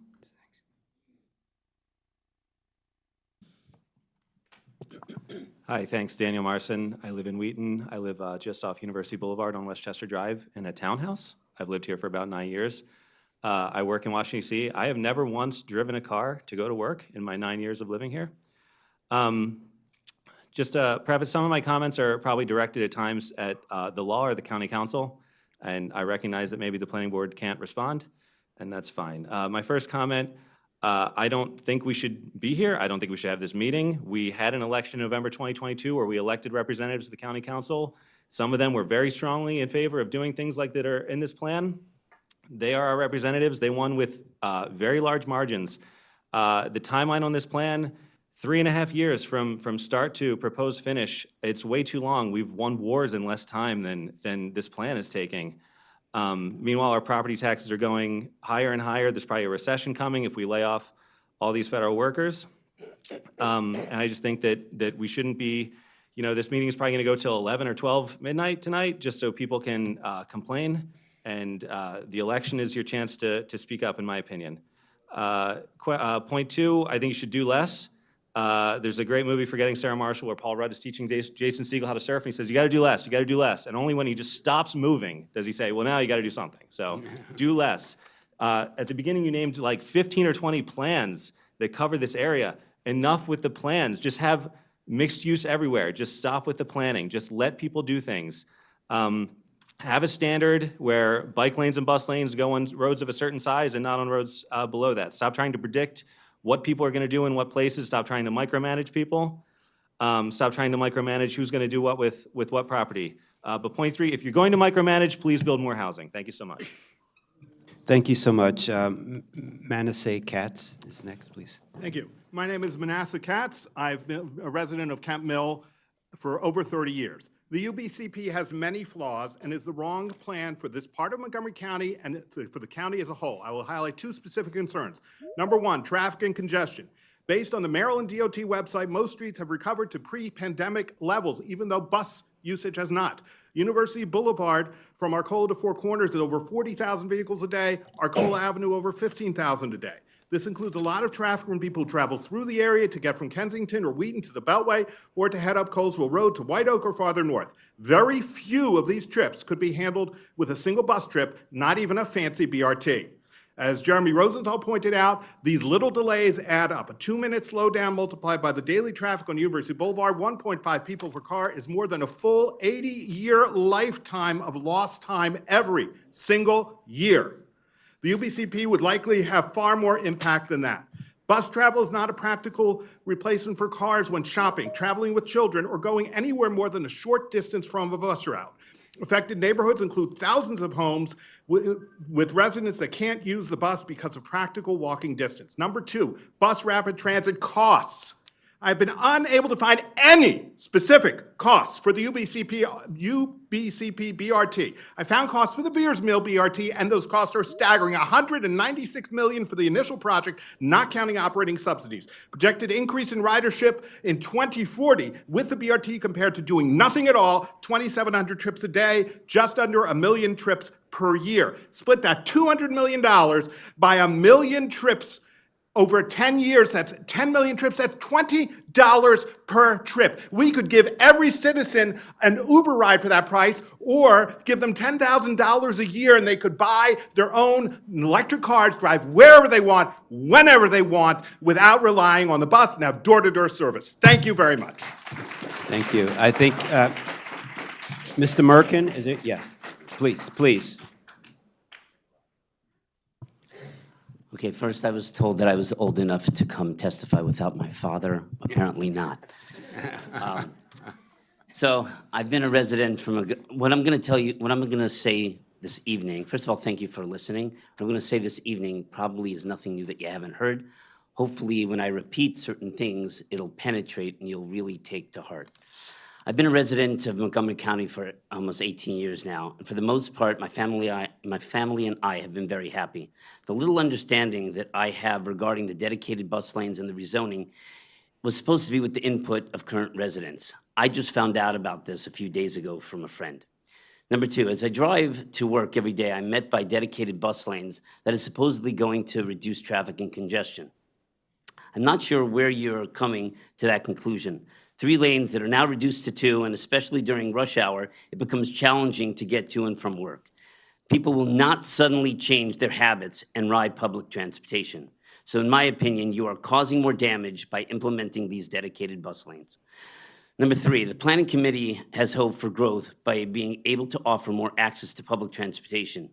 Speaker 19: Hi, thanks, Daniel Marson. I live in Wheaton. I live just off University Boulevard on Westchester Drive in a townhouse. I've lived here for about 9 years. I work in Washington, D.C. I have never once driven a car to go to work in my 9 years of living here. Just to preface, some of my comments are probably directed at times at the law or the county council, and I recognize that maybe the planning board can't respond, and that's fine. My first comment, I don't think we should be here. I don't think we should have this meeting. We had an election in November 2022 where we elected representatives to the county council. Some of them were very strongly in favor of doing things like that are in this plan. They are our representatives. They won with very large margins. The timeline on this plan, 3.5 years from start to proposed finish, it's way too long. We've won wars in less time than this plan is taking. Meanwhile, our property taxes are going higher and higher. There's probably a recession coming if we lay off all these federal workers. And I just think that we shouldn't be, this meeting is probably going to go till 11 or 12 midnight tonight, just so people can complain. And the election is your chance to speak up, in my opinion. Point two, I think you should do less. There's a great movie, Forgetting Sarah Marshall, where Paul Rudd is teaching Jason Segel how to surf, and he says, you got to do less, you got to do less. And only when he just stops moving does he say, well, now you got to do something. So do less. At the beginning, you named like 15 or 20 plans that cover this area. Enough with the plans. Just have mixed use everywhere. Just stop with the planning. Just let people do things. Have a standard where bike lanes and bus lanes go on roads of a certain size and not on roads below that. Stop trying to predict what people are going to do in what places. Stop trying to micromanage people. Stop trying to micromanage who's going to do what with what property. But point three, if you're going to micromanage, please build more housing. Thank you so much.
Speaker 1: Thank you so much. Manasseh Katz is next, please.
Speaker 10: Thank you. My name is Manasseh Katz. I've been a resident of Kent Mill for over 30 years. The UBCP has many flaws and is the wrong plan for this part of Montgomery County and for the county as a whole. I will highlight two specific concerns. Number one, traffic and congestion. Based on the Maryland DOT website, most streets have recovered to pre-pandemic levels, even though bus usage has not. University Boulevard from Arcola to Four Corners is over 40,000 vehicles a day, Arcola Avenue over 15,000 a day. This includes a lot of traffic from people who travel through the area to get from Kensington or Wheaton to the Beltway or to head up Colesville Road to White Oak or farther north. Very few of these trips could be handled with a single bus trip, not even a fancy BRT. As Jeremy Rosenthal pointed out, these little delays add up. A 2-minute slowdown multiplied by the daily traffic on University Boulevard, 1.5 people per car, is more than a full 80-year lifetime of lost time every single year. The UBCP would likely have far more impact than that. Bus travel is not a practical replacement for cars when shopping, traveling with children, or going anywhere more than a short distance from a bus route. Affected neighborhoods include thousands of homes with residents that can't use the bus because of practical walking distance. Number two, bus rapid transit costs. I've been unable to find any specific costs for the UBCP BRT. I found costs for the Veers Mill BRT, and those costs are staggering. $196 million for the initial project, not counting operating subsidies. Projected increase in ridership in 2040 with the BRT compared to doing nothing at all, 2,700 trips a day, just under 1 million trips per year. Split that $200 million by 1 million trips over 10 years, that's 10 million trips, that's $20 per trip. We could give every citizen an Uber ride for that price, or give them $10,000 a year and they could buy their own electric cars, drive wherever they want, whenever they want, without relying on the bus and have door-to-door service. Thank you very much.
Speaker 1: Thank you. I think, Mr. Merkin, is it? Yes. Please.
Speaker 2: Okay, first I was told that I was old enough to come testify without my father. Apparently not. So I've been a resident from what I'm going to say this evening. First of all, thank you for listening. What I'm going to say this evening probably is nothing new that you haven't heard. Hopefully, when I repeat certain things, it'll penetrate and you'll really take to heart. I've been a resident of Montgomery County for almost 18 years now, and for the most part, my family and I have been very happy. The little understanding that I have regarding the dedicated bus lanes and the rezoning was supposed to be with the input of current residents. I just found out about this a few days ago from a friend. Number two, as I drive to work every day, I'm met by dedicated bus lanes that is supposedly going to reduce traffic and congestion. I'm not sure where you're coming to that conclusion. 3 lanes that are now reduced to 2, and especially during rush hour, it becomes challenging to get to and from work. People will not suddenly change their habits and ride public transportation. So in my opinion, you are causing more damage by implementing these dedicated bus lanes. Number 3, the Planning Committee has hope for growth by being able to offer more access to public transportation.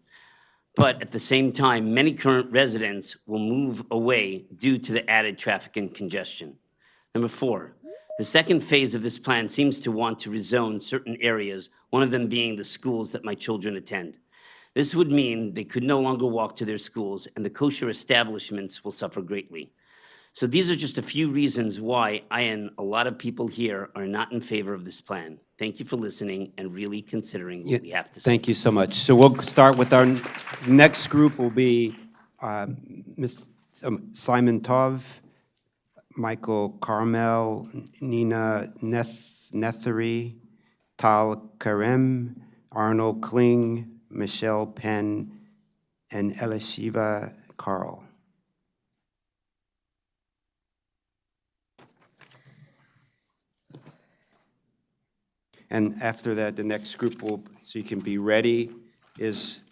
Speaker 2: But at the same time, many current residents will move away due to the added traffic and congestion. Number 4, the second phase of this plan seems to want to rezone certain areas, one of them being the schools that my children attend. This would mean they could no longer walk to their schools, and the kosher establishments will suffer greatly. So these are just a few reasons why I and a lot of people here are not in favor of this plan. Thank you for listening and really considering what we have to say.
Speaker 1: Thank you so much. So we'll start with our next group will be Ms. Simon Tov, Michael Carmel, Nina Nethery, Tal Karem, Arnold Kling, Michelle Penn, and Elishiva Carl. And after that, the next group will, so you can be ready, is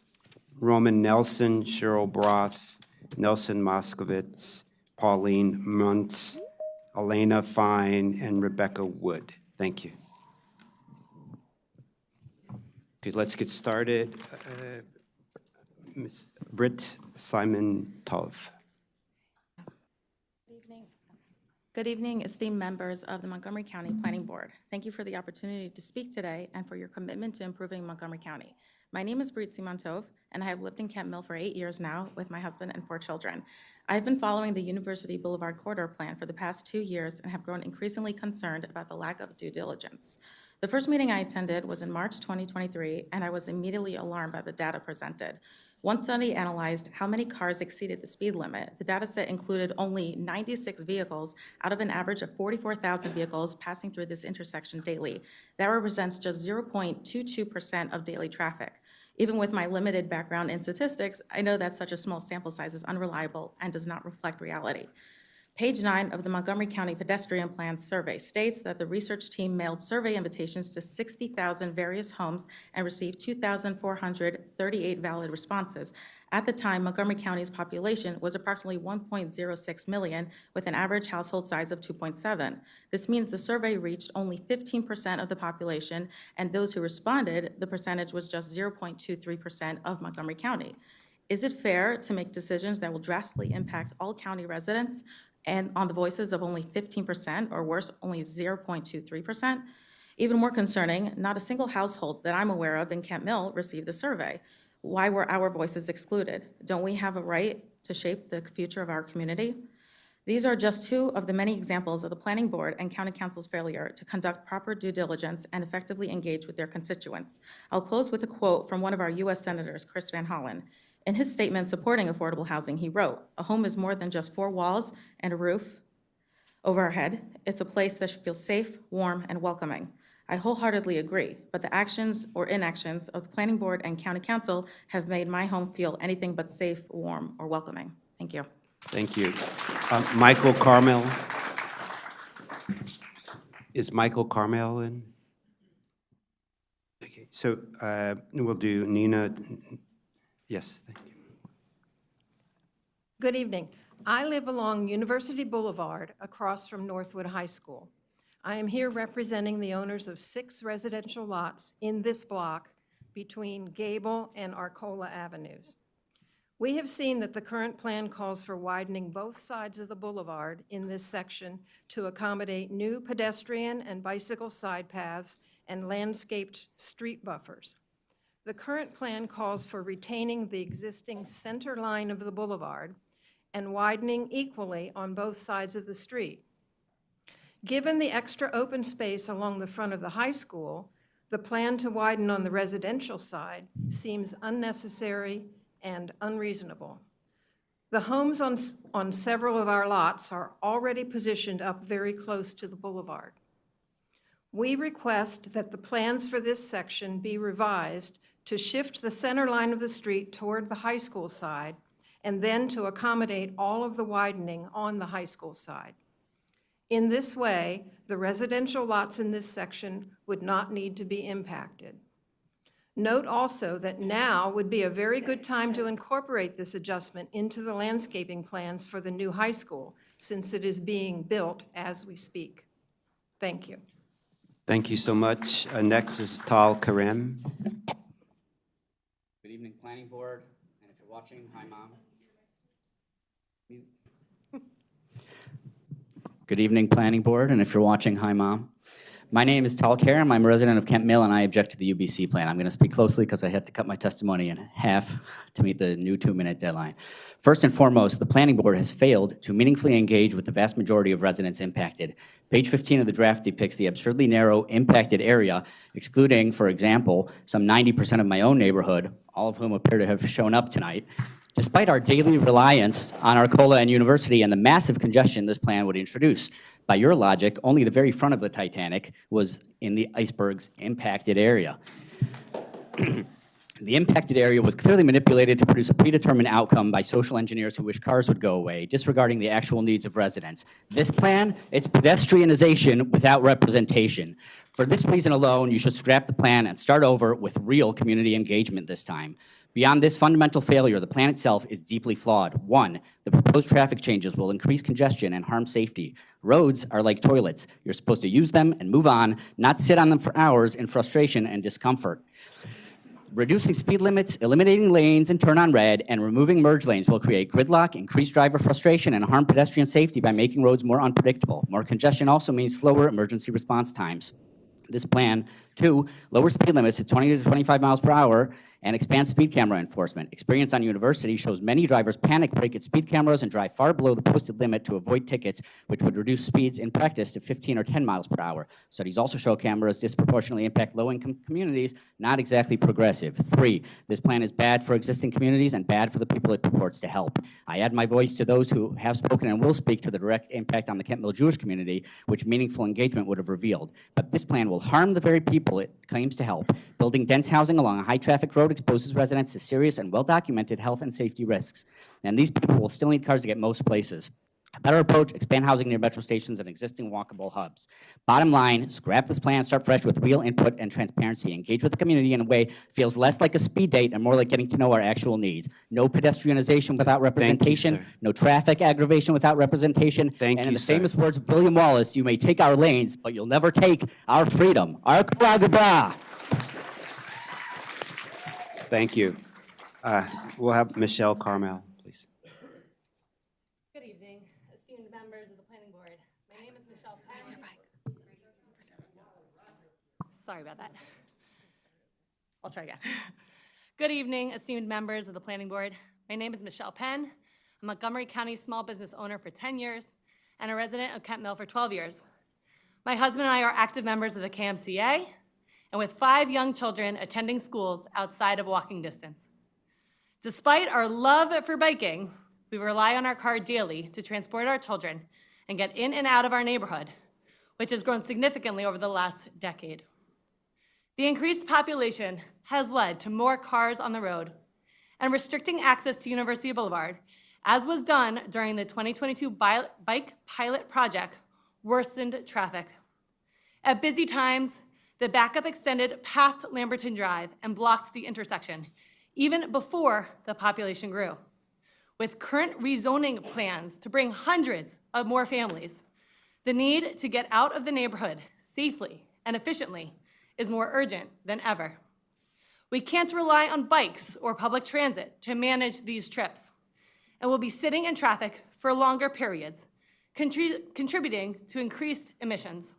Speaker 1: Roman Nelson, Cheryl Broth, Nelson Moskowitz, Pauline Muntz, Elena Fine, and Rebecca Wood. Thank you. Okay, let's get started. Ms. Britt Simon Tov.
Speaker 18: Good evening, esteemed members of the Montgomery County Planning Board. Thank you for the opportunity to speak today and for your commitment to improving Montgomery County. My name is Brit Simantov, and I have lived in Kent Mill for 8 years now with my husband and 4 children. I've been following the University Boulevard Corridor Plan for the past 2 years and have grown increasingly concerned about the lack of due diligence. The first meeting I attended was in March 2023, and I was immediately alarmed by the data presented. One study analyzed how many cars exceeded the speed limit. The data set included only 96 vehicles out of an average of 44,000 vehicles passing through this intersection daily. That represents just 0.22% of daily traffic. Even with my limited background in statistics, I know that such a small sample size is unreliable and does not reflect reality. Page 9 of the Montgomery County Pedestrian Plan Survey states that the research team mailed survey invitations to 60,000 various homes and received 2,438 valid responses. At the time, Montgomery County's population was approximately 1.06 million with an average household size of 2.7. This means the survey reached only 15% of the population, and those who responded, the percentage was just 0.23% of Montgomery County. Is it fair to make decisions that will drastically impact all county residents? and on the voices of only 15%, or worse, only 0.23%. Even more concerning, not a single household that I'm aware of in Kent Mill received the survey. Why were our voices excluded? Don't we have a right to shape the future of our community? These are just two of the many examples of the Planning Board and County Council's failure to conduct proper due diligence and effectively engage with their constituents. I'll close with a quote from one of our U.S. Senators, Chris Van Hollen. In his statement supporting affordable housing, he wrote, "A home is more than just four walls and a roof over our head. It's a place that feels safe, warm, and welcoming." I wholeheartedly agree, but the actions or inactions of the Planning Board and County Council have made my home feel anything but safe, warm, or welcoming. Thank you.
Speaker 1: Thank you. Michael Carmel. Is Michael Carmel in? Okay, so we'll do Nina. Yes. Thank you.
Speaker 3: Good evening. I live along University Boulevard across from Northwood High School. I am here representing the owners of 6 residential lots in this block between Gable and Arcola Avenues. We have seen that the current plan calls for widening both sides of the boulevard in this section to accommodate new pedestrian and bicycle side paths and landscaped street buffers. The current plan calls for retaining the existing center line of the boulevard and widening equally on both sides of the street. Given the extra open space along the front of the high school, the plan to widen on the residential side seems unnecessary and unreasonable. The homes on several of our lots are already positioned up very close to the boulevard. We request that the plans for this section be revised to shift the center line of the street toward the high school side and then to accommodate all of the widening on the high school side. In this way, the residential lots in this section would not need to be impacted. Note also that now would be a very good time to incorporate this adjustment into the landscaping plans for the new high school, since it is being built as we speak. Thank you.
Speaker 1: Thank you so much. Next is Tal Karem.
Speaker 2: Good evening, Planning Board, and if you're watching, hi, Mom. Mute. Good evening, Planning Board, and if you're watching, hi, Mom. My name is Tal Karam. I'm a resident of Kent Mill, and I object to the UBC plan. I'm going to speak closely because I had to cut my testimony in half to meet the new 2-minute deadline. First and foremost, the Planning Board has failed to meaningfully engage with the vast majority of residents impacted. Page 15 of the draft depicts the absurdly narrow impacted area, excluding, for example, some 90% of my own neighborhood, all of whom appear to have shown up tonight. Despite our daily reliance on Arcola and University and the massive congestion this plan would introduce. By your logic, only the very front of the Titanic was in the iceberg's impacted area. The impacted area was clearly manipulated to produce a predetermined outcome by social engineers who wish cars would go away, disregarding the actual needs of residents. This plan, it's pedestrianization without representation. For this reason alone, you should scrap the plan and start over with real community engagement this time. Beyond this fundamental failure, the plan itself is deeply flawed. 1, the proposed traffic changes will increase congestion and harm safety. Roads are like toilets. You're supposed to use them and move on, not sit on them for hours in frustration and discomfort. Reducing speed limits, eliminating lanes and turn on red, and removing merge lanes will create gridlock, increase driver frustration, and harm pedestrian safety by making roads more unpredictable. More congestion also means slower emergency response times. This plan, 2, lower speed limits to 20 to 25 miles per hour and expand speed camera enforcement. Experience on University shows many drivers panic brake at speed cameras and drive far below the posted limit to avoid tickets, which would reduce speeds in practice to 15 or 10 miles per hour. Studies also show cameras disproportionately impact low-income communities, not exactly progressive. 3, this plan is bad for existing communities and bad for the people it purports to help. I add my voice to those who have spoken and will speak to the direct impact on the Kent Mill Jewish community, which meaningful engagement would have revealed. But this plan will harm the very people it claims to help. Building dense housing along a high-traffic road exposes residents to serious and well-documented health and safety risks. And these people will still need cars to get most places. A better approach, expand housing near metro stations and existing walkable hubs. Bottom line, scrap this plan, start fresh with real input and transparency. Engage with the community in a way that feels less like a speed date and more like getting to know our actual needs. No pedestrianization without representation.
Speaker 1: Thank you, sir.
Speaker 3: No traffic aggravation without representation.
Speaker 1: Thank
Speaker 3: and
Speaker 1: you,
Speaker 3: in the
Speaker 1: sir.
Speaker 3: famous words of William Wallace, you may take our lanes, but you'll never take our freedom. Our Karagaba.
Speaker 1: Thank you. We'll have Michelle Carmel, please.
Speaker 3: Good evening, esteemed members
Speaker 7: Sorry about that. I'll try again. Good evening, esteemed members of the Planning Board. My name is Michelle Penn. I'm a Montgomery County small business owner for 10 years and a resident of Kent Mill for 12 years. My husband and I are active members of the KMCA, and with 5 young children attending schools outside of walking distance. Despite our love for biking, we rely on our car daily to transport our children and get in and out of our neighborhood, which has grown significantly over the last decade. The increased population has led to more cars on the road, and restricting access to University Boulevard, as was done during the 2022 bike pilot project, worsened traffic. At busy times, the backup extended past Lamberton Drive and blocked the intersection, even before the population grew. With current rezoning plans to bring hundreds of more families, the need to get out of the neighborhood safely and efficiently is more urgent than ever. We can't rely on bikes or public transit to manage these trips, and we'll be sitting in traffic for longer periods, contributing to increased emissions.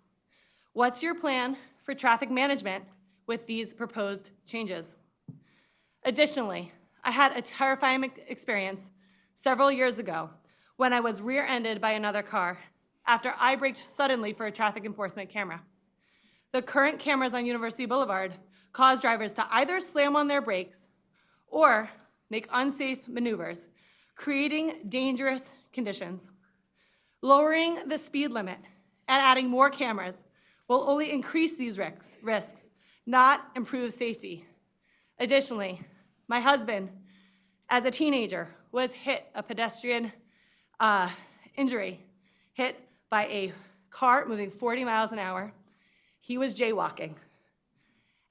Speaker 7: What's your plan for traffic management with these proposed changes? Additionally, I had a terrifying experience several years ago when I was rear-ended by another car after I braked suddenly for a traffic enforcement camera. The current cameras on University Boulevard cause drivers to either slam on their brakes or make unsafe maneuvers, creating dangerous conditions. Lowering the speed limit and adding more cameras will only increase these risks, not improve safety. Additionally, my husband, as a teenager, was hit a pedestrian injury, hit by a car moving 40 miles an hour. He was jaywalking.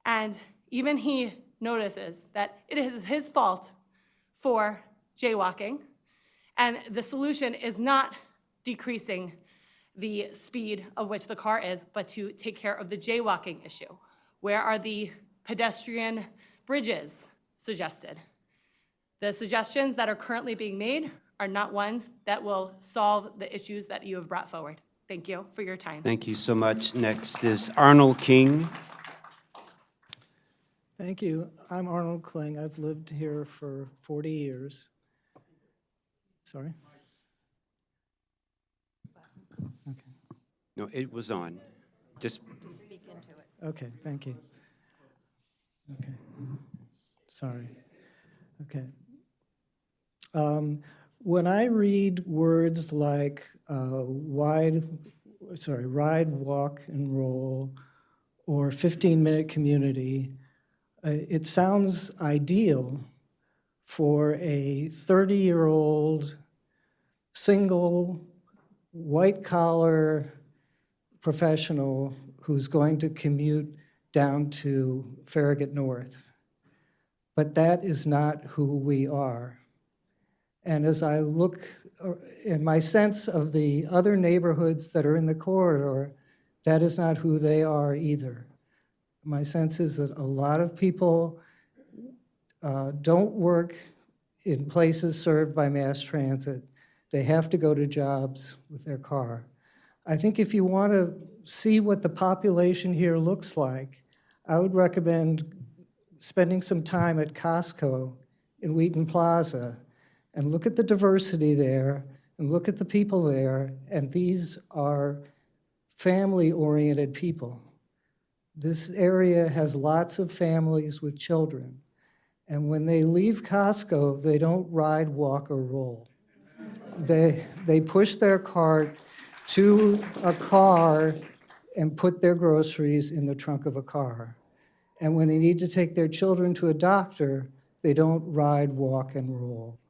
Speaker 7: And even he notices that it is his fault for jaywalking, and the solution is not decreasing the speed of which the car is, but to take care of the jaywalking issue. Where are the pedestrian bridges suggested? The suggestions that are currently being made are not ones that will solve the issues that you have brought forward. Thank you for your time.
Speaker 1: Thank you so much. Next is Arnold King.
Speaker 20: Thank you. I'm Arnold Kling. I've lived here for 40 years. Sorry? Okay.
Speaker 1: No, it was on. Just
Speaker 3: Speak into it.
Speaker 20: Okay, thank you. Okay. Sorry. Okay. When I read words like ride, walk, and roll, or 15-minute community, it sounds ideal for a 30-year-old, single, white-collar professional who's going to commute down to Farragut North. But that is not who we are. And as I look in my sense of the other neighborhoods that are in the corridor, that is not who they are either. My sense is that a lot of people don't work in places served by mass transit. They have to go to jobs with their car. I think if you want to see what the population here looks like, I would recommend spending some time at Costco in Wheaton Plaza and look at the diversity there and look at the people there, and these are family-oriented people. This area has lots of families with children, and when they leave Costco, they don't ride, walk, or roll. They push their cart to a car and put their groceries in the trunk of a car. And when they need to take their children to a doctor, they don't ride, walk, and roll.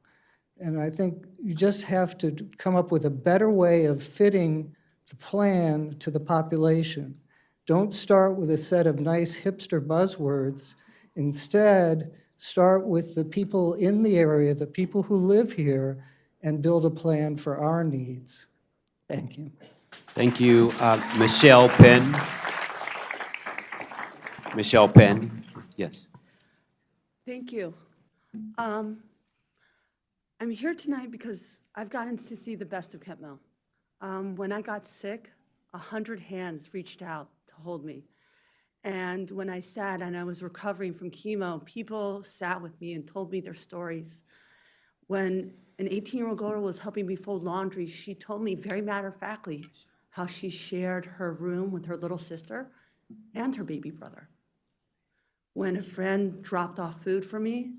Speaker 20: And I think you just have to come up with a better way of fitting the plan to the population. Don't start with a set of nice hipster buzzwords. Instead, start with the people in the area, the people who live here, and build a plan for our needs. Thank you.
Speaker 1: Thank you, Michelle Penn. Michelle Penn, yes.
Speaker 21: Thank you. I'm here tonight because I've gotten to see the best of Kent Mill. When I got sick, 100 hands reached out to hold me. And when I sat and I was recovering from chemo, people sat with me and told me their stories. When an 18-year-old girl was helping me fold laundry, she told me very matter-of-factly how she shared her room with her little sister and her baby brother. When a friend dropped off food for me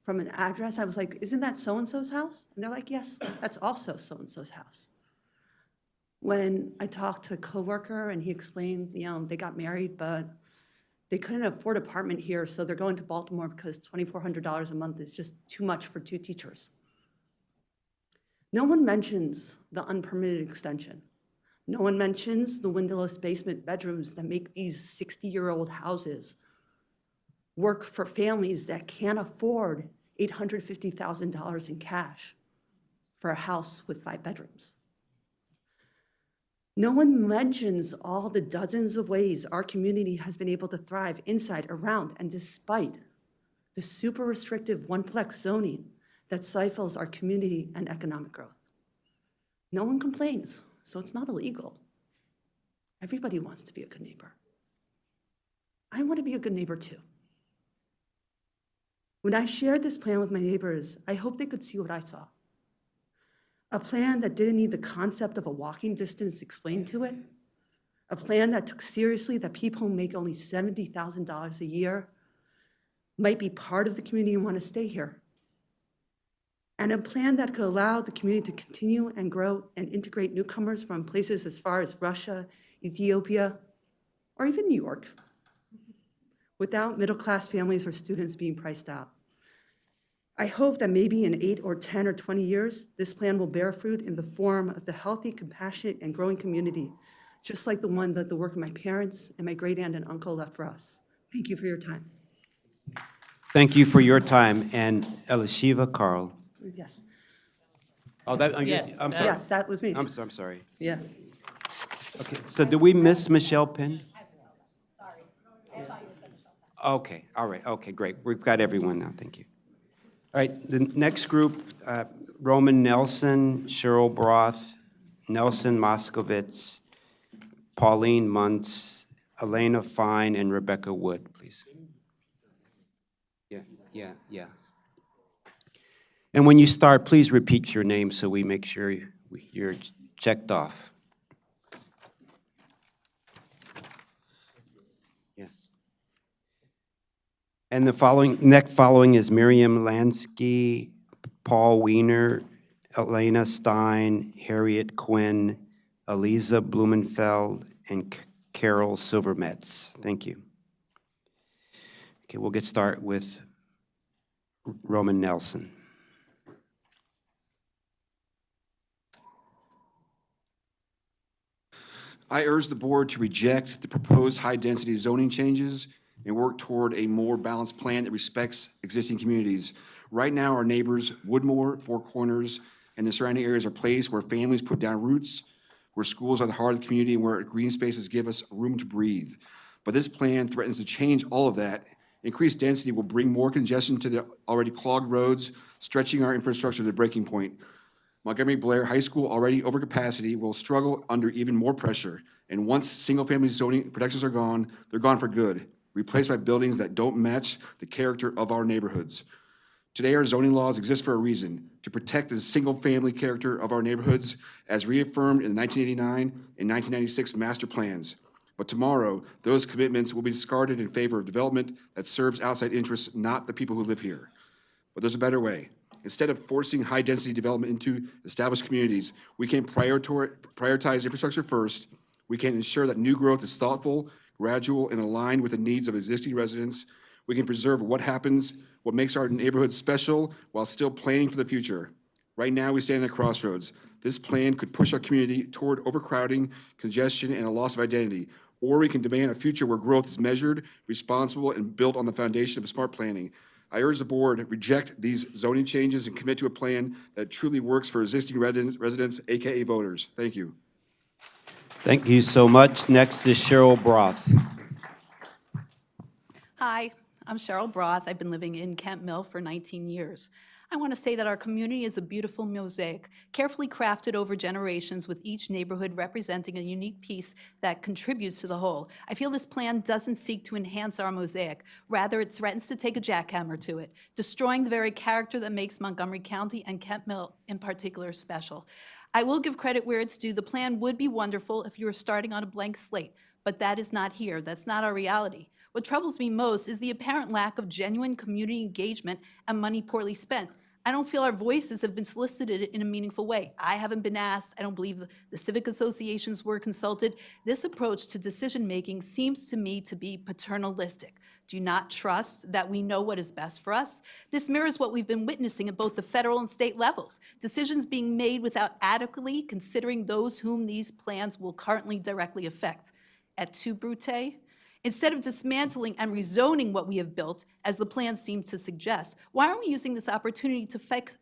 Speaker 21: from an address, I was like, isn't that so-and-so's house? And they're like, yes, that's also so-and-so's house. When I talked to a coworker and he explained, they got married, but they couldn't afford an apartment here, so they're going to Baltimore because $2,400 a month is just too much for 2 teachers. No one mentions the unpermitted extension. No one mentions the windowless basement bedrooms that make these 60-year-old houses work for families that can't afford $850,000 in cash for a house with 5 bedrooms. No one mentions all the dozens of ways our community has been able to thrive inside, around, and despite the super restrictive one-plex zoning that stifles our community and economic growth. No one complains, so it's not illegal. Everybody wants to be a good neighbor. I want to be a good neighbor too. When I shared this plan with my neighbors, I hoped they could see what I saw. A plan that didn't need the concept of a walking distance explained to it. A plan that took seriously that people who make only $70,000 a year might be part of the community and want to stay here. And a plan that could allow the community to continue and grow and integrate newcomers from places as far as Russia, Ethiopia, or even New York, without middle-class families or students being priced out. I hope that maybe in 8 or 10 or 20 years, this plan will bear fruit in the form of the healthy, compassionate, and growing community, just like the one that the work of my parents and my great aunt and uncle left for us. Thank you for your time.
Speaker 1: Thank you for your time. And Elishiva Carl.
Speaker 3: Yes.
Speaker 1: Oh, that,
Speaker 3: Yes,
Speaker 1: I'm sorry.
Speaker 3: yes, that was me.
Speaker 1: I'm sorry.
Speaker 3: Yeah.
Speaker 1: Okay, so did we miss Michelle Penn? Okay, all right, okay, great. We've got everyone now, thank you. All right, the next group, Roman Nelson, Cheryl Broth, Nelson Moskovitz, Pauline Muntz, Elena Fine, and Rebecca Wood, please. Yeah. And when you start, please repeat your name so we make sure you're checked off. And the next following is Miriam Lansky, Paul Wiener, Elena Stein, Harriet Quinn, Eliza Blumenfeld, and Carol Silvermetz. Thank you. Okay, we'll get started with Roman Nelson.
Speaker 11: I urge the board to reject the proposed high-density zoning changes and work toward a more balanced plan that respects existing communities. Right now, our neighbors, Woodmore, Four Corners, and the surrounding areas are places where families put down roots, where schools are the heart of the community, and where green spaces give us room to breathe. But this plan threatens to change all of that. Increased density will bring more congestion to the already clogged roads, stretching our infrastructure to the breaking point. Montgomery Blair High School, already over capacity, will struggle under even more pressure. And once single-family zoning protections are gone, they're gone for good, replaced by buildings that don't match the character of our neighborhoods. Today, our zoning laws exist for a reason, to protect the single-family character of our neighborhoods as reaffirmed in the 1989 and 1996 master plans. But tomorrow, those commitments will be discarded in favor of development that serves outside interests, not the people who live here. But there's a better way. Instead of forcing high-density development into established communities, we can prioritize infrastructure first. We can ensure that new growth is thoughtful, gradual, and aligned with the needs of existing residents. We can preserve what makes our neighborhoods special while still planning for the future. Right now, we stand at a crossroads. This plan could push our community toward overcrowding, congestion, and a loss of identity. Or we can demand a future where growth is measured, responsible, and built on the foundation of smart planning. I urge the board to reject these zoning changes and commit to a plan that truly works for existing residents, AKA voters. Thank you.
Speaker 1: Thank you so much. Next is Cheryl Broth.
Speaker 15: Hi, I'm Cheryl Broth. I've been living in Kent Mill for 19 years.
Speaker 6: I want to say that our community is a beautiful mosaic, carefully crafted over generations, with each neighborhood representing a unique piece that contributes to the whole. I feel this plan doesn't seek to enhance our mosaic. Rather, it threatens to take a jackhammer to it, destroying the very character that makes Montgomery County and Kent Mill in particular special. I will give credit where it's due. The plan would be wonderful if you were starting on a blank slate, but that is not here. That's not our reality. What troubles me most is the apparent lack of genuine community engagement and money poorly spent. I don't feel our voices have been solicited in a meaningful way. I haven't been asked. I don't believe the civic associations were consulted. This approach to decision-making seems to me to be paternalistic. Do you not trust that we know what is best for us? This mirrors what we've been witnessing at both the federal and state levels. Decisions being made without adequately considering those whom these plans will currently directly affect. Et tu, Brute? Instead of dismantling and rezoning what we have built, as the plans seem to suggest, why aren't we using this opportunity to fix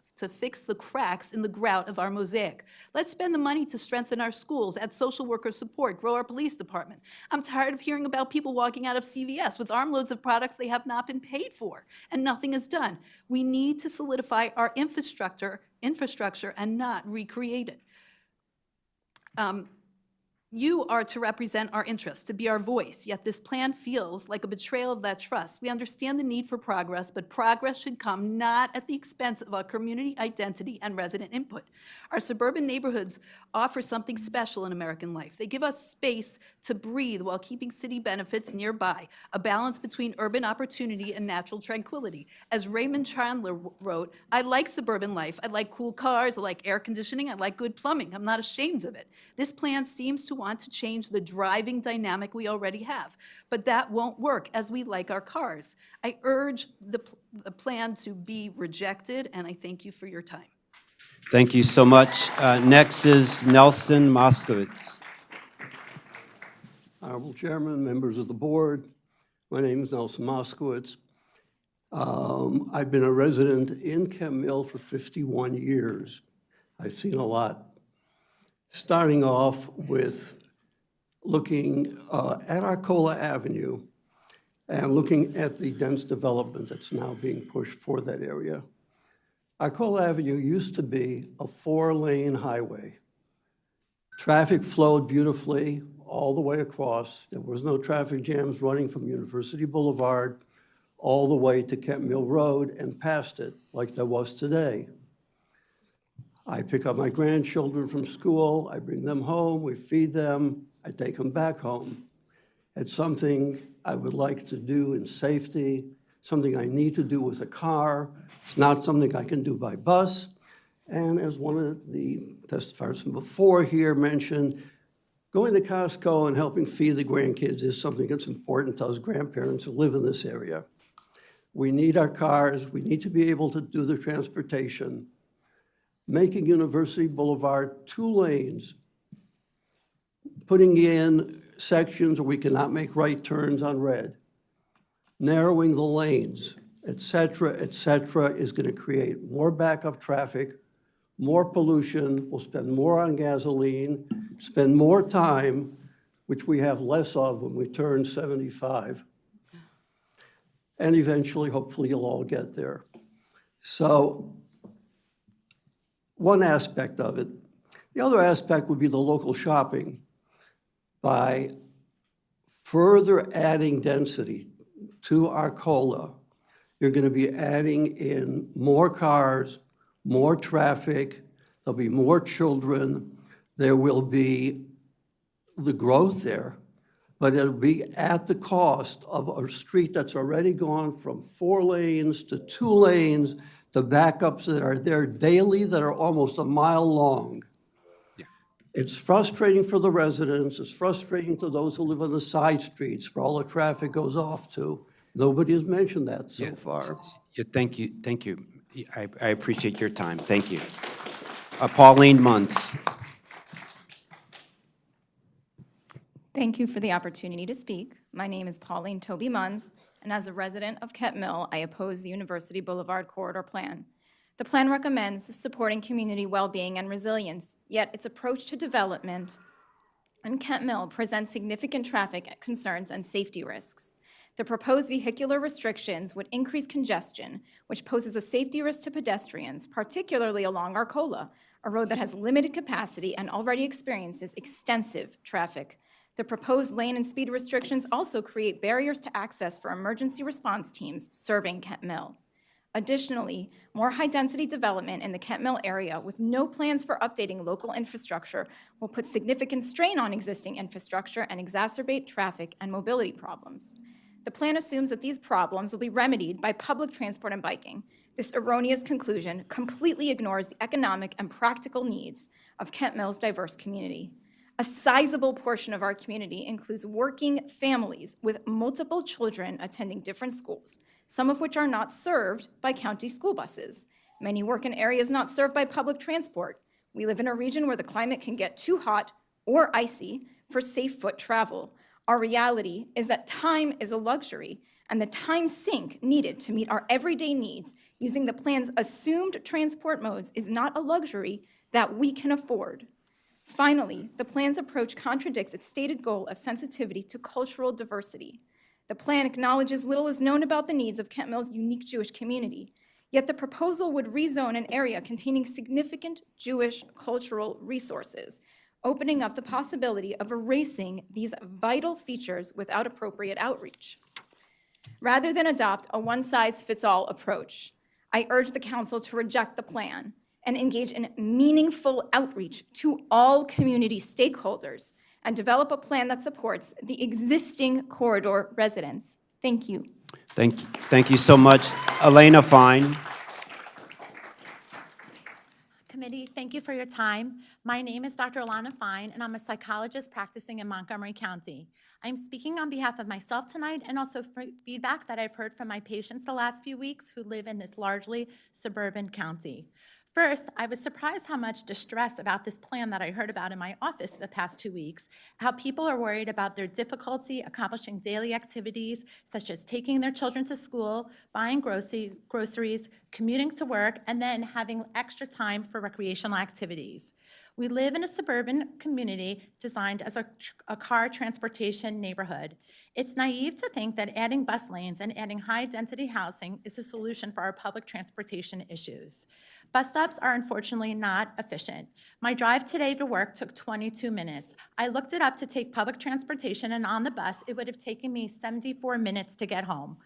Speaker 6: the cracks in the grout of our mosaic? Let's spend the money to strengthen our schools, add social worker support, grow our police department. I'm tired of hearing about people walking out of CVS with armloads of products they have not been paid for, and nothing is done. We need to solidify our infrastructure and not recreate it. You are to represent our interests, to be our voice, yet this plan feels like a betrayal of that trust. We understand the need for progress, but progress should come not at the expense of our community identity and resident input. Our suburban neighborhoods offer something special in American life. They give us space to breathe while keeping city benefits nearby, a balance between urban opportunity and natural tranquility. As Raymond Chandler wrote, I like suburban life. I like cool cars. I like air conditioning. I like good plumbing. I'm not ashamed of it. This plan seems to want to change the driving dynamic we already have, but that won't work as we like our cars. I urge the plan to be rejected, and I thank you for your time.
Speaker 1: Thank you so much. Next is Nelson Moskowitz.
Speaker 15: Honorable Chairman, members of the board, my name is Nelson Moskowitz. I've been a resident in Kent Mill for 51 years. I've seen a lot. Starting off with looking at Arcola Avenue and looking at the dense development that's now being pushed for that area. Arcola Avenue used to be a 4-lane highway. Traffic flowed beautifully all the way across. There was no traffic jams running from University Boulevard all the way to Kent Mill Road and past it like there was today. I pick up my grandchildren from school, I bring them home, we feed them, I take them back home. It's something I would like to do in safety, something I need to do with a car. It's not something I can do by bus. And as one of the testifiers from before here mentioned, going to Costco and helping feed the grandkids is something that's important to us grandparents who live in this area. We need our cars, we need to be able to do the transportation. Making University Boulevard 2 lanes, putting in sections where we cannot make right turns on red, narrowing the lanes, et cetera, is going to create more backup traffic, more pollution, we'll spend more on gasoline, spend more time, which we have less of when we turn 75. And eventually, hopefully, you'll all get there. So, one aspect of it. The other aspect would be the local shopping. By further adding density to Arcola, you're going to be adding in more cars, more traffic, there'll be more children, there will be the growth there, but it'll be at the cost of a street that's already gone from 4 lanes to 2 lanes, the backups that are there daily that are almost a mile long. Yeah. It's frustrating for the residents. It's frustrating to those who live on the side streets where all the traffic goes off to. Nobody has mentioned that so far.
Speaker 1: Yeah, thank you. Thank you. I appreciate your time. Thank you. Pauline Muntz.
Speaker 22: Thank you for the opportunity to speak. My name is Pauline Toby Munns, and as a resident of Kent Mill, I oppose the University Boulevard Corridor Plan. The plan recommends supporting community well-being and resilience, yet its approach to development in Kent Mill presents significant traffic concerns and safety risks. The proposed vehicular restrictions would increase congestion, which poses a safety risk to pedestrians, particularly along Arcola, a road that has limited capacity and already experiences extensive traffic. The proposed lane and speed restrictions also create barriers to access for emergency response teams serving Kent Mill. Additionally, more high-density development in the Kent Mill area with no plans for updating local infrastructure will put significant strain on existing infrastructure and exacerbate traffic and mobility problems. The plan assumes that these problems will be remedied by public transport and biking. This erroneous conclusion completely ignores the economic and practical needs of Kent Mill's diverse community. A sizable portion of our community includes working families with multiple children attending different schools, some of which are not served by county school buses. Many work in areas not served by public transport. We live in a region where the climate can get too hot or icy for safe foot travel. Our reality is that time is a luxury, and the time sink needed to meet our everyday needs using the plan's assumed transport modes is not a luxury that we can afford. Finally, the plan's approach contradicts its stated goal of sensitivity to cultural diversity. The plan acknowledges little is known about the needs of Kent Mill's unique Jewish community, yet the proposal would rezone an area containing significant Jewish cultural resources, opening up the possibility of erasing these vital features without appropriate outreach. Rather than adopt a one-size-fits-all approach, I urge the council to reject the plan and engage in meaningful outreach to all community stakeholders and develop a plan that supports the existing corridor residents. Thank you.
Speaker 1: Thank you so much. Elena Fine.
Speaker 9: Committee, thank you for your time. My name is Dr. Alana Fine, and I'm a psychologist practicing in Montgomery County. I'm speaking on behalf of myself tonight and also for feedback that I've heard from my patients the last few weeks who live in this largely suburban county. First, I was surprised how much distress about this plan that I heard about in my office the past 2 weeks, how people are worried about their difficulty accomplishing daily activities, such as taking their children to school, buying groceries, commuting to work, and then having extra time for recreational activities. We live in a suburban community designed as a car transportation neighborhood. It's naive to think that adding bus lanes and adding high-density housing is a solution for our public transportation issues. Bus stops are unfortunately not efficient. My drive today to work took 22 minutes. I looked it up to take public transportation, and on the bus, it would have taken me 74 minutes to get home.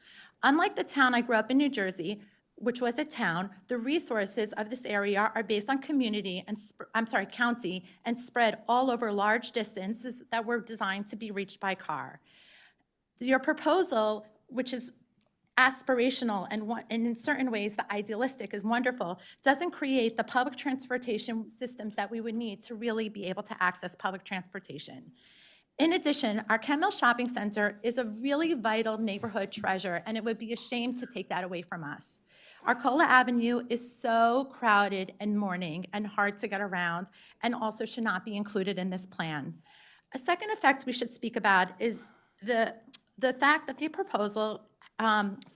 Speaker 9: Unlike the town I grew up in, New Jersey, which was a town, the resources of this area are based on county and spread all over large distances that were designed to be reached by car. Your proposal, which is aspirational and in certain ways the idealistic is wonderful, doesn't create the public transportation systems that we would need to really be able to access public transportation. In addition, our Kent Mill Shopping Center is a really vital neighborhood treasure, and it would be a shame to take that away from us. Arcola Avenue is so crowded and morning and hard to get around, and also should not be included in this plan. A second effect we should speak about is the fact that the proposal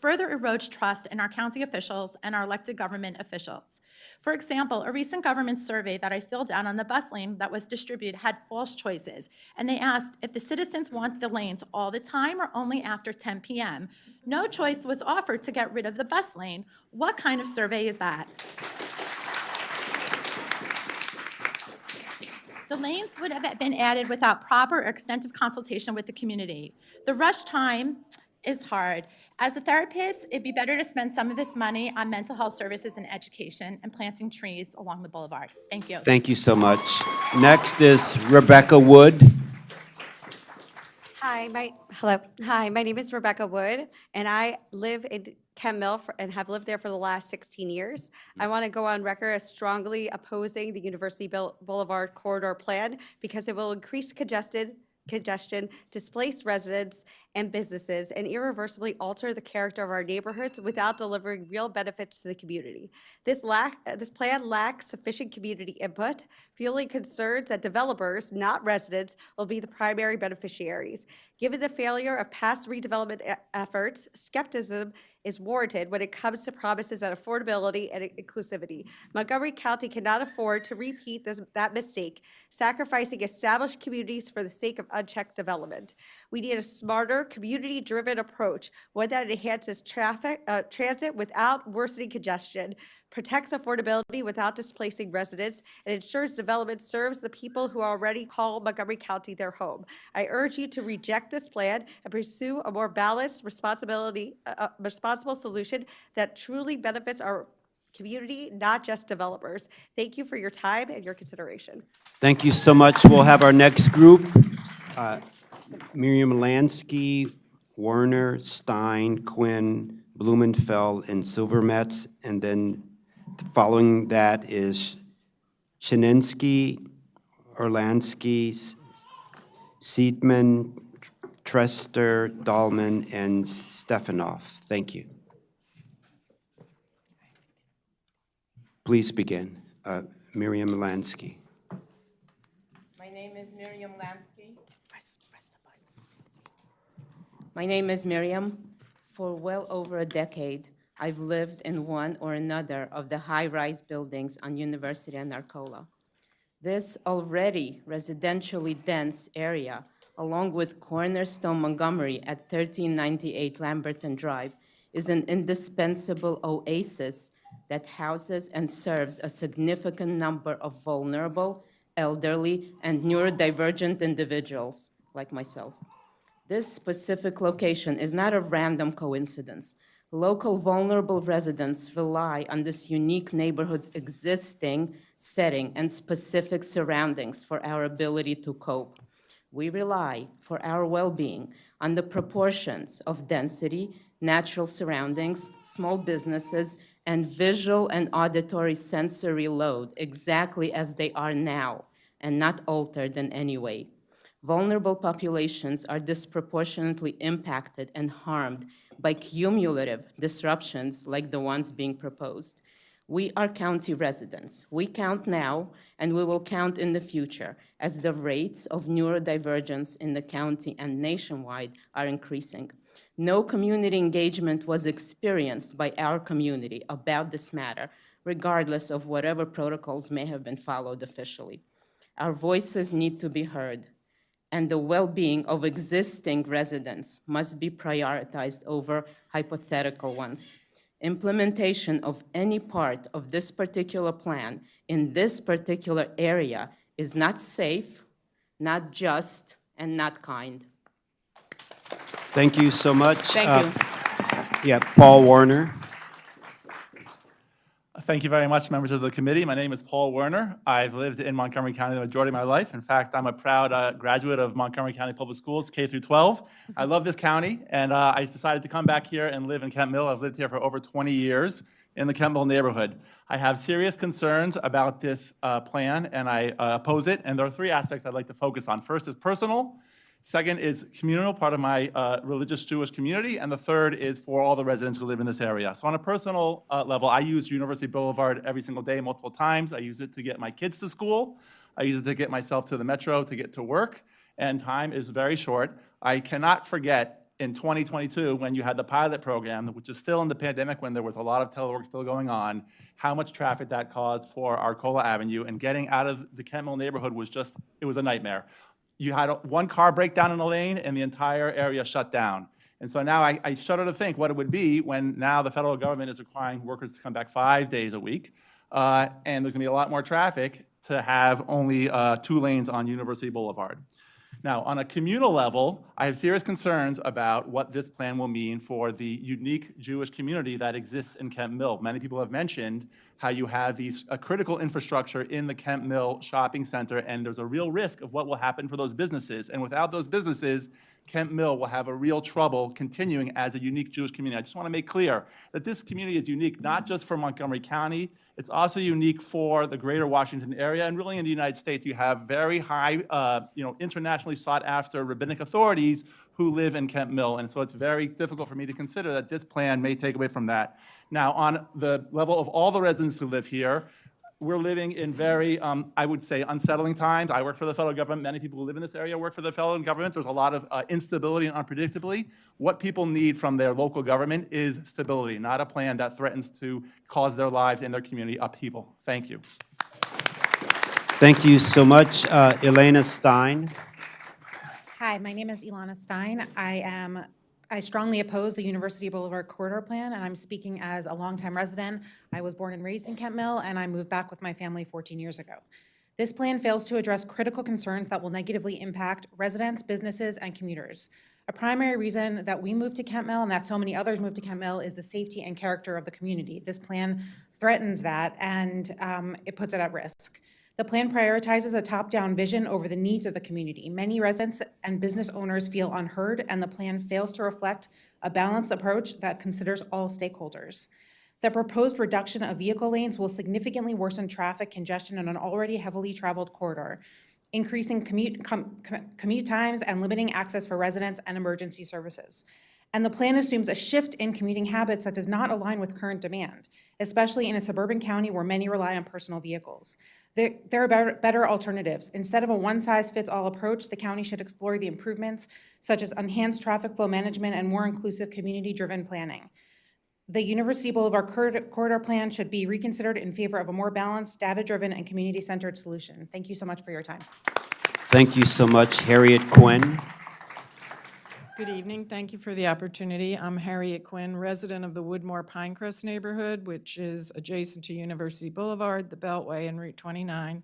Speaker 9: further erodes trust in our county officials and our elected government officials. For example, a recent government survey that I filled out on the bus lane that was distributed had false choices, and they asked if the citizens want the lanes all the time or only after 10 p.m. No choice was offered to get rid of the bus lane. What kind of survey is that? The lanes would have been added without proper or extensive consultation with the community. The rush time is hard. As a therapist, it'd be better to spend some of this money on mental health services and education and planting trees along the boulevard. Thank you.
Speaker 1: Thank you so much. Next is Rebecca Wood.
Speaker 12: Hi, my name is Rebecca Wood, and I live in Kent Mill and have lived there for the last 16 years. I want to go on record as strongly opposing the University Boulevard corridor plan because it will increase congestion, displace residents and businesses, and irreversibly alter the character of our neighborhoods without delivering real benefits to the community. This plan lacks sufficient community input, fueling concerns that developers, not residents, will be the primary beneficiaries. Given the failure of past redevelopment efforts, skepticism is warranted when it comes to promises on affordability and inclusivity. Montgomery County cannot afford to repeat that mistake, sacrificing established communities for the sake of unchecked development. We need a smarter, community-driven approach, one that enhances transit without worsening congestion, protects affordability without displacing residents, and ensures development serves the people who already call Montgomery County their home. I urge you to reject this plan and pursue a more balanced, responsible solution that truly benefits our community, not just developers. Thank you for your time and your consideration.
Speaker 1: Thank you so much. We'll have our next group, Miriam Lansky, Werner, Stein, Quinn, Blumenfeld, and Silvermetz, and then following that is Shininski, Orlansky, Seidman, Trester, Dahlman, and Stefanoff. Thank you. Please begin. Miriam Lansky.
Speaker 14: My name is Miriam Lansky. My name is Miriam. For well over a decade, I've lived in one or another of the high-rise buildings on University and Arcola. This already residentially dense area, along with Cornerstone Montgomery at 1398 Lamberton Drive, is an indispensable oasis that houses and serves a significant number of vulnerable, elderly, and neurodivergent individuals like myself. This specific location is not a random coincidence. Local vulnerable residents rely on this unique neighborhood's existing setting and specific surroundings for our ability to cope. We rely, for our well-being, on the proportions of density, natural surroundings, small businesses, and visual and auditory sensory load exactly as they are now, and not altered in any way. Vulnerable populations are disproportionately impacted and harmed by cumulative disruptions like the ones being proposed. We are county residents. We count now, and we will count in the future as the rates of neurodivergence in the county and nationwide are increasing. No community engagement was experienced by our community about this matter, regardless of whatever protocols may have been followed officially. Our voices need to be heard, and the well-being of existing residents must be prioritized over hypothetical ones. Implementation of any part of this particular plan in this particular area is not safe, not just, and not kind.
Speaker 1: Thank you so much.
Speaker 14: Thank you.
Speaker 1: Yeah, Paul Warner.
Speaker 16: Thank you very much, members of the committee. My name is Paul Werner. I've lived in Montgomery County the majority of my life. In fact, I'm a proud graduate of Montgomery County Public Schools, K through 12. I love this county, and I decided to come back here and live in Kent Mill. I've lived here for over 20 years in the Kent Mill neighborhood. I have serious concerns about this plan, and I oppose it, and there are three aspects I'd like to focus on. First is personal. Second is communal, part of my religious Jewish community, and the third is for all the residents who live in this area. So on a personal level, I use University Boulevard every single day, multiple times. I use it to get my kids to school. I use it to get myself to the metro to get to work, and time is very short. I cannot forget in 2022, when you had the pilot program, which is still in the pandemic when there was a lot of telework still going on, how much traffic that caused for Arcola Avenue, and getting out of the Kent Mill neighborhood was just, it was a nightmare. You had one car break down in a lane and the entire area shut down. And so now I shudder to think what it would be when now the federal government is requiring workers to come back 5 days a week. And there's gonna be a lot more traffic to have only 2 lanes on University Boulevard. Now, on a communal level, I have serious concerns about what this plan will mean for the unique Jewish community that exists in Kent Mill. Many people have mentioned how you have these critical infrastructure in the Kent Mill shopping center, and there's a real risk of what will happen for those businesses. And without those businesses, Kent Mill will have a real trouble continuing as a unique Jewish community. I just want to make clear that this community is unique not just for Montgomery County, it's also unique for the greater Washington area, and really in the United States. You have very high, internationally sought after rabbinic authorities who live in Kent Mill, and so it's very difficult for me to consider that this plan may take away from that. Now, on the level of all the residents who live here, we're living in very, I would say, unsettling times. I work for the federal government. Many people who live in this area work for the federal government. There's a lot of instability and unpredictability. What people need from their local government is stability, not a plan that threatens to cause their lives and their community upheaval. Thank you.
Speaker 1: Thank you so much. Elena Stein.
Speaker 5: Hi, my name is Ilana Stein. I strongly oppose the University Boulevard Corridor Plan, and I'm speaking as a longtime resident. I was born and raised in Kent Mill, and I moved back with my family 14 years ago. This plan fails to address critical concerns that will negatively impact residents, businesses, and commuters. A primary reason that we moved to Kent Mill and that so many others moved to Kent Mill is the safety and character of the community. This plan threatens that, and it puts it at risk. The plan prioritizes a top-down vision over the needs of the community. Many residents and business owners feel unheard, and the plan fails to reflect a balanced approach that considers all stakeholders. The proposed reduction of vehicle lanes will significantly worsen traffic congestion on an already heavily traveled corridor, increasing commute times and limiting access for residents and emergency services. And the plan assumes a shift in commuting habits that does not align with current demand, especially in a suburban county where many rely on personal vehicles. There are better alternatives. Instead of a one-size-fits-all approach, the county should explore the improvements such as enhanced traffic flow management and more inclusive community-driven planning. The University Boulevard Corridor Plan should be reconsidered in favor of a more balanced, data-driven, and community-centered solution. Thank you so much for your time.
Speaker 1: Thank you so much, Harriet Quinn.
Speaker 8: Good evening. Thank you for the opportunity. I'm Harriet Quinn, resident of the Woodmore Pinecrest neighborhood, which is adjacent to University Boulevard, the Beltway, and Route 29,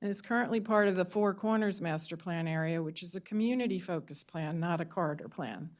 Speaker 8: and is currently part of the Four Corners Master Plan area, which is a community-focused plan, not a corridor plan.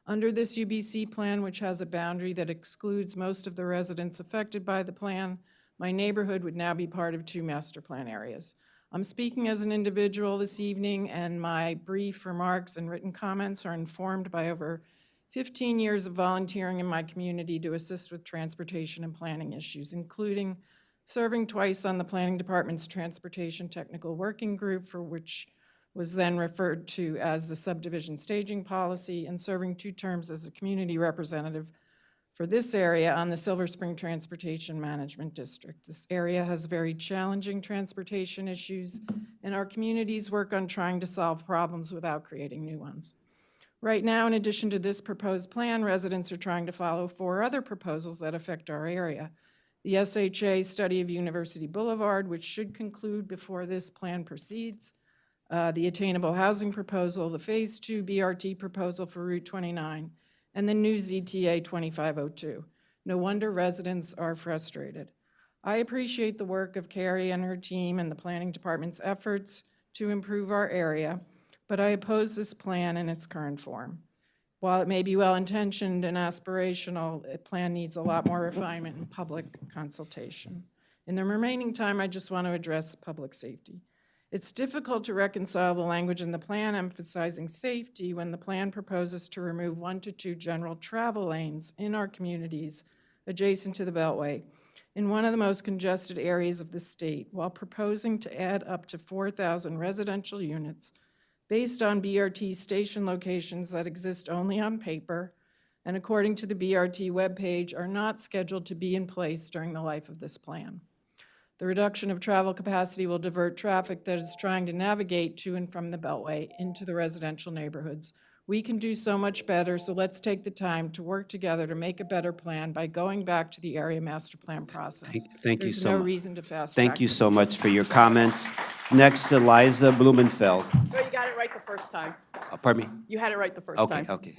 Speaker 8: Under this UBC plan, which has a boundary that excludes most of the residents affected by the plan, my neighborhood would now be part of two master plan areas. I'm speaking as an individual this evening, and my brief remarks and written comments are informed by over 15 years of volunteering in my community to assist with transportation and planning issues, including serving twice on the Planning Department's Transportation Technical Working Group, for which was then referred to as the Subdivision Staging Policy, and serving 2 terms as a community representative for this area on the Silver Spring Transportation Management District. This area has very challenging transportation issues, and our communities work on trying to solve problems without creating new ones. Right now, in addition to this proposed plan, residents are trying to follow 4 other proposals that affect our area. The SHA study of University Boulevard, which should conclude before this plan proceeds, the Attainable Housing Proposal, the Phase 2 BRT proposal for Route 29, and the new ZTA 2502. No wonder residents are frustrated. I appreciate the work of Carrie and her team and the Planning Department's efforts to improve our area, but I oppose this plan in its current form. While it may be well-intentioned and aspirational, the plan needs a lot more refinement and public consultation. In the remaining time, I just want to address public safety. It's difficult to reconcile the language in the plan emphasizing safety when the plan proposes to remove 1 to 2 general travel lanes in our communities adjacent to the Beltway in one of the most congested areas of the state, while proposing to add up to 4,000 residential units based on BRT station locations that exist only on paper and, according to the BRT webpage, are not scheduled to be in place during the life of this plan. The reduction of travel capacity will divert traffic that is trying to navigate to and from the Beltway into the residential neighborhoods. We can do so much better, so let's take the time to work together to make a better plan by going back to the area master plan process.
Speaker 1: Thank you so much.
Speaker 8: There's no reason to fast
Speaker 1: Thank
Speaker 8: track
Speaker 1: you
Speaker 8: this.
Speaker 1: so much for your comments. Next, Eliza Blumenfeld.
Speaker 17: No, you got it right the first time.
Speaker 1: Pardon me?
Speaker 17: You had it right the first
Speaker 1: Okay,
Speaker 17: time.
Speaker 1: okay.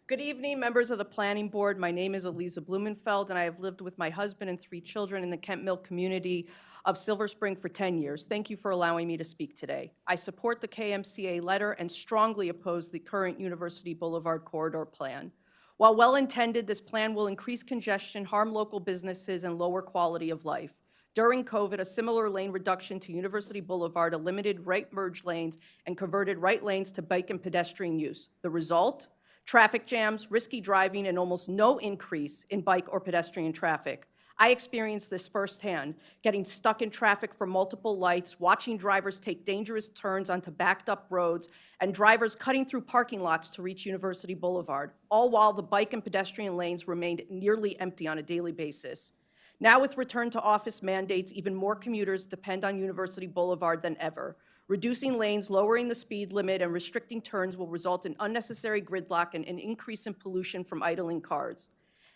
Speaker 17: Good evening, members of the Planning Board. My name is Eliza Blumenfeld, and I have lived with my husband and 3 children in the Kent Mill community of Silver Spring for 10 years. Thank you for allowing me to speak today. I support the KMCA letter and strongly oppose the current University Boulevard Corridor Plan. While well-intended, this plan will increase congestion, harm local businesses, and lower quality of life. During COVID, a similar lane reduction to University Boulevard eliminated right merge lanes and converted right lanes to bike and pedestrian use. The result? Traffic jams, risky driving, and almost no increase in bike or pedestrian traffic. I experienced this firsthand, getting stuck in traffic for multiple lights, watching drivers take dangerous turns onto backed up roads, and drivers cutting through parking lots to reach University Boulevard, all while the bike and pedestrian lanes remained nearly empty on a daily basis. Now, with return to office mandates, even more commuters depend on University Boulevard than ever. Reducing lanes, lowering the speed limit, and restricting turns will result in unnecessary gridlock and an increase in pollution from idling cars.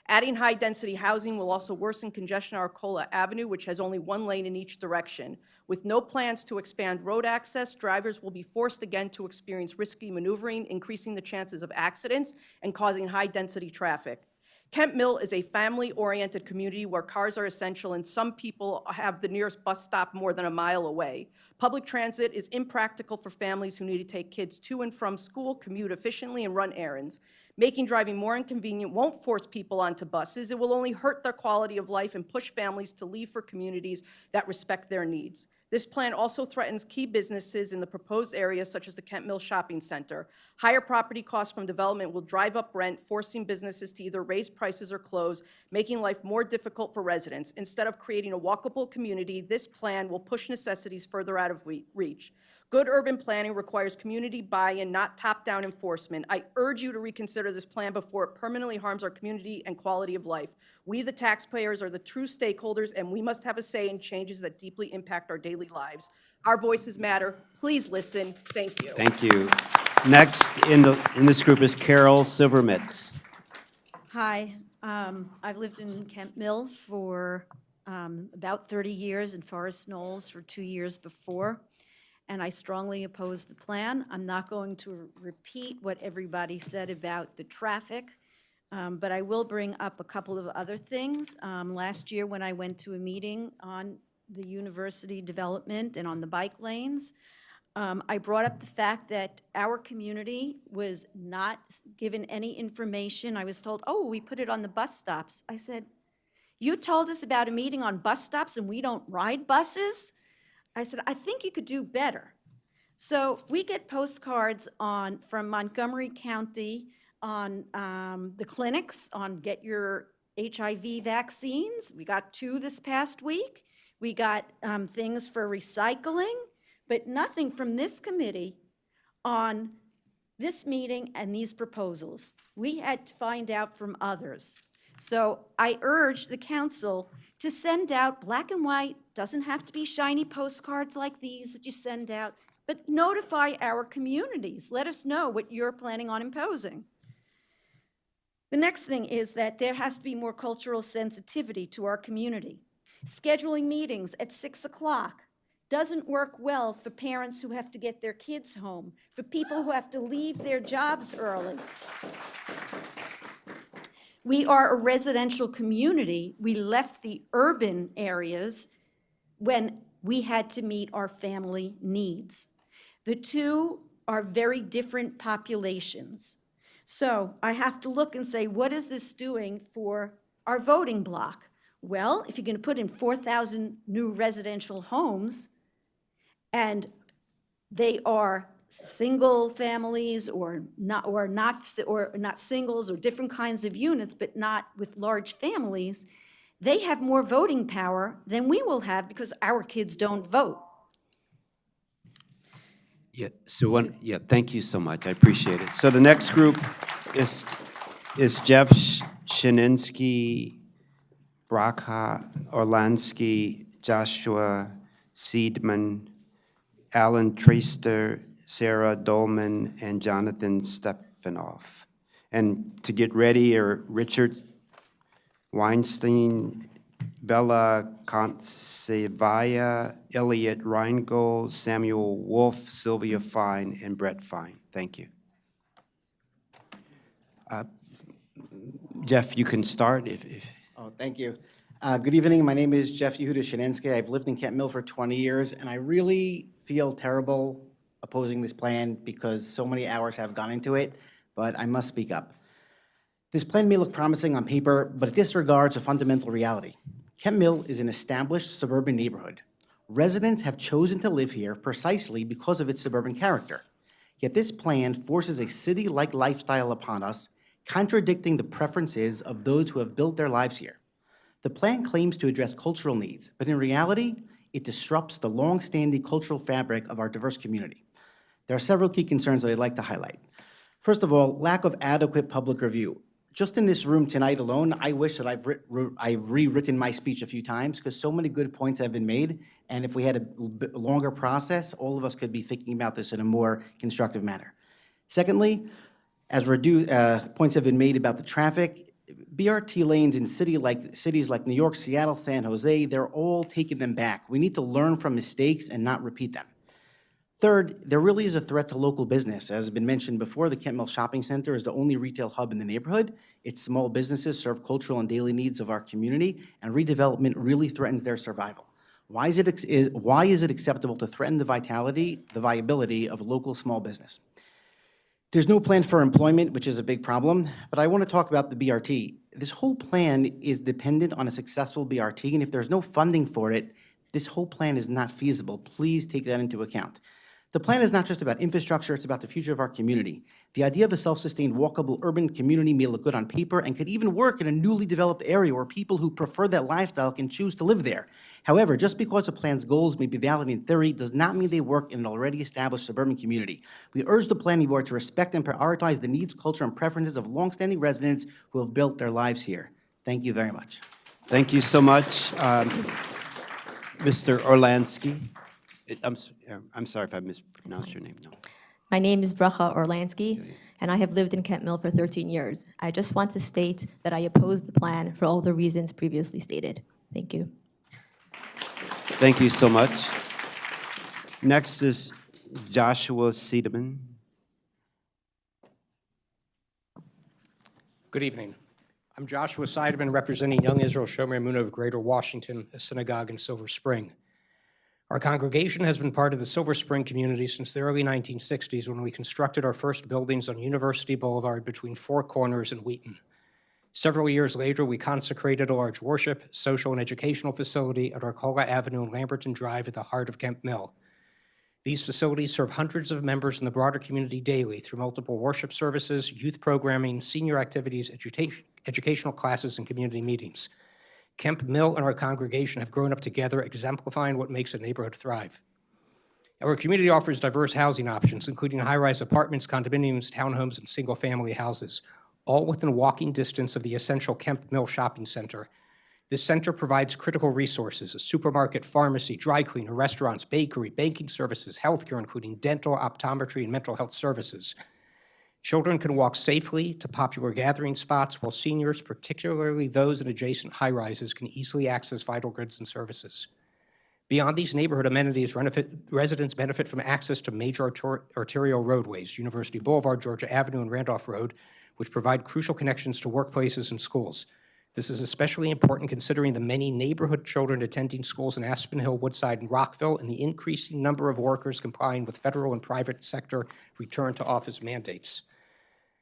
Speaker 17: Adding high-density housing will also worsen congestion on Arcola Avenue, which has only one lane in each direction. With no plans to expand road access, drivers will be forced again to experience risky maneuvering, increasing the chances of accidents and causing high-density traffic. Kent Mill is a family-oriented community where cars are essential and some people have the nearest bus stop more than a mile away. Public transit is impractical for families who need to take kids to and from school, commute efficiently, and run errands. Making driving more inconvenient won't force people onto buses. It will only hurt their quality of life and push families to leave for communities that respect their needs. This plan also threatens key businesses in the proposed areas, such as the Kent Mill Shopping Center. Higher property costs from development will drive up rent, forcing businesses to either raise prices or close, making life more difficult for residents. Instead of creating a walkable community, this plan will push necessities further out of reach. Good urban planning requires community buy-in, not top-down enforcement. I urge you to reconsider this plan before it permanently harms our community and quality of life. We, the taxpayers, are the true stakeholders, and we must have a say in changes that deeply impact our daily lives. Our voices matter. Please listen. Thank you.
Speaker 1: Thank you. Next in this group is Carol Silvermitz.
Speaker 4: Hi, I've lived in Kent Mill for about 30 years, and Forest Knolls for 2 years before, and I strongly oppose the plan. I'm not going to repeat what everybody said about the traffic, but I will bring up a couple of other things. Last year, when I went to a meeting on the university development and on the bike lanes, I brought up the fact that our community was not given any information. I was told, oh, we put it on the bus stops. I said, you told us about a meeting on bus stops and we don't ride buses? I said, I think you could do better. So we get postcards from Montgomery County on the clinics, on get your HIV vaccines. We got 2 this past week. We got things for recycling, but nothing from this committee on this meeting and these proposals. We had to find out from others. So I urge the council to send out black and white, doesn't have to be shiny postcards like these that you send out, but notify our communities. Let us know what you're planning on imposing. The next thing is that there has to be more cultural sensitivity to our community. Scheduling meetings at 6 o'clock doesn't work well for parents who have to get their kids home, for people who have to leave their jobs early. We are a residential community. We left the urban areas when we had to meet our family needs. The two are very different populations. So I have to look and say, what is this doing for our voting block? Well, if you're going to put in 4,000 new residential homes, and they are single families or not singles or different kinds of units, but not with large families, they have more voting power than we will have because our kids don't vote.
Speaker 1: Yeah, thank you so much. I appreciate it. So the next group is Jeff Shininski, Bracha Orlansky, Joshua Seidman, Alan Treister, Sarah Dolman, and Jonathan Stefanoff. And to get ready are Richard Weinstein, Bella Contsevaya, Elliot Reingold, Samuel Wolf, Sylvia Fine, and Brett Fine. Thank you. Jeff, you can start if.
Speaker 13: Oh, thank you. Good evening. My name is Jeff Yehuda Shininski. I've lived in Kent Mill for 20 years, and I really feel terrible opposing this plan because so many hours have gone into it, but I must speak up. This plan may look promising on paper, but it disregards a fundamental reality. Kent Mill is an established suburban neighborhood. Residents have chosen to live here precisely because of its suburban character. Yet this plan forces a city-like lifestyle upon us, contradicting the preferences of those who have built their lives here. The plan claims to address cultural needs, but in reality, it disrupts the long-standing cultural fabric of our diverse community. There are several key concerns that I'd like to highlight. First of all, lack of adequate public review. Just in this room tonight alone, I wish that I've rewritten my speech a few times because so many good points have been made, and if we had a bit longer process, all of us could be thinking about this in a more constructive manner. Secondly, as points have been made about the traffic, BRT lanes in cities like New York, Seattle, San Jose, they're all taking them back. We need to learn from mistakes and not repeat them. Third, there really is a threat to local business. As has been mentioned before, the Kent Mill Shopping Center is the only retail hub in the neighborhood. Its small businesses serve cultural and daily needs of our community, and redevelopment really threatens their survival. Why is it acceptable to threaten the viability of local small business? There's no plan for employment, which is a big problem, but I want to talk about the BRT. This whole plan is dependent on a successful BRT, and if there's no funding for it, this whole plan is not feasible. Please take that into account. The plan is not just about infrastructure, it's about the future of our community. The idea of a self-sustained, walkable urban community may look good on paper and could even work in a newly developed area where people who prefer that lifestyle can choose to live there. However, just because a plan's goals may be valid in theory does not mean they work in an already established suburban community. We urge the Planning Board to respect and prioritize the needs, culture, and preferences of longstanding residents who have built their lives here. Thank you very much.
Speaker 1: Thank you so much. Mr. Orlansky. I'm sorry if I mispronounced your name. No.
Speaker 10: My name is Bracha Orlansky, and I have lived in Kent Mill for 13 years. I just want to state that I oppose the plan for all the reasons previously stated. Thank you.
Speaker 1: Thank you so much. Next is Joshua Siedemann.
Speaker 19: Good evening. I'm Joshua Siedemann, representing Young Israel Shomer Emunah of Greater Washington, a synagogue in Silver Spring. Our congregation has been part of the Silver Spring community since the early 1960s when we constructed our first buildings on University Boulevard between Four Corners and Wheaton. Several years later, we consecrated a large worship, social, and educational facility at Arcola Avenue and Lamberton Drive at the heart of Kent Mill. These facilities serve hundreds of members in the broader community daily through multiple worship services, youth programming, senior activities, educational classes, and community meetings. Kent Mill and our congregation have grown up together, exemplifying what makes a neighborhood thrive. Our community offers diverse housing options, including high-rise apartments, condominiums, townhomes, and single-family houses, all within walking distance of the essential Kent Mill Shopping Center. This center provides critical resources: a supermarket, pharmacy, dry cleaner, restaurants, bakery, banking services, healthcare, including dental, optometry, and mental health services. Children can walk safely to popular gathering spots, while seniors, particularly those in adjacent high-rises, can easily access vital goods and services. Beyond these neighborhood amenities, residents benefit from access to major arterial roadways, University Boulevard, Georgia Avenue, and Randolph Road, which provide crucial connections to workplaces and schools. This is especially important considering the many neighborhood children attending schools in Aspen Hill, Woodside, and Rockville, and the increasing number of workers complying with federal and private sector return-to-office mandates.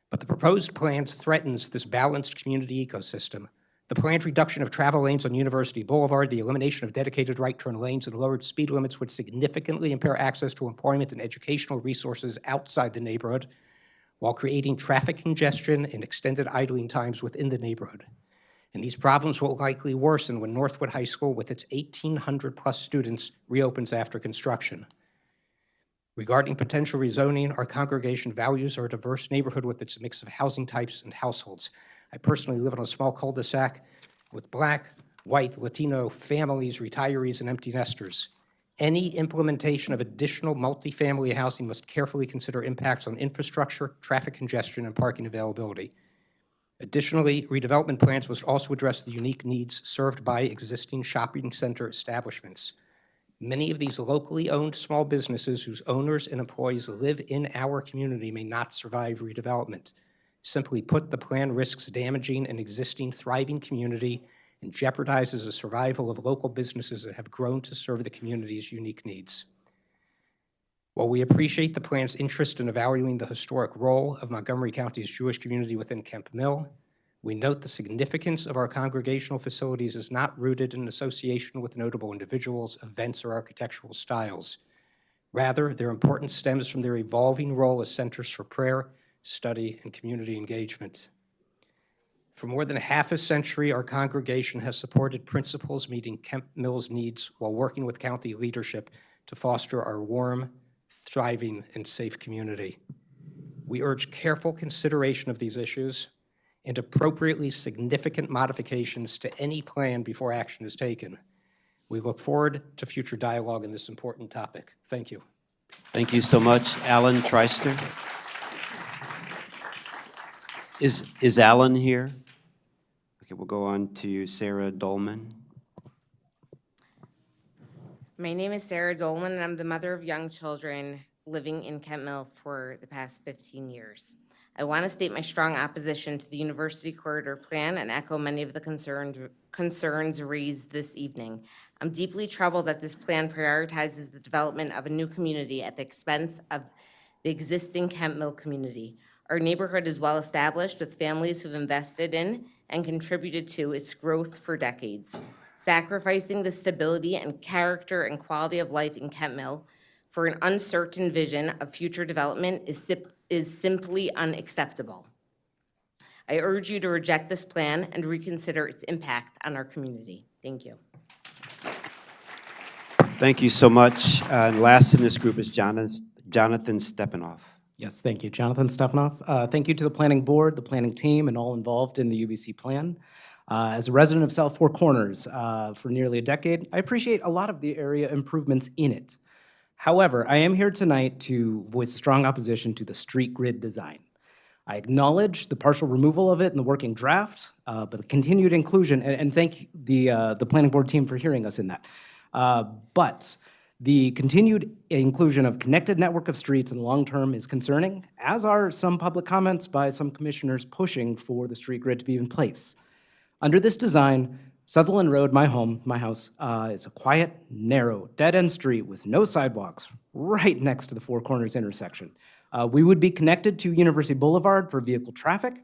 Speaker 19: But the proposed plan threatens this balanced community ecosystem. The planned reduction of travel lanes on University Boulevard, the elimination of dedicated right-turn lanes, and lowered speed limits would significantly impair access to employment and educational resources outside the neighborhood, while creating traffic congestion and extended idling times within the neighborhood. And these problems will likely worsen when Northwood High School, with its 1,800-plus students, reopens after construction. Regarding potential rezoning, our congregation values our diverse neighborhood with its mix of housing types and households. I personally live on a small cul-de-sac with Black, white, Latino families, retirees, and empty nesters. Any implementation of additional multifamily housing must carefully consider impacts on infrastructure, traffic congestion, and parking availability. Additionally, redevelopment plans must also address the unique needs served by existing shopping center establishments. Many of these locally owned small businesses whose owners and employees live in our community may not survive redevelopment. Simply put, the plan risks damaging an existing thriving community and jeopardizes the survival of local businesses that have grown to serve the community's unique needs. While we appreciate the plan's interest in evaluating the historic role of Montgomery County's Jewish community within Kent Mill, we note the significance of our congregational facilities is not rooted in association with notable individuals, events, or architectural styles. Rather, their importance stems from their evolving role as centers for prayer, study, and community engagement. For more than half a century, our congregation has supported principles meeting Kent Mill's needs while working with county leadership to foster our warm, thriving, and safe community. We urge careful consideration of these issues and appropriately significant modifications to any plan before action is taken. We look forward to future dialogue on this important topic. Thank you.
Speaker 1: Thank you so much. Alan Treister. Is Alan here? Okay, we'll go on to Sarah Dolman.
Speaker 2: My name is Sarah Dolman, and I'm the mother of young children living in Kent Mill for the past 15 years. I want to state my strong opposition to the University Corridor Plan and echo many of the concerns raised this evening. I'm deeply troubled that this plan prioritizes the development of a new community at the expense of the existing Kent Mill community. Our neighborhood is well established with families who've invested in and contributed to its growth for decades. Sacrificing the stability and character and quality of life in Kent Mill for an uncertain vision of future development is simply unacceptable. I urge you to reject this plan and reconsider its impact on our community. Thank you.
Speaker 1: Thank you so much. And last in this group is Jonathan Stepanoff.
Speaker 18: Yes, thank you, Jonathan Stepanoff. Thank you to the planning board, the planning team, and all involved in the UBC plan. As a resident of South Four Corners for nearly a decade, I appreciate a lot of the area improvements in it. However, I am here tonight to voice a strong opposition to the street grid design. I acknowledge the partial removal of it in the working draft, but the continued inclusion, and thank the planning board team for hearing us in that. But the continued inclusion of connected network of streets in the long term is concerning, as are some public comments by some commissioners pushing for the street grid to be in place. Under this design, Sutherland Road, my house, is a quiet, narrow, dead-end street with no sidewalks right next to the Four Corners intersection. We would be connected to University Boulevard for vehicle traffic.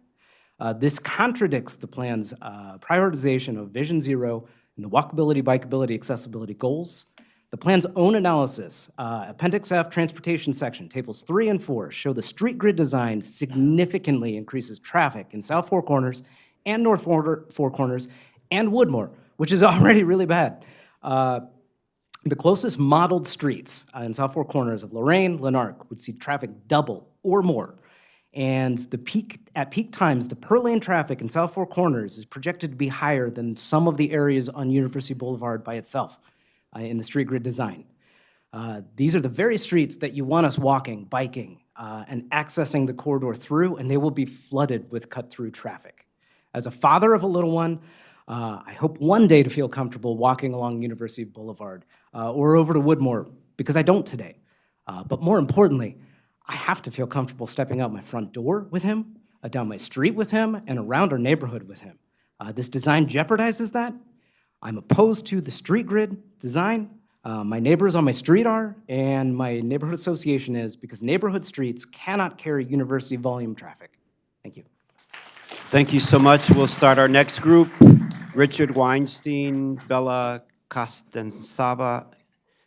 Speaker 18: This contradicts the plan's prioritization of Vision Zero and the walkability, bikeability, accessibility goals. The plan's own analysis, Appendix F Transportation section, tables 3 and 4, show the street grid design significantly increases traffic in South Four Corners and North Four Corners and Woodmore, which is already really bad. The closest modeled streets in South Four Corners of Lorraine, Lanark would see traffic double or more. And at peak times, the per lane traffic in South Four Corners is projected to be higher than some of the areas on University Boulevard by itself in the street grid design. These are the very streets that you want us walking, biking, and accessing the corridor through, and they will be flooded with cut-through traffic. As a father of a little one, I hope one day to feel comfortable walking along University Boulevard or over to Woodmore, because I don't today. But more importantly, I have to feel comfortable stepping out my front door with him, down my street with him, and around our neighborhood with him. This design jeopardizes that. I'm opposed to the street grid design. My neighbors on my street are, and my neighborhood association is, because neighborhood streets cannot carry university volume traffic. Thank you.
Speaker 1: Thank you so much. We'll start our next group. Richard Weinstein, Bella Costensava,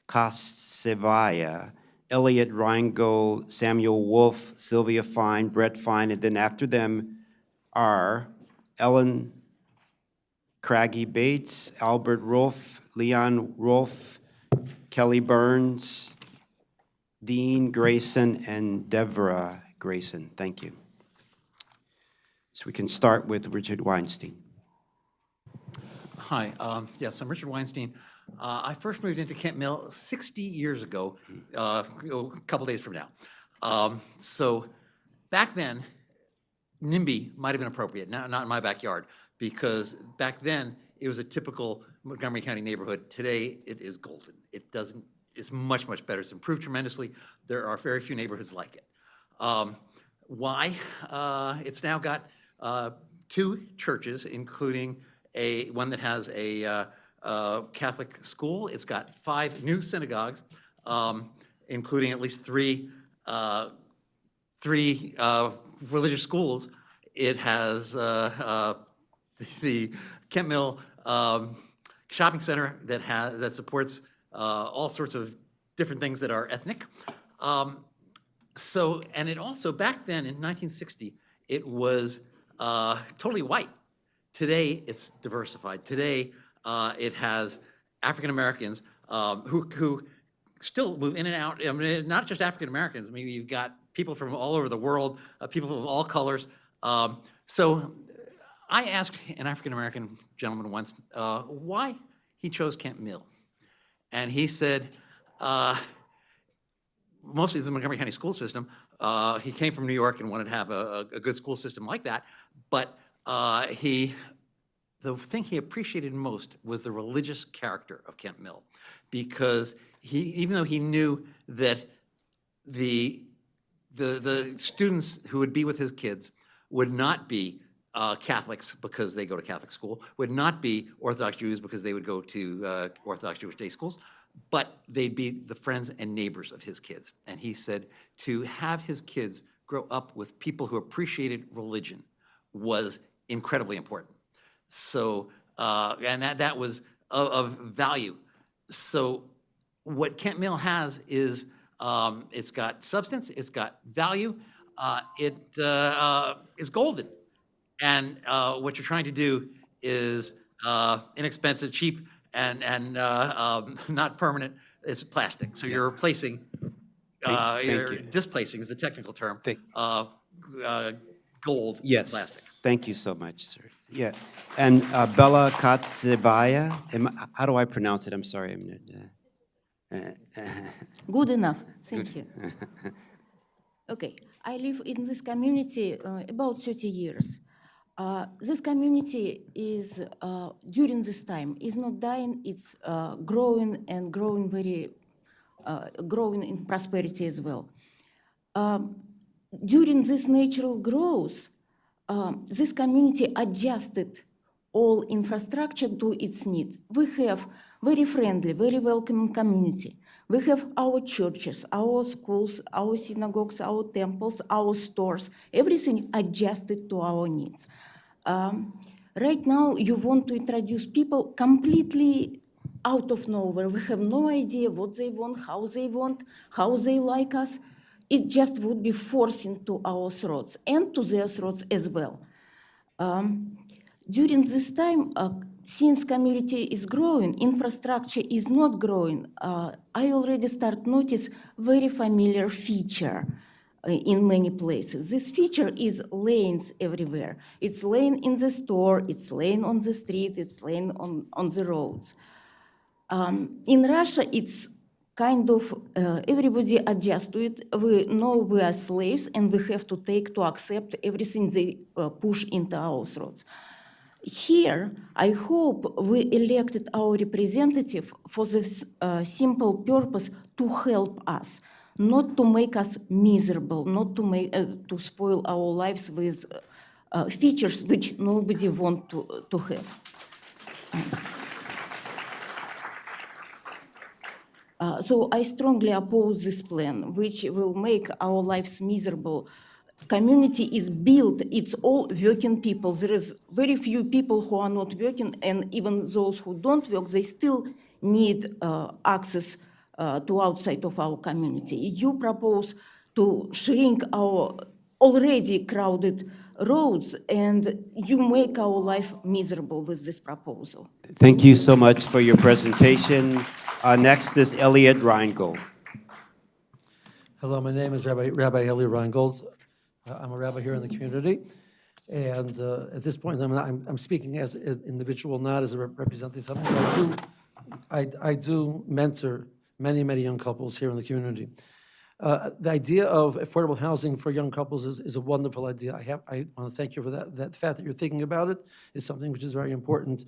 Speaker 1: Costevaya, Elliot Reingold, Samuel Wolf, Sylvia Fine, Brett Fine, and then after them are Ellen Craggy Bates, Albert Rolfe, Leon Rolfe, Kelly Burns, Dean Grayson, and Deborah Grayson. Thank you. So we can start with Richard Weinstein.
Speaker 23: Hi, yes, I'm Richard Weinstein. I first moved into Kent Mill 60 years ago, a couple days from now. So back then, NIMBY might have been appropriate, not in my backyard, because back then it was a typical Montgomery County neighborhood. Today it is golden. It's much, much better. It's improved tremendously. There are very few neighborhoods like it. Why? It's now got 2 churches, including one that has a Catholic school. It's got 5 new synagogues, including at least 3 religious schools. It has the Kent Mill shopping center that supports all sorts of different things that are ethnic. And it also, back then in 1960, it was totally white. Today, it's diversified. Today, it has African Americans who still move in and out. I mean, not just African Americans. I mean, you've got people from all over the world, people of all colors. So I asked an African American gentleman once why he chose Kent Mill. And he said, mostly the Montgomery County school system. He came from New York and wanted to have a good school system like that. But he the thing he appreciated most was the religious character of Kent Mill, because even though he knew that the students who would be with his kids would not be Catholics because they go to Catholic school, would not be Orthodox Jews because they would go to Orthodox Jewish day schools, but they'd be the friends and neighbors of his kids. And he said to have his kids grow up with people who appreciated religion was incredibly important. So, and that was of value. So what Kent Mill has is, it's got substance, it's got value, it is golden. And what you're trying to do is inexpensive, cheap, and not permanent. It's plastic. So you're replacing,
Speaker 1: Thank
Speaker 23: you're
Speaker 1: you.
Speaker 23: displacing is the technical term, gold
Speaker 1: Yes.
Speaker 23: plastic.
Speaker 1: Thank you so much, sir. Yeah. And Bella Katsibaya, how do I pronounce it? I'm sorry.
Speaker 7: Good enough, thank
Speaker 1: Good.
Speaker 7: you. Okay, I live in this community about 30 years. This community is, during this time, is not dying, it's growing and growing very, growing in prosperity as well. During this natural growth, this community adjusted all infrastructure to its need. We have very friendly, very welcoming community. We have our churches, our schools, our synagogues, our temples, our stores, everything adjusted to our needs. Right now, you want to introduce people completely out of nowhere. We have no idea what they want, how they like us. It just would be forcing to our throats and to their throats as well. During this time, since community is growing, infrastructure is not growing, I already start notice very familiar feature in many places. This feature is lanes everywhere. It's lane in the store, it's lane on the street, it's lane on the roads. In Russia, it's kind of everybody adjusts to it. We know we are slaves and we have to accept everything they push into our throats. Here, I hope we elected our representative for this simple purpose to help us, not to make us miserable, not to spoil our lives with features which nobody wants to have. So I strongly oppose this plan, which will make our lives miserable. Community is built, it's all working people. There is very few people who are not working, and even those who don't work, they still need access to outside of our community. You propose to shrink our already crowded roads, and you make our life miserable with this proposal.
Speaker 1: Thank you so much for your presentation. Next is Elliot Reingold.
Speaker 20: Hello, my name is Rabbi Elliot Reingold. I'm a rabbi here in the community, and at this point, I'm speaking as an individual, not as a representing something. I do mentor many young couples here in the community. The idea of affordable housing for young couples is a wonderful idea. I want to thank you for that. The fact that you're thinking about it is something which is very important.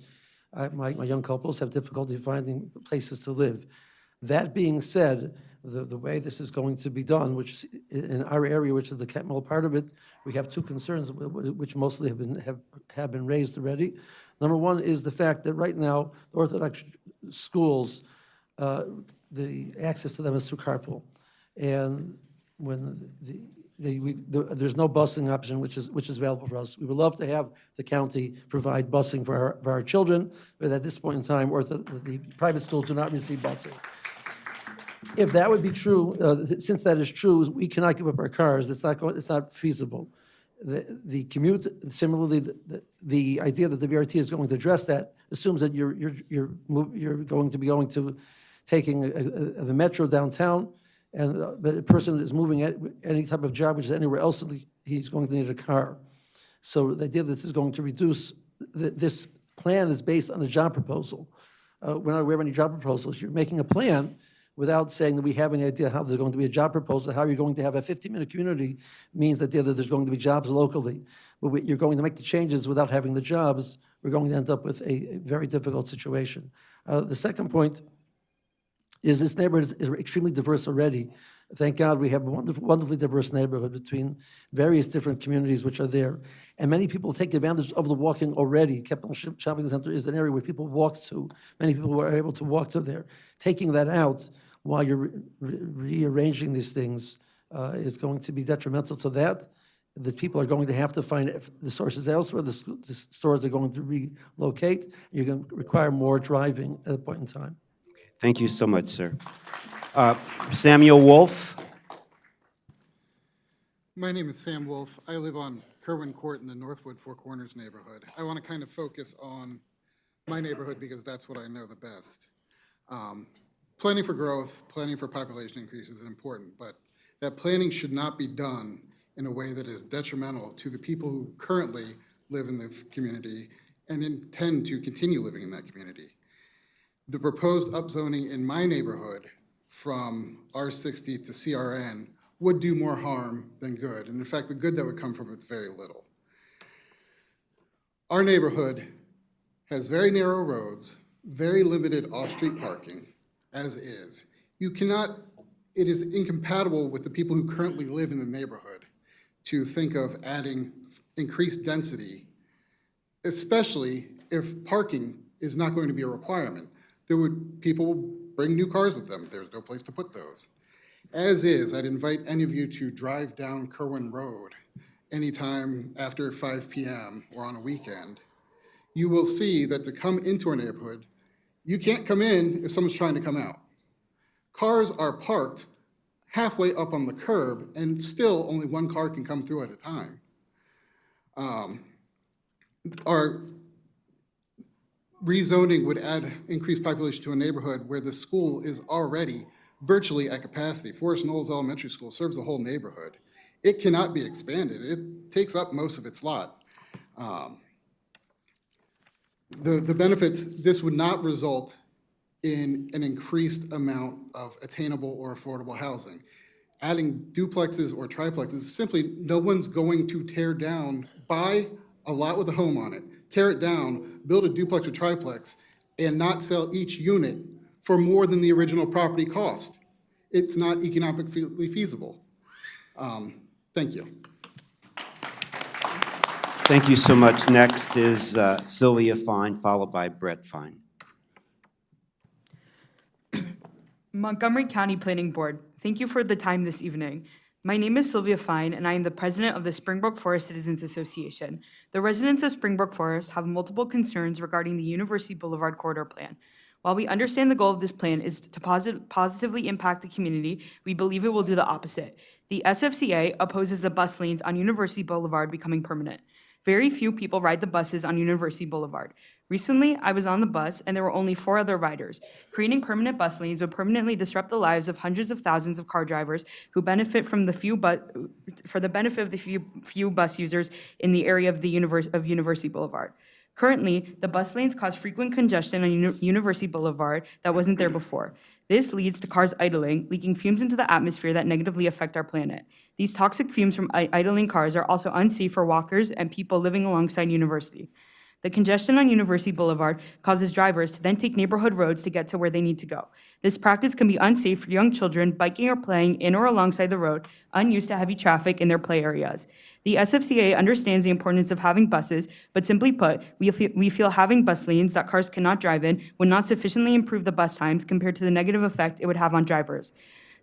Speaker 20: My young couples have difficulty finding places to live. That being said, the way this is going to be done, which in our area, which is the Kent Mill part of it, we have two concerns which mostly have been raised already. Number one is the fact that right now, the Orthodox schools, the access to them is through carpool. And when there's no busing option which is available for us. We would love to have the county provide busing for our children, but at this point in time, the private schools do not receive busing. If that would be true, since that is true, we cannot give up our cars. It's not feasible. The commute, similarly, the idea that the BRT is going to address that assumes that you're going to be taking the metro downtown, and the person is moving at any type of job which is anywhere else, he's going to need a car. So the idea that this is going to reduce, this plan is based on a job proposal. We're not aware of any job proposals. You're making a plan without saying that we have any idea how there's going to be a job proposal. How you're going to have a 15-minute community means that there's going to be jobs locally. But you're going to make the changes without having the jobs, we're going to end up with a very difficult situation. The second point is this neighborhood is extremely diverse already. Thank God we have a wonderfully diverse neighborhood between various different communities which are there. And many people take advantage of the walking already. Keppel Shopping Center is an area where people walk to. Many people were able to walk to there. Taking that out while you're rearranging these things is going to be detrimental to that. The people are going to have to find the sources elsewhere. The stores are going to relocate. You're going to require more driving at a point in time.
Speaker 1: Thank you so much, sir. Samuel Wolf.
Speaker 3: My name is Sam Wolf. I live on Kerwin Court in the Northwood Four Corners neighborhood. I want to kind of focus on my neighborhood because that's what I know the best. Planning for growth, planning for population increases is important, but that planning should not be done in a way that is detrimental to the people who currently live in the community and intend to continue living in that community. The proposed upzoning in my neighborhood from R60 to CRN would do more harm than good. And in fact, the good that would come from it's very little. Our neighborhood has very narrow roads, very limited off-street parking, as is. It is incompatible with the people who currently live in the neighborhood to think of adding increased density, especially if parking is not going to be a requirement. People will bring new cars with them. There's no place to put those. As is, I'd invite any of you to drive down Kerwin Road anytime after 5 p.m. or on a weekend. You will see that to come into our neighborhood, you can't come in if someone's trying to come out. Cars are parked halfway up on the curb, and still only one car can come through at a time. Our rezoning would add increased population to a neighborhood where the school is already virtually at capacity. Forest Knolls Elementary School serves the whole neighborhood. It cannot be expanded. It takes up most of its lot. The benefits, this would not result in an increased amount of attainable or affordable housing. Adding duplexes or triplexes, simply no one's going to tear down, buy a lot with a home on it, tear it down, build a duplex or triplex, and not sell each unit for more than the original property cost. It's not economically feasible. Thank you.
Speaker 1: Thank you so much. Next is Sylvia Fine, followed by Brett Fine.
Speaker 11: Montgomery County Planning Board, thank you for the time this evening. My name is Sylvia Fine, and I am the president of the Springbrook Forest Citizens Association. The residents of Springbrook Forest have multiple concerns regarding the University Boulevard Corridor Plan. While we understand the goal of this plan is to positively impact the community, we believe it will do the opposite. The SFCA opposes the bus lanes on University Boulevard becoming permanent. Very few people ride the buses on University Boulevard. Recently, I was on the bus and there were only 4 other riders. Creating permanent bus lanes would permanently disrupt the lives of hundreds of thousands of car drivers who benefit from the few bus users in the area of University Boulevard. Currently, the bus lanes cause frequent congestion on University Boulevard that wasn't there before. This leads to cars idling, leaking fumes into the atmosphere that negatively affect our planet. These toxic fumes from idling cars are also unsafe for walkers and people living alongside University. The congestion on University Boulevard causes drivers to then take neighborhood roads to get to where they need to go. This practice can be unsafe for young children biking or playing in or alongside the road, unused to heavy traffic in their play areas. The SFCA understands the importance of having buses, but simply put, we feel having bus lanes that cars cannot drive in would not sufficiently improve the bus times compared to the negative effect it would have on drivers.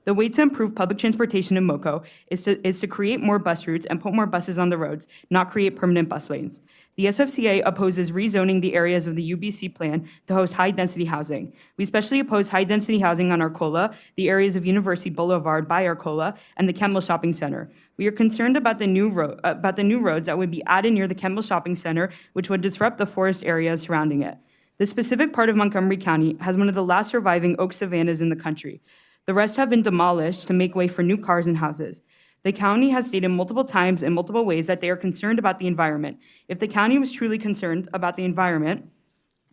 Speaker 11: The way to improve public transportation in MoCo is to create more bus routes and put more buses on the roads, not create permanent bus lanes. The SFCA opposes rezoning the areas of the UBC plan to host high-density housing. We especially oppose high-density housing on Arcola, the areas of University Boulevard by Arcola, and the Campbell Shopping Center. We are concerned about the new roads that would be added near the Campbell Shopping Center, which would disrupt the forest areas surrounding it. This specific part of Montgomery County has one of the last surviving oak savannas in the country. The rest have been demolished to make way for new cars and houses. The county has stated multiple times in multiple ways that they are concerned about the environment. If the county was truly concerned about the environment,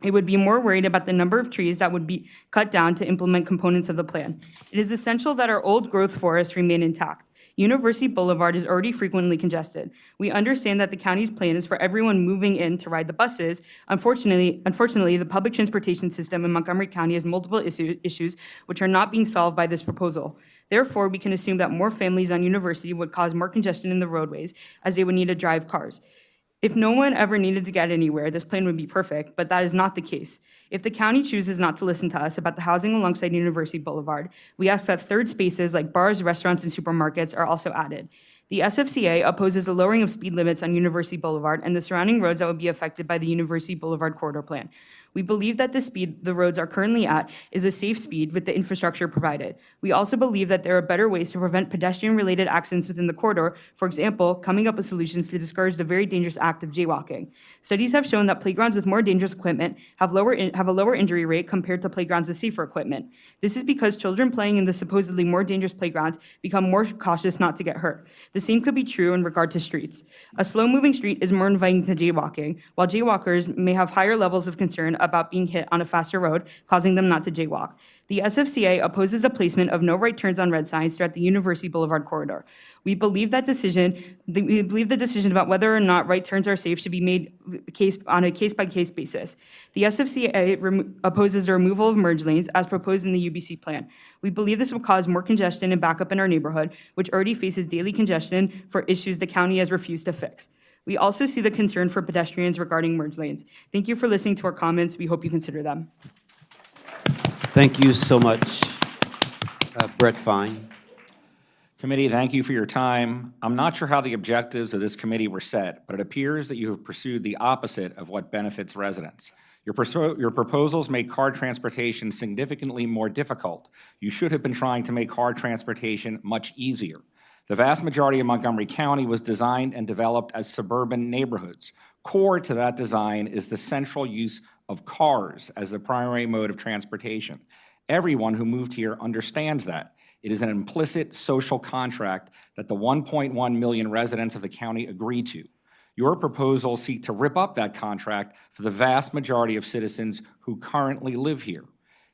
Speaker 11: it would be more worried about the number of trees that would be cut down to implement components of the plan. It is essential that our old growth forests remain intact. University Boulevard is already frequently congested. We understand that the county's plan is for everyone moving in to ride the buses. Unfortunately, the public transportation system in Montgomery County has multiple issues which are not being solved by this proposal. Therefore, we can assume that more families on University would cause more congestion in the roadways as they would need to drive cars. If no one ever needed to get anywhere, this plan would be perfect, but that is not the case. If the county chooses not to listen to us about the housing alongside University Boulevard, we ask that third spaces like bars, restaurants, and supermarkets are also added. The SFCA opposes the lowering of speed limits on University Boulevard and the surrounding roads that would be affected by the University Boulevard corridor plan. We believe that the speed the roads are currently at is a safe speed with the infrastructure provided. We also believe that there are better ways to prevent pedestrian-related accidents within the corridor, for example, coming up with solutions to discourage the very dangerous act of jaywalking. Studies have shown that playgrounds with more dangerous equipment have a lower injury rate compared to playgrounds with safer equipment. This is because children playing in the supposedly more dangerous playgrounds become more cautious not to get hurt. The same could be true in regard to streets. A slow-moving street is more inviting to jaywalking, while jaywalkers may have higher levels of concern about being hit on a faster road, causing them not to jaywalk. The SFCA opposes the placement of no right turns on red signs throughout the University Boulevard corridor. We believe the decision about whether or not right turns are safe should be made on a case-by-case basis. The SFCA opposes the removal of merge lanes as proposed in the UBC plan. We believe this will cause more congestion and backup in our neighborhood, which already faces daily congestion for issues the county has refused to fix. We also see the concern for pedestrians regarding merge lanes. Thank you for listening to our comments. We hope you consider them.
Speaker 1: Thank you so much. Brett Fine.
Speaker 6: Committee, thank you for your time. I'm not sure how the objectives of this committee were set, but it appears that you have pursued the opposite of what benefits residents. Your proposals make car transportation significantly more difficult. You should have been trying to make car transportation much easier. The vast majority of Montgomery County was designed and developed as suburban neighborhoods. Core to that design is the central use of cars as the primary mode of transportation. Everyone who moved here understands that. It is an implicit social contract that the 1.1 million residents of the county agree to. Your proposals seek to rip up that contract for the vast majority of citizens who currently live here.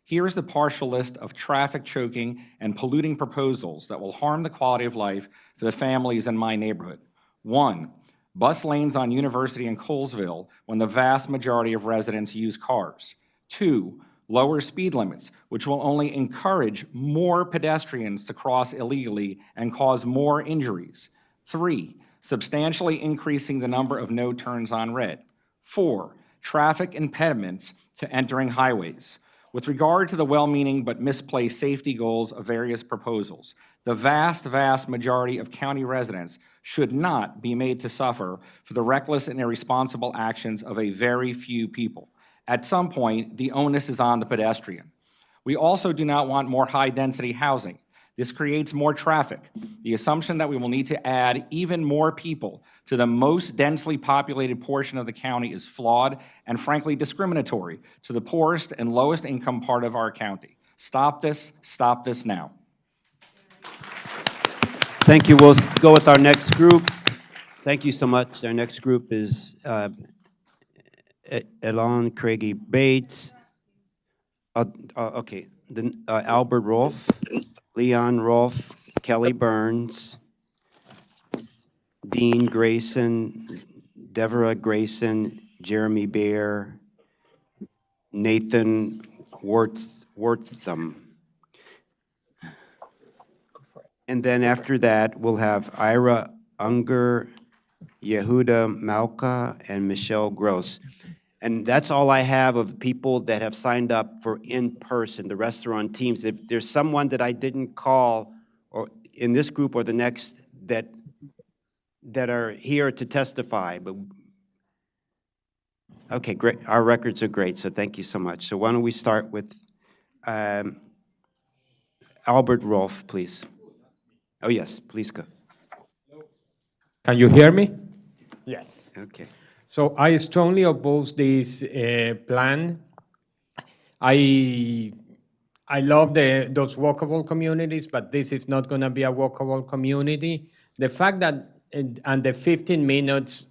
Speaker 6: Here is the partial list of traffic choking and polluting proposals that will harm the quality of life for the families in my neighborhood. 1, bus lanes on University and Colesville when the vast majority of residents use cars. 2, lower speed limits, which will only encourage more pedestrians to cross illegally and cause more injuries. 3, substantially increasing the number of no turns on red. 4, traffic impediments to entering highways. With regard to the well-meaning but misplaced safety goals of various proposals, the vast majority of county residents should not be made to suffer for the reckless and irresponsible actions of a very few people. At some point, the onus is on the pedestrian. We also do not want more high-density housing. This creates more traffic. The assumption that we will need to add even more people to the most densely populated portion of the county is flawed and frankly discriminatory to the poorest and lowest income part of our county. Stop this now.
Speaker 1: Thank you. We'll go with our next group. Thank you so much. Our next group is Elon Craigie Bates. Okay. Albert Rolfe. Leon Rolfe, Kelly Burns, Dean Grayson, Deborah Grayson, Jeremy Bear, Nathan Wortham. And then after that, we'll have Ira Unger, Yehuda Malka, and Michelle Gross. And that's all I have of people that have signed up for in-person, the restaurant teams. If there's someone that I didn't call, or in this group or the next, that are here to testify, but okay, great. Our records are great, so thank you so much. So why don't we start with Albert Rolfe, please. Oh yes, please go.
Speaker 15: Can you hear me?
Speaker 1: Yes. Okay.
Speaker 15: So I strongly oppose this plan. I love those walkable communities, but this is not going to be a walkable community. The fact that and the 15 minutes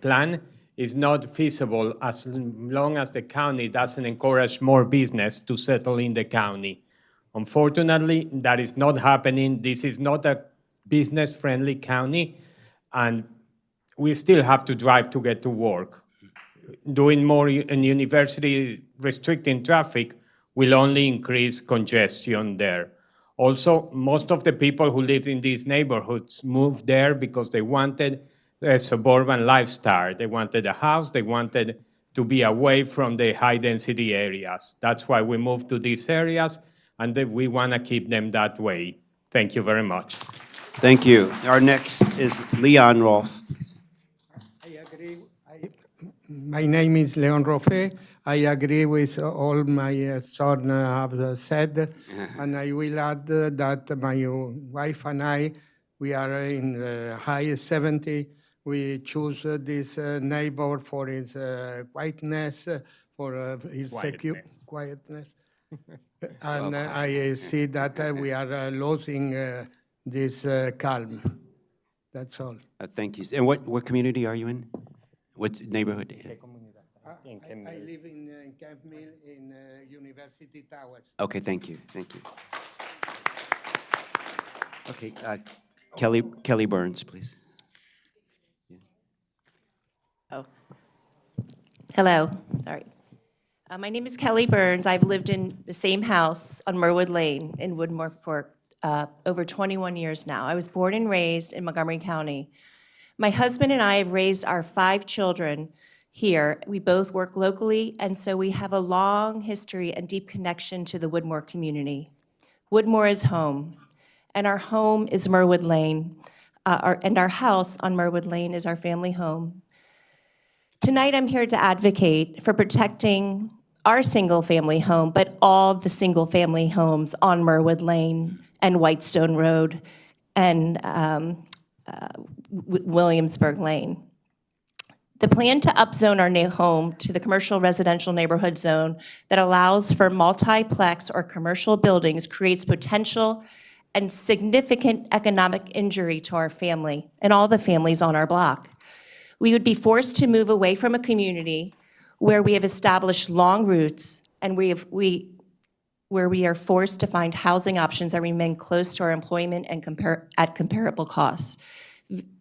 Speaker 15: plan is not feasible as long as the county doesn't encourage more business to settle in the county. Unfortunately, that is not happening. This is not a business-friendly county, and we still have to drive to get to work. Doing more in university, restricting traffic, will only increase congestion there. Also, most of the people who live in these neighborhoods moved there because they wanted a suburban lifestyle. They wanted a house, they wanted to be away from the high-density areas. That's why we moved to these areas, and we want to keep them that way. Thank you very much.
Speaker 1: Thank you. Our next is Leon Rolfe.
Speaker 9: My name is Leon Rofe. I agree with all my son have said, and I will add that my wife and I, we are in the high 70. We choose this neighbor for his quietness, for his quietness. And I see that we are losing this calm. That's all.
Speaker 1: Thank you. And what community are you in? What neighborhood?
Speaker 9: I live in Camp Mill in University Towers.
Speaker 1: Okay, thank you. Thank you. Okay, Kelly Burns, please.
Speaker 21: Oh. Hello. All right. My name is Kelly Burns. I've lived in the same house on Merwood Lane in Woodmore for over 21 years now. I was born and raised in Montgomery County. My husband and I have raised our 5 children here. We both work locally, and so we have a long history and deep connection to the Woodmore community. Woodmore is home, and our home is Merwood Lane, and our house on Merwood Lane is our family home. Tonight, I'm here to advocate for protecting our single-family home, but all the single-family homes on Merwood Lane and Whitestone Road and Williamsburg Lane. The plan to upzone our new home to the commercial residential neighborhood zone that allows for multiplex or commercial buildings creates potential and significant economic injury to our family and all the families on our block. We would be forced to move away from a community where we have established long roots and where we are forced to find housing options that remain close to our employment and at comparable costs.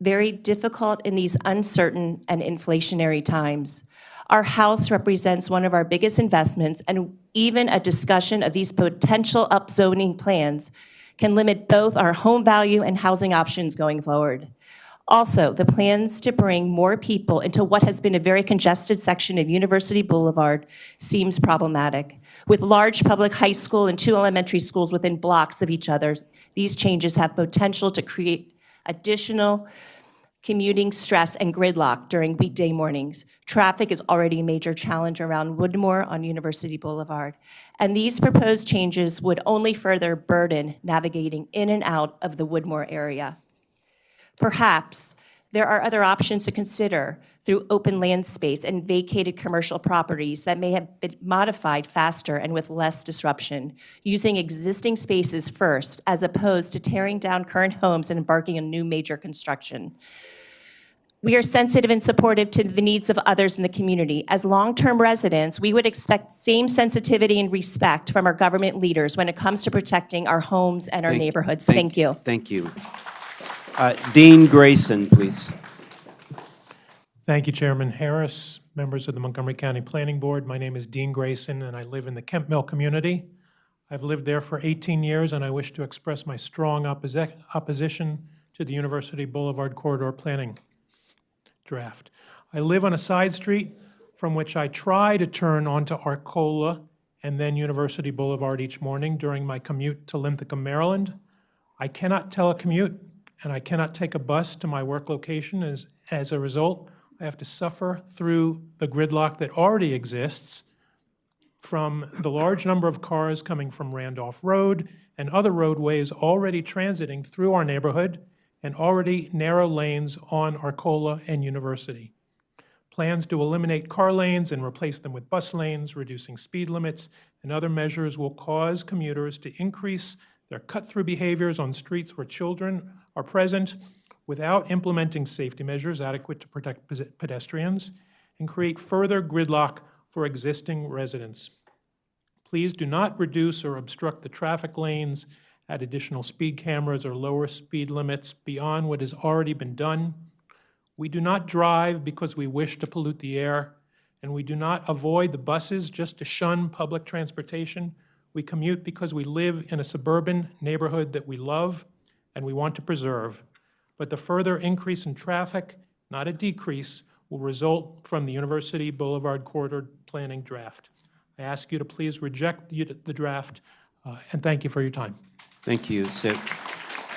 Speaker 21: Very difficult in these uncertain and inflationary times. Our house represents one of our biggest investments, and even a discussion of these potential upzoning plans can limit both our home value and housing options going forward. Also, the plans to bring more people into what has been a very congested section of University Boulevard seems problematic. With large public high school and 2 elementary schools within blocks of each other, these changes have potential to create additional commuting stress and gridlock during weekday mornings. Traffic is already a major challenge around Woodmore on University Boulevard, and these proposed changes would only further burden navigating in and out of the Woodmore area. Perhaps there are other options to consider through open land space and vacated commercial properties that may have been modified faster and with less disruption, using existing spaces first as opposed to tearing down current homes and embarking on new major construction. We are sensitive and supportive to the needs of others in the community. As long-term residents, we would expect same sensitivity and respect from our government leaders when it comes to protecting our homes and our neighborhoods. Thank you.
Speaker 1: Thank you. Dean Grayson, please.
Speaker 22: Thank you, Chairman Harris, members of the Montgomery County Planning Board. My name is Dean Grayson, and I live in the Kemp Mill community. I've lived there for 18 years, and I wish to express my strong opposition to the University Boulevard corridor planning draft. I live on a side street from which I try to turn onto Arcola and then University Boulevard each morning during my commute to Linthicum, Maryland. I cannot telecommute, and I cannot take a bus to my work location. As a result, I have to suffer through the gridlock that already exists from the large number of cars coming from Randolph Road and other roadways already transiting through our neighborhood and already narrow lanes on Arcola and University. Plans to eliminate car lanes and replace them with bus lanes, reducing speed limits, and other measures will cause commuters to increase their cut-through behaviors on streets where children are present without implementing safety measures adequate to protect pedestrians and create further gridlock for existing residents. Please do not reduce or obstruct the traffic lanes, add additional speed cameras, or lower speed limits beyond what has already been done. We do not drive because we wish to pollute the air, and we do not avoid the buses just to shun public transportation. We commute because we live in a suburban neighborhood that we love and we want to preserve. But the further increase in traffic, not a decrease, will result from the University Boulevard Corridor Planning draft. I ask you to please reject the draft, and thank you for your time.
Speaker 1: Thank you. So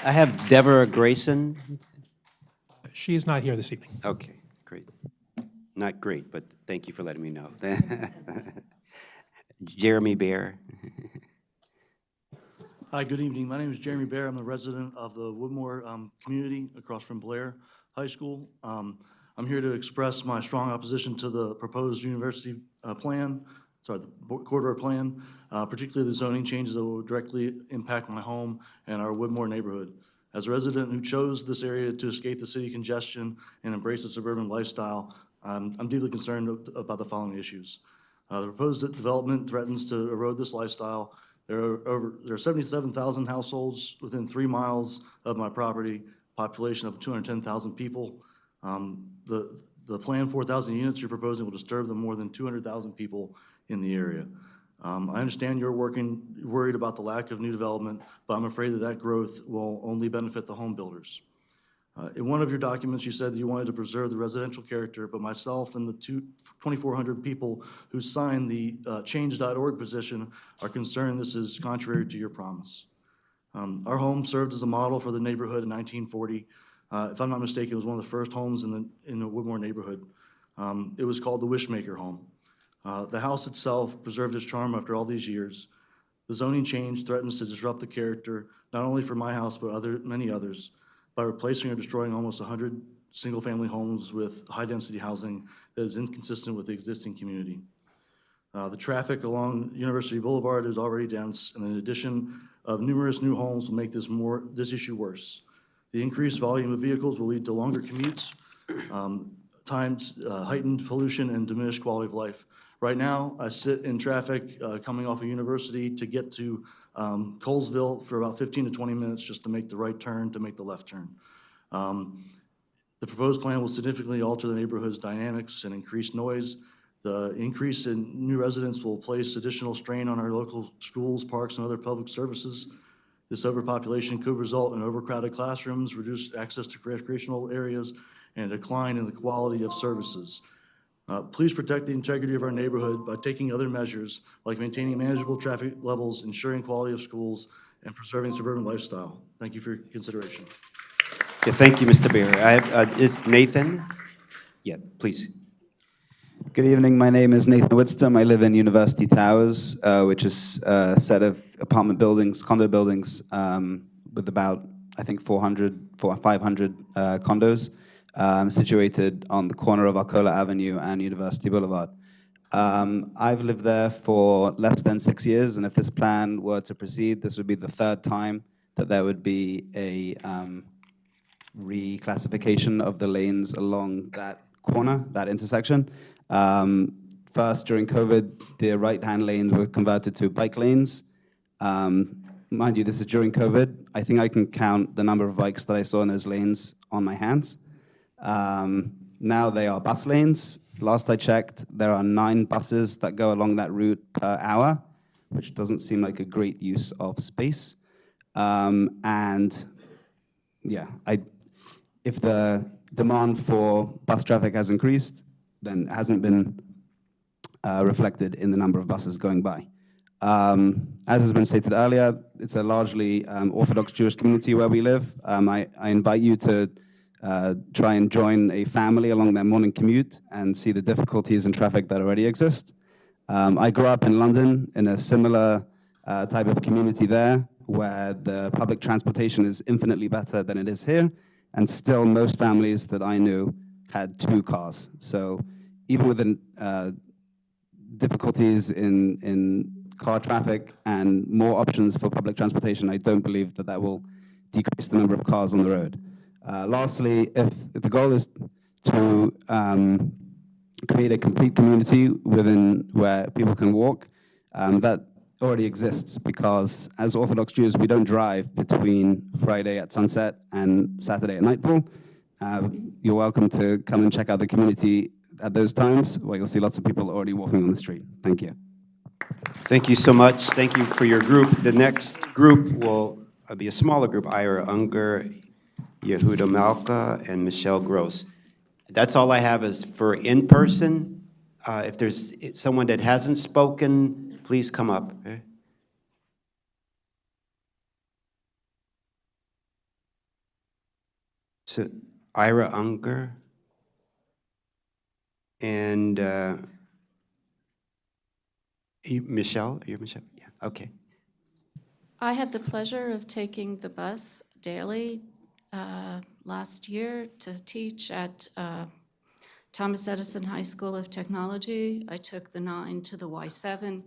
Speaker 1: I have Deborah Grayson.
Speaker 22: She is not here this evening.
Speaker 1: Okay, great. Not great, but thank you for letting me know. Jeremy Bear.
Speaker 12: Hi, good evening. My name is Jeremy Bear. I'm the resident of the Woodmore community across from Blair High School. I'm here to express my strong opposition to the proposed university plan, the corridor plan, particularly the zoning changes that will directly impact my home and our Woodmore neighborhood. As a resident who chose this area to escape the city congestion and embrace a suburban lifestyle, I'm deeply concerned about the following issues. The proposed development threatens to erode this lifestyle. There are 77,000 households within 3 miles of my property, population of 210,000 people. The planned 4,000 units you're proposing will disturb the more than 200,000 people in the area. I understand you're worried about the lack of new development, but I'm afraid that growth will only benefit the home builders. In one of your documents, you said that you wanted to preserve the residential character, but myself and the 2,400 people who signed the change.org petition are concerned this is contrary to your promise. Our home served as a model for the neighborhood in 1940. If I'm not mistaken, it was one of the first homes in the Woodmore neighborhood. It was called the Wishmaker home. The house itself preserved its charm after all these years. The zoning change threatens to disrupt the character, not only for my house, but many others, by replacing or destroying almost 100 single-family homes with high-density housing that is inconsistent with the existing community. The traffic along University Boulevard is already dense, and the addition of numerous new homes will make this issue worse. The increased volume of vehicles will lead to longer commutes, heightened pollution, and diminished quality of life. Right now, I sit in traffic coming off of University to get to Colesville for about 15 to 20 minutes just to make the right turn, to make the left turn. The proposed plan will significantly alter the neighborhood's dynamics and increase noise. The increase in new residents will place additional strain on our local schools, parks, and other public services. This overpopulation could result in overcrowded classrooms, reduced access to recreational areas, and a decline in the quality of services. Please protect the integrity of our neighborhood by taking other measures like maintaining manageable traffic levels, ensuring quality of schools, and preserving suburban lifestyle. Thank you for your consideration.
Speaker 1: Yeah, thank you, Mr. Bear. It's Nathan. Yeah, please.
Speaker 14: Good evening. My name is Nathan Whitstone. I live in University Towers, which is a set of apartment buildings, condo buildings, with about, I think, 500 condos, situated on the corner of Arcola Avenue and University Boulevard. I've lived there for less than 6 years, and if this plan were to proceed, this would be the third time that there would be a reclassification of the lanes along that corner, that intersection. First, during COVID, the right-hand lanes were converted to bike lanes. Mind you, this is during COVID. I think I can count the number of bikes that I saw in those lanes on my hands. Now they are bus lanes. Last I checked, there are 9 buses that go along that route per hour, which doesn't seem like a great use of space. And yeah, if the demand for bus traffic has increased, then it hasn't been reflected in the number of buses going by. As has been stated earlier, it's a largely Orthodox Jewish community where we live. I invite you to try and join a family along their morning commute and see the difficulties in traffic that already exist. I grew up in London in a similar type of community there, where the public transportation is infinitely better than it is here, and still most families that I knew had 2 cars. So even with the difficulties in car traffic and more options for public transportation, I don't believe that will decrease the number of cars on the road. Lastly, if the goal is to create a complete community within where people can walk, that already exists, because as Orthodox Jews, we don't drive between Friday at sunset and Saturday at nightfall. You're welcome to come and check out the community at those times, where you'll see lots of people already walking on the street. Thank you.
Speaker 1: Thank you so much. Thank you for your group. The next group will be a smaller group, Ira Unger, Yehuda Malka, and Michelle Gross. That's all I have is for in-person. If there's someone that hasn't spoken, please come up. Okay? So Ira Unger and Michelle. You're Michelle? Yeah, okay.
Speaker 5: I had the pleasure of taking the bus daily last year to teach at Thomas Edison High School of Technology. I took the 9 to the Y7.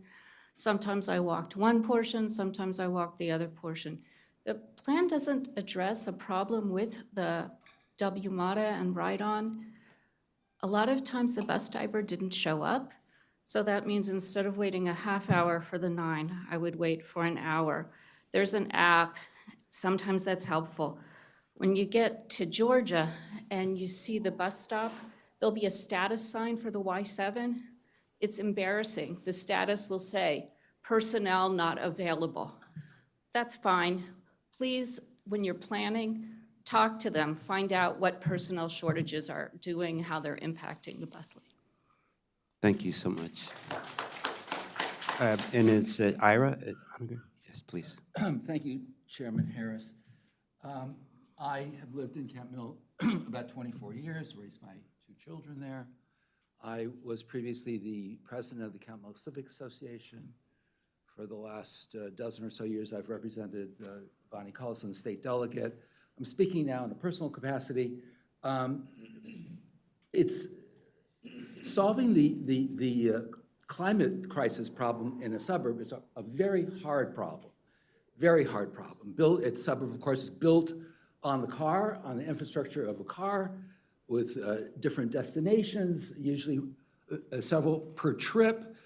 Speaker 5: Sometimes I walked one portion, sometimes I walked the other portion. The plan doesn't address a problem with the WMATA and ride-on. A lot of times the bus driver didn't show up, so that means instead of waiting a half hour for the 9, I would wait for an hour. There's an app, sometimes that's helpful. When you get to Georgia and you see the bus stop, there'll be a status sign for the Y7. It's embarrassing. The status will say, personnel not available. That's fine. Please, when you're planning, talk to them, find out what personnel shortages are doing, how they're impacting the bus lane.
Speaker 1: Thank you so much. And it's Ira Unger? Yes, please.
Speaker 8: Thank you, Chairman Harris. I have lived in Camp Mill about 24 years, raised my 2 children there. I was previously the president of the Camp Mill Civic Association. For the last dozen or so years, I've represented Bonnie Cullison, the state delegate. I'm speaking now in a personal capacity. It's solving the climate crisis problem in a suburb is a very hard problem. Very hard problem. Its suburb, of course, is built on the car, on the infrastructure of a car, with different destinations, usually several per trip.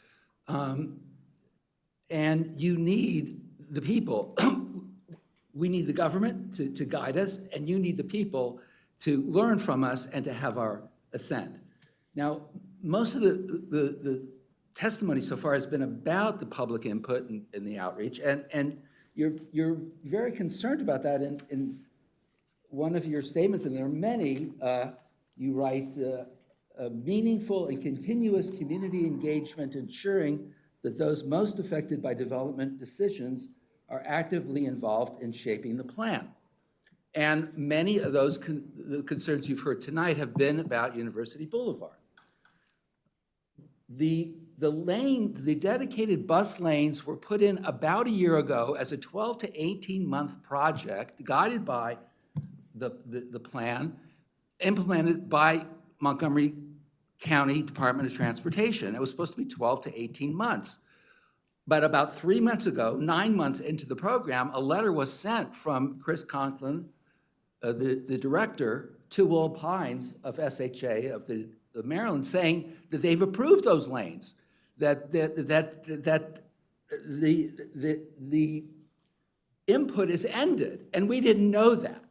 Speaker 8: And you need the people. We need the government to guide us, and you need the people to learn from us and to have our assent. Now, most of the testimony so far has been about the public input and the outreach, and you're very concerned about that in one of your statements, and there are many. You write, a meaningful and continuous community engagement, ensuring that those most affected by development decisions are actively involved in shaping the plan. And many of those the concerns you've heard tonight have been about University Boulevard. The dedicated bus lanes were put in about a year ago as a 12 to 18-month project guided by the plan, implemented by Montgomery County Department of Transportation. It was supposed to be 12 to 18 months. But about 3 months ago, 9 months into the program, a letter was sent from Chris Conklin, the director, to Will Pines of SHA of the Maryland, saying that they've approved those lanes, that the input is ended, and we didn't know that.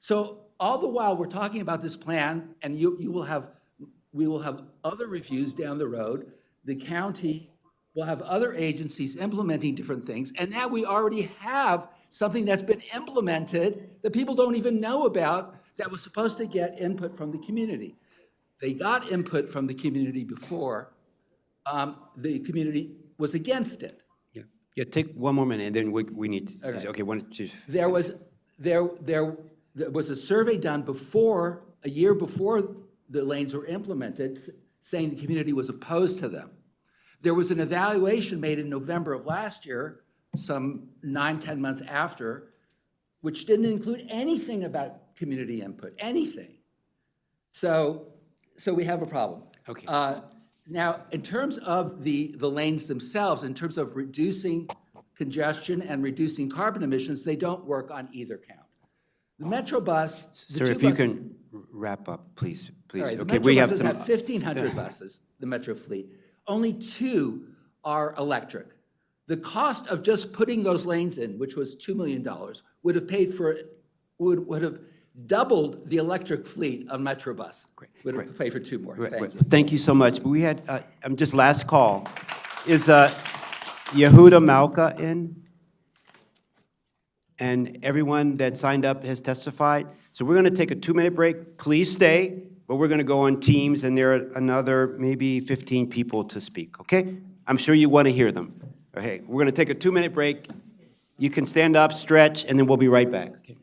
Speaker 8: So all the while we're talking about this plan, and we will have other reviews down the road. The county will have other agencies implementing different things, and now we already have something that's been implemented that people don't even know about that was supposed to get input from the community. They got input from the community before. The community was against it.
Speaker 1: Yeah, take one more minute, and then we need to,
Speaker 8: Okay.
Speaker 1: okay, one, two.
Speaker 8: There was a survey done a year before the lanes were implemented, saying the community was opposed to them. There was an evaluation made in November of last year, some 9-10 months after, which didn't include anything about community input, anything. So we have a problem.
Speaker 1: Okay.
Speaker 8: Now, in terms of the lanes themselves, in terms of reducing congestion and reducing carbon emissions, they don't work on either count. The Metro bus.
Speaker 1: Sir, if you can wrap up, please.
Speaker 8: All right, the
Speaker 1: Okay,
Speaker 8: Metro
Speaker 1: we have
Speaker 8: buses
Speaker 1: some.
Speaker 8: have 1,500 buses, the Metro fleet. Only 2 are electric. The cost of just putting those lanes in, which was $2 million, would have paid for, would have doubled the electric fleet of Metrobus. Would have paid for two more. Thank you.
Speaker 1: Thank you so much. But we had, just last call. Is Yehuda Malka in? And everyone that signed up has testified. So we're going to take a 2-minute break. Please stay, but we're going to go on Teams, and there are another maybe 15 people to speak, okay? I'm sure you want to hear them. Okay, we're going to take a 2-minute break. You can stand up, stretch, and then we'll be right back. Okay.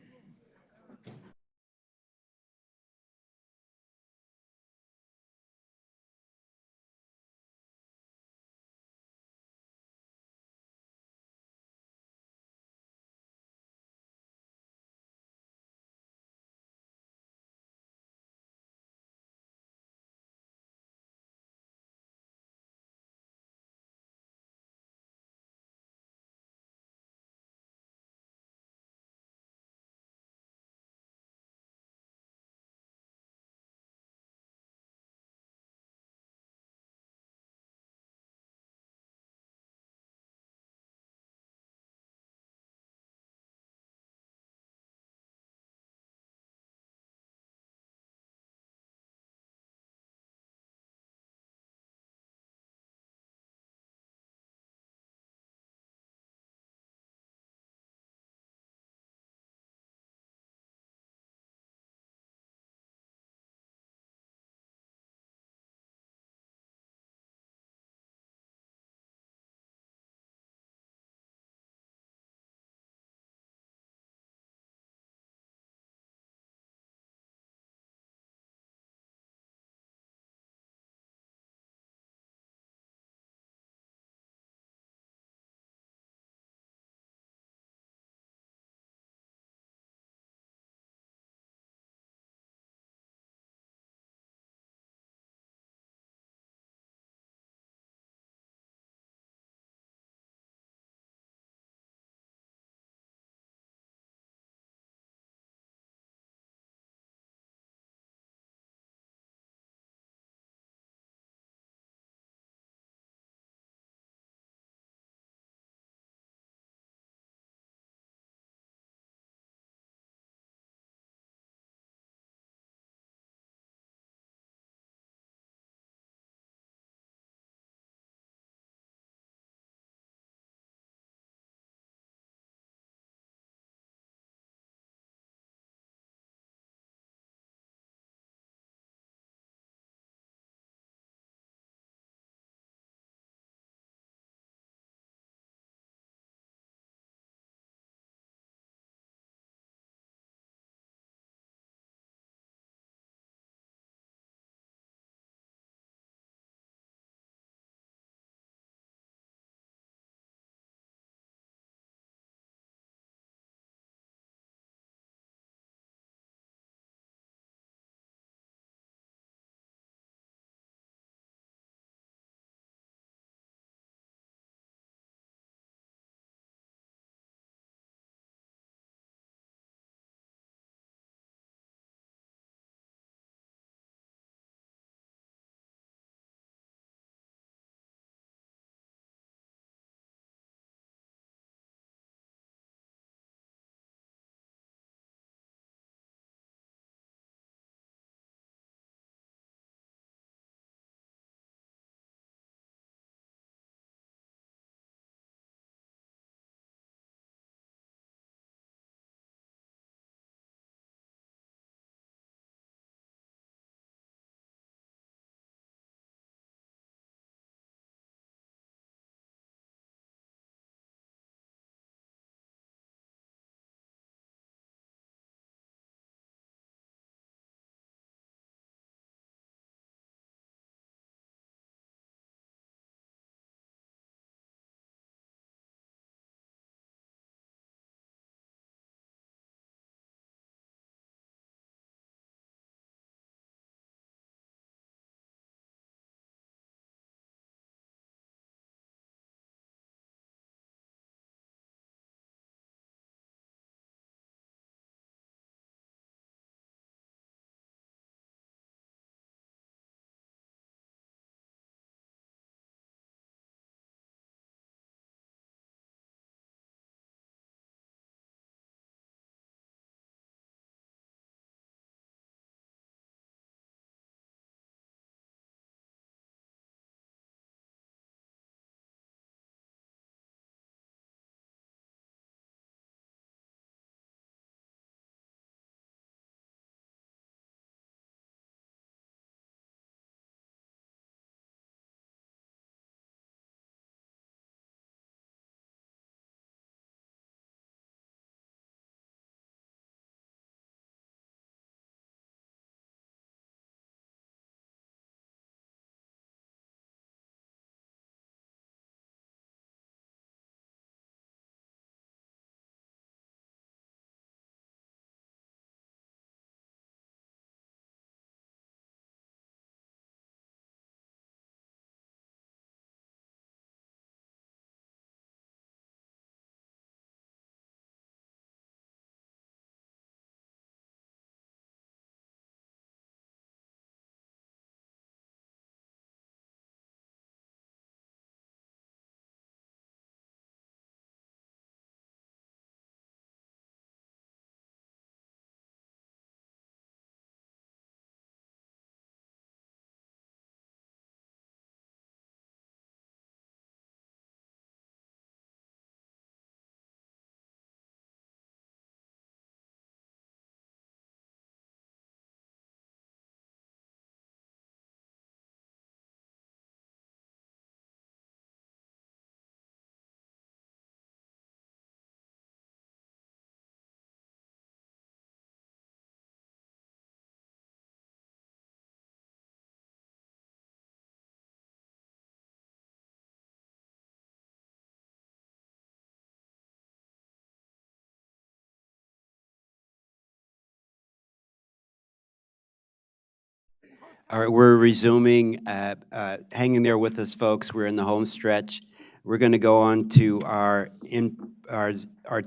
Speaker 1: All right, we're resuming. Hang in there with us, folks. We're in the home stretch. We're going to go on to our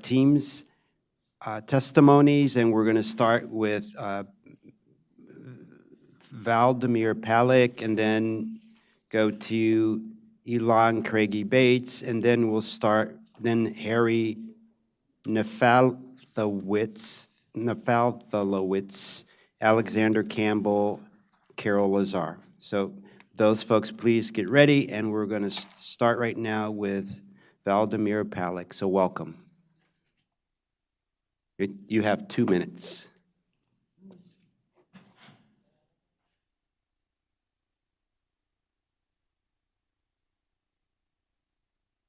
Speaker 1: team's testimonies, and we're going to start with Valdemir Palik, and then go to Elon Craigie Bates, and then we'll start, then Harry Nefalthalowitz, Alexander Campbell, Carol Lazar. So those folks, please get ready, and we're going to start right now with Valdemir Palik. So welcome. You have 2 minutes.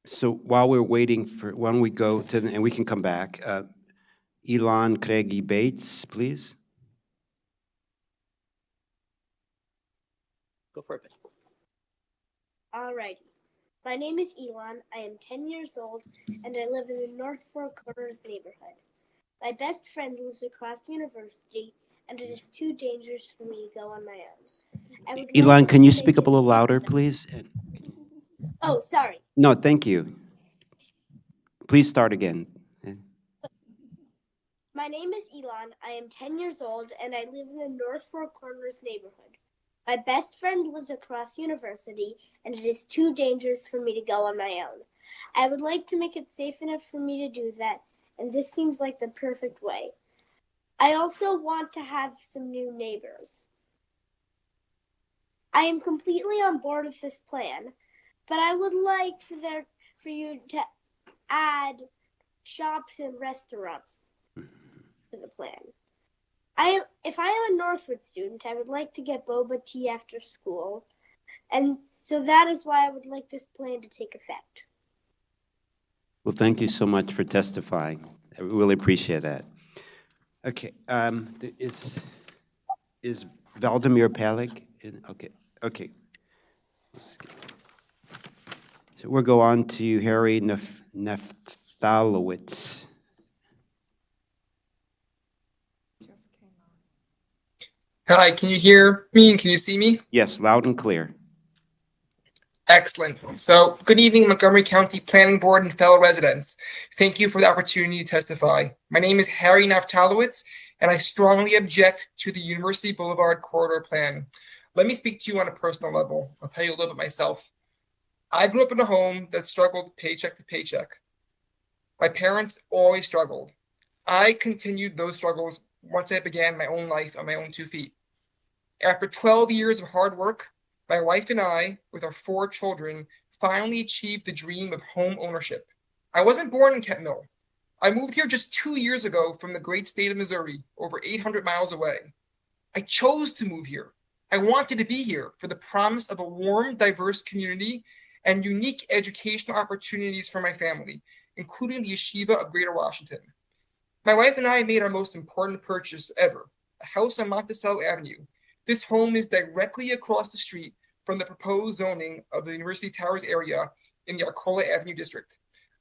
Speaker 1: So while we're waiting for, why don't we go to, and we can come back. Elon Craigie Bates, please.
Speaker 4: Go for it. Alrighty. My name is Elon. I am 10 years old, and I live in the North Four Corners neighborhood. My best friend lives across the university, and it is too dangerous for me to go on my own.
Speaker 1: Elon, can you speak up a little louder, please?
Speaker 4: Oh, sorry.
Speaker 1: No, thank you. Please start again.
Speaker 4: My name is Elon. I am 10 years old, and I live in the North Four Corners neighborhood. My best friend lives across university, and it is too dangerous for me to go on my own. I would like to make it safe enough for me to do that, and this seems like the perfect way. I also want to have some new neighbors. I am completely on board with this plan, but I would like for you to add shops and restaurants to the plan. If I am a Northwood student, I would like to get boba tea after school, and so that is why I would like this plan to take effect.
Speaker 1: Well, thank you so much for testifying. I really appreciate that. Okay, is Valdemir Palik? Okay. So we'll go on to Harry Neftalowitz.
Speaker 16: Hi, can you hear me and can you see me?
Speaker 1: Yes, loud and clear.
Speaker 16: Excellent. So, good evening, Montgomery County Planning Board and fellow residents. Thank you for the opportunity to testify. My name is Harry Neftalowitz, and I strongly object to the University Boulevard corridor plan. Let me speak to you on a personal level. I'll tell you a little bit myself. I grew up in a home that struggled paycheck to paycheck. My parents always struggled. I continued those struggles once I began my own life on my own 2 feet. After 12 years of hard work, my wife and I, with our 4 children, finally achieved the dream of home ownership. I wasn't born in Kent Mill. I moved here just 2 years ago from the great state of Missouri, over 800 miles away. I chose to move here. I wanted to be here for the promise of a warm, diverse community and unique educational opportunities for my family, including the Yeshiva of Greater Washington. My wife and I made our most important purchase ever, a house on Monticello Avenue. This home is directly across the street from the proposed zoning of the University Towers area in the Arcola Avenue district.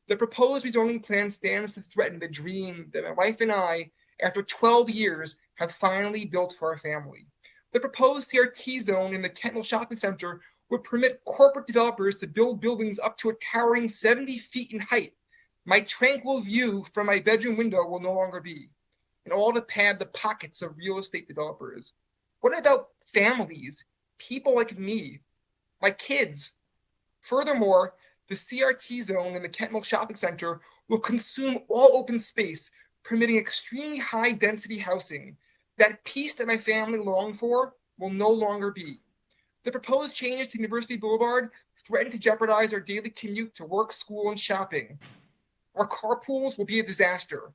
Speaker 16: The proposed rezoning plan stands to threaten the dream that my wife and I, after 12 years, have finally built for our family. The proposed CRT zone in the Kent Mill Shopping Center would permit corporate developers to build buildings up to a towering 70 feet in height. My tranquil view from my bedroom window will no longer be, and all to pad the pockets of real estate developers. What about families, people like me, my kids? Furthermore, the CRT zone in the Kent Mill Shopping Center will consume all open space, permitting extremely high density housing. That peace that my family longed for will no longer be. The proposed changes to University Boulevard threaten to jeopardize our daily commute to work, school, and shopping. Our carpools will be a disaster.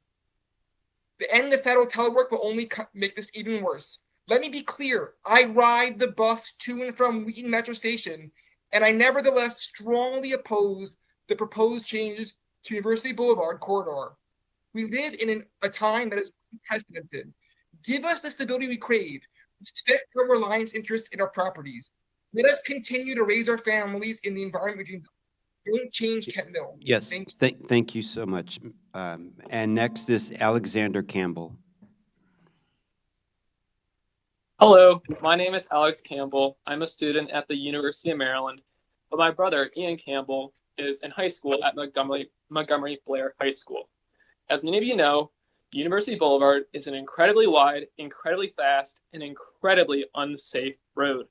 Speaker 16: The end of federal telework will only make this even worse. Let me be clear, I ride the bus to and from Wheaton Metro Station, and I nevertheless strongly oppose the proposed changes to University Boulevard corridor. We live in a time that is unprecedented. Give us the stability we crave. Respect our reliance interests in our properties. Let us continue to raise our families in the environment we dream of. Don't change Kent Mill.
Speaker 1: Yes, thank you so much. And next is Alexander Campbell.
Speaker 10: Hello, my name is Alex Campbell. I'm a student at the University of Maryland, but my brother, Ian Campbell, is in high school at Montgomery Blair High School. As many of you know, University Boulevard is an incredibly wide, incredibly fast, and incredibly unsafe road.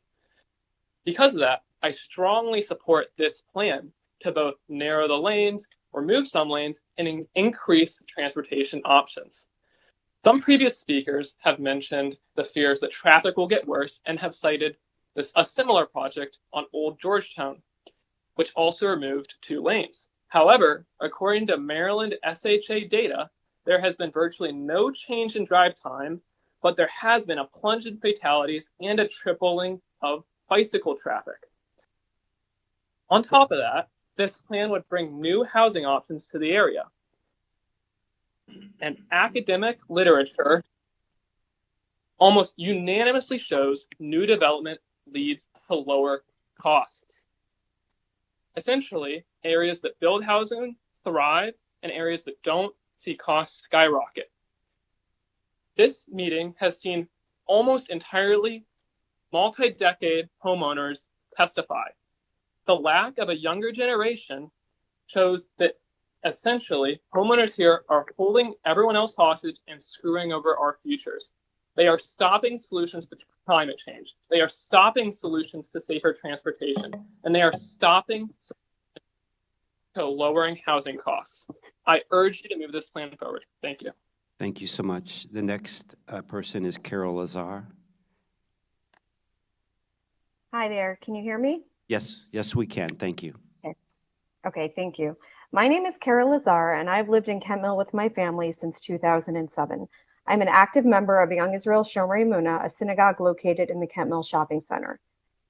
Speaker 10: Because of that, I strongly support this plan to both narrow the lanes, remove some lanes, and increase transportation options. Some previous speakers have mentioned the fears that traffic will get worse and have cited a similar project on Old Georgetown, which also removed 2 lanes. However, according to Maryland SHA data, there has been virtually no change in drive time, but there has been a plunge in fatalities and a tripling of bicycle traffic. On top of that, this plan would bring new housing options to the area. And academic literature almost unanimously shows new development leads to lower costs. Essentially, areas that build housing thrive, and areas that don't see costs skyrocket. This meeting has seen almost entirely multi-decade homeowners testify. The lack of a younger generation shows that essentially homeowners here are holding everyone else hostage and screwing over our futures. They are stopping solutions to climate change. They are stopping solutions to safer transportation, and they are stopping to lowering housing costs. I urge you to move this plan forward. Thank you.
Speaker 1: Thank you so much. The next person is Carol Lazar.
Speaker 13: Hi there, can you hear me?
Speaker 1: Yes, yes, we can. Thank you.
Speaker 13: Okay, thank you. My name is Carol Lazar, and I've lived in Kent Mill with my family since 2007. I'm an active member of Young Israel Shomer Emunah, a synagogue located in the Kent Mill Shopping Center.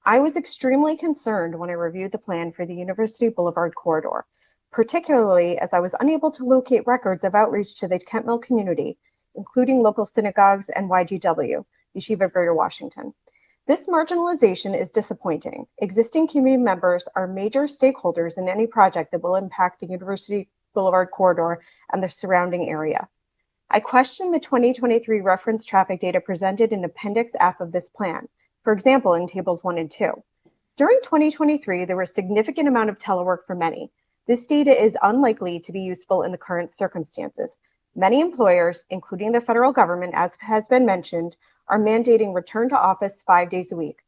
Speaker 13: I was extremely concerned when I reviewed the plan for the University Boulevard corridor, particularly as I was unable to locate records of outreach to the Kent Mill community, including local synagogues and YGW, Yeshiva of Greater Washington. This marginalization is disappointing. Existing community members are major stakeholders in any project that will impact the University Boulevard corridor and the surrounding area. I question the 2023 reference traffic data presented in Appendix F of this plan, for example, in Tables 1 and 2. During 2023, there was a significant amount of telework for many. This data is unlikely to be useful in the current circumstances. Many employers, including the federal government, as has been mentioned, are mandating return to office 5 days a week.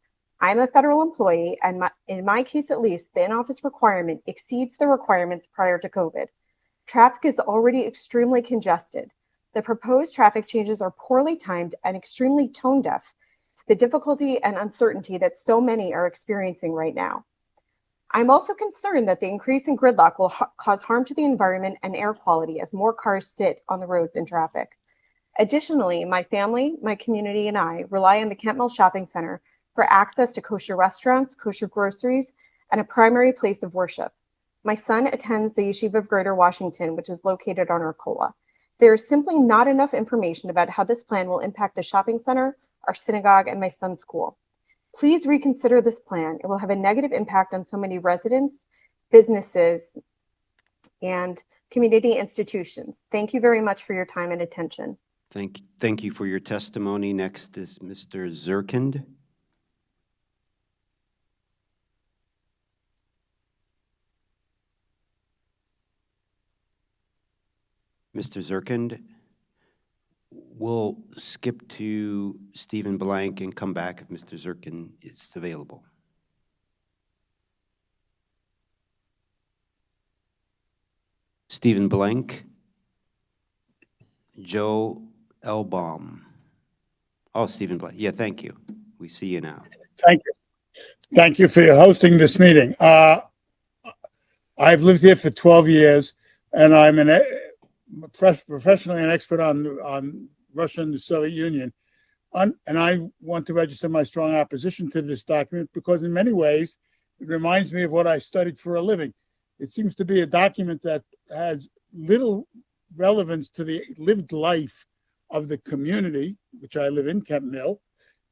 Speaker 13: I'm a federal employee, and in my case at least, the in-office requirement exceeds the requirements prior to COVID. Traffic is already extremely congested. The proposed traffic changes are poorly timed and extremely tone-deaf to the difficulty and uncertainty that so many are experiencing right now. I'm also concerned that the increase in gridlock will cause harm to the environment and air quality as more cars sit on the roads in traffic. Additionally, my family, my community, and I rely on the Kent Mill Shopping Center for access to kosher restaurants, kosher groceries, and a primary place of worship. My son attends the Yeshiva of Greater Washington, which is located on Arcola. There is simply not enough information about how this plan will impact the shopping center, our synagogue, and my son's school. Please reconsider this plan. It will have a negative impact on so many residents, businesses, and community institutions. Thank you very much for your time and attention.
Speaker 1: Thank you for your testimony. Next is Mr. Zirkind. Mr. Zirkind, we'll skip to Stephen Blank and come back if Mr. Zirkind is available. Stephen Blank, Joe Elbaum. Oh, Stephen Blank. Yeah, thank you. We see you now.
Speaker 17: Thank you. Thank you for hosting this meeting. I've lived here for 12 years, and I'm professionally an expert on Russia and the Soviet Union. And I want to register my strong opposition to this document because in many ways, it reminds me of what I studied for a living. It seems to be a document that has little relevance to the lived life of the community, which I live in, Kent Mill,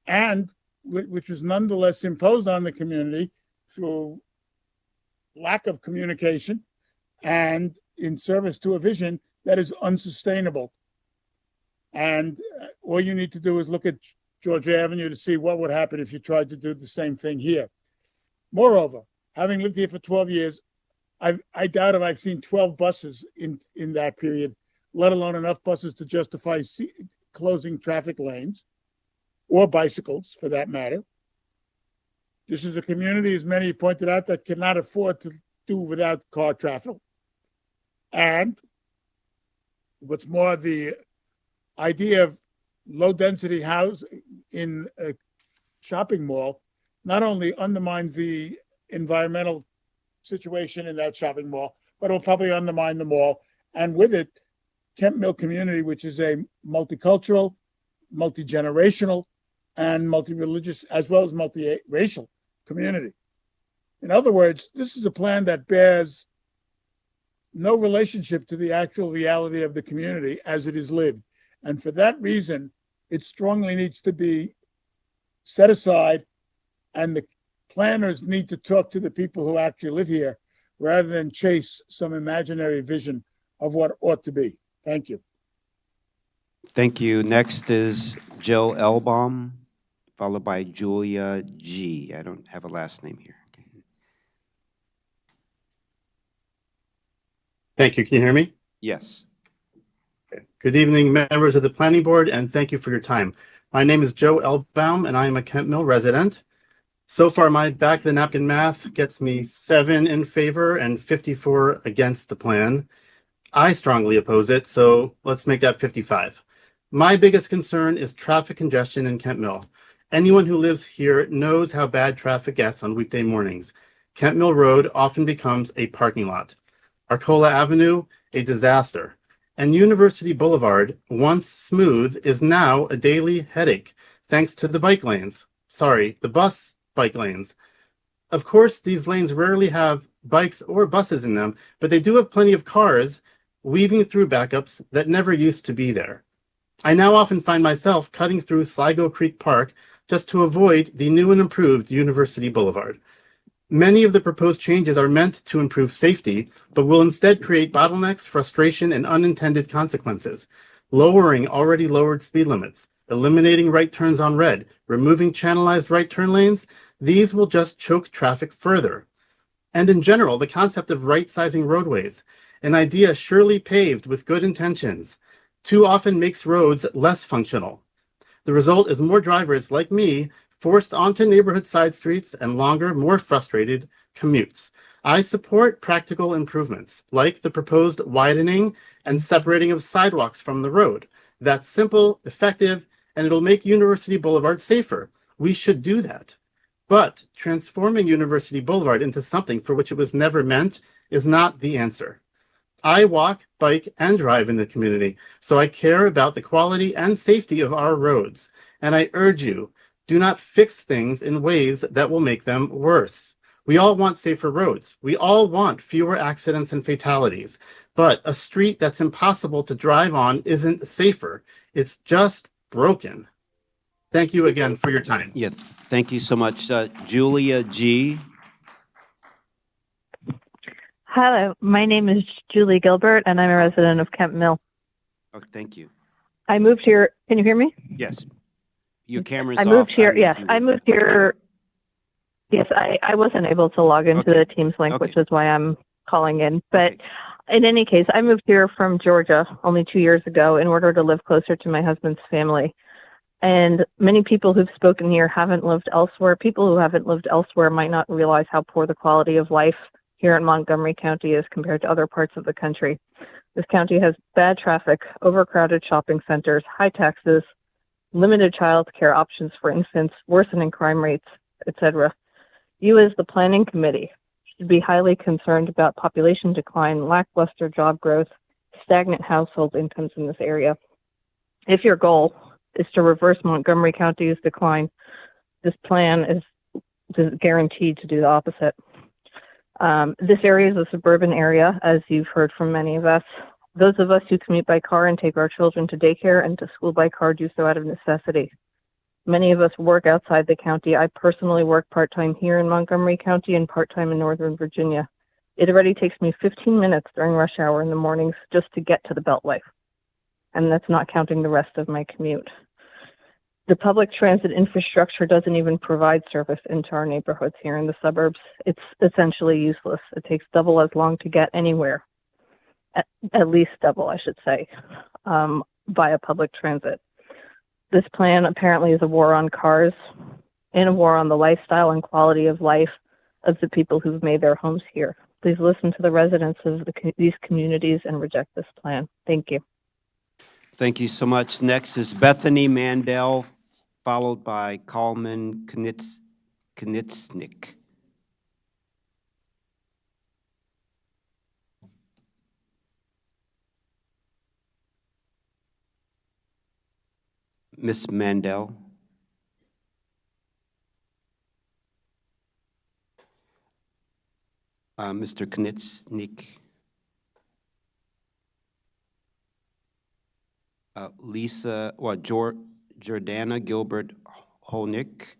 Speaker 17: and which is nonetheless imposed on the community through lack of communication and in service to a vision that is unsustainable. And all you need to do is look at Georgia Avenue to see what would happen if you tried to do the same thing here. Moreover, having lived here for 12 years, I doubt if I've seen 12 buses in that period, let alone enough buses to justify closing traffic lanes, or bicycles for that matter. This is a community, as many pointed out, that cannot afford to do without car traffic. And what's more, the idea of low-density house in a shopping mall not only undermines the environmental situation in that shopping mall, but it'll probably undermine the mall. And with it, Kent Mill community, which is a multicultural, multi-generational, and multi-religious, as well as multi-racial community. In other words, this is a plan that bears no relationship to the actual reality of the community as it is lived. And for that reason, it strongly needs to be set aside, and the planners need to talk to the people who actually live here rather than chase some imaginary vision of what ought to be. Thank you.
Speaker 1: Thank you. Next is Jill Elbaum, followed by Julia G. I don't have a last name here.
Speaker 2: Thank you. Can you hear me?
Speaker 1: Yes.
Speaker 2: Good evening, members of the Planning Board, and thank you for your time. My name is Joe Elbaum, and I am a Kent Mill resident. So far, my back-of-the-napkin math gets me 7 in favor and 54 against the plan. I strongly oppose it, so let's make that 55. My biggest concern is traffic congestion in Kent Mill. Anyone who lives here knows how bad traffic gets on weekday mornings. Kent Mill Road often becomes a parking lot. Arcola Avenue, a disaster. And University Boulevard, once smooth, is now a daily headache, thanks to the bike lanes. Sorry, the bus bike lanes. Of course, these lanes rarely have bikes or buses in them, but they do have plenty of cars weaving through backups that never used to be there. I now often find myself cutting through Sligo Creek Park just to avoid the new and improved University Boulevard. Many of the proposed changes are meant to improve safety, but will instead create bottlenecks, frustration, and unintended consequences. Lowering already lowered speed limits, eliminating right turns on red, removing channelized right turn lanes, these will just choke traffic further. And in general, the concept of right-sizing roadways, an idea surely paved with good intentions, too often makes roads less functional. The result is more drivers like me forced onto neighborhood side streets and longer, more frustrated commutes. I support practical improvements, like the proposed widening and separating of sidewalks from the road. That's simple, effective, and it'll make University Boulevard safer. We should do that. But transforming University Boulevard into something for which it was never meant is not the answer. I walk, bike, and drive in the community, so I care about the quality and safety of our roads. And I urge you, do not fix things in ways that will make them worse. We all want safer roads. We all want fewer accidents and fatalities. But a street that's impossible to drive on isn't safer. It's just broken. Thank you again for your time.
Speaker 1: Yes, thank you so much. Julia G.
Speaker 18: Hello, my name is Julie Gilbert, and I'm a resident of Kent Mill.
Speaker 1: Oh, thank you.
Speaker 18: I moved here. Can you hear me?
Speaker 1: Yes. Your camera's
Speaker 18: I
Speaker 1: off.
Speaker 18: moved here.
Speaker 1: don't know
Speaker 18: Yes,
Speaker 1: if you
Speaker 18: I
Speaker 1: would-
Speaker 18: moved here. Yes, I wasn't able to log into the Teams link, which is why I'm calling in. But in any case, I moved here from Georgia only 2 years ago in order to live closer to my husband's family. And many people who've spoken here haven't lived elsewhere. People who haven't lived elsewhere might not realize how poor the quality of life here in Montgomery County is compared to other parts of the country. This county has bad traffic, overcrowded shopping centers, high taxes, limited child care options for infants, worsening crime rates, etc. You as the planning committee should be highly concerned about population decline, lackluster job growth, stagnant household incomes in this area. If your goal is to reverse Montgomery County's decline, this plan is guaranteed to do the opposite. This area is a suburban area, as you've heard from many of us. Those of us who commute by car and take our children to daycare and to school by car do so out of necessity. Many of us work outside the county. I personally work part-time here in Montgomery County and part-time in Northern Virginia. It already takes me 15 minutes during rush hour in the mornings just to get to the Beltway. And that's not counting the rest of my commute. The public transit infrastructure doesn't even provide service into our neighborhoods here in the suburbs. It's essentially useless. It takes double as long to get anywhere, at least double, I should say, via public transit. This plan apparently is a war on cars and a war on the lifestyle and quality of life of the people who've made their homes here. Please listen to the residents of these communities and reject this plan. Thank you.
Speaker 1: Thank you so much. Next is Bethany Mandel, followed by Coleman Knitsnik. Ms. Mandel. Mr. Knitsnik. Lisa, Jordana Gilbert Holnick.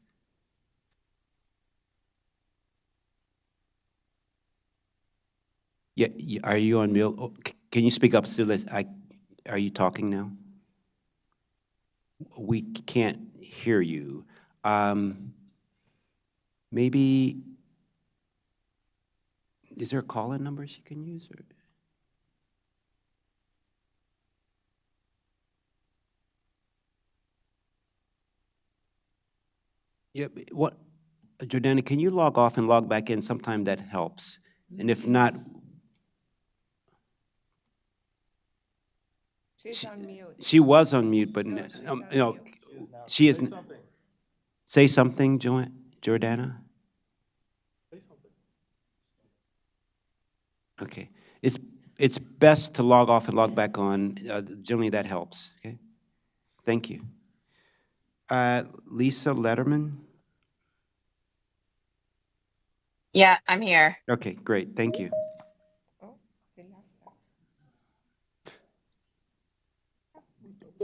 Speaker 1: Yeah, are you on mute? Oh, can you speak up, Sue? Are you talking now? We can't hear you. Maybe, is there a call-in number she can use? Or? Yeah, what, Jordana, can you log off and log back in? Sometime that helps. And if not,
Speaker 21: She's on mute.
Speaker 1: she was on mute, but no, she is. Say something, Jordana. Okay, it's best to log off and log back on. Generally, that helps. Okay, thank you. Lisa Letterman.
Speaker 7: Yeah, I'm here.
Speaker 1: Okay, great. Thank you.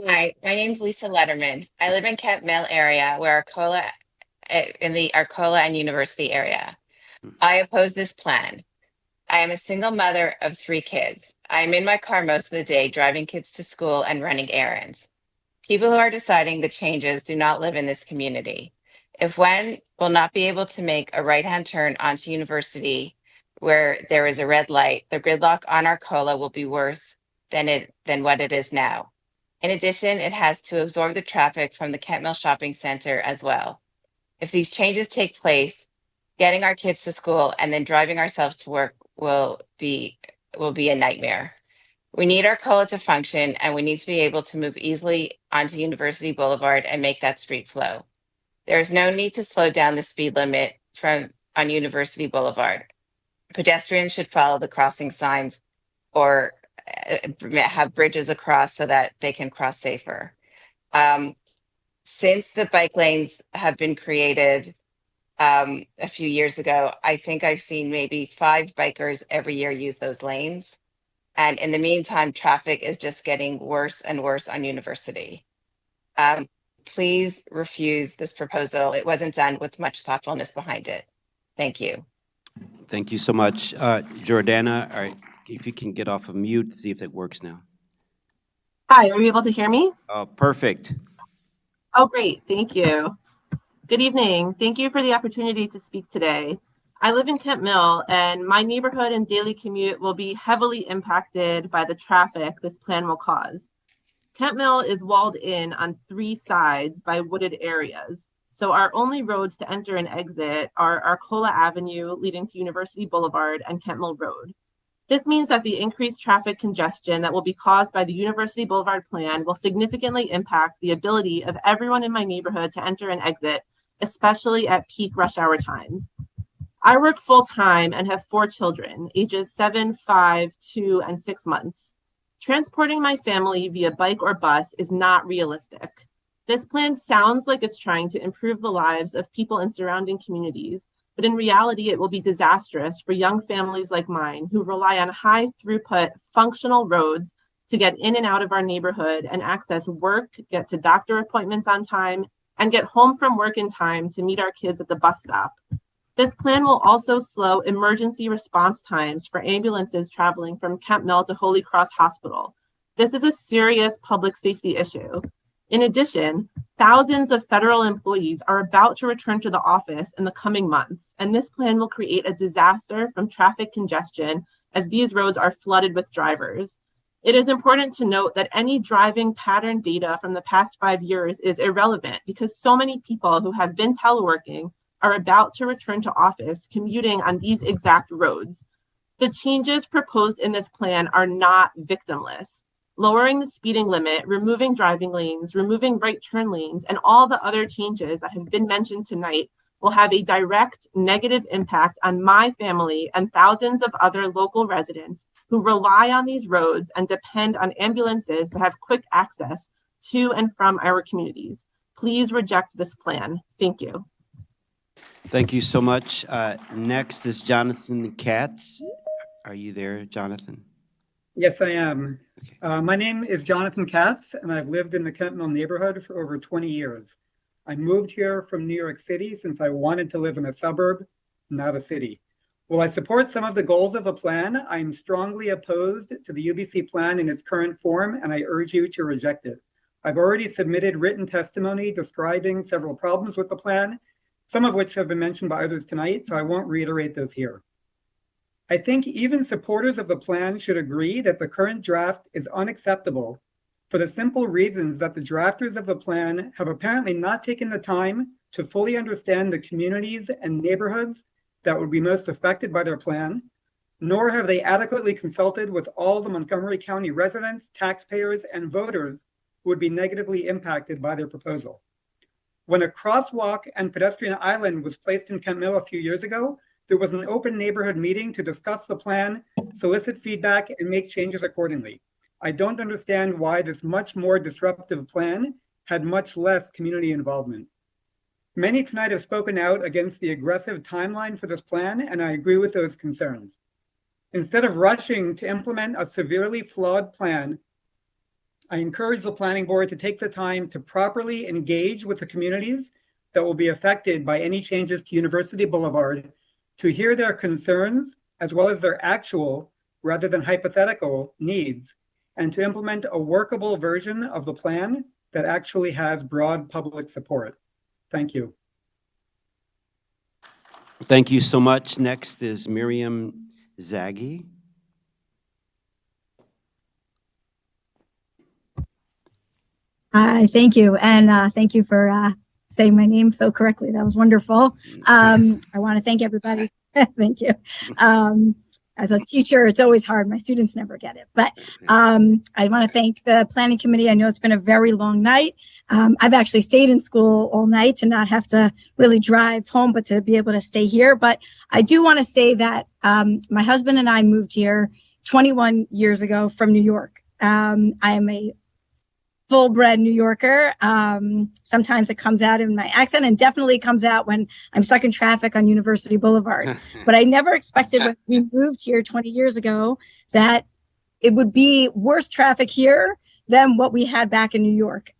Speaker 7: Hi, my name's Lisa Letterman. I live in Kent Mill area where in the Arcola and University area. I oppose this plan. I am a single mother of 3 kids. I am in my car most of the day driving kids to school and running errands. People who are deciding the changes do not live in this community. If one will not be able to make a right-hand turn onto University where there is a red light, the gridlock on Arcola will be worse than what it is now. In addition, it has to absorb the traffic from the Kent Mill Shopping Center as well. If these changes take place, getting our kids to school and then driving ourselves to work will be a nightmare. We need Arcola to function, and we need to be able to move easily onto University Boulevard and make that street flow. There is no need to slow down the speed limit on University Boulevard. Pedestrians should follow the crossing signs or have bridges across so that they can cross safer. Since the bike lanes have been created a few years ago, I think I've seen maybe 5 bikers every year use those lanes. And in the meantime, traffic is just getting worse and worse on University. Please refuse this proposal. It wasn't done with much thoughtfulness behind it. Thank you.
Speaker 1: Thank you so much. Jordana, if you can get off of mute, see if it works now.
Speaker 19: Hi, are you able to hear me?
Speaker 1: Perfect.
Speaker 19: Oh, great. Thank you. Good evening. Thank you for the opportunity to speak today. I live in Kent Mill, and my neighborhood and daily commute will be heavily impacted by the traffic this plan will cause. Kent Mill is walled in on 3 sides by wooded areas, so our only roads to enter and exit are Arcola Avenue leading to University Boulevard and Kent Mill Road. This means that the increased traffic congestion that will be caused by the University Boulevard plan will significantly impact the ability of everyone in my neighborhood to enter and exit, especially at peak rush hour times. I work full-time and have 4 children, ages 7, 5, 2, and 6 months. Transporting my family via bike or bus is not realistic. This plan sounds like it's trying to improve the lives of people in surrounding communities, but in reality, it will be disastrous for young families like mine who rely on high-throughput, functional roads to get in and out of our neighborhood and access work, get to doctor appointments on time, and get home from work in time to meet our kids at the bus stop. This plan will also slow emergency response times for ambulances traveling from Kent Mill to Holy Cross Hospital. This is a serious public safety issue. In addition, thousands of federal employees are about to return to the office in the coming months, and this plan will create a disaster from traffic congestion as these roads are flooded with drivers. It is important to note that any driving pattern data from the past 5 years is irrelevant because so many people who have been teleworking are about to return to office commuting on these exact roads. The changes proposed in this plan are not victimless. Lowering the speeding limit, removing driving lanes, removing right turn lanes, and all the other changes that have been mentioned tonight will have a direct negative impact on my family and thousands of other local residents who rely on these roads and depend on ambulances to have quick access to and from our communities. Please reject this plan. Thank you.
Speaker 1: Thank you so much. Next is Jonathan Katz. Are you there, Jonathan?
Speaker 3: Yes, I am. My name is Jonathan Katz, and I've lived in the Kent Mill neighborhood for over 20 years. I moved here from New York City since I wanted to live in a suburb, not a city. While I support some of the goals of the plan, I am strongly opposed to the UBC plan in its current form, and I urge you to reject it. I've already submitted written testimony describing several problems with the plan, some of which have been mentioned by others tonight, so I won't reiterate those here. I think even supporters of the plan should agree that the current draft is unacceptable for the simple reasons that the drafters of the plan have apparently not taken the time to fully understand the communities and neighborhoods that would be most affected by their plan, nor have they adequately consulted with all the Montgomery County residents, taxpayers, and voters who would be negatively impacted by their proposal. When a crosswalk and pedestrian island was placed in Kent Mill a few years ago, there was an open neighborhood meeting to discuss the plan, solicit feedback, and make changes accordingly. I don't understand why this much more disruptive plan had much less community involvement. Many tonight have spoken out against the aggressive timeline for this plan, and I agree with those concerns. Instead of rushing to implement a severely flawed plan, I encourage the planning board to take the time to properly engage with the communities that will be affected by any changes to University Boulevard, to hear their concerns as well as their actual rather than hypothetical needs, and to implement a workable version of the plan that actually has broad public support. Thank you.
Speaker 1: Thank you so much. Next is Miriam Zaghi.
Speaker 20: Hi, thank you. And thank you for saying my name so correctly. That was wonderful. I want to thank everybody. Thank you. As a teacher, it's always hard. My students never get it. But I want to thank the planning committee. I know it's been a very long night. I've actually stayed in school all night to not have to really drive home, but to be able to stay here. But I do want to say that my husband and I moved here 21 years ago from New York. I am a full-bred New Yorker. Sometimes it comes out in my accent, and definitely comes out when I'm stuck in traffic on University Boulevard. But I never expected when we moved here 20 years ago that it would be worse traffic here than what we had back in New York.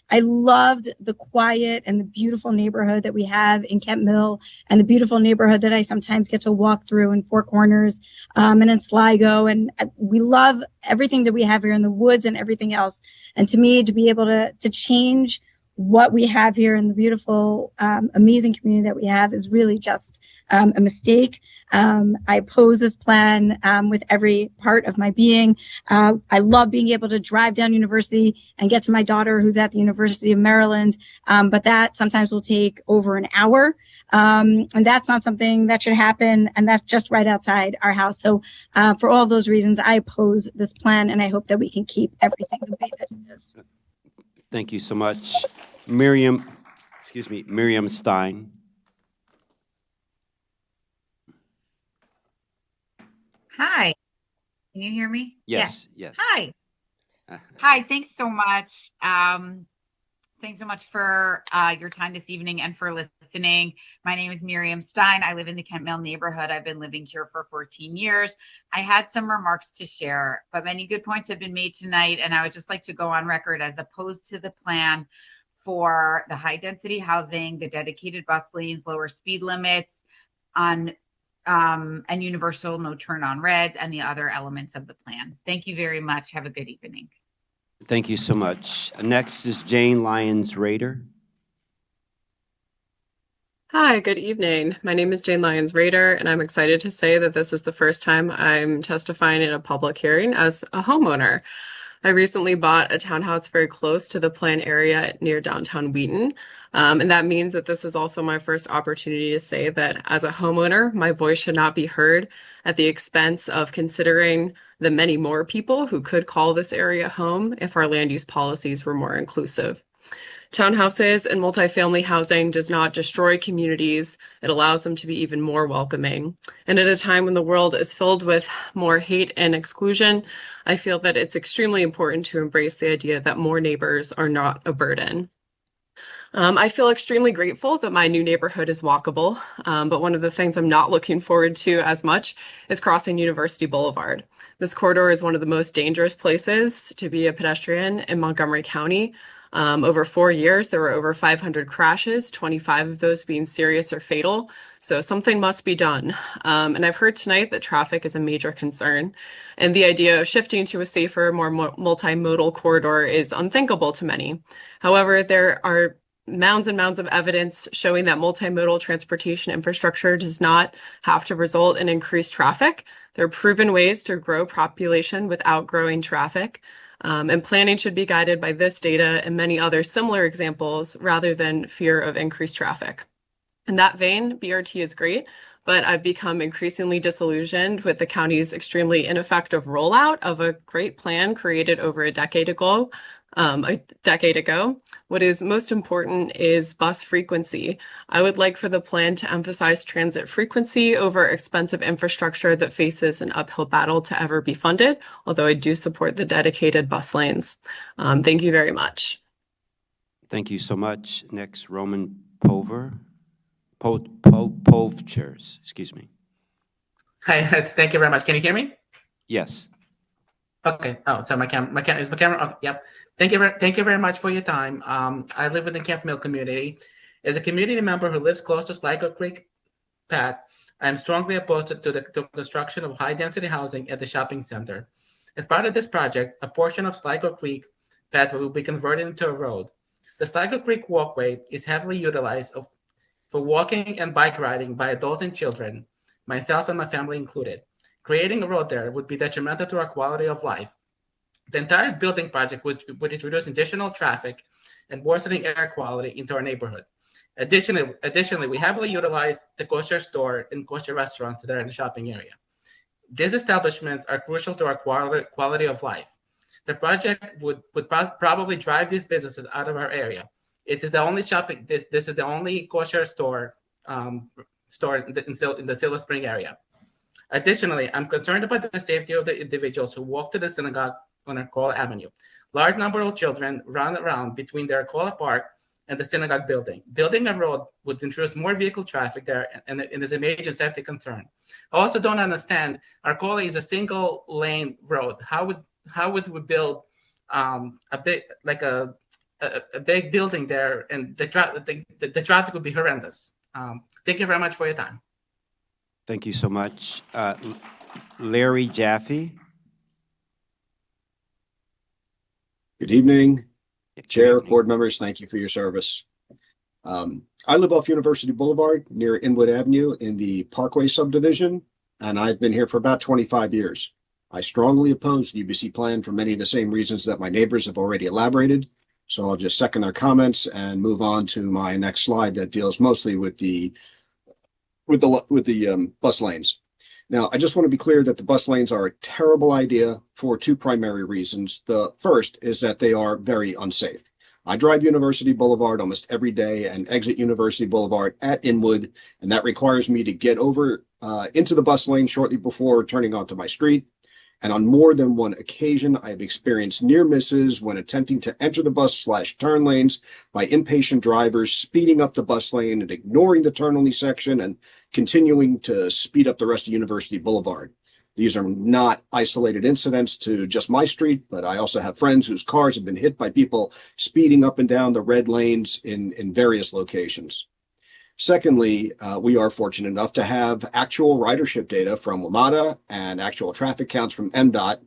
Speaker 20: I loved the quiet and the beautiful neighborhood that we have in Kent Mill, and the beautiful neighborhood that I sometimes get to walk through in Four Corners and in Sligo. And we love everything that we have here in the woods and everything else. And to me, to be able to change what we have here in the beautiful, amazing community that we have is really just a mistake. I oppose this plan with every part of my being. I love being able to drive down University and get to my daughter who's at the University of Maryland, but that sometimes will take over an hour. And that's not something that should happen, and that's just right outside our house. So for all those reasons, I oppose this plan, and I hope that we can keep everything the way that it is.
Speaker 1: Thank you so much. Miriam Stein.
Speaker 23: Hi, can you hear me?
Speaker 1: Yes.
Speaker 23: Hi. Hi, thanks so much. Thanks so much for your time this evening and for listening. My name is Miriam Stein. I live in the Kent Mill neighborhood. I've been living here for 14 years. I had some remarks to share, but many good points have been made tonight, and I would just like to go on record as opposed to the plan for the high density housing, the dedicated bus lanes, lower speed limits on and universal no turn on reds, and the other elements of the plan. Thank you very much. Have a good evening.
Speaker 1: Thank you so much. Next is Jane Lyons-Rader.
Speaker 6: Hi, good evening. My name is Jane Lyons-Rader, and I'm excited to say that this is the first time I'm testifying in a public hearing as a homeowner. I recently bought a townhouse very close to the planned area near downtown Wheaton, and that means that this is also my first opportunity to say that as a homeowner, my voice should not be heard at the expense of considering the many more people who could call this area home if our land use policies were more inclusive. Townhouses and multifamily housing does not destroy communities. It allows them to be even more welcoming. And at a time when the world is filled with more hate and exclusion, I feel that it's extremely important to embrace the idea that more neighbors are not a burden. I feel extremely grateful that my new neighborhood is walkable, but one of the things I'm not looking forward to as much is crossing University Boulevard. This corridor is one of the most dangerous places to be a pedestrian in Montgomery County. Over 4 years, there were over 500 crashes, 25 of those being serious or fatal. So something must be done. And I've heard tonight that traffic is a major concern. And the idea of shifting to a safer, more multimodal corridor is unthinkable to many. However, there are mounds and mounds of evidence showing that multimodal transportation infrastructure does not have to result in increased traffic. There are proven ways to grow population without growing traffic. And planning should be guided by this data and many other similar examples rather than fear of increased traffic. In that vein, BRT is great, but I've become increasingly disillusioned with the county's extremely ineffective rollout of a great plan created over a decade ago. What is most important is bus frequency. I would like for the plan to emphasize transit frequency over expensive infrastructure that faces an uphill battle to ever be funded, although I do support the dedicated bus lanes. Thank you very much.
Speaker 1: Thank you so much. Next, Roman Povchers, excuse me.
Speaker 11: Hi, thank you very much. Can you hear me?
Speaker 1: Yes.
Speaker 11: Okay. Oh, so my camera. Okay, yep. Thank you very much for your time. I live in the Camp Mill community. As a community member who lives close to Sligo Creek Path, I am strongly opposed to the construction of high-density housing at the shopping center. As part of this project, a portion of Sligo Creek Path will be converted into a road. The Sligo Creek walkway is heavily utilized for walking and bike riding by adults and children, myself and my family included. Creating a road there would be detrimental to our quality of life. The entire building project would introduce additional traffic and worsening air quality into our neighborhood. Additionally, we heavily utilize the kosher store and kosher restaurants that are in the shopping area. These establishments are crucial to our quality of life. The project would probably drive these businesses out of our area. It is the only shopping. This is the only kosher store in the Silver Spring area. Additionally, I'm concerned about the safety of the individuals who walk to the synagogue on Arcola Avenue. Large number of children run around between the Arcola Park and the synagogue building. Building a road would introduce more vehicle traffic there, and it is a major safety concern. I also don't understand. Arcola is a single lane road. How would we build a big building there, and the traffic would be horrendous. Thank you very much for your time.
Speaker 1: Thank you so much. Larry Jaffe.
Speaker 15: Good evening, Chair, board members. Thank you for your service. I live off University Boulevard near Inwood Avenue in the Parkway subdivision, and I've been here for about 25 years. I strongly oppose the UBC plan for many of the same reasons that my neighbors have already elaborated. So I'll just second their comments and move on to my next slide that deals mostly with the bus lanes. Now, I just want to be clear that the bus lanes are a terrible idea for two primary reasons. The first is that they are very unsafe. I drive University Boulevard almost every day and exit University Boulevard at Inwood, and that requires me to get over into the bus lane shortly before turning onto my street. And on more than one occasion, I have experienced near misses when attempting to enter the bus/turn lanes by impatient drivers speeding up the bus lane and ignoring the turn-only section and continuing to speed up the rest of University Boulevard. These are not isolated incidents to just my street, but I also have friends whose cars have been hit by people speeding up and down the red lanes in various locations. Secondly, we are fortunate enough to have actual ridership data from WMATA and actual traffic counts from MDOT.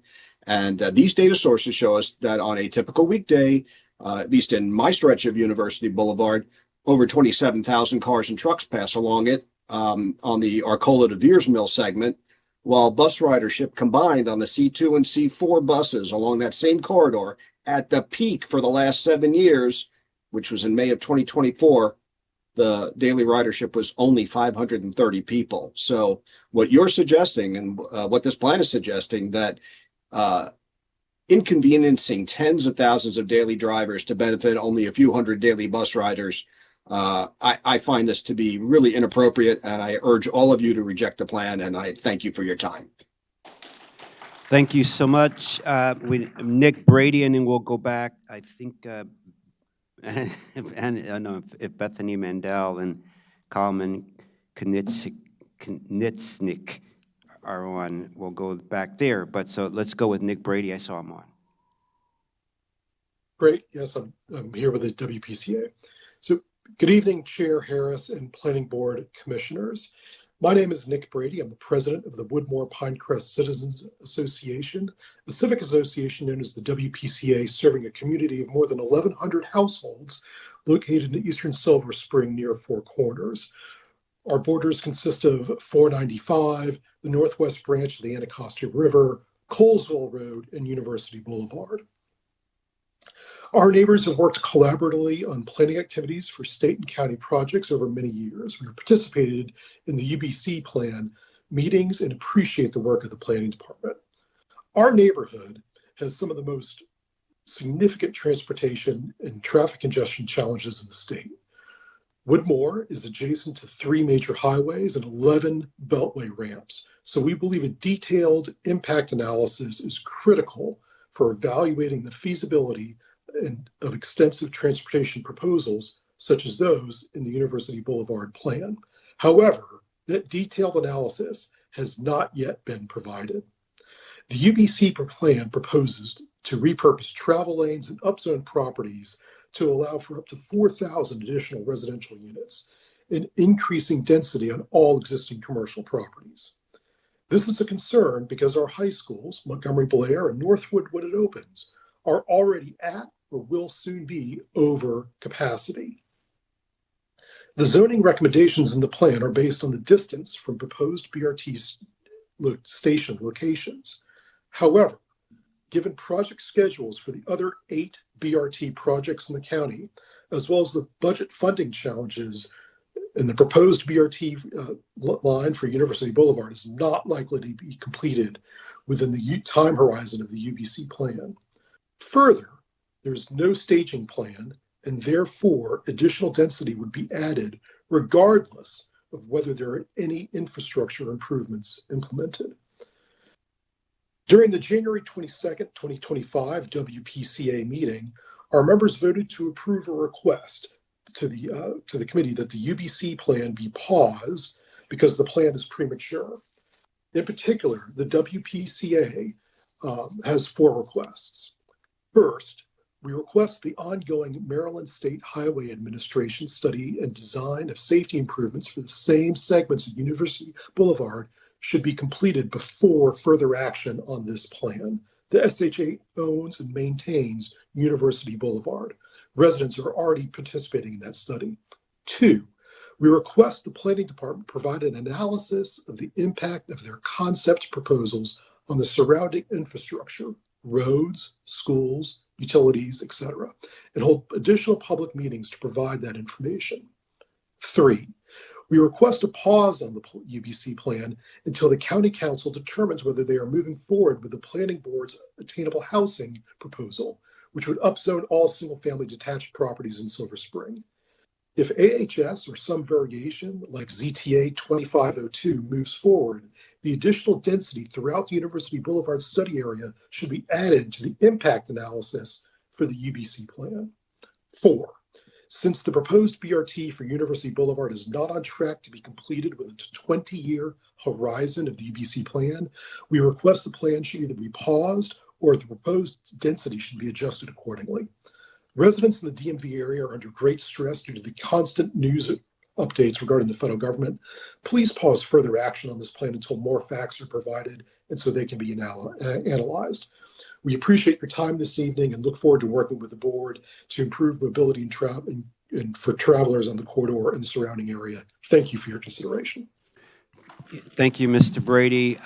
Speaker 15: And these data sources show us that on a typical weekday, at least in my stretch of University Boulevard, over 27,000 cars and trucks pass along it on the Arcola to Veers Mill segment, while bus ridership combined on the C2 and C4 buses along that same corridor at the peak for the last 7 years, which was in May of 2024, the daily ridership was only 530 people. So what you're suggesting and what this plan is suggesting, that inconveniencing tens of thousands of daily drivers to benefit only a few hundred daily bus riders, I find this to be really inappropriate, and I urge all of you to reject the plan, and I thank you for your time.
Speaker 1: Thank you so much. Nick Brady, and then we'll go back, I think, if Bethany Mandel and Kalman Knitsnik are on, we'll go back there. But so let's go with Nick Brady. I saw him on.
Speaker 9: Great. Yes, I'm here with the WPCA. So good evening, Chair Harris and Planning Board Commissioners. My name is Nick Brady. I'm the president of the Woodmore Pinecrest Citizens Association, a civic association known as the WPCA, serving a community of more than 1,100 households located in eastern Silver Spring near Four Corners. Our borders consist of 495, the northwest branch of the Anacostia River, Colesville Road, and University Boulevard. Our neighbors have worked collaboratively on planning activities for state and county projects over many years. We have participated in the UBC plan meetings and appreciate the work of the planning department. Our neighborhood has some of the most significant transportation and traffic congestion challenges in the state. Woodmore is adjacent to 3 major highways and 11 beltway ramps, so we believe a detailed impact analysis is critical for evaluating the feasibility of extensive transportation proposals such as those in the University Boulevard plan. However, that detailed analysis has not yet been provided. The UBC plan proposes to repurpose travel lanes and upzone properties to allow for up to 4,000 additional residential units and increasing density on all existing commercial properties. This is a concern because our high schools, Montgomery Blair and Northwood when it opens, are already at or will soon be over capacity. The zoning recommendations in the plan are based on the distance from proposed BRT station locations. However, given project schedules for the other 8 BRT projects in the county, as well as the budget funding challenges, and the proposed BRT line for University Boulevard is not likely to be completed within the time horizon of the UBC plan. Further, there's no staging plan, and therefore additional density would be added regardless of whether there are any infrastructure improvements implemented. During the January 22nd, 2025 WPCA meeting, our members voted to approve a request to the committee that the UBC plan be paused because the plan is premature. In particular, the WPCA has 4 requests. First, we request the ongoing Maryland State Highway Administration study and design of safety improvements for the same segments of University Boulevard should be completed before further action on this plan. The SHA owns and maintains University Boulevard. Residents are already participating in that study. 2, we request the planning department provide an analysis of the impact of their concept proposals on the surrounding infrastructure, roads, schools, utilities, etc., and hold additional public meetings to provide that information. 3, we request a pause on the UBC plan until the County Council determines whether they are moving forward with the Planning Board's attainable housing proposal, which would upzone all single-family detached properties in Silver Spring. If AHS or some variation like ZTA 2502 moves forward, the additional density throughout the University Boulevard study area should be added to the impact analysis for the UBC plan. 4, since the proposed BRT for University Boulevard is not on track to be completed within the 20-year horizon of the UBC plan, we request the plan should either be paused or the proposed density should be adjusted accordingly. Residents in the DMV area are under great stress due to the constant news updates regarding the federal government. Please pause further action on this plan until more facts are provided and so they can be analyzed. We appreciate your time this evening and look forward to working with the board to improve mobility and for travelers on the corridor and the surrounding area. Thank you for your consideration.
Speaker 1: Thank you, Mr. Brady.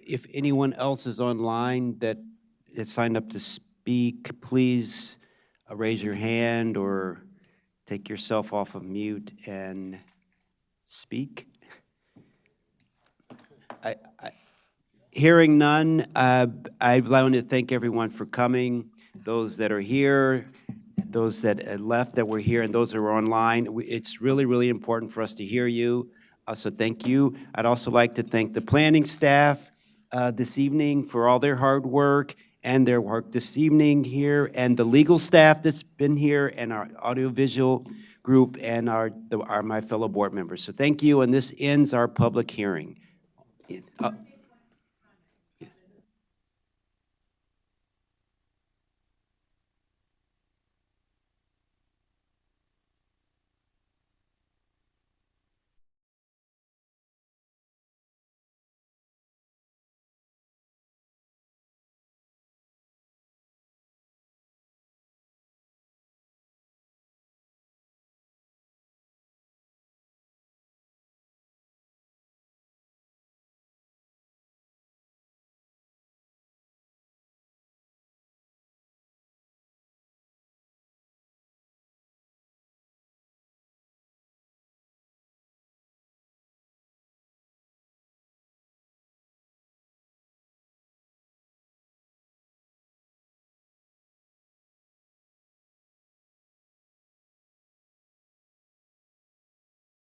Speaker 1: If anyone else is online that is signed up to speak, please raise your hand or take yourself off of mute and speak. Hearing none, I want to thank everyone for coming, those that are here, those that left that were here, and those that were online. It's really, really important for us to hear you, so thank you. I'd also like to thank the planning staff this evening for all their hard work and their work this evening here, and the legal staff that's been here, and our audiovisual group, and my fellow board members. So thank you, and this ends our public hearing.